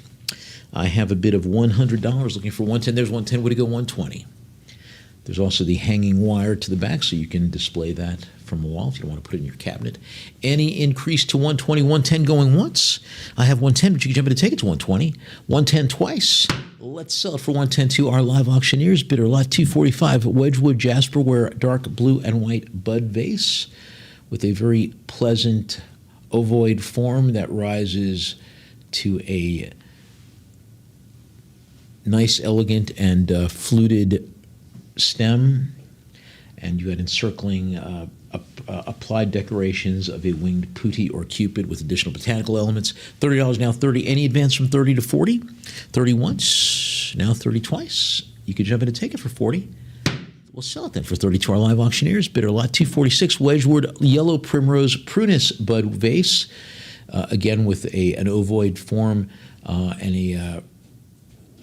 Speaker 4: I have a bid of $100 looking for 110. There's 110 would go 120. There's also the hanging wire to the back, so you can display that from a wall if you don't want to put it in your cabinet. Any increase to 120, 110 going once. I have 110, but you can jump in and take it to 120. 110 twice. Let's sell it for 110 to our live auctioneers. Bidder lot 245, Wedgwood Jasperware dark blue and white bud vase with a very pleasant ovoid form that rises to a nice, elegant, and fluted stem, and you had encircling applied decorations of a winged putti or cupid with additional botanical elements. $30 now, 30. Any advance from 30 to 40? 30 once, now 30 twice. You could jump in and take it for 40. We'll sell it then for 30 to our live auctioneers. Bidder lot 246, Wedgwood Yellow Primrose Prunus Bud Vase, again with an ovoid form and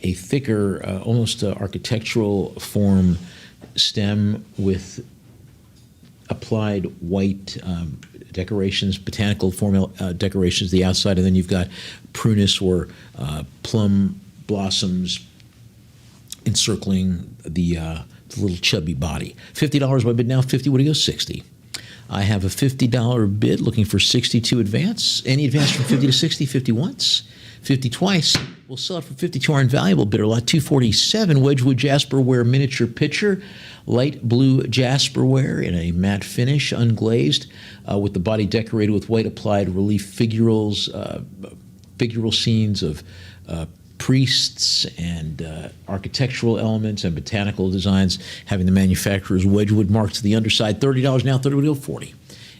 Speaker 4: a thicker, almost architectural form stem with applied white decorations, botanical form decorations, the outside, and then you've got prunus or plum blossoms encircling the little chubby body. $50 my bid now. 50 would it go 60. I have a $50 bid looking for 62 advance. Any advance from 50 to 60? 50 once, 50 twice. We'll sell it for 50 to our invaluable bidder. Lot 247, Wedgwood Jasperware miniature pitcher, light blue Jasperware in a matte finish, unglazed, with the body decorated with white applied relief figural scenes of priests and architectural elements and botanical designs, having the manufacturer's Wedgwood mark to the underside. $30 now, 30 would go 40.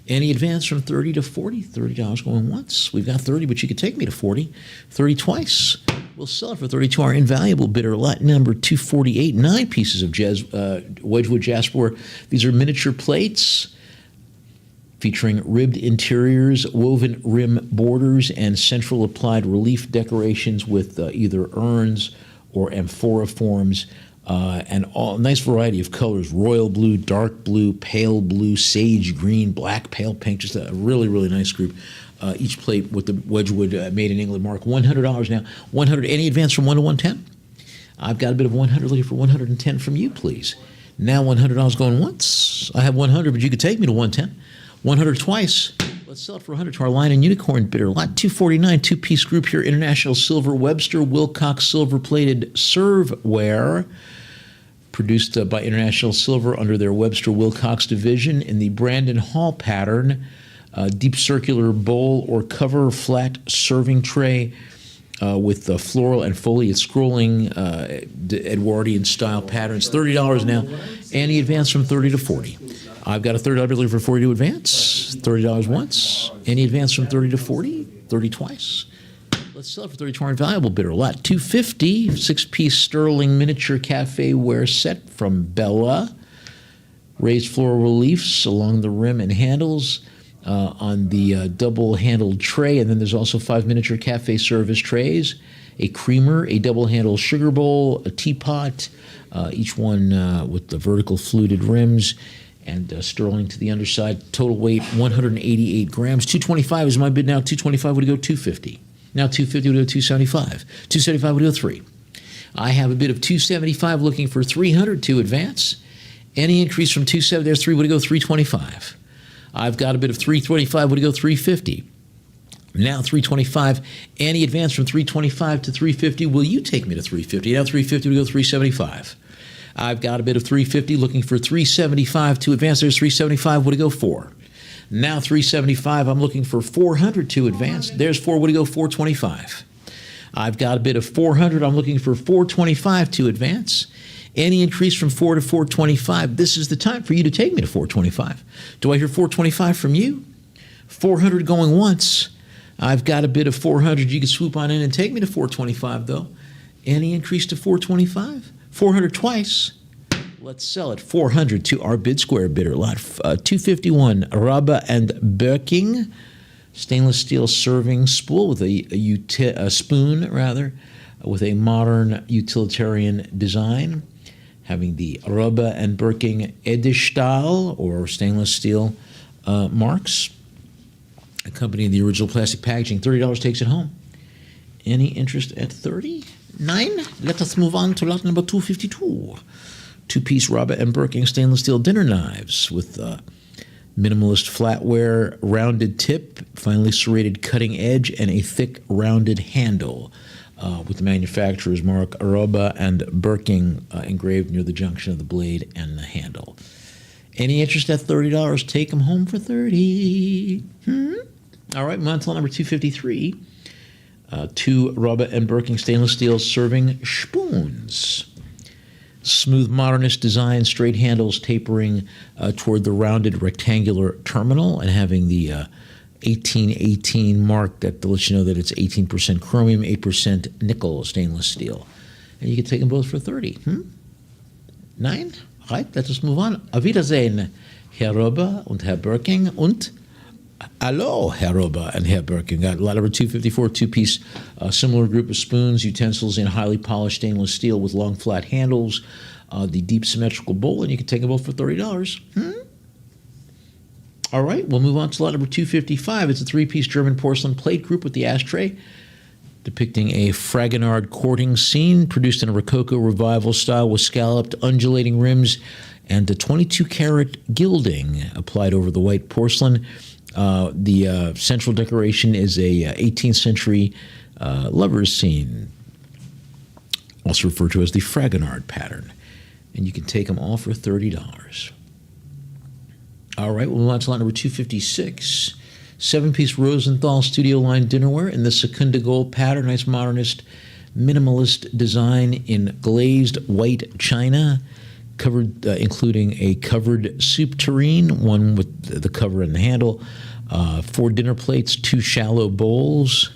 Speaker 4: Any advance from 30 to 40? $30 going once. We've got 30, but you could take me to 40. 30 twice. We'll sell it for 30 to our invaluable bidder. Lot number 248, 9 pieces of Wedgwood Jasperware. These are miniature plates featuring ribbed interiors, woven rim borders, and central applied relief decorations with either urns or amphora forms. And a nice variety of colors: royal blue, dark blue, pale blue, sage green, black, pale pink. Just a really, really nice group each plate with the Wedgwood Made in England mark. $100 now. 100. Any advance from 1 to 110? I've got a bit of 100 looking for 110 from you, please. Now $100 going once. I have 100, but you could take me to 110. 100 twice. Let's sell it for 100 to our Line and Unicorn bidder. Lot 249, two-piece group here. International Silver Webster Wilcox silver-plated serveware. Produced by International Silver under their Webster Wilcox division in the Brandon Hall pattern. Deep circular bowl or cover flat serving tray with floral and foliate scrolling Edwardian style patterns. $30 now. Any advance from 30 to 40. I've got a $30 bidder for 40 to advance. $30 once. Any advance from 30 to 40. 30 twice. Let's sell it for 30 to our invaluable bidder. Lot 250, six-piece sterling miniature cafe ware set from Bella. Raised floral reliefs along the rim and handles on the double-handled tray. And then there's also 5 miniature cafe service trays, a creamer, a double-handled sugar bowl, a teapot, each one with the vertical fluted rims, and sterling to the underside. Total weight, 188 grams. 225 is my bid now. 225 would go 250. Now 250 would go 275. 275 would go 3. I have a bid of 275 looking for 300 to advance. Any increase from 270, there's 3 would go 325. I've got a bid of 325 would go 350. Now 325. Any advance from 325 to 350, will you take me to 350? Now 350 would go 375. I've got a bid of 350 looking for 375 to advance. There's 375 would it go 4. Now 375, I'm looking for 400 to advance. There's 4, would it go 425. I've got a bid of 400, I'm looking for 425 to advance. Any increase from 4 to 425, this is the time for you to take me to 425. Do I hear 425 from you? 400 going once. I've got a bid of 400, you can swoop on in and take me to 425 though. Any increase to 425? 400 twice. Let's sell it 400 to our bid square bidder. Lot 251, Rabe and Birking, stainless steel serving spool with a spoon rather, with a modern utilitarian design, having the Rabe and Birking Edelstahl or stainless steel marks, accompanying the original plastic packaging. $30 takes it home. Any interest at 30? 9. Let us move on to lot number 252. Two-piece Rabe and Birking stainless steel dinner knives with minimalist flatware, rounded tip, finely serrated cutting edge, and a thick rounded handle with the manufacturer's mark Rabe and Birking engraved near the junction of the blade and the handle. Any interest at $30? Take them home for 30. All right, move on to lot number 253. 2 Rabe and Birking stainless steel serving spoons. Smooth modernist design, straight handles tapering toward the rounded rectangular terminal and having the 1818 mark that lets you know that it's 18% chromium, 8% nickel stainless steel. And you can take them both for 30. 9? Right, let us move on. Auf Wiedersehen, Herr Rabe und Herr Birking und Hallo, Herr Rabe and Herr Birking. Got lot number 254, two-piece similar group of spoons, utensils in highly polished stainless steel with long flat handles, the deep symmetrical bowl, and you can take them both for $30. All right, we'll move on to lot number 255. It's a three-piece German porcelain plate group with the ashtray, depicting a Fragonard courting scene produced in a Rococo revival style with scalloped, undulating rims and a 22-karat gilding applied over the white porcelain. The central decoration is a 18th century lover's scene, also referred to as the Fragonard pattern. And you can take them all for $30. All right, we'll move on to lot number 256. 7-piece Rosenthal studio line dinnerware in the Secunda Gold pattern, nice modernist minimalist design in glazed white china, covered, including a covered soup tureen, one with the cover and the handle, 4 dinner plates, 2 shallow bowls,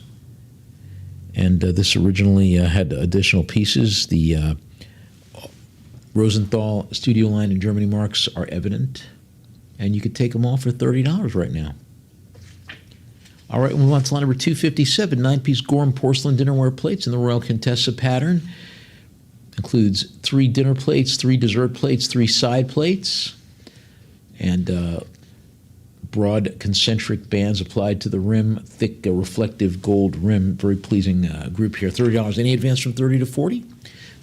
Speaker 4: and this originally had additional pieces. The Rosenthal studio line in Germany marks are evident, and you could take them all for $30 right now. All right, we'll move on to line number 257, 9-piece Gorham porcelain dinnerware plates in the Royal Contessa pattern. Includes 3 dinner plates, 3 dessert plates, 3 side plates, and broad concentric bands applied to the rim, thick reflective gold rim. Very pleasing group here. $30. Any advance from 30 to 40?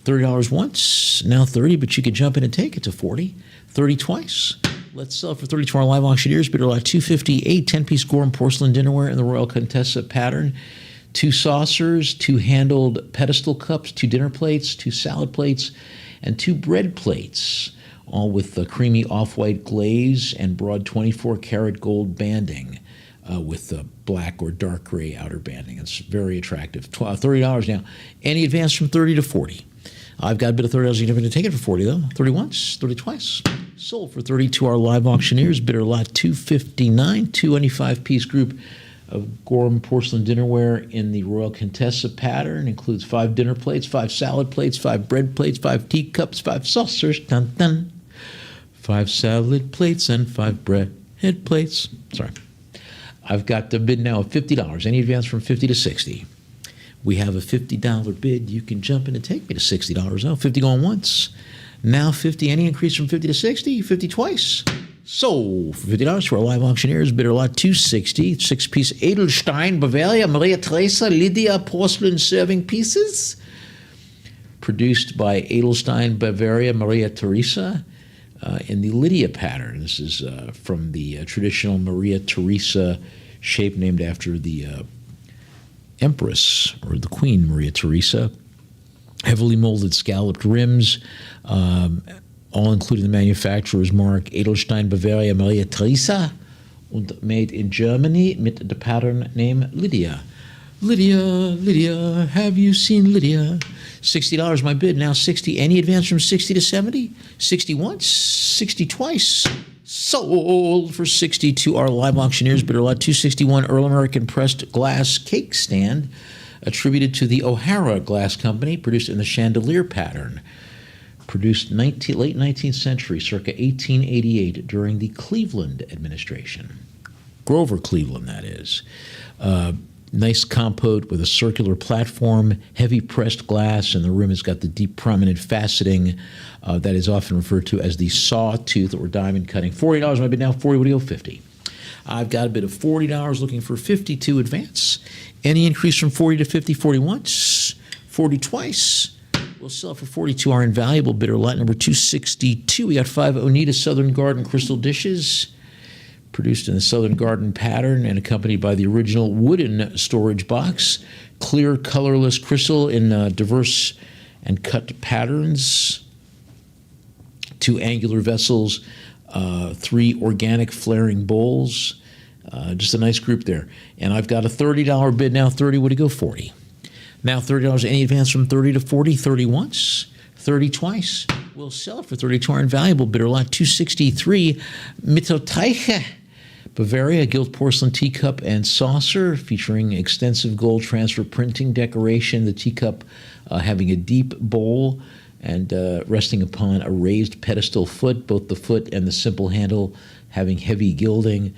Speaker 4: $30 once, now 30, but you could jump in and take it to 40. 30 twice. Let's sell for 30 to our live auctioneers. Bidder lot 258, 10-piece Gorham porcelain dinnerware in the Royal Contessa pattern. 2 saucers, 2 handled pedestal cups, 2 dinner plates, 2 salad plates, and 2 bread plates, all with the creamy off-white glaze and broad 24-karat gold banding with black or dark gray outer banding. It's very attractive. $30 now. Any advance from 30 to 40? I've got a bit of $30. You're never going to take it for 40, though. 30 once, 30 twice. Sold for 30 to our live auctioneers. Bidder lot 259, 25-piece group of Gorham porcelain dinnerware in the Royal Contessa pattern. Includes 5 dinner plates, 5 salad plates, 5 bread plates, 5 teacups, 5 saucers. Dun, dun. 5 salad plates and 5 bread plates. Sorry. I've got the bid now of $50. Any advance from 50 to 60? We have a $50 bid. You can jump in and take me to $60. Oh, 50 going once. Now 50. Any increase from 50 to 60? 50 twice. Sold for $50 to our live auctioneers. Bidder lot 260. 6-piece Edelstein Bavaria Maria Teresa Lydia porcelain serving pieces. Produced by Edelstein Bavaria Maria Teresa in the Lydia pattern. This is from the traditional Maria Teresa shape named after the Empress, or the Queen Maria Teresa. Heavily molded scalloped rims, all including the manufacturer's mark Edelstein Bavaria Maria Teresa, and made in Germany with the pattern name Lydia. Lydia, Lydia, have you seen Lydia? $60 my bid, now 60. Any advance from 60 to 70? 60 once, 60 twice. Sold for 60 to our live auctioneers. Bidder lot 261, Earl American pressed glass cake stand, attributed to the O'Hara Glass Company, produced in the chandelier pattern. Produced late 19th century, circa 1888, during the Cleveland administration. Grover Cleveland, that is. Nice compote with a circular platform, heavy pressed glass, and the rim has got the deep prominent faceting that is often referred to as the sawtooth or diamond cutting. $40 my bid now, 40, what do you go, 50? I've got a bid of $40 looking for 52 advance. Any increase from 40 to 50, 40 once, 40 twice. We'll sell for 42 our invaluable bidder lot number 262. We got 5 Oneida Southern Garden crystal dishes, produced in the Southern Garden pattern and accompanied by the original wooden storage box. Clear, colorless crystal in diverse and cut patterns. 2 angular vessels, 3 organic flaring bowls. Just a nice group there. And I've got a $30 bid now. 30, would it go 40? Now $30. Any advance from 30 to 40? 30 once, 30 twice. We'll sell it for 30 to our invaluable bidder lot 263. Mittoteiche Bavaria gilt porcelain teacup and saucer featuring extensive gold transfer printing decoration. The teacup having a deep bowl and resting upon a raised pedestal foot, both the foot and the simple handle having heavy gilding,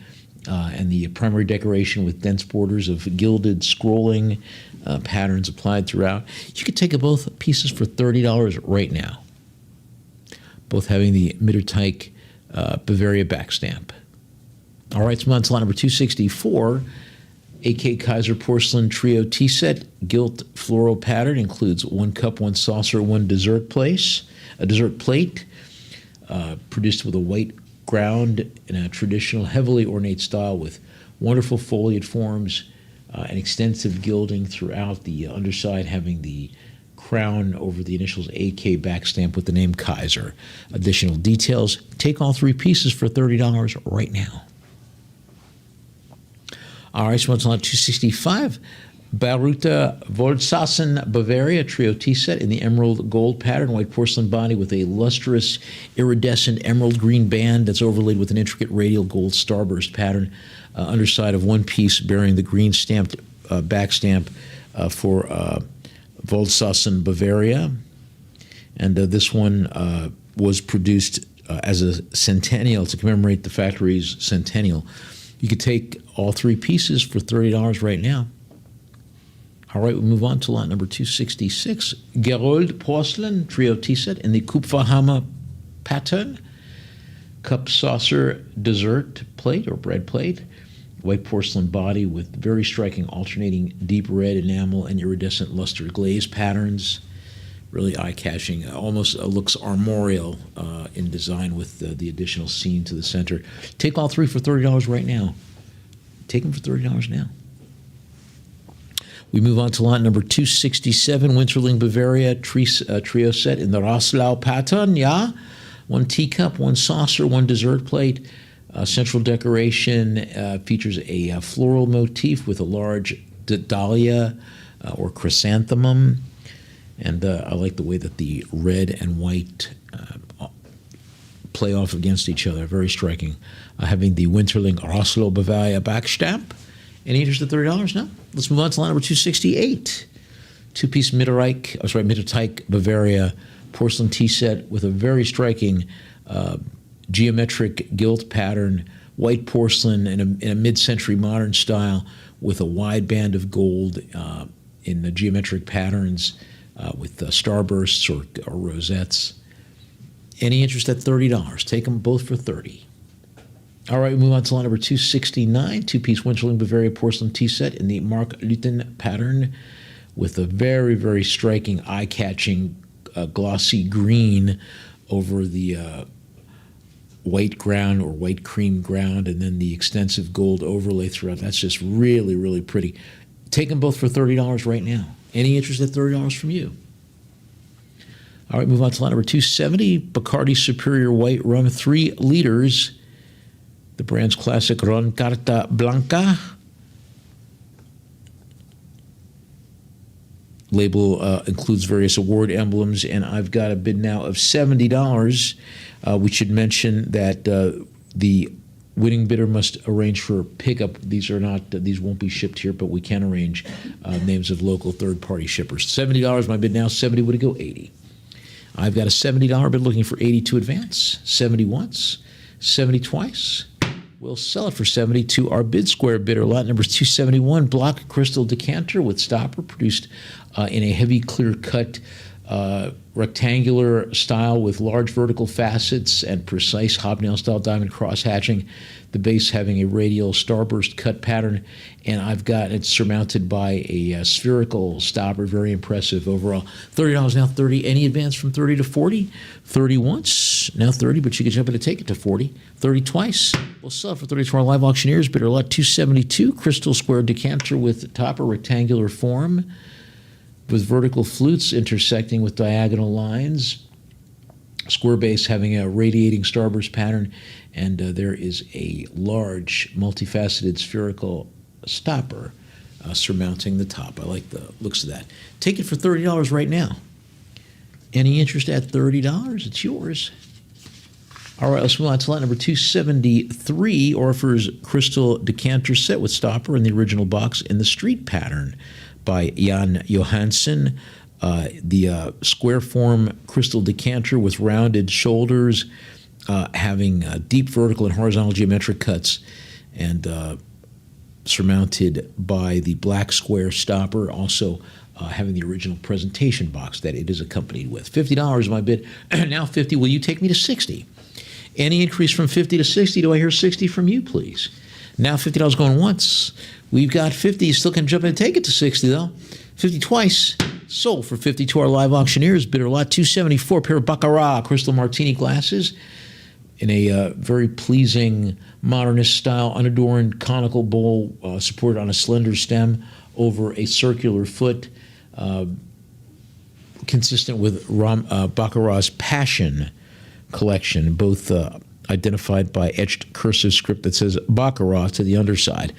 Speaker 4: and the primary decoration with dense borders of gilded scrolling patterns applied throughout. You could take both pieces for $30 right now, both having the Mitterteich Bavaria back stamp. All right, so on to lot number 264. A.K. Kaiser Porcelain Trio Tea Set, gilt floral pattern, includes 1 cup, 1 saucer, 1 dessert plate, produced with a white ground in a traditional, heavily ornate style with wonderful foliate forms and extensive gilding throughout, the underside having the crown over the initials AK back stamp with the name Kaiser. Additional details, take all 3 pieces for $30 right now. All right, so it's on 265. Baruta Voldsassen Bavaria Trio Tea Set in the emerald gold pattern, white porcelain body with a lustrous iridescent emerald green band that's overlaid with an intricate radial gold starburst pattern. Underside of 1 piece bearing the green stamped back stamp for Voldsassen Bavaria. And this one was produced as a centennial to commemorate the factory's centennial. You could take all 3 pieces for $30 right now. All right, we'll move on to lot number 266. Gerold Porcelain Trio Tea Set in the Kupferhammer pattern. cup saucer dessert plate or bread plate. White porcelain body with very striking alternating deep red enamel and iridescent luster glaze patterns. Really eye-catching. Almost looks armorial in design with the additional scene to the center. Take all three for $30 right now. Take them for $30 now. We move on to lot number 267, Winterling Bavaria trio set in the Roslau pattern. Yeah, one teacup, one saucer, one dessert plate. Central decoration features a floral motif with a large dahlia or chrysanthemum. And I like the way that the red and white play off against each other. Very striking. Having the Winterling Roslau Bavaria backstamp. Any interest at $30? No? Let's move on to line number 268. Two-piece Mitterteich Bavaria porcelain tea set with a very striking geometric gilt pattern, white porcelain in a mid-century modern style with a wide band of gold in the geometric patterns with starbursts or rosettes. Any interest at $30? Take them both for $30. All right, we move on to line number 269, two-piece Winterling Bavaria porcelain tea set in the Mark Lutten pattern with a very, very striking, eye-catching glossy green over the white ground or white cream ground, and then the extensive gold overlay throughout. That's just really, really pretty. Take them both for $30 right now. Any interest at $30 from you? All right, move on to line number 270, Bacardi Superior White Rum, 3 liters. The brand's classic Ron Carta Blanca. Label includes various award emblems, and I've got a bid now of $70. We should mention that the winning bidder must arrange for pickup. These won't be shipped here, but we can arrange names of local third-party shippers. $70, my bid now. 70 would it go? 80. I've got a $70 bid looking for 80 to advance. 70 once, 70 twice. We'll sell it for 70 to our bid square bidder. Lot number 271, block crystal decanter with stopper, produced in a heavy clear-cut rectangular style with large vertical facets and precise hobnail-style diamond cross-hatching. The base having a radial starburst cut pattern, and I've got it surmounted by a spherical stopper. Very impressive overall. $30 now, 30. Any advance from 30 to 40? 30 once, now 30, but you can jump in and take it to 40. 30 twice. We'll sell it for 30 to our live auctioneers. Bidder lot 272, crystal square decanter with topper rectangular form, with vertical flutes intersecting with diagonal lines. Square base having a radiating starburst pattern, and there is a large multifaceted spherical stopper surmounting the top. I like the looks of that. Take it for $30 right now. Any interest at $30? It's yours. All right, let's move on to lot number 273, Orpher's Crystal Decanter set with stopper in the original box in the street pattern by Jan Johansson. The square form crystal decanter with rounded shoulders, having deep vertical and horizontal geometric cuts, and surmounted by the black square stopper, also having the original presentation box that it is accompanied with. $50 my bid. Now 50. Will you take me to 60? Any increase from 50 to 60? Do I hear 60 from you, please? Now $50 going once. We've got 50. You still can jump in and take it to 60, though. 50 twice. Sold for 50 to our live auctioneers. Bidder lot 274, pair of Baccarat crystal martini glasses in a very pleasing modernist style, unadorned conical bowl supported on a slender stem over a circular foot, consistent with Baccarat's Passion collection, both identified by etched cursive script that says Baccarat to the underside.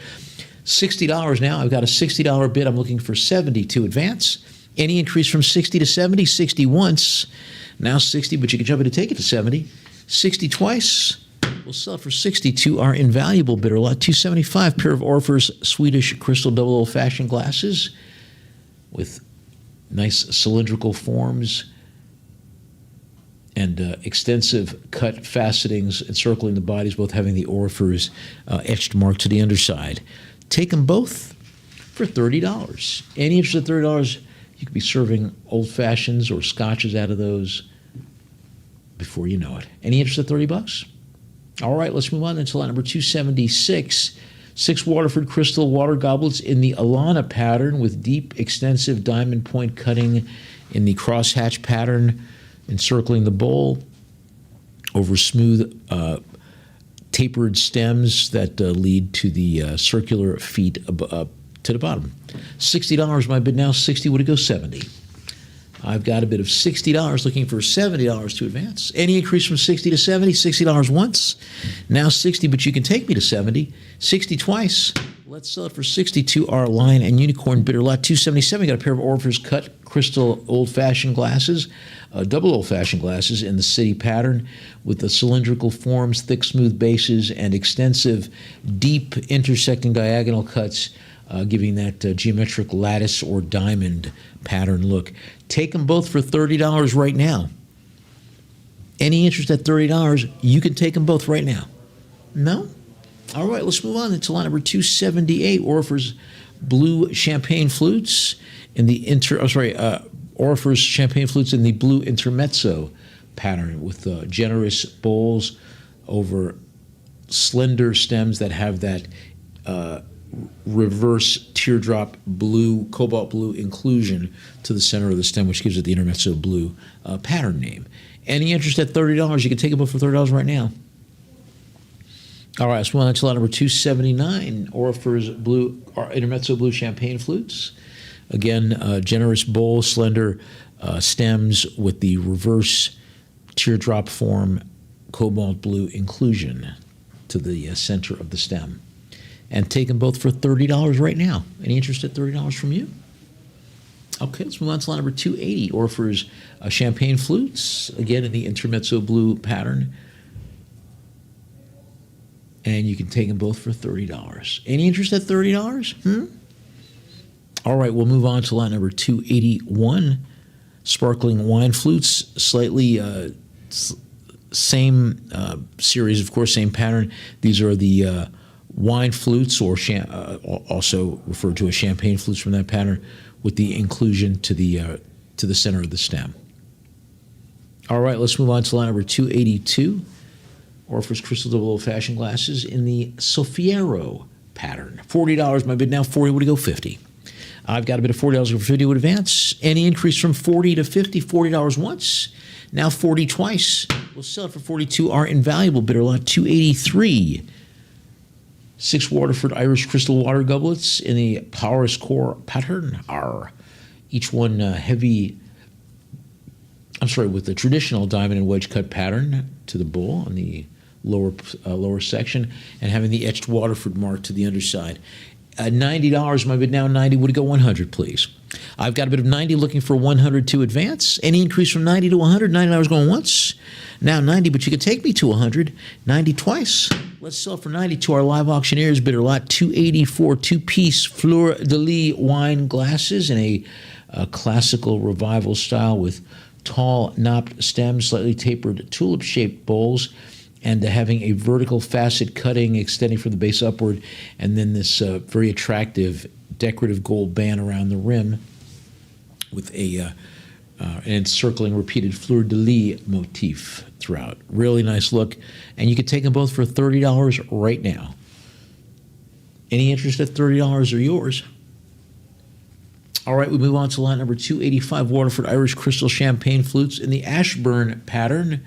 Speaker 4: $60 now. I've got a $60 bid. I'm looking for 70 to advance. Any increase from 60 to 70? 60 once. Now 60, but you can jump in to take it to 70. 60 twice. We'll sell it for 60 to our invaluable bidder lot 275, pair of Orpher's Swedish crystal double old-fashioned glasses with nice cylindrical forms and extensive cut facetings encircling the bodies, both having the Orpher's etched mark to the underside. Take them both for $30. Any interest at $30, you could be serving old fashions or scotches out of those before you know it. Any interest at $30? All right, let's move on then to lot number 276. 6 Waterford crystal water goblets in the Alana pattern with deep, extensive diamond point cutting in the crosshatch pattern, encircling the bowl over smooth tapered stems that lead to the circular feet up to the bottom. $60 my bid now. 60 would it go 70? I've got a bid of $60 looking for $70 to advance. Any increase from 60 to 70? $60 once. Now 60, but you can take me to 70. 60 twice. Let's sell it for 60 to our Lion and Unicorn bidder lot 277. We got a pair of Orpheus cut crystal old-fashioned glasses, double old-fashioned glasses in the city pattern with the cylindrical forms, thick, smooth bases, and extensive, deep intersecting diagonal cuts, giving that geometric lattice or diamond pattern look. Take them both for $30 right now. Any interest at $30, you can take them both right now. No? All right, let's move on to lot number 278, Orpheus blue champagne flutes in the Orpheus champagne flutes in the blue intermezzo pattern with generous bowls over slender stems that have that reverse teardrop blue, cobalt blue inclusion to the center of the stem, which gives it the intermezzo blue pattern name. Any interest at $30, you can take it both for $30 right now. All right, let's move on to lot number 279, Orpheus blue, intermezzo blue champagne flutes. Again, generous bowl, slender stems with the reverse teardrop form, cobalt blue inclusion to the center of the stem. And take them both for $30 right now. Any interest at $30 from you? Okay, let's move on to lot number 280, Orpheus champagne flutes, again in the intermezzo blue pattern. And you can take them both for $30. Any interest at $30? All right, we'll move on to lot number 281, sparkling wine flutes, slightly same series, of course, same pattern. These are the wine flutes, or also referred to as champagne flutes from that pattern, with the inclusion to the center of the stem. All right, let's move on to lot number 282, Orpheus crystal double old-fashioned glasses in the Sofiero pattern. $40 my bid now. 40 would go 50. I've got a bid of $40 for 50 would advance. Any increase from 40 to 50? $40 once. Now 40 twice. We'll sell it for 42. Our invaluable bidder lot 283. 6 Waterford Irish crystal water goblets in the Powers Core pattern are each one with the traditional diamond and wedge cut pattern to the bowl on the lower section, and having the etched Waterford mark to the underside. $90 my bid now. 90 would go 100, please. I've got a bid of 90 looking for 100 to advance. Any increase from 90 to 100? $90 going once. Now 90, but you can take me to 100. 90 twice. Let's sell for 90 to our live auctioneers bidder lot 284, 2-piece Fleur de Lis wine glasses in a classical revival style with tall knopped stems, slightly tapered tulip-shaped bowls, and having a vertical facet cutting extending from the base upward, and then this very attractive decorative gold band around the rim with an encircling repeated Fleur de Lis motif throughout. Really nice look, and you can take them both for $30 right now. Any interest at $30 are yours. All right, we move on to lot number 285, Waterford Irish crystal champagne flutes in the Ashburn pattern.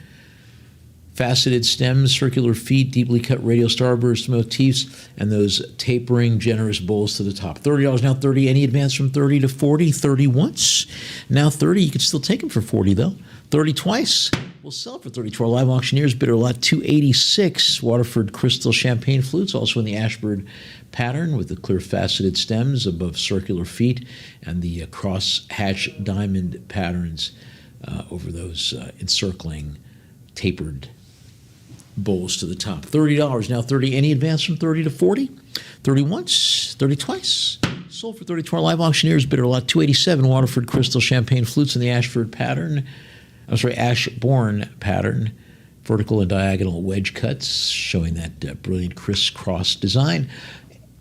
Speaker 4: Faceted stems, circular feet, deeply cut radial starburst motifs, and those tapering, generous bowls to the top. $30, now 30. Any advance from 30 to 40? 30 once. Now 30. You can still take them for 40, though. 30 twice. We'll sell it for 30 to our live auctioneers bidder lot 286, Waterford crystal champagne flutes, also in the Ashburn pattern with the clear faceted stems above circular feet and the cross hatch diamond patterns over those encircling tapered bowls to the top. $30, now 30. Any advance from 30 to 40? 30 once, 30 twice. Sold for 30 to our live auctioneers bidder lot 287, Waterford crystal champagne flutes in the Ashburn pattern, vertical and diagonal wedge cuts, showing that brilliant crisscross design.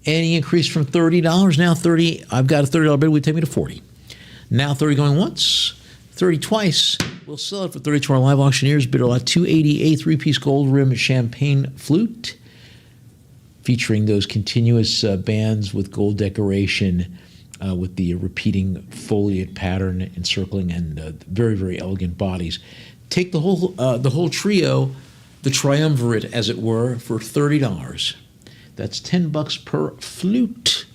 Speaker 4: Any increase from $30? Now 30. I've got a $30 bid. Would take me to 40. Now 30 going once, 30 twice. We'll sell it for 30 to our live auctioneers. Bid a lot. $288 three-piece gold rim champagne flute, featuring those continuous bands with gold decoration, with the repeating foliate pattern encircling, and very, very elegant bodies. Take the whole trio, the triumvirate, as it were, for $30. That's $10 per flute.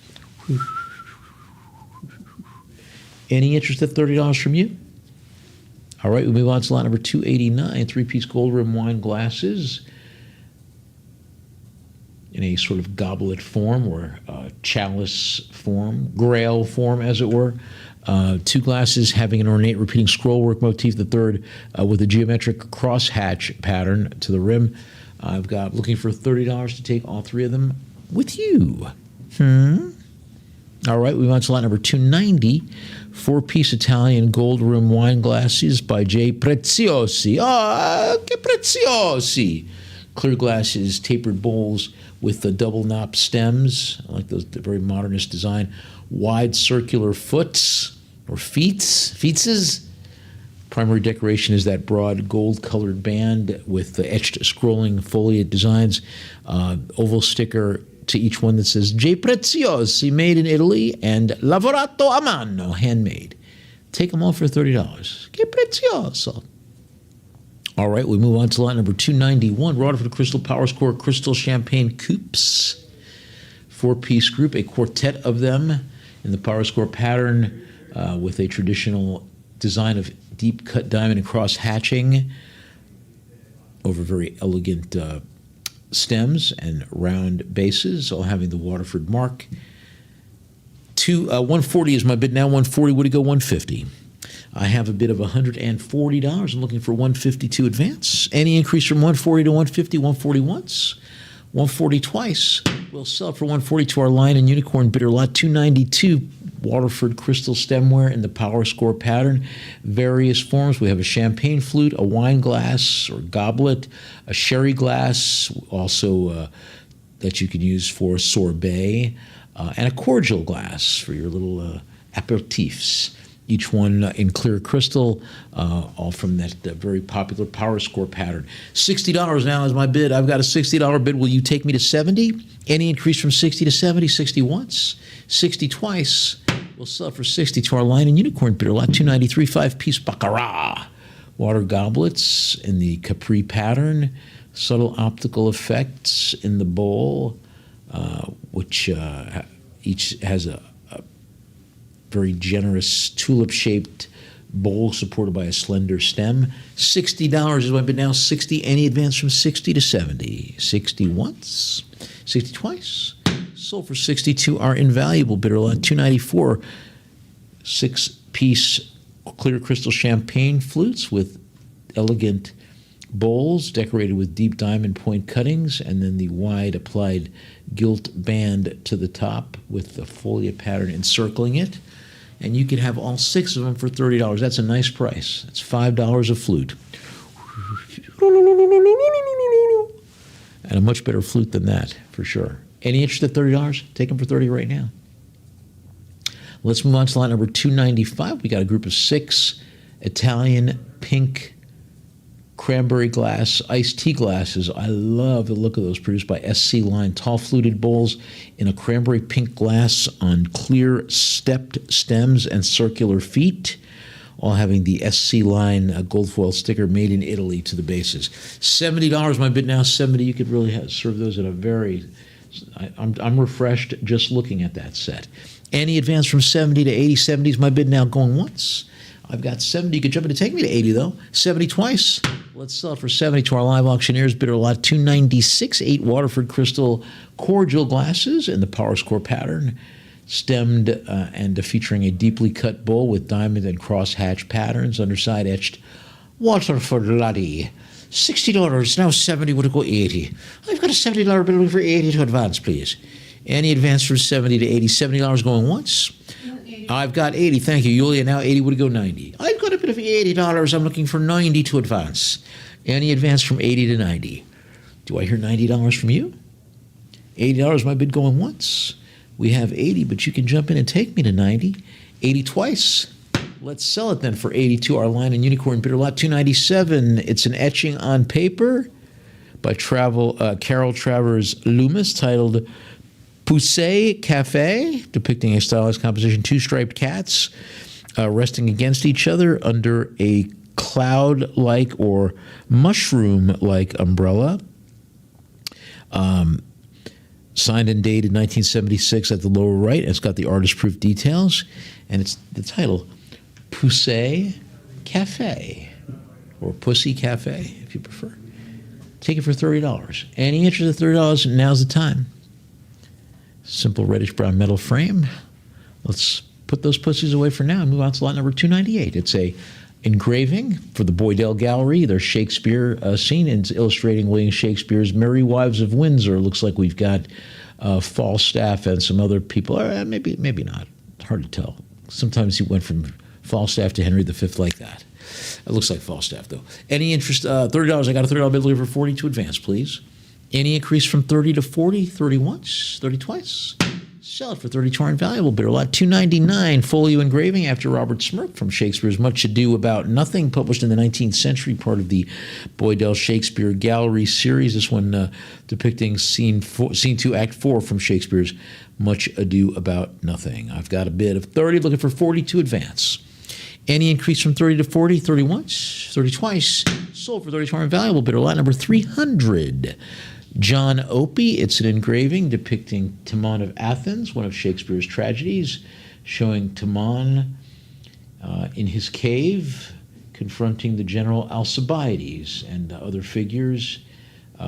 Speaker 4: Any interest at $30 from you? All right, we move on to lot number 289, three-piece gold rim wine glasses in a sort of goblet form or chalice form, grail form, as it were. Two glasses having an ornate repeating scrollwork motif, the third with a geometric crosshatch pattern to the rim. I've got looking for $30 to take all three of them with you. All right, we move on to lot number 290, four-piece Italian gold rim wine glasses by J. Preziosi. Che preziosi! Clear glasses, tapered bowls with the double knop stems. I like those, the very modernist design. Wide circular foots or feetses. Primary decoration is that broad gold-colored band with the etched scrolling foliate designs. Oval sticker to each one that says J. Preziosi, made in Italy, and lavorato a mano, handmade. Take them all for $30. Che prezioso. All right, we move on to lot number 291, Rutherford Crystal Power Score Crystal Champagne Coupes. Four-piece group, a quartet of them in the Power Score pattern with a traditional design of deep-cut diamond and cross-hatching over very elegant stems and round bases, all having the Waterford mark. 140 is my bid now. 140 would it go 150? I have a bid of $140. I'm looking for 150 to advance. Any increase from 140 to 150? 140 once, 140 twice. We'll sell for 140 to our Lion and Unicorn bidder lot. 292 Waterford crystal stemware in the Power Score pattern, various forms. We have a champagne flute, a wine glass or goblet, a sherry glass, also that you can use for sorbet, and a cordial glass for your little aperitifs. Each one in clear crystal, all from that very popular Power Score pattern. $60 now is my bid. I've got a $60 bid. Will you take me to 70? Any increase from 60 to 70? 60 once, 60 twice. We'll sell for 60 to our Lion and Unicorn bidder lot. 293 five-piece Baccarat. Water goblets in the Capri pattern. Subtle optical effects in the bowl, which each has a very generous tulip-shaped bowl supported by a slender stem. $60 is my bid now. 60. Any advance from 60 to 70? 60 once, 60 twice. Sold for 62. Our invaluable bidder lot. 294 six-piece clear crystal champagne flutes with elegant bowls decorated with deep diamond point cuttings, and then the wide applied gilt band to the top with the foliate pattern encircling it. And you can have all six of them for $30. That's a nice price. That's $5 a flute. And a much better flute than that, for sure. Any interest at $30? Take them for $30 right now. Let's move on to lot number 295. We got a group of six Italian pink cranberry glass iced tea glasses. I love the look of those, produced by SC Line. Tall fluted bowls in a cranberry pink glass on clear stepped stems and circular feet, all having the SC Line gold foil sticker made in Italy to the bases. $70 my bid now. 70. You could really serve those at a very... I'm refreshed just looking at that set. Any advance from 70 to 80? 70 is my bid now, going once. I've got 70. You could jump in to take me to 80, though. 70 twice. Let's sell it for 70 to our live auctioneers. Bidder lot 296. 8 Waterford crystal cordial glasses in the Power Score pattern, stemmed and featuring a deeply cut bowl with diamond and crosshatch patterns. Underside etched Waterford laddie. $60. Now 70. Would it go 80? I've got a $70 bill looking for 80 to advance, please. Any advance from 70 to 80? $70 going once. I've got 80. Thank you, Yulia. Now 80 would go 90. I've got a bit of $80. I'm looking for 90 to advance. Any advance from 80 to 90? Do I hear $90 from you? $80 my bid going once. We have 80, but you can jump in and take me to 90. 80 twice. Let's sell it then for 82. Our line and unicorn bidder lot 297. It's an etching on paper by Carol Travers Loomis titled Poussey Cafe, depicting a stylized composition, two striped cats resting against each other under a cloud-like or mushroom-like umbrella. Signed and dated 1976 at the lower right. It's got the artist-proof details, and it's the title, Poussey Cafe, or Pussy Cafe, if you prefer. Take it for $30. Any interest at $30, now's the time. Simple reddish-brown metal frame. Let's put those pussies away for now and move on to lot number 298. It's a engraving for the Boydell Gallery. Their Shakespeare scene, and it's illustrating William Shakespeare's Merry Wives of Windsor. Looks like we've got Falstaff and some other people. Maybe not. It's hard to tell. Sometimes he went from Falstaff to Henry V like that. It looks like Falstaff, though. Any interest? $30. I got a $30 bid looking for 40 to advance, please. Any increase from 30 to 40? 30 once? 30 twice? Sell it for 30 to our invaluable bidder. Lot 299, folio engraving after Robert Smirk from Shakespeare's Much Ado About Nothing, published in the 19th century, part of the Boydell Shakespeare Gallery series. This one depicting scene 2, Act 4 from Shakespeare's Much Ado About Nothing. I've got a bid of 30, looking for 40 to advance. Any increase from 30 to 40? 30 once, 30 twice. Sold for 30 to our invaluable bidder. Lot number 300. John Opie. It's an engraving depicting Timon of Athens, one of Shakespeare's tragedies, showing Timon in his cave confronting the general Alcibiades and other figures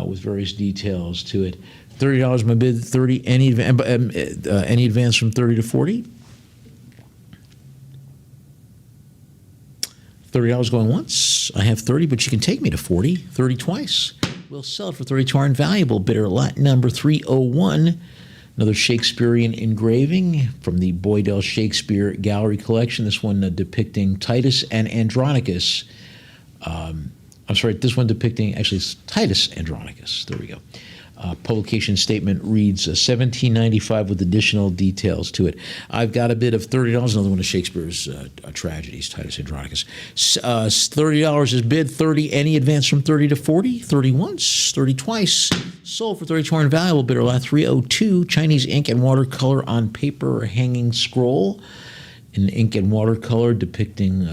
Speaker 4: with various details to it. $30 my bid. 30. Any advance from 30 to 40? $30 going once. I have 30, but you can take me to 40. 30 twice. We'll sell it for 30 to our invaluable bidder. Lot number 301. Another Shakespearean engraving from the Boydell Shakespeare Gallery collection. This one depicting Titus and Andronicus. This one depicting, actually, it's Titus Andronicus. There we go. Publication statement reads $17.95 with additional details to it. I've got a bid of $30. Another one of Shakespeare's tragedies, Titus Andronicus. $30 is bid. 30. Any advance from 30 to 40? 30 once, 30 twice. Sold for 30 to our invaluable bidder. Lot 302. Chinese ink and watercolor on paper hanging scroll in ink and watercolor depicting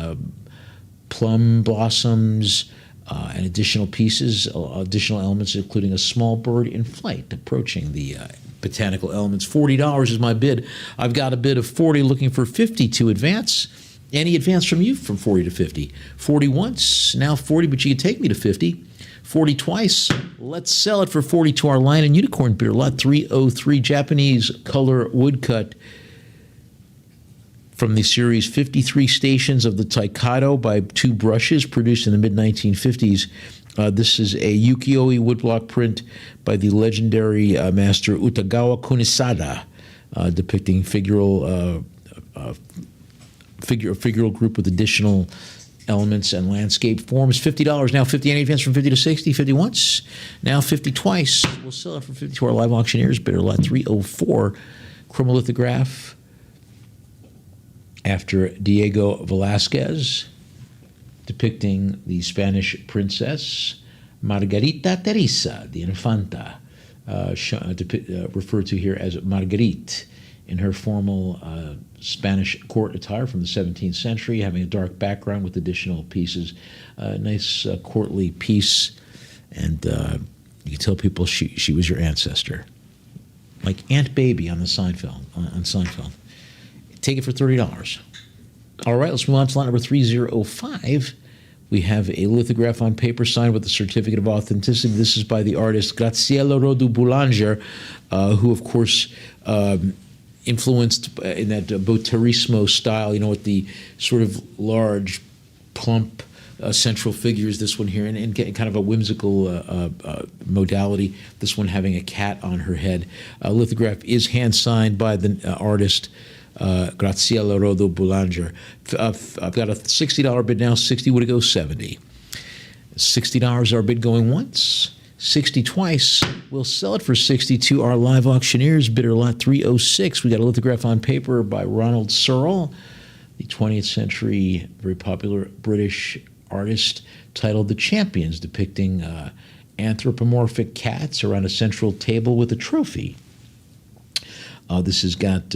Speaker 4: plum blossoms. And additional pieces, additional elements, including a small bird in flight approaching the botanical elements. $40 is my bid. I've got a bid of 40, looking for 50 to advance. Any advance from you from 40 to 50? 40 once, now 40, but you can take me to 50. 40 twice. Let's sell it for 40 to our line and unicorn bidder. Lot 303, Japanese color woodcut from the series 53 Stations of the Taikado by Two Brushes, produced in the mid-1950s. This is a ukiyo-e woodblock print by the legendary master Utagawa Kunisada, depicting figural group with additional elements and landscape forms. $50 now. 50 any advance from 50 to 60. 50 once, now 50 twice. We'll sell it for 50 to our live auctioneers bidder. Lot 304, chromolithograph after Diego Velázquez, depicting the Spanish princess Margarita Teresa, the Infanta, referred to here as Marguerite, in her formal Spanish court attire from the 17th century, having a dark background with additional pieces. Nice courtly piece, and you can tell people she was your ancestor, like Aunt Baby on the Seinfeld. On Seinfeld. Take it for $30. All right, let's move on to lot number 305. We have a lithograph on paper signed with a certificate of authenticity. This is by the artist Graziella Rodu Boulanger, who, of course, influenced in that Boterismo style, with the sort of large, plump central figures, this one here, and kind of a whimsical modality, this one having a cat on her head. Lithograph is hand-signed by the artist Graziella Rodu Boulanger. I've got a $60 bid now. 60 would it go? 70. $60 our bid going once. 60 twice. We'll sell it for 60 to our live auctioneers bidder. Lot 306. We got a lithograph on paper by Ronald Searle the 20th century, very popular British artist titled The Champions, depicting anthropomorphic cats around a central table with a trophy. This has got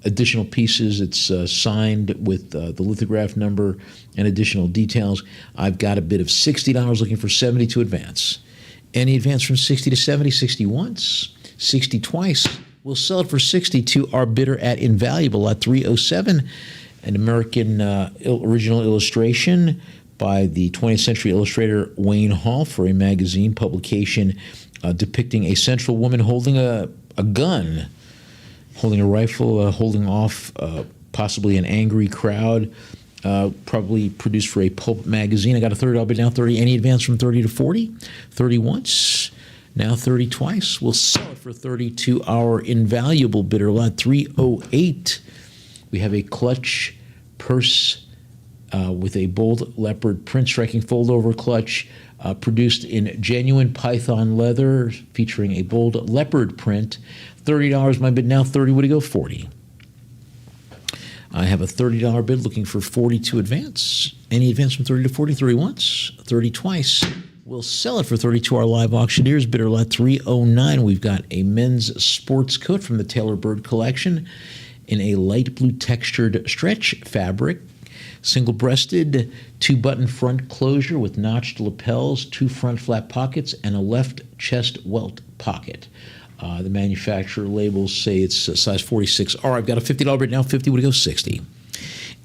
Speaker 4: additional pieces. It's signed with the lithograph number and additional details. I've got a bid of $60, looking for 70 to advance. Any advance from 60 to 70? 60 once, 60 twice. We'll sell it for 60 to our bidder at Invaluable at 307. An American original illustration by the 20th century illustrator Wayne Hall for a magazine publication depicting a central woman holding a gun, holding a rifle, holding off possibly an angry crowd, probably produced for a pulp magazine. I got a $30 bid now, 30. Any advance from 30 to 40? 30 once, now 30 twice. We'll sell it for 30 to our Invaluable bidder, lot 308. We have a clutch purse with a bold leopard print striking fold-over clutch, produced in genuine python leather, featuring a bold leopard print. $30 my bid now, 30. Would it go 40? I have a $30 bid looking for 40 to advance. Any advance from 30 to 40? 30 once, 30 twice. We'll sell it for 30 to our live auctioneers, bidder lot 309. We've got a men's sports coat from the Taylor Bird collection in a light blue textured stretch fabric, single-breasted, 2-button front closure with notched lapels, 2 front flap pockets, and a left chest welt pocket. The manufacturer labels say it's size 46R. I've got a $50 bid now, 50 would go 60.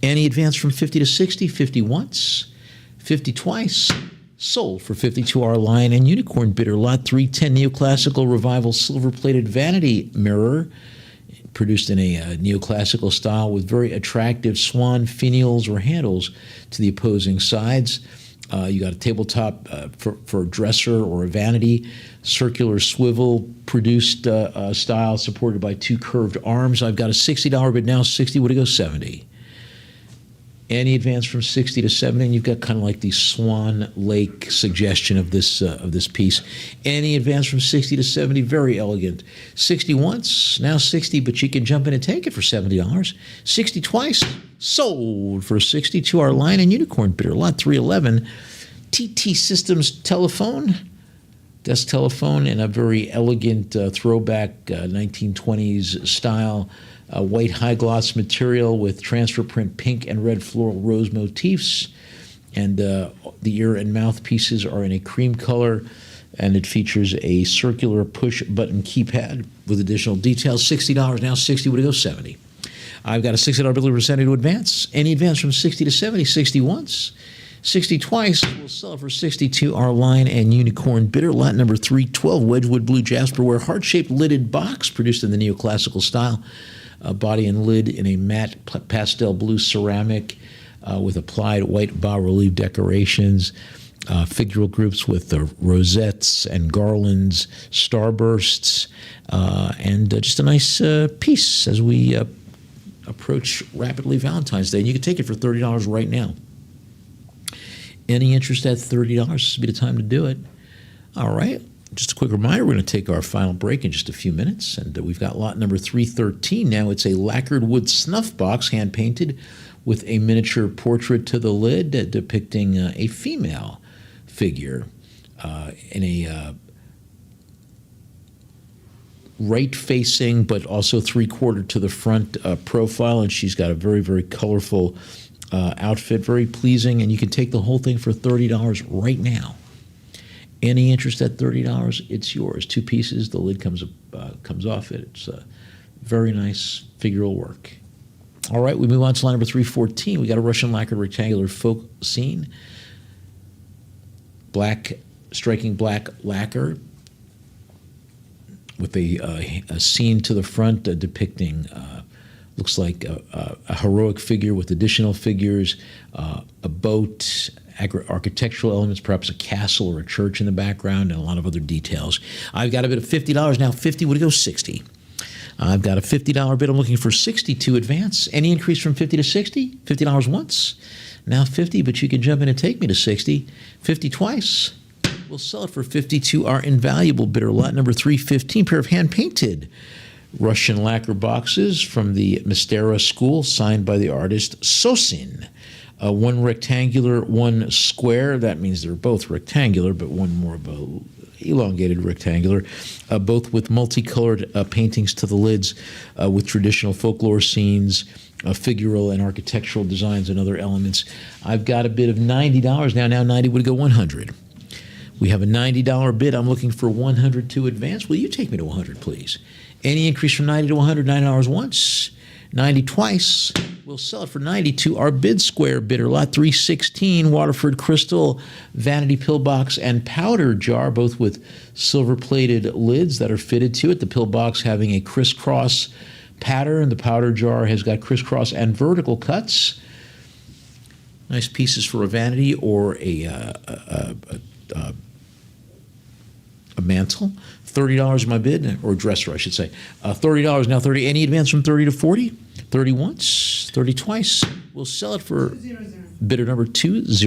Speaker 4: Any advance from 50 to 60? 50 once, 50 twice. Sold for 50 to our Lion and Unicorn bidder, lot 310, neoclassical revival silver-plated vanity mirror, produced in a neoclassical style with very attractive swan finials or handles to the opposing sides. You got a tabletop for a dresser or a vanity, circular swivel produced style supported by 2 curved arms. I've got a $60 bid now, 60, would it go 70? Any advance from 60 to 70, and you've got kind of like the Swan Lake suggestion of this piece. Any advance from 60 to 70, very elegant. 60 once, now 60, but you can jump in and take it for $70. 60 twice, sold for 60 to our Lion and Unicorn bidder, lot 311. TT Systems telephone, desk telephone in a very elegant throwback 1920s style. White high gloss material with transfer print pink and red floral rose motifs, and the ear and mouth pieces are in a cream color, and it features a circular push button keypad with additional details. $60 now, 60 would it go 70. I've got a $60 bill percentage to advance. Any advance from 60 to 70? 60 once, 60 twice. We'll sell it for 60 to our Lion and Unicorn bidder, lot number 312, Wedgwood Blue Jasperware heart-shaped lidded box, produced in the neoclassical style. Body and lid in a matte pastel blue ceramic with applied white bas-relief decorations, figural groups with rosettes and garlands, starbursts, and just a nice piece as we approach rapidly Valentine's Day. And you can take it for $30 right now. Any interest at $30? This would be the time to do it. All right. Just a quick reminder, we're going to take our final break in just a few minutes, and we've got lot number 313 now. It's a lacquered wood snuff box, hand-painted, with a miniature portrait to the lid depicting a female figure in a right-facing but also three-quarter to the front profile, and she's got a very, very colorful outfit, very pleasing, and you can take the whole thing for $30 right now. Any interest at $30? It's yours. 2 pieces. The lid comes off it. It's very nice figural work. All right, we move on to line number 314. We got a Russian lacquered rectangular folk scene. Striking black lacquer with a scene to the front depicting looks like a heroic figure with additional figures, a boat, architectural elements, perhaps a castle or a church in the background, and a lot of other details. I've got a bid of $50 now. 50 would it go 60? I've got a $50 bid. I'm looking for 60 to advance. Any increase from 50 to 60? $50 once, now 50, but you can jump in and take me to 60. 50 twice. We'll sell it for 50 to our Invaluable bidder, lot number 315, pair of hand-painted Russian lacquer boxes from the Mistera School, signed by the artist Sosin. One rectangular, one square. That means they're both rectangular, but one more of a elongated rectangular, both with multicolored paintings to the lids with traditional folklore scenes, figural and architectural designs and other elements. I've got a bid of $90 now. Now 90 would go 100. We have a $90 bid. I'm looking for 100 to advance. Will you take me to 100, please? Any increase from 90 to 100, $9 once, 90 twice. We'll sell it for 90 to our bid square bidder, lot 316, Waterford Crystal, vanity pillbox and powder jar, both with silver-plated lids that are fitted to it. The pillbox having a crisscross pattern. The powder jar has got crisscross and vertical cuts. Nice pieces for a vanity or a mantle. $30 my bid, or dresser, I should say. $30 now, 30. Any advance from 30 to 40? 30 once, 30 twice. We'll sell it for
Speaker 3: 200.
Speaker 4: bidder number 200.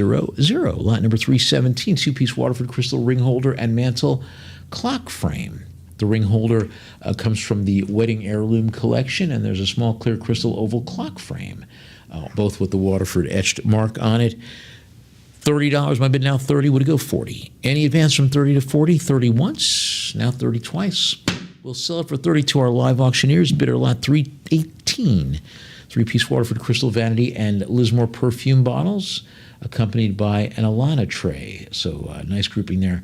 Speaker 4: Lot number 317, two-piece Waterford crystal ring holder and mantle clock frame. The ring holder comes from the Wedding Heirloom collection, and there's a small clear crystal oval clock frame, both with the Waterford etched mark on it. $30, my bid now 30, would it go 40? Any advance from 30 to 40? 30 once, now 30 twice. We'll sell it for 30 to our live auctioneers, bidder lot 318. Three-piece Waterford crystal vanity and Lismore perfume bottles, accompanied by an Alana tray. So nice grouping there.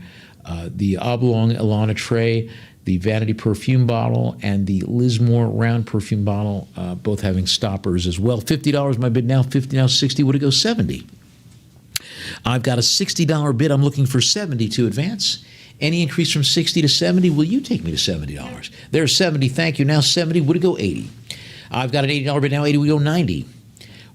Speaker 4: The oblong Alana tray, the vanity perfume bottle, and the Lismore round perfume bottle, both having stoppers as well. $50, my bid now 50, now 60, would it go 70? I've got a $60 bid. I'm looking for 70 to advance. Any increase from 60 to 70, will you take me to $70? There's 70, thank you. Now 70, would it go 80? I've got an $80 bid, now 80, we go 90.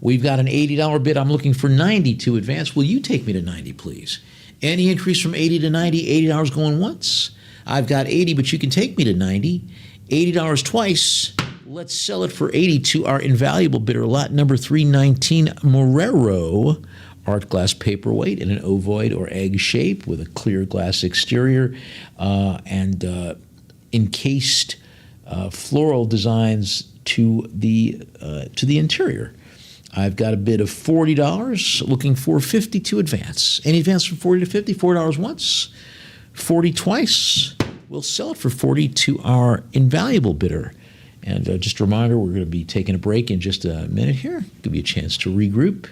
Speaker 4: We've got an $80 bid. I'm looking for 90 to advance. Will you take me to 90, please? Any increase from 80 to 90, $80 going once. I've got 80, but you can take me to 90. $80 twice. Let's sell it for 80 to our invaluable bidder, lot number 319, Morero. Art glass paperweight in an ovoid or egg shape with a clear glass exterior and encased floral designs to the interior. I've got a bid of $40, looking for 50 to advance. Any advance from 40 to 50? $4 once, 40 twice. We'll sell it for 40 to our invaluable bidder. And just a reminder, we're going to be taking a break in just a minute here. Give you a chance to regroup.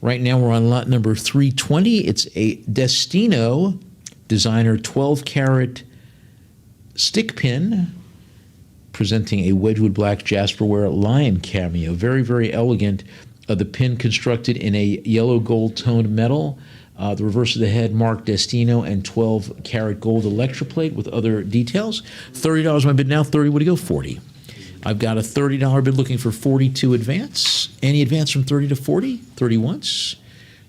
Speaker 4: Right now we're on lot number 320. It's a Destino designer 12-karat stick pin presenting a Wedgwood black jasperware lion cameo. Very, very elegant. The pin constructed in a yellow gold toned metal. The reverse of the head marked Destino and 12-karat gold electroplate with other details. $30 my bid now. 30, would it go 40? I've got a $30 bid looking for 40 to advance. Any advance from 30 to 40? 30 once,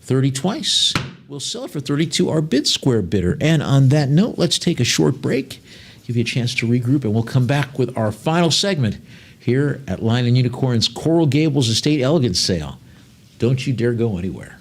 Speaker 4: 30 twice. We'll sell it for 30 to our bid square bidder. And on that note, let's take a short break, give you a chance to regroup, and we'll come back with our final segment here at Lion and Unicorn's Coral Gables Estate Elegance Sale. Don't you dare go anywhere.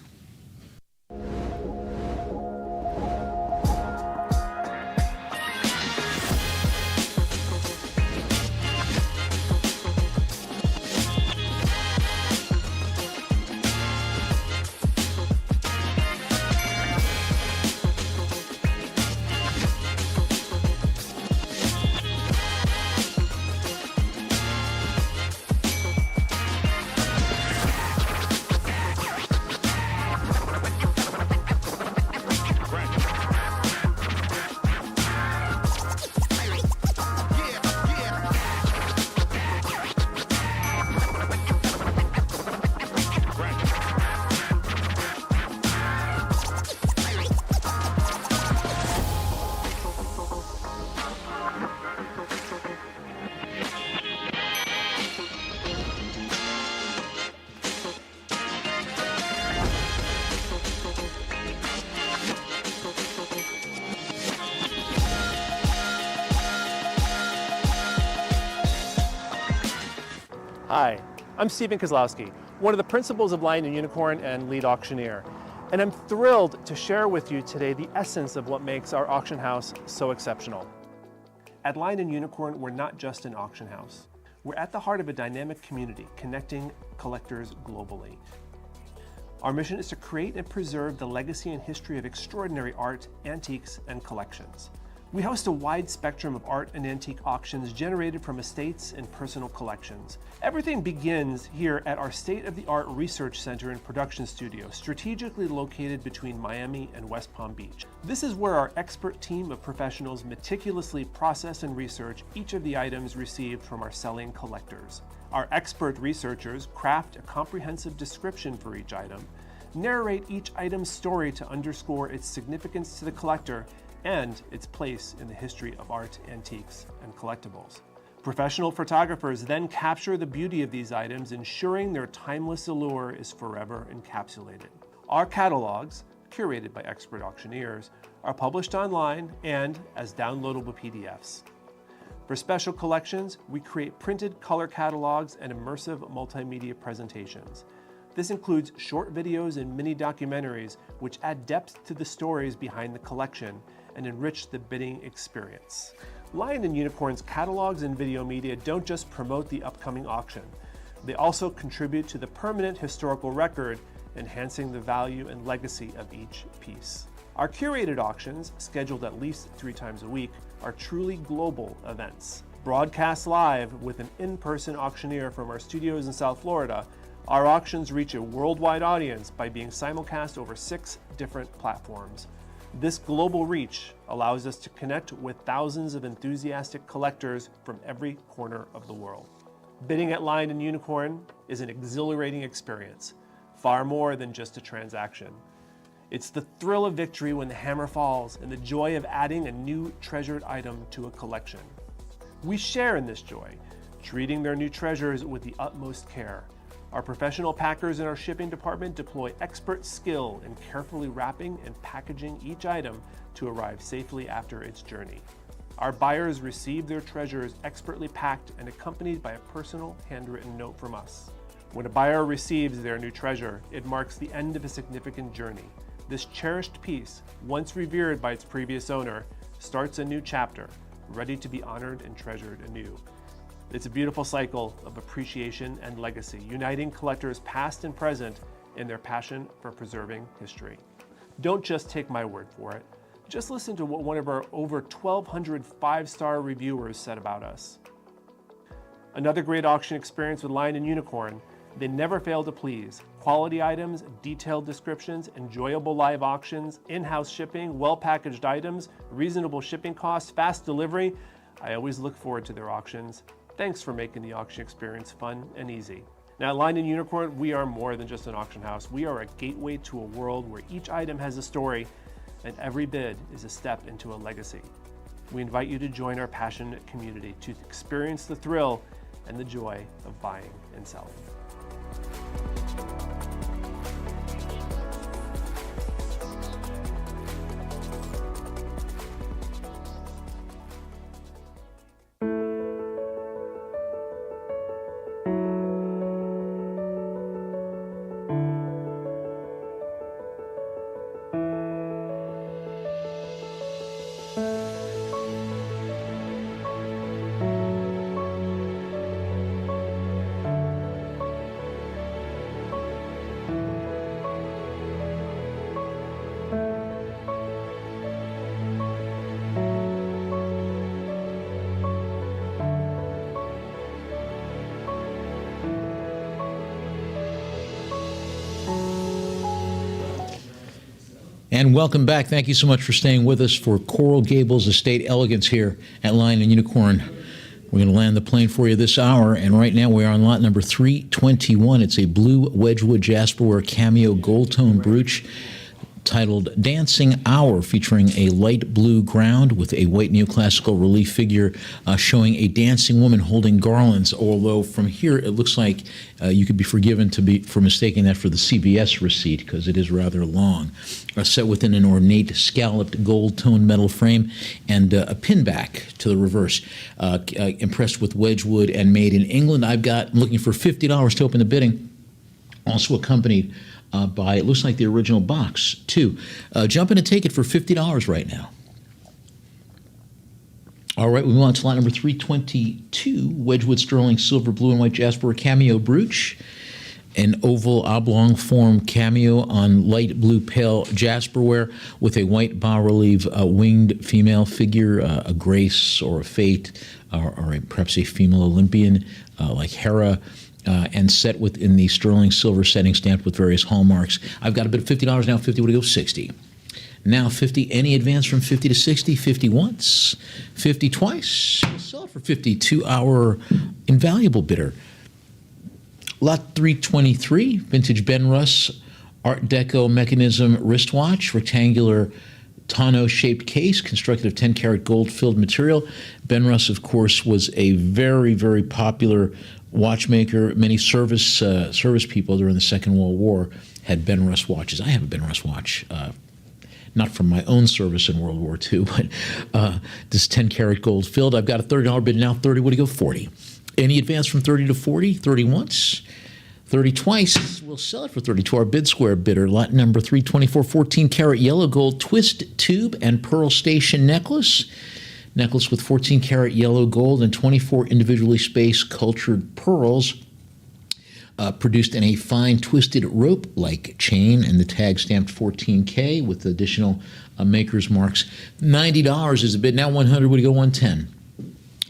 Speaker 1: Hi, I'm Stephen Kozlowski, one of the principals of Lion and Unicorn and lead auctioneer. And I'm thrilled to share with you today the essence of what makes our auction house so exceptional. At Lion & Unicorn, we're not just an auction house. We're at the heart of a dynamic community connecting collectors globally. Our mission is to create and preserve the legacy and history of extraordinary art, antiques, and collections. We host a wide spectrum of art and antique auctions generated from estates and personal collections. Everything begins here at our state-of-the-art research center and production studio, strategically located between Miami and West Palm Beach. This is where our expert team of professionals meticulously process and research each of the items received from our selling collectors. Our expert researchers craft a comprehensive description for each item, narrate each item's story to underscore its significance to the collector and its place in the history of art, antiques, and collectibles. Professional photographers then capture the beauty of these items, ensuring their timeless allure is forever encapsulated. Our catalogs, curated by expert auctioneers, are published online and as downloadable PDFs. For special collections, we create printed color catalogs and immersive multimedia presentations. This includes short videos and mini documentaries which add depth to the stories behind the collection and enrich the bidding experience. Lion & Unicorn's catalogs and video media don't just promote the upcoming auction. They also contribute to the permanent historical record, enhancing the value and legacy of each piece. Our curated auctions, scheduled at least 3 times a week, are truly global events. Broadcast live with an in-person auctioneer from our studios in South Florida, our auctions reach a worldwide audience by being simulcast over 6 different platforms. This global reach allows us to connect with thousands of enthusiastic collectors from every corner of the world. Bidding at Lion & Unicorn is an exhilarating experience, far more than just a transaction. It's the thrill of victory when the hammer falls and the joy of adding a new treasured item to a collection. We share in this joy, treating their new treasures with the utmost care. Our professional packers in our shipping department deploy expert skill in carefully wrapping and packaging each item to arrive safely after its journey. Our buyers receive their treasures expertly packed and accompanied by a personal handwritten note from us. When a buyer receives their new treasure, it marks the end of a significant journey. This cherished piece, once revered by its previous owner, starts a new chapter, ready to be honored and treasured anew. It's a beautiful cycle of appreciation and legacy, uniting collectors past and present in their passion for preserving history. Don't just take my word for it. Just listen to what one of our over 1,200 5-star reviewers said about us. Another great auction experience with Lion & Unicorn. They never fail to please. Quality items, detailed descriptions, enjoyable live auctions, in-house shipping, well-packaged items, reasonable shipping costs, fast delivery. I always look forward to their auctions. Thanks for making the auction experience fun and easy. Now at Lion & Unicorn, we are more than just an auction house. We are a gateway to a world where each item has a story and every bid is a step into a legacy. We invite you to join our passionate community to experience the thrill and the joy of buying and selling.
Speaker 4: And welcome back. Thank you so much for staying with us for Coral Gables Estate Elegance here at Lion & Unicorn. We're going to land the plane for you this hour, and right now we are on lot number 321. It's a blue Wedgwood Jasperware cameo gold tone brooch titled Dancing Hour, featuring a light blue ground with a white neoclassical relief figure showing a dancing woman holding garlands, although from here it looks like you could be forgiven for mistaking that for the CVS receipt, because it is rather long. Set within an ornate scalloped gold tone metal frame and a pin back to the reverse. Impressed with Wedgwood and made in England. I'm looking for $50 to open the bidding. Also accompanied by, it looks like the original box, too. Jump in and take it for $50 right now. All right, we move on to lot number 322, Wedgwood Sterling Silver Blue and White Jasper Cameo Brooch. An oval oblong form cameo on light blue pale jasperware with a white bas-relief winged female figure, a Grace or a Fate, or perhaps a female Olympian like Hera, and set within the sterling silver setting stamped with various hallmarks. I've got a bid of $50 now, 50 would go 60. Now 50, any advance from 50 to 60, 50 once, 50 twice. We'll sell it for 50 to our invaluable bidder. Lot 323, vintage Ben Russ Art Deco mechanism wristwatch, rectangular tonneau-shaped case, constructed of 10-karat gold-filled material. Ben Russ, of course, was a very, very popular watchmaker. Many service people during the Second World War had Ben Russ watches. I have a Ben Russ watch. Not from my own service in World War II, but this 10-karat gold filled. I've got a $30 bid now, 30, would it go 40? Any advance from 30 to 40? 30 once, 30 twice. We'll sell it for 30 to our bid square bidder. Lot number 324, 14-karat yellow gold twist tube and pearl station necklace. Necklace with 14-karat yellow gold and 24 individually spaced cultured pearls. Produced in a fine twisted rope-like chain, and the tag stamped 14K with additional maker's marks. $90 is the bid. Now 100, would it go 110?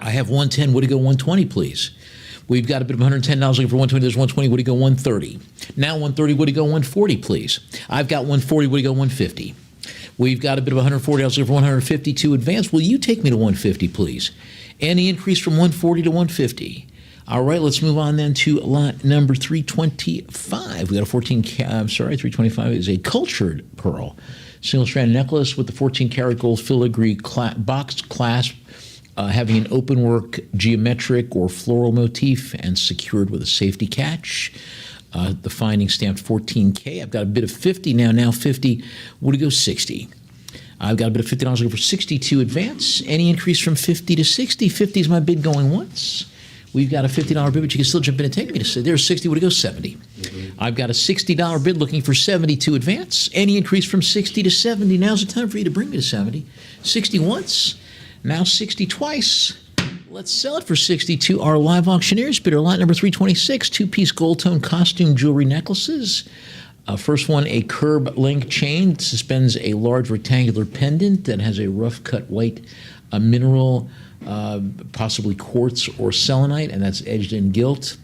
Speaker 4: I have 110, would it go 120, please? We've got a bid of $110 looking for 120, there's 120, would it go 130? Now 130, would it go 140, please? I've got 140, would it go 150? We've got a bid of $140 looking for 150 to advance. Will you take me to 150, please? Any increase from 140 to 150? All right, let's move on then to lot number 325. We got a 325 is a cultured pearl. Single-strand necklace with the 14-karat gold filigree box clasp, having an open-work geometric or floral motif and secured with a safety catch. The finding stamped 14K. I've got a bid of 50 now. Now 50. Would it go 60? I've got a bid of $50 looking for 60 to advance. Any increase from 50 to 60? 50 is my bid going once. We've got a $50 bid, but you can still jump in and take me to say there's 60. Would it go 70? I've got a $60 bid looking for 70 to advance. Any increase from 60 to 70? Now's the time for you to bring me to 70. 60 once. Now 60 twice. Let's sell it for 60 to our live auctioneers bidder. Lot number 326, two-piece gold tone costume jewelry necklaces. First one, a curb link chain, suspends a large rectangular pendant that has a rough cut white mineral, possibly quartz or selenite, and that's edged in gilt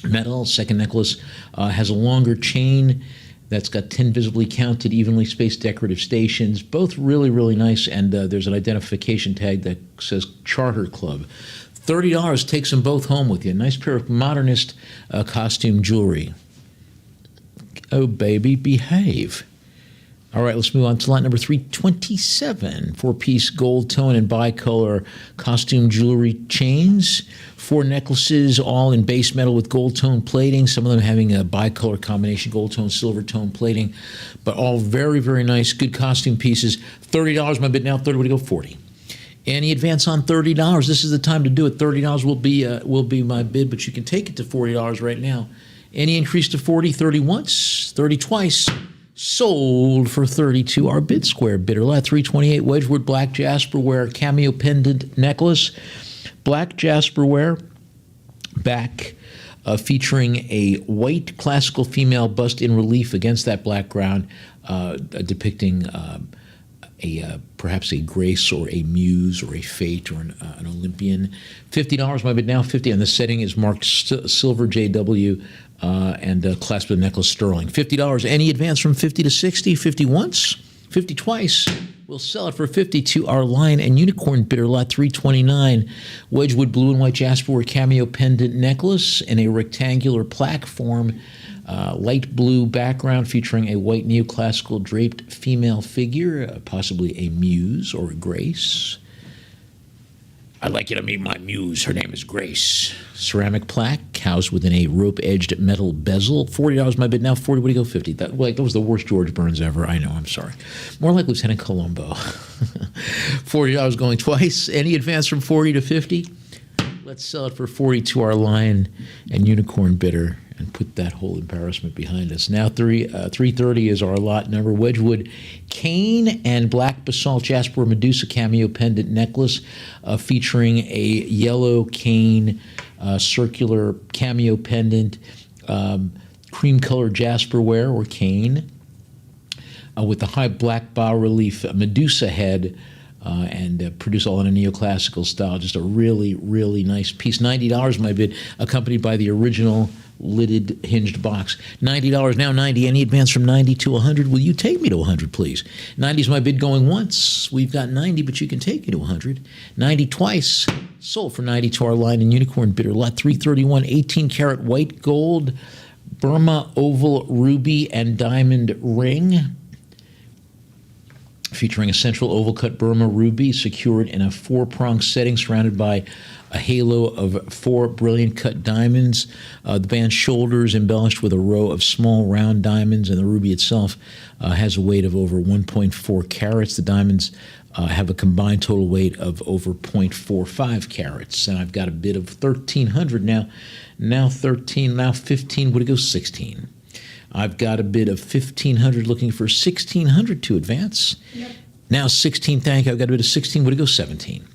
Speaker 4: metal. Second necklace has a longer chain that's got 10 visibly counted, evenly spaced decorative stations. Both really, really nice, and there's an identification tag that says Charter Club. $30, takes them both home with you. Nice pair of modernist costume jewelry. Oh, baby, behave. All right, let's move on to lot number 327. Four-piece gold tone and bicolor costume jewelry chains. Four necklaces, all in base metal with gold tone plating. Some of them having a bicolor combination, gold tone, silver tone plating. But all very, very nice, good costume pieces. $30, my bid now. 30, would it go 40? Any advance on $30? This is the time to do it. $30 will be my bid, but you can take it to $40 right now. Any increase to 40? 30 once, 30 twice. Sold for 30 to our bid square bidder. Lot 328 Wedgwood black jasperware cameo pendant necklace. Black jasperware back featuring a white classical female bust in relief against that black ground, depicting perhaps a Grace or a Muse or a Fate or an Olympian. $50, my bid now. 50, and the setting is marked silver JW. And clasp the necklace sterling. $50. Any advance from 50 to 60? 50 once, 50 twice. We'll sell it for 50 to our Lion and Unicorn bidder. Lot 329, Wedgwood blue and white jasper cameo pendant necklace in a rectangular plaque form, light blue background featuring a white neoclassical draped female figure, possibly a Muse or a Grace. I'd like you to meet my muse. Her name is Grace. Ceramic plaque housed within a rope-edged metal bezel. $40, my bid now. 40, would you go 50? That was the worst George Burns ever. I know, I'm sorry. More like Lieutenant Columbo. $40 going twice. Any advance from 40 to 50? Let's sell it for 40 to our Lion and Unicorn bidder. and put that whole embarrassment behind us. Now 330 is our lot number. Wedgwood cane and black basalt jasper Medusa cameo pendant necklace featuring a yellow cane circular cameo pendant, cream colored jasperware or cane with the high black bas relief Medusa head and produced all in a neoclassical style. Just a really, really nice piece. $90 my bid, accompanied by the original lidded hinged box. $90, now 90. Any advance from 90 to 100? Will you take me to 100, please? 90 is my bid going once. We've got 90, but you can take me to 100. 90 twice. Sold for 90 to our line and unicorn bidder. Lot 331, 18-karat white gold, Burma oval ruby and diamond ring, featuring a central oval cut Burma ruby secured in a 4-prong setting surrounded by a halo of 4 brilliant cut diamonds. The band's shoulders embellished with a row of small round diamonds, and the ruby itself has a weight of over 1.4 carats. The diamonds have a combined total weight of over 0.45 carats. And I've got a bid of $1,300 now. Now 13, now 15, would it go 16? I've got a bid of $1,500 looking for $1,600 to advance.
Speaker 3: Yep.
Speaker 4: Now 16, thank you. I've got a bid of 16, would it go 17?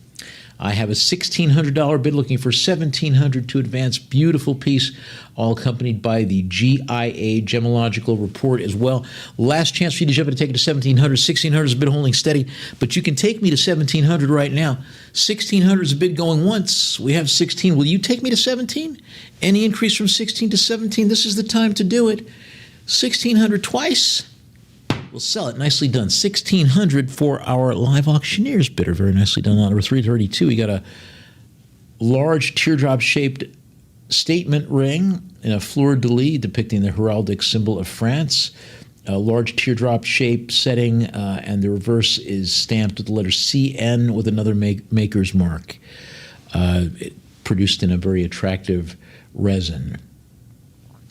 Speaker 4: I have a $1,600 bid looking for $1,700 to advance. Beautiful piece, all accompanied by the GIA Gemological Report as well. Last chance for you to jump in and take it to $1,700. $1,600 is a bid holding steady, but you can take me to $1,700 right now. $1,600 is a bid going once. We have 16. Will you take me to 17? Any increase from 16 to 17? This is the time to do it. $1,600 twice. We'll sell it. Nicely done. $1,600 for our live auctioneers bidder. Very nicely done. Lot number 332. We got a large teardrop-shaped statement ring in a fleur-de-lis depicting the heraldic symbol of France. A large teardrop-shaped setting, and the reverse is stamped with the letter CN with another maker's mark. Produced in a very attractive resin.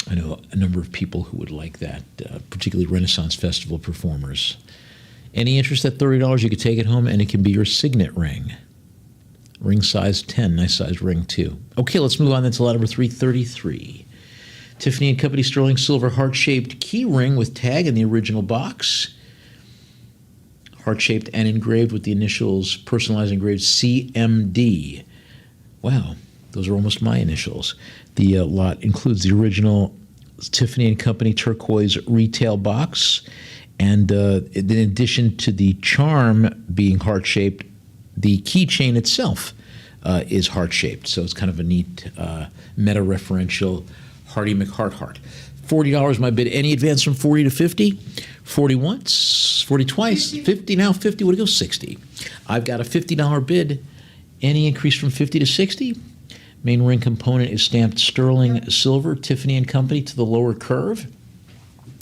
Speaker 4: I know a number of people who would like that, particularly Renaissance Festival performers. Any interest at $30, you could take it home, and it can be your signet ring. Ring size 10, nice size ring too. Okay, let's move on then to lot number 333. Tiffany & Company sterling silver heart-shaped key ring with tag in the original box. Heart-shaped and engraved with the initials, personalized engraved CMD. Wow, those are almost my initials. The lot includes the original Tiffany & Company turquoise retail box, and in addition to the charm being heart-shaped, the keychain itself is heart-shaped. So it's kind of a neat meta-referential Hardy McHart. $40 my bid. Any advance from 40 to 50? 40 once, 40 twice, 50 now, 50 would it go 60. I've got a $50 bid. Any increase from 50 to 60? Main ring component is stamped sterling silver, Tiffany & Company to the lower curve.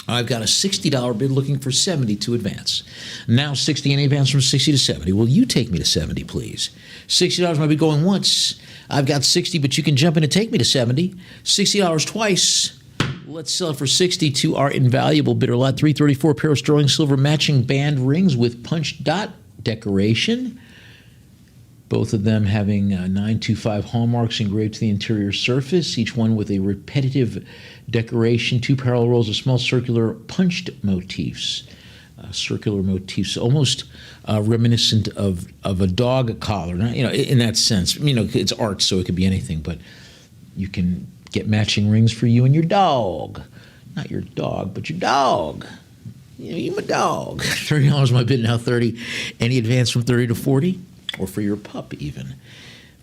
Speaker 4: I've got a $60 bid looking for 70 to advance. Now 60, any advance from 60 to 70. Will you take me to 70, please? $60 might be going once. I've got 60, but you can jump in and take me to 70. $60 twice. Let's sell it for 60 to our invaluable bidder. Lot 334, pair of sterling silver matching band rings with punch dot decoration. Both of them having 925 hallmarks engraved to the interior surface, each one with a repetitive decoration, 2 parallel rows of small circular punched motifs. Circular motifs, almost reminiscent of a dog collar. Not, in that sense, it's art, so it could be anything, but you can get matching rings for you and your dog. Not your dog, but your dog. You're my dog. $30 my bid, now 30. Any advance from 30 to 40? Or for your pup, even.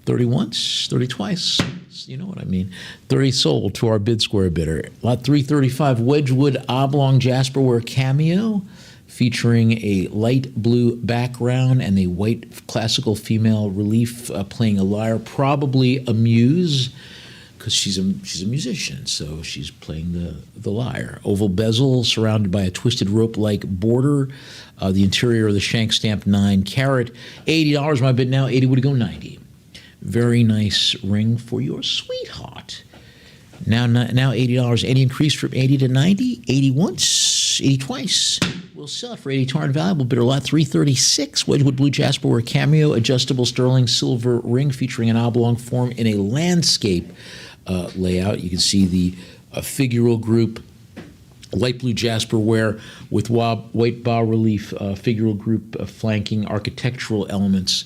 Speaker 4: 30 once, 30 twice. You know what I mean. 30 sold to our bid square bidder. Lot 335, Wedgwood oblong jasperware cameo, featuring a light blue background and a white classical female relief playing a lyre, probably a muse, because she's a musician, so she's playing the lyre. Oval bezel surrounded by a twisted rope-like border. The interior of the shank stamped 9 carat. $80 my bid now. 80 would go 90. Very nice ring for your sweetheart. Now $80. Any increase from 80 to 90? 80 once, 80 twice. We'll sell it for 80 to our invaluable bidder. Lot 336, Wedgwood blue jasperware cameo, adjustable sterling silver ring featuring an oblong form in a landscape layout. You can see the a figural group, light blue jasper ware with white bas relief figural group flanking architectural elements,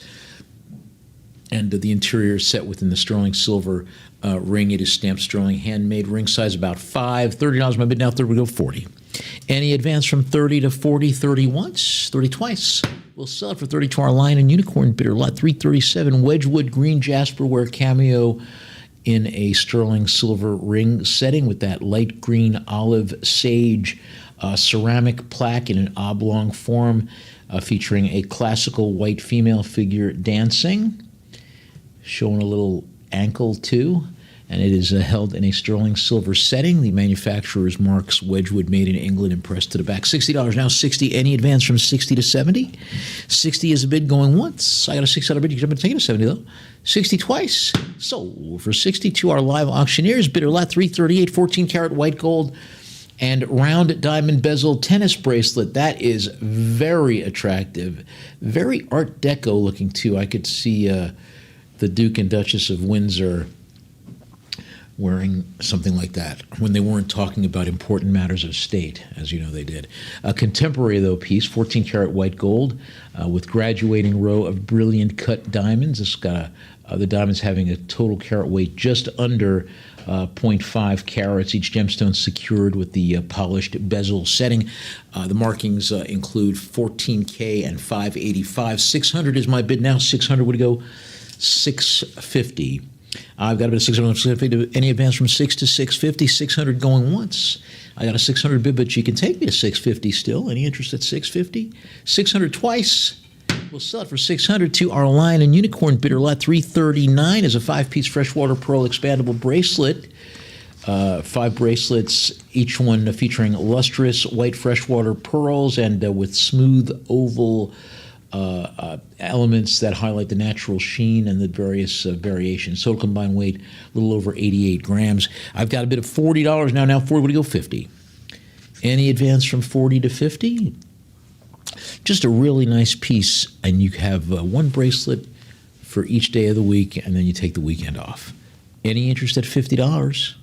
Speaker 4: and the interior is set within the sterling silver ring. It is stamped sterling, handmade, ring size about 5. $30 my bid now, 30 we go 40. Any advance from 30 to 40, 30 once, 30 twice. We'll sell it for 30 to our Lion and Unicorn bidder, lot 337, Wedgwood green jasper ware cameo in a sterling silver ring setting with that light green olive sage ceramic plaque in an oblong form featuring a classical white female figure dancing, showing a little ankle too, and it is held in a sterling silver setting. The manufacturer is Marks Wedgwood, made in England, impressed to the back. $60 now, 60. Any advance from 60 to 70? 60 is a bid going once. I got a $6 bid. You can take it to 70 though. 60 twice. So for 62, our live auctioneers bidder lot 338, 14 karat white gold and round diamond bezel tennis bracelet. That is very attractive, very Art Deco looking too. I could see the Duke and Duchess of Windsor wearing something like that when they weren't talking about important matters of state, as you know they did. A contemporary, though, piece, 14 karat white gold with graduating row of brilliant cut diamonds. It's got the diamonds having a total carat weight just under 0.5 carats, each gemstone secured with the polished bezel setting. The markings include 14K and 585. 600 is my bid now. 600 would go 650. I've got a bit of 650. Any advance from 6 to 650? 600 going once. I got a 600 bid, but you can take me to 650 still. Any interest at 650? 600 twice. We'll sell it for 600 to our Lion and Unicorn bidder. Lot 339 is a 5-piece freshwater pearl expandable bracelet. 5 bracelets, each one featuring lustrous white freshwater pearls and with smooth oval elements that highlight the natural sheen and the various variations. Total combined weight, a little over 88 grams. I've got a bid of $40 now. Now 40 would go 50. Any advance from 40 to 50? Just a really nice piece, and you have one bracelet for each day of the week, and then you take the weekend off. Any interest at $50?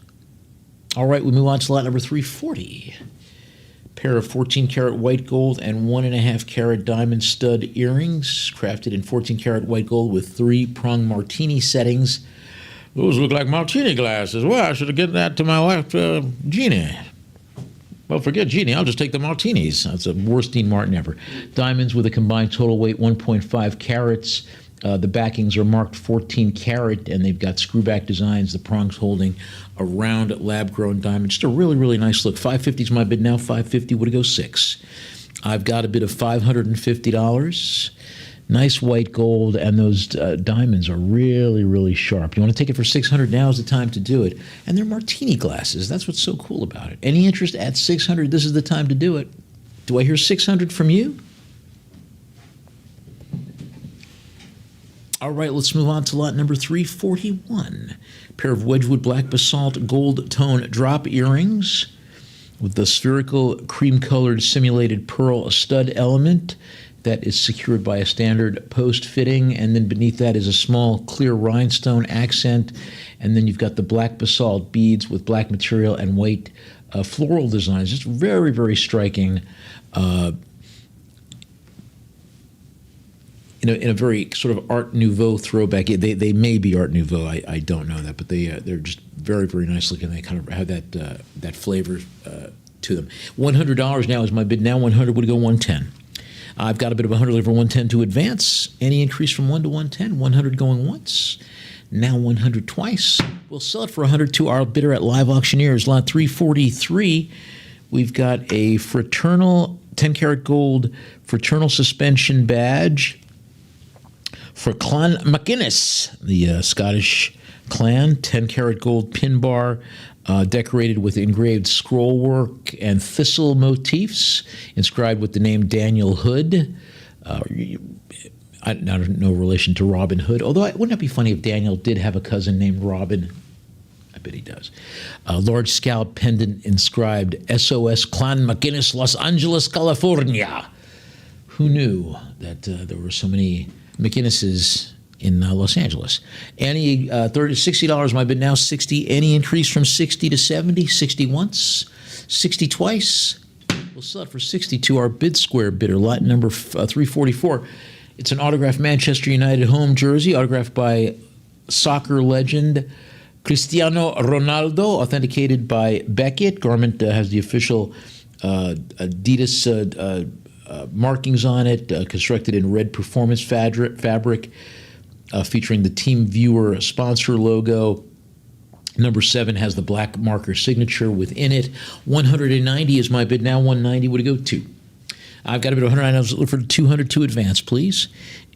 Speaker 4: All right, we move on to lot number 340. Pair of 14 karat white gold and 1.5 carat diamond stud earrings, crafted in 14 karat white gold with 3-prong martini settings. Those look like martini glasses. Well, I should have given that to my wife, Jeannie. Well, forget Jeannie. I'll just take the martinis. That's the worst Dean Martin ever. Diamonds with a combined total weight 1.5 carats. The backings are marked 14 karat, and they've got screwback designs. The prongs holding a round lab-grown diamond. Just a really, really nice look. $550 is my bid now. $550 would go 6. I've got a bid of $550. Nice white gold, and those diamonds are really, really sharp. You want to take it for $600? Now is the time to do it. And they're martini glasses. That's what's so cool about it. Any interest at $600? This is the time to do it. Do I hear $600 from you? All right, let's move on to lot number 341. A pair of Wedgwood black basalt gold tone drop earrings with the spherical cream-colored simulated pearl stud element that is secured by a standard post fitting, and then beneath that is a small clear rhinestone accent, and then you've got the black basalt beads with black material and white floral designs. Just very, very striking. In a very sort of Art Nouveau throwback. They may be Art Nouveau. I don't know that, but they're just very, very nice looking. They kind of have that flavor to them. $100 now is my bid. Now 100 would go 110. I've got a bit of 100 over 110 to advance. Any increase from 1 to 110? 100 going once. Now 100 twice. We'll sell it for 100 to our bidder at Live Auctioneers. Lot 343. We've got a fraternal 10 karat gold fraternal suspension badge for Clan McInnes, the Scottish clan. 10 karat gold pin bar decorated with engraved scroll work and thistle motifs, inscribed with the name Daniel Hood. No relation to Robin Hood, although wouldn't it be funny if Daniel did have a cousin named Robin? I bet he does. A large scallop pendant inscribed SOS Clan McInnes, Los Angeles, California. Who knew that there were so many McInneses in Los Angeles. Any $60 my bid now, 60. Any increase from 60 to 70? 60 once, 60 twice. We'll sell it for 62. Our bid square bidder, lot number 344. It's an autographed Manchester United home jersey, autographed by soccer legend Cristiano Ronaldo, authenticated by Beckett. Garment has the official Adidas markings on it, constructed in red performance fabric, featuring the Team Viewer sponsor logo. Number 7 has the black marker signature within it. 190 is my bid now. 190 would it go to? I've got a bid of 190. I was looking for 200 to advance, please.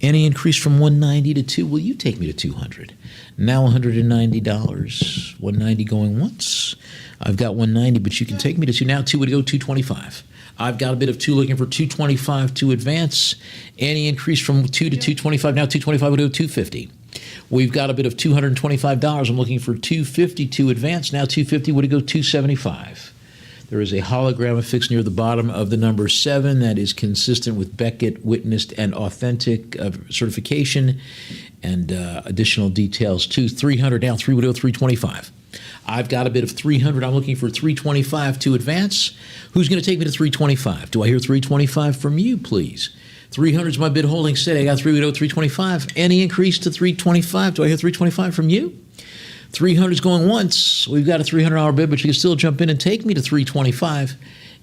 Speaker 4: Any increase from 190 to 2? Will you take me to 200? Now $190. 190 going once. I've got 190, but you can take me to 2. Now 2 would go 225. I've got a bid of 2 looking for 225 to advance. Any increase from 2 to 225? Now 225 would go 250. We've got a bid of $225. I'm looking for 250 to advance. Now 250 would go 275. There is a hologram affixed near the bottom of the number 7 that is consistent with Beckett witnessed and authentic certification, and additional details too. 300 now. 3 would go 325. I've got a bid of 300. I'm looking for 325 to advance. Who's going to take me to 325? Do I hear 325 from you, please? 300 is my bid holding steady. I got 3 would go 325. Any increase to 325? Do I hear 325 from you? 300 is going once. We've got a $300 bid, but you can still jump in and take me to 325.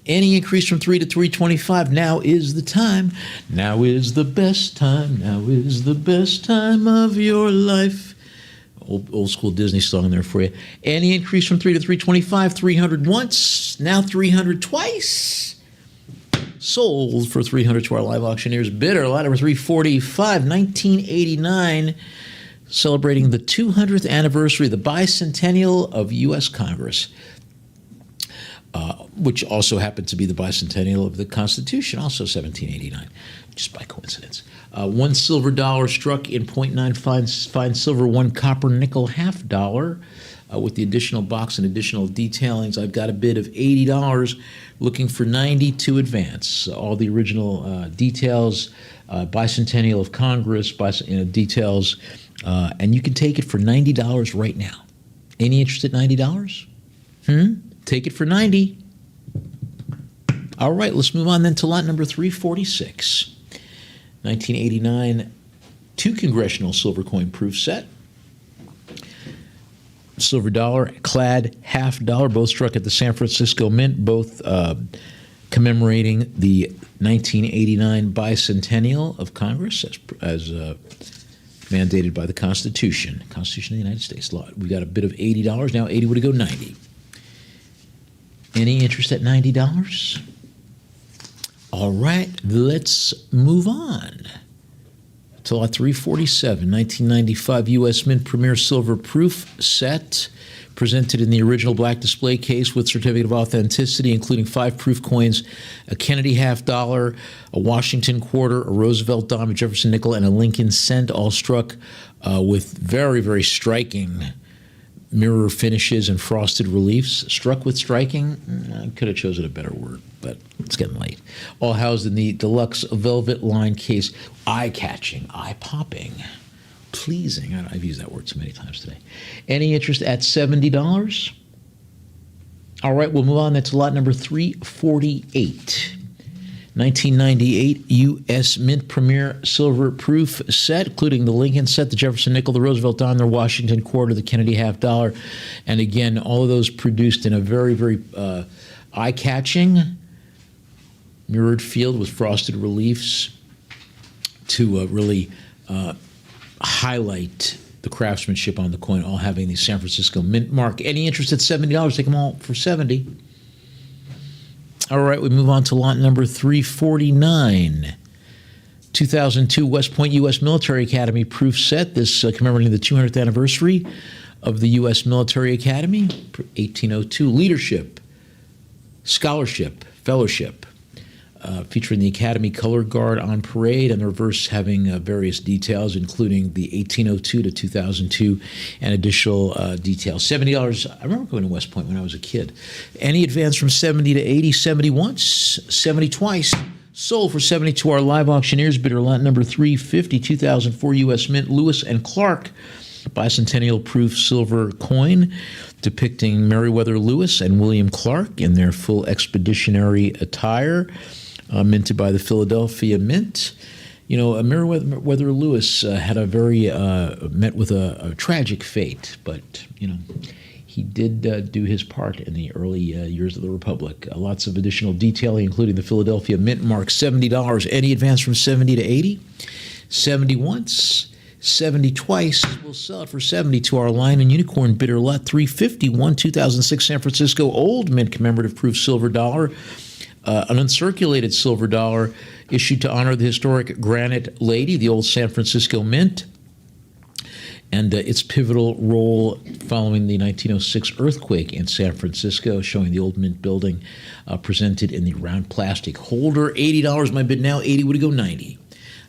Speaker 4: Any increase from 3 to 325, now is the time. Now is the best time. Now is the best time of your life. Old school Disney song there for you. Any increase from 3 to 325, 300 once. Now 300 twice. Sold for 300 to our live auctioneers bidder. Lot number 345, 1989. Celebrating the 200th anniversary of the bicentennial of U.S. Congress, which also happened to be the bicentennial of the Constitution, also 1789, just by coincidence. $1 silver dollar struck in .9 fine silver, 1 copper nickel half dollar. With the additional box and additional detailings, I've got a bid of $80, looking for 90 to advance. All the original details, bicentennial of Congress, details. And you can take it for $90 right now. Any interest at $90? Take it for 90. All right, let's move on then to lot number 346. 1989, 2 congressional silver coin proof set. Silver dollar, clad half dollar, both struck at the San Francisco Mint, both commemorating the 1989 bicentennial of Congress as mandated by the Constitution of the United States law. We got a bid of $80. Now 80 would go 90. Any interest at $90? All right, let's move on to lot 347, 1995 U.S. Mint Premier Silver Proof Set, presented in the original black display case with certificate of authenticity, including 5 proof coins, a Kennedy half dollar, a Washington quarter, a Roosevelt dime, a Jefferson nickel, and a Lincoln cent, all struck with very, very striking mirror finishes and frosted reliefs. Struck with striking? I could have chosen a better word, but it's getting late. All housed in the deluxe velvet lined case. Eye-catching, eye-popping, pleasing. I've used that word so many times today. Any interest at $70? All right, we'll move on. That's lot number 348. 1998 U.S. Mint Premier Silver Proof Set, including the Lincoln set, the Jefferson nickel, the Roosevelt dime, the Washington quarter, the Kennedy half dollar. And again, all of those produced in a very, very eye-catching mirrored field with frosted reliefs to really highlight the craftsmanship on the coin, all having the San Francisco Mint mark. Any interest at $70? Take them all for $70. All right, we move on to lot number 349. 2002 West Point U.S. Military Academy proof set. This commemorating the 200th anniversary of the U.S. Military Academy. 1802 leadership, scholarship, fellowship. Featuring the Academy Color Guard on parade, and the reverse having various details, including the 1802 to 2002 and additional details. $70. I remember going to West Point when I was a kid. Any advance from 70 to 80? 70 once, 70 twice. Sold for 70 to our live auctioneers bidder, lot number 350, 2004 U.S. Mint, Lewis and Clark, bicentennial proof silver coin depicting Meriwether Lewis and William Clark in their full expeditionary attire, minted by the Philadelphia Mint. You know, Meriwether Lewis had a very met with a tragic fate, but you know, he did do his part in the early years of the Republic. Lots of additional detailing, including the Philadelphia Mint mark, $70. Any advance from 70 to 80? 70 once, 70 twice. We'll sell it for 70 to our Lion and Unicorn bidder, lot 351, 2006 San Francisco Old Mint commemorative proof silver dollar. An uncirculated silver dollar issued to honor the historic Granite Lady, the old San Francisco Mint, and its pivotal role following the 1906 earthquake in San Francisco, showing the old Mint building presented in the round plastic holder. $80 my bid now, 80 would go 90.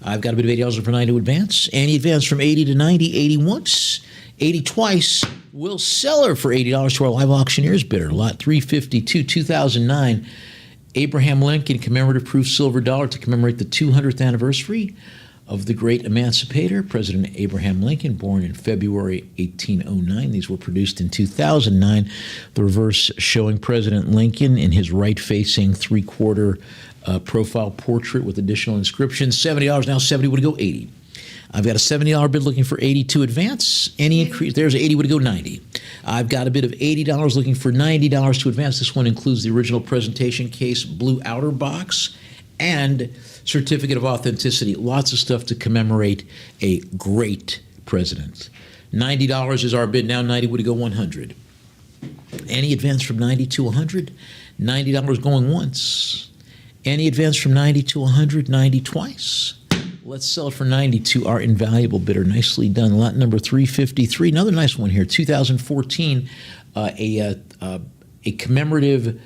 Speaker 4: I've got a bid of $80 for 90 to advance. Any advance from 80 to 90, 80 once, 80 twice. We'll sell her for $80 to our live auctioneers bidder, lot 352, 2009. Abraham Lincoln commemorative proof silver dollar to commemorate the 200th anniversary of the great emancipator, President Abraham Lincoln, born in February 1809. These were produced in 2009. The reverse showing President Lincoln in his right-facing three-quarter profile portrait with additional inscriptions. $70 now, 70 would go 80. I've got a $70 bid looking for 80 to advance. Any increase, there's 80 would go 90. I've got a bid of $80 looking for $90 to advance. This one includes the original presentation case, blue outer box, and certificate of authenticity. Lots of stuff to commemorate a great president. $90 is our bid now. 90 would go 100. Any advance from 90 to 100? $90 going once. Any advance from 90 to 100? 90 twice. Let's sell it for 90 to our invaluable bidder. Nicely done. Lot number 353. Another nice one here. 2014, a commemorative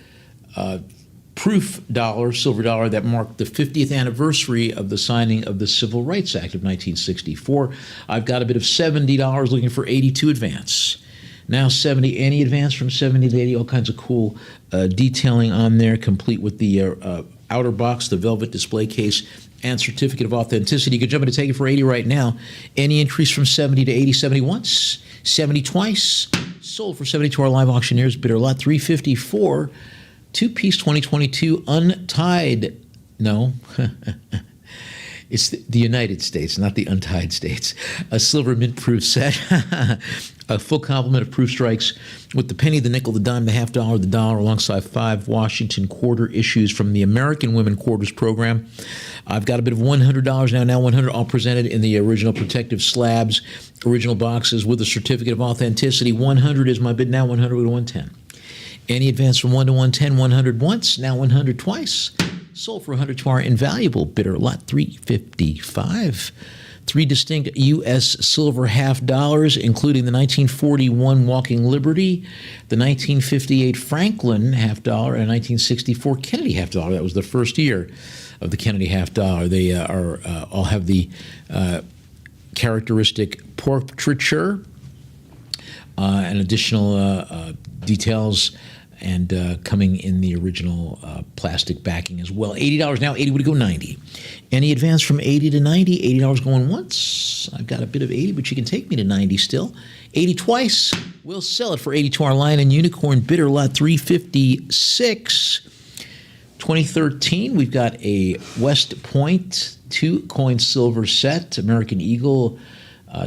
Speaker 4: proof dollar, silver dollar, that marked the 50th anniversary of the signing of the Civil Rights Act of 1964. I've got a bid of $70 looking for 80 to advance. Now 70, any advance from 70 to 80, all kinds of cool detailing on there, complete with the outer box, the velvet display case, and certificate of authenticity. You can jump in and take it for 80 right now. Any increase from 70 to 80, 70 once, 70 twice. Sold for 70 to our live auctioneers bidder, lot 354. Two-piece 2022 untied. No. It's the United States, not the untied states. A silver mint proof set. A full complement of proof strikes with the penny, the nickel, the dime, the half dollar, the dollar, alongside 5 Washington quarter issues from the American Women Quarters program. I've got a bit of $100 now. Now 100, all presented in the original protective slabs, original boxes with a certificate of authenticity. 100 is my bid now. 100 to 110. Any advance from 1 to 110, 100 once, now 100 twice. Sold for 100 to our invaluable bidder, lot 355. 3 distinct U.S. silver half dollars, including the 1941 Walking Liberty, the 1958 Franklin half dollar, and 1964 Kennedy half dollar. That was the first year of the Kennedy half dollar. They all have the characteristic portraiture and additional details, and coming in the original plastic backing as well. $80 now, 80 would go 90. Any advance from 80 to 90? $80 going once. I've got a bit of 80, but you can take me to 90 still. 80 twice. We'll sell it for 80 to our Lion and Unicorn bidder, lot 356. 2013, we've got a West Point 2-coin silver set, American Eagle,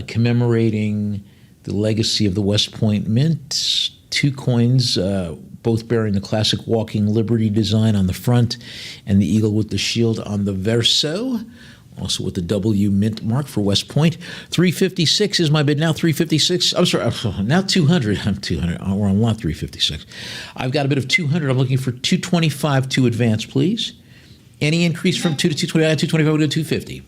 Speaker 4: commemorating the legacy of the West Point Mint. 2 coins, both bearing the classic Walking Liberty design on the front and the eagle with the shield on the verso, also with the W mint mark for West Point. 356 is my bid now. 356. I'm sorry, now 200. I'm 200. We're on lot 356. I've got a bid of 200. I'm looking for 225 to advance, please. Any increase from 2 to 225? 225 would go 250.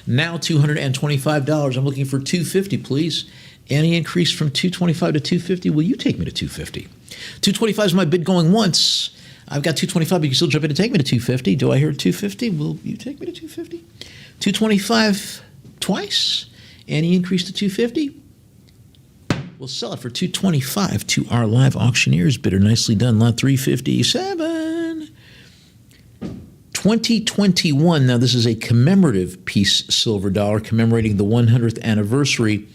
Speaker 4: Now $225. I'm looking for 250, please. Any increase from 225 to 250? Will you take me to 250? 225 is my bid going once. I've got 225, but you can still jump in and take me to 250. Do I hear 250? Will you take me to 250? 225 twice. Any increase to 250? We'll sell it for 225 to our live auctioneers bidder. Nicely done, lot 357. 2021, now this is a commemorative Peace silver dollar commemorating the 100th anniversary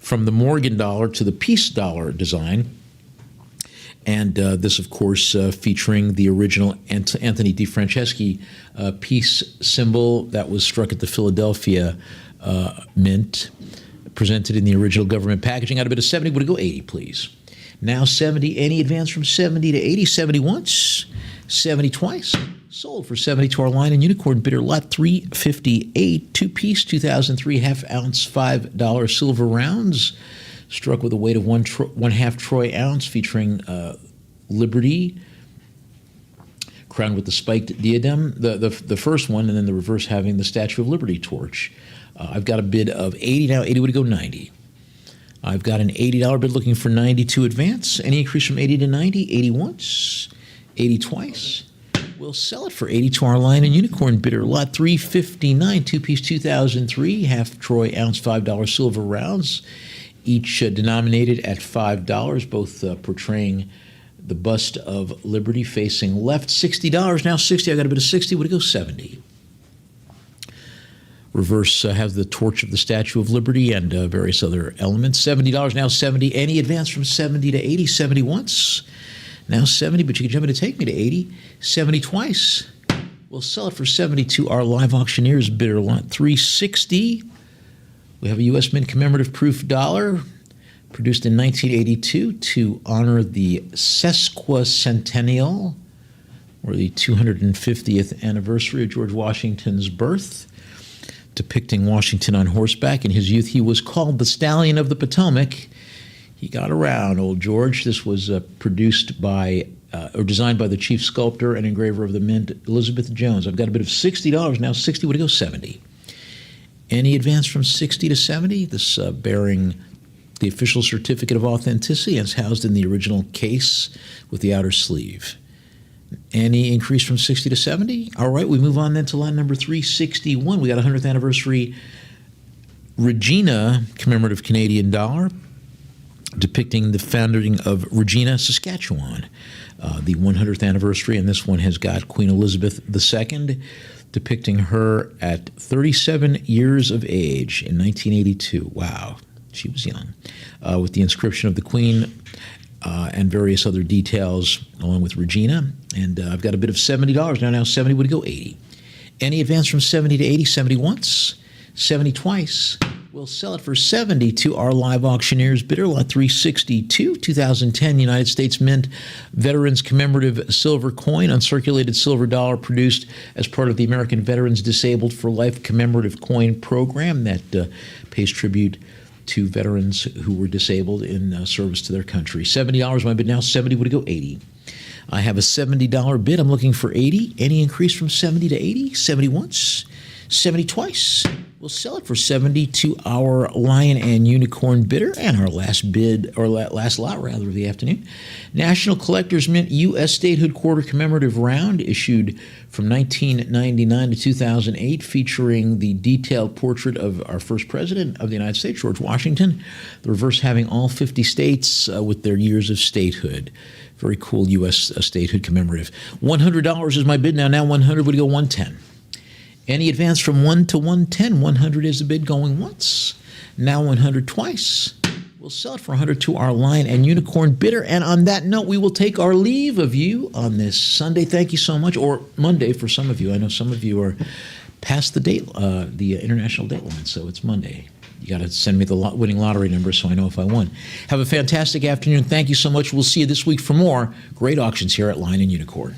Speaker 4: from the Morgan dollar to the Peace dollar design. And this, of course, featuring the original Anthony DeFranceschi peace symbol that was struck at the Philadelphia Mint, presented in the original government packaging. Out of bid of 70, would it go 80, please? Now 70, any advance from 70 to 80, 70 once, 70 twice. Sold for 70 to our line and unicorn bidder lot 358, two-piece 2003 half-ounce $5 silver rounds, struck with a weight of one half troy ounce, featuring Liberty, crowned with the spiked diadem, the first one, and then the reverse having the Statue of Liberty torch. I've got a bid of 80 now. 80 would go 90. I've got an $80 bid looking for 92 advance. Any increase from 80 to 90? 80 once, 80 twice. We'll sell it for 80 to our line and unicorn bidder lot 359, two-piece 2003 half troy ounce $5 silver rounds, each denominated at $5, both portraying the bust of Liberty facing left. $60 now. 60. I got a bid of 60. Would it go 70? Reverse has the torch of the Statue of Liberty and various other elements. $70 now. 70. Any advance from 70 to 80? 70 once. Now 70, but you can jump in to take me to 80. 70 twice. We'll sell it for 70 to our live auctioneers bidder lot 360. We have a U.S. Mint commemorative proof dollar produced in 1982 to honor the sesquicentennial, or the 250th anniversary of George Washington's birth, depicting Washington on horseback. In his youth, he was called the Stallion of the Potomac. He got around, old George. This was produced by, or designed by the chief sculptor and engraver of the Mint, Elizabeth Jones. I've got a bid of $60 now. 60 would go 70. Any advance from 60 to 70? This bearing the official certificate of authenticity, and it's housed in the original case with the outer sleeve. Any increase from 60 to 70? All right, we move on then to line number 361. We got a 100th anniversary Regina commemorative Canadian dollar, depicting the founding of Regina, Saskatchewan. The 100th anniversary, and this one has got Queen Elizabeth II, depicting her at 37 years of age in 1982. Wow, she was young. With the inscription of the Queen and various other details, along with Regina. And I've got a bid of $70 now. Now 70 would go 80. Any advance from 70 to 80? 70 once, 70 twice. We'll sell it for 70 to our live auctioneers bidder lot 362, 2010 United States Mint Veterans Commemorative Silver Coin, uncirculated silver dollar produced as part of the American Veterans Disabled for Life Commemorative Coin Program that pays tribute to veterans who were disabled in service to their country. $70 my bid now. 70 would go 80. I have a $70 bid. I'm looking for 80. Any increase from 70 to 80? 70 once, 70 twice. We'll sell it for 70 to our Lion and Unicorn bidder. And our last bid, or last lot rather, of the afternoon. National Collectors Mint U.S. Statehood Quarter Commemorative Round, issued from 1999 to 2008, featuring the detailed portrait of our first president of the United States, George Washington. The reverse having all 50 states with their years of statehood. Very cool U.S. Statehood commemorative. $100 is my bid now. Now 100 would go 110. Any advance from 1 to 110, 100 is the bid going once. Now 100 twice. We'll sell it for 100 to our Lion and Unicorn bidder. And on that note, we will take our leave of you on this Sunday. Thank you so much. Or Monday for some of you. I know some of you are past the date, the international date line, so it's Monday. You got to send me the winning lottery number so I know if I won. Have a fantastic afternoon. Thank you so much. We'll see you this week for more great auctions here at Lion and Unicorn.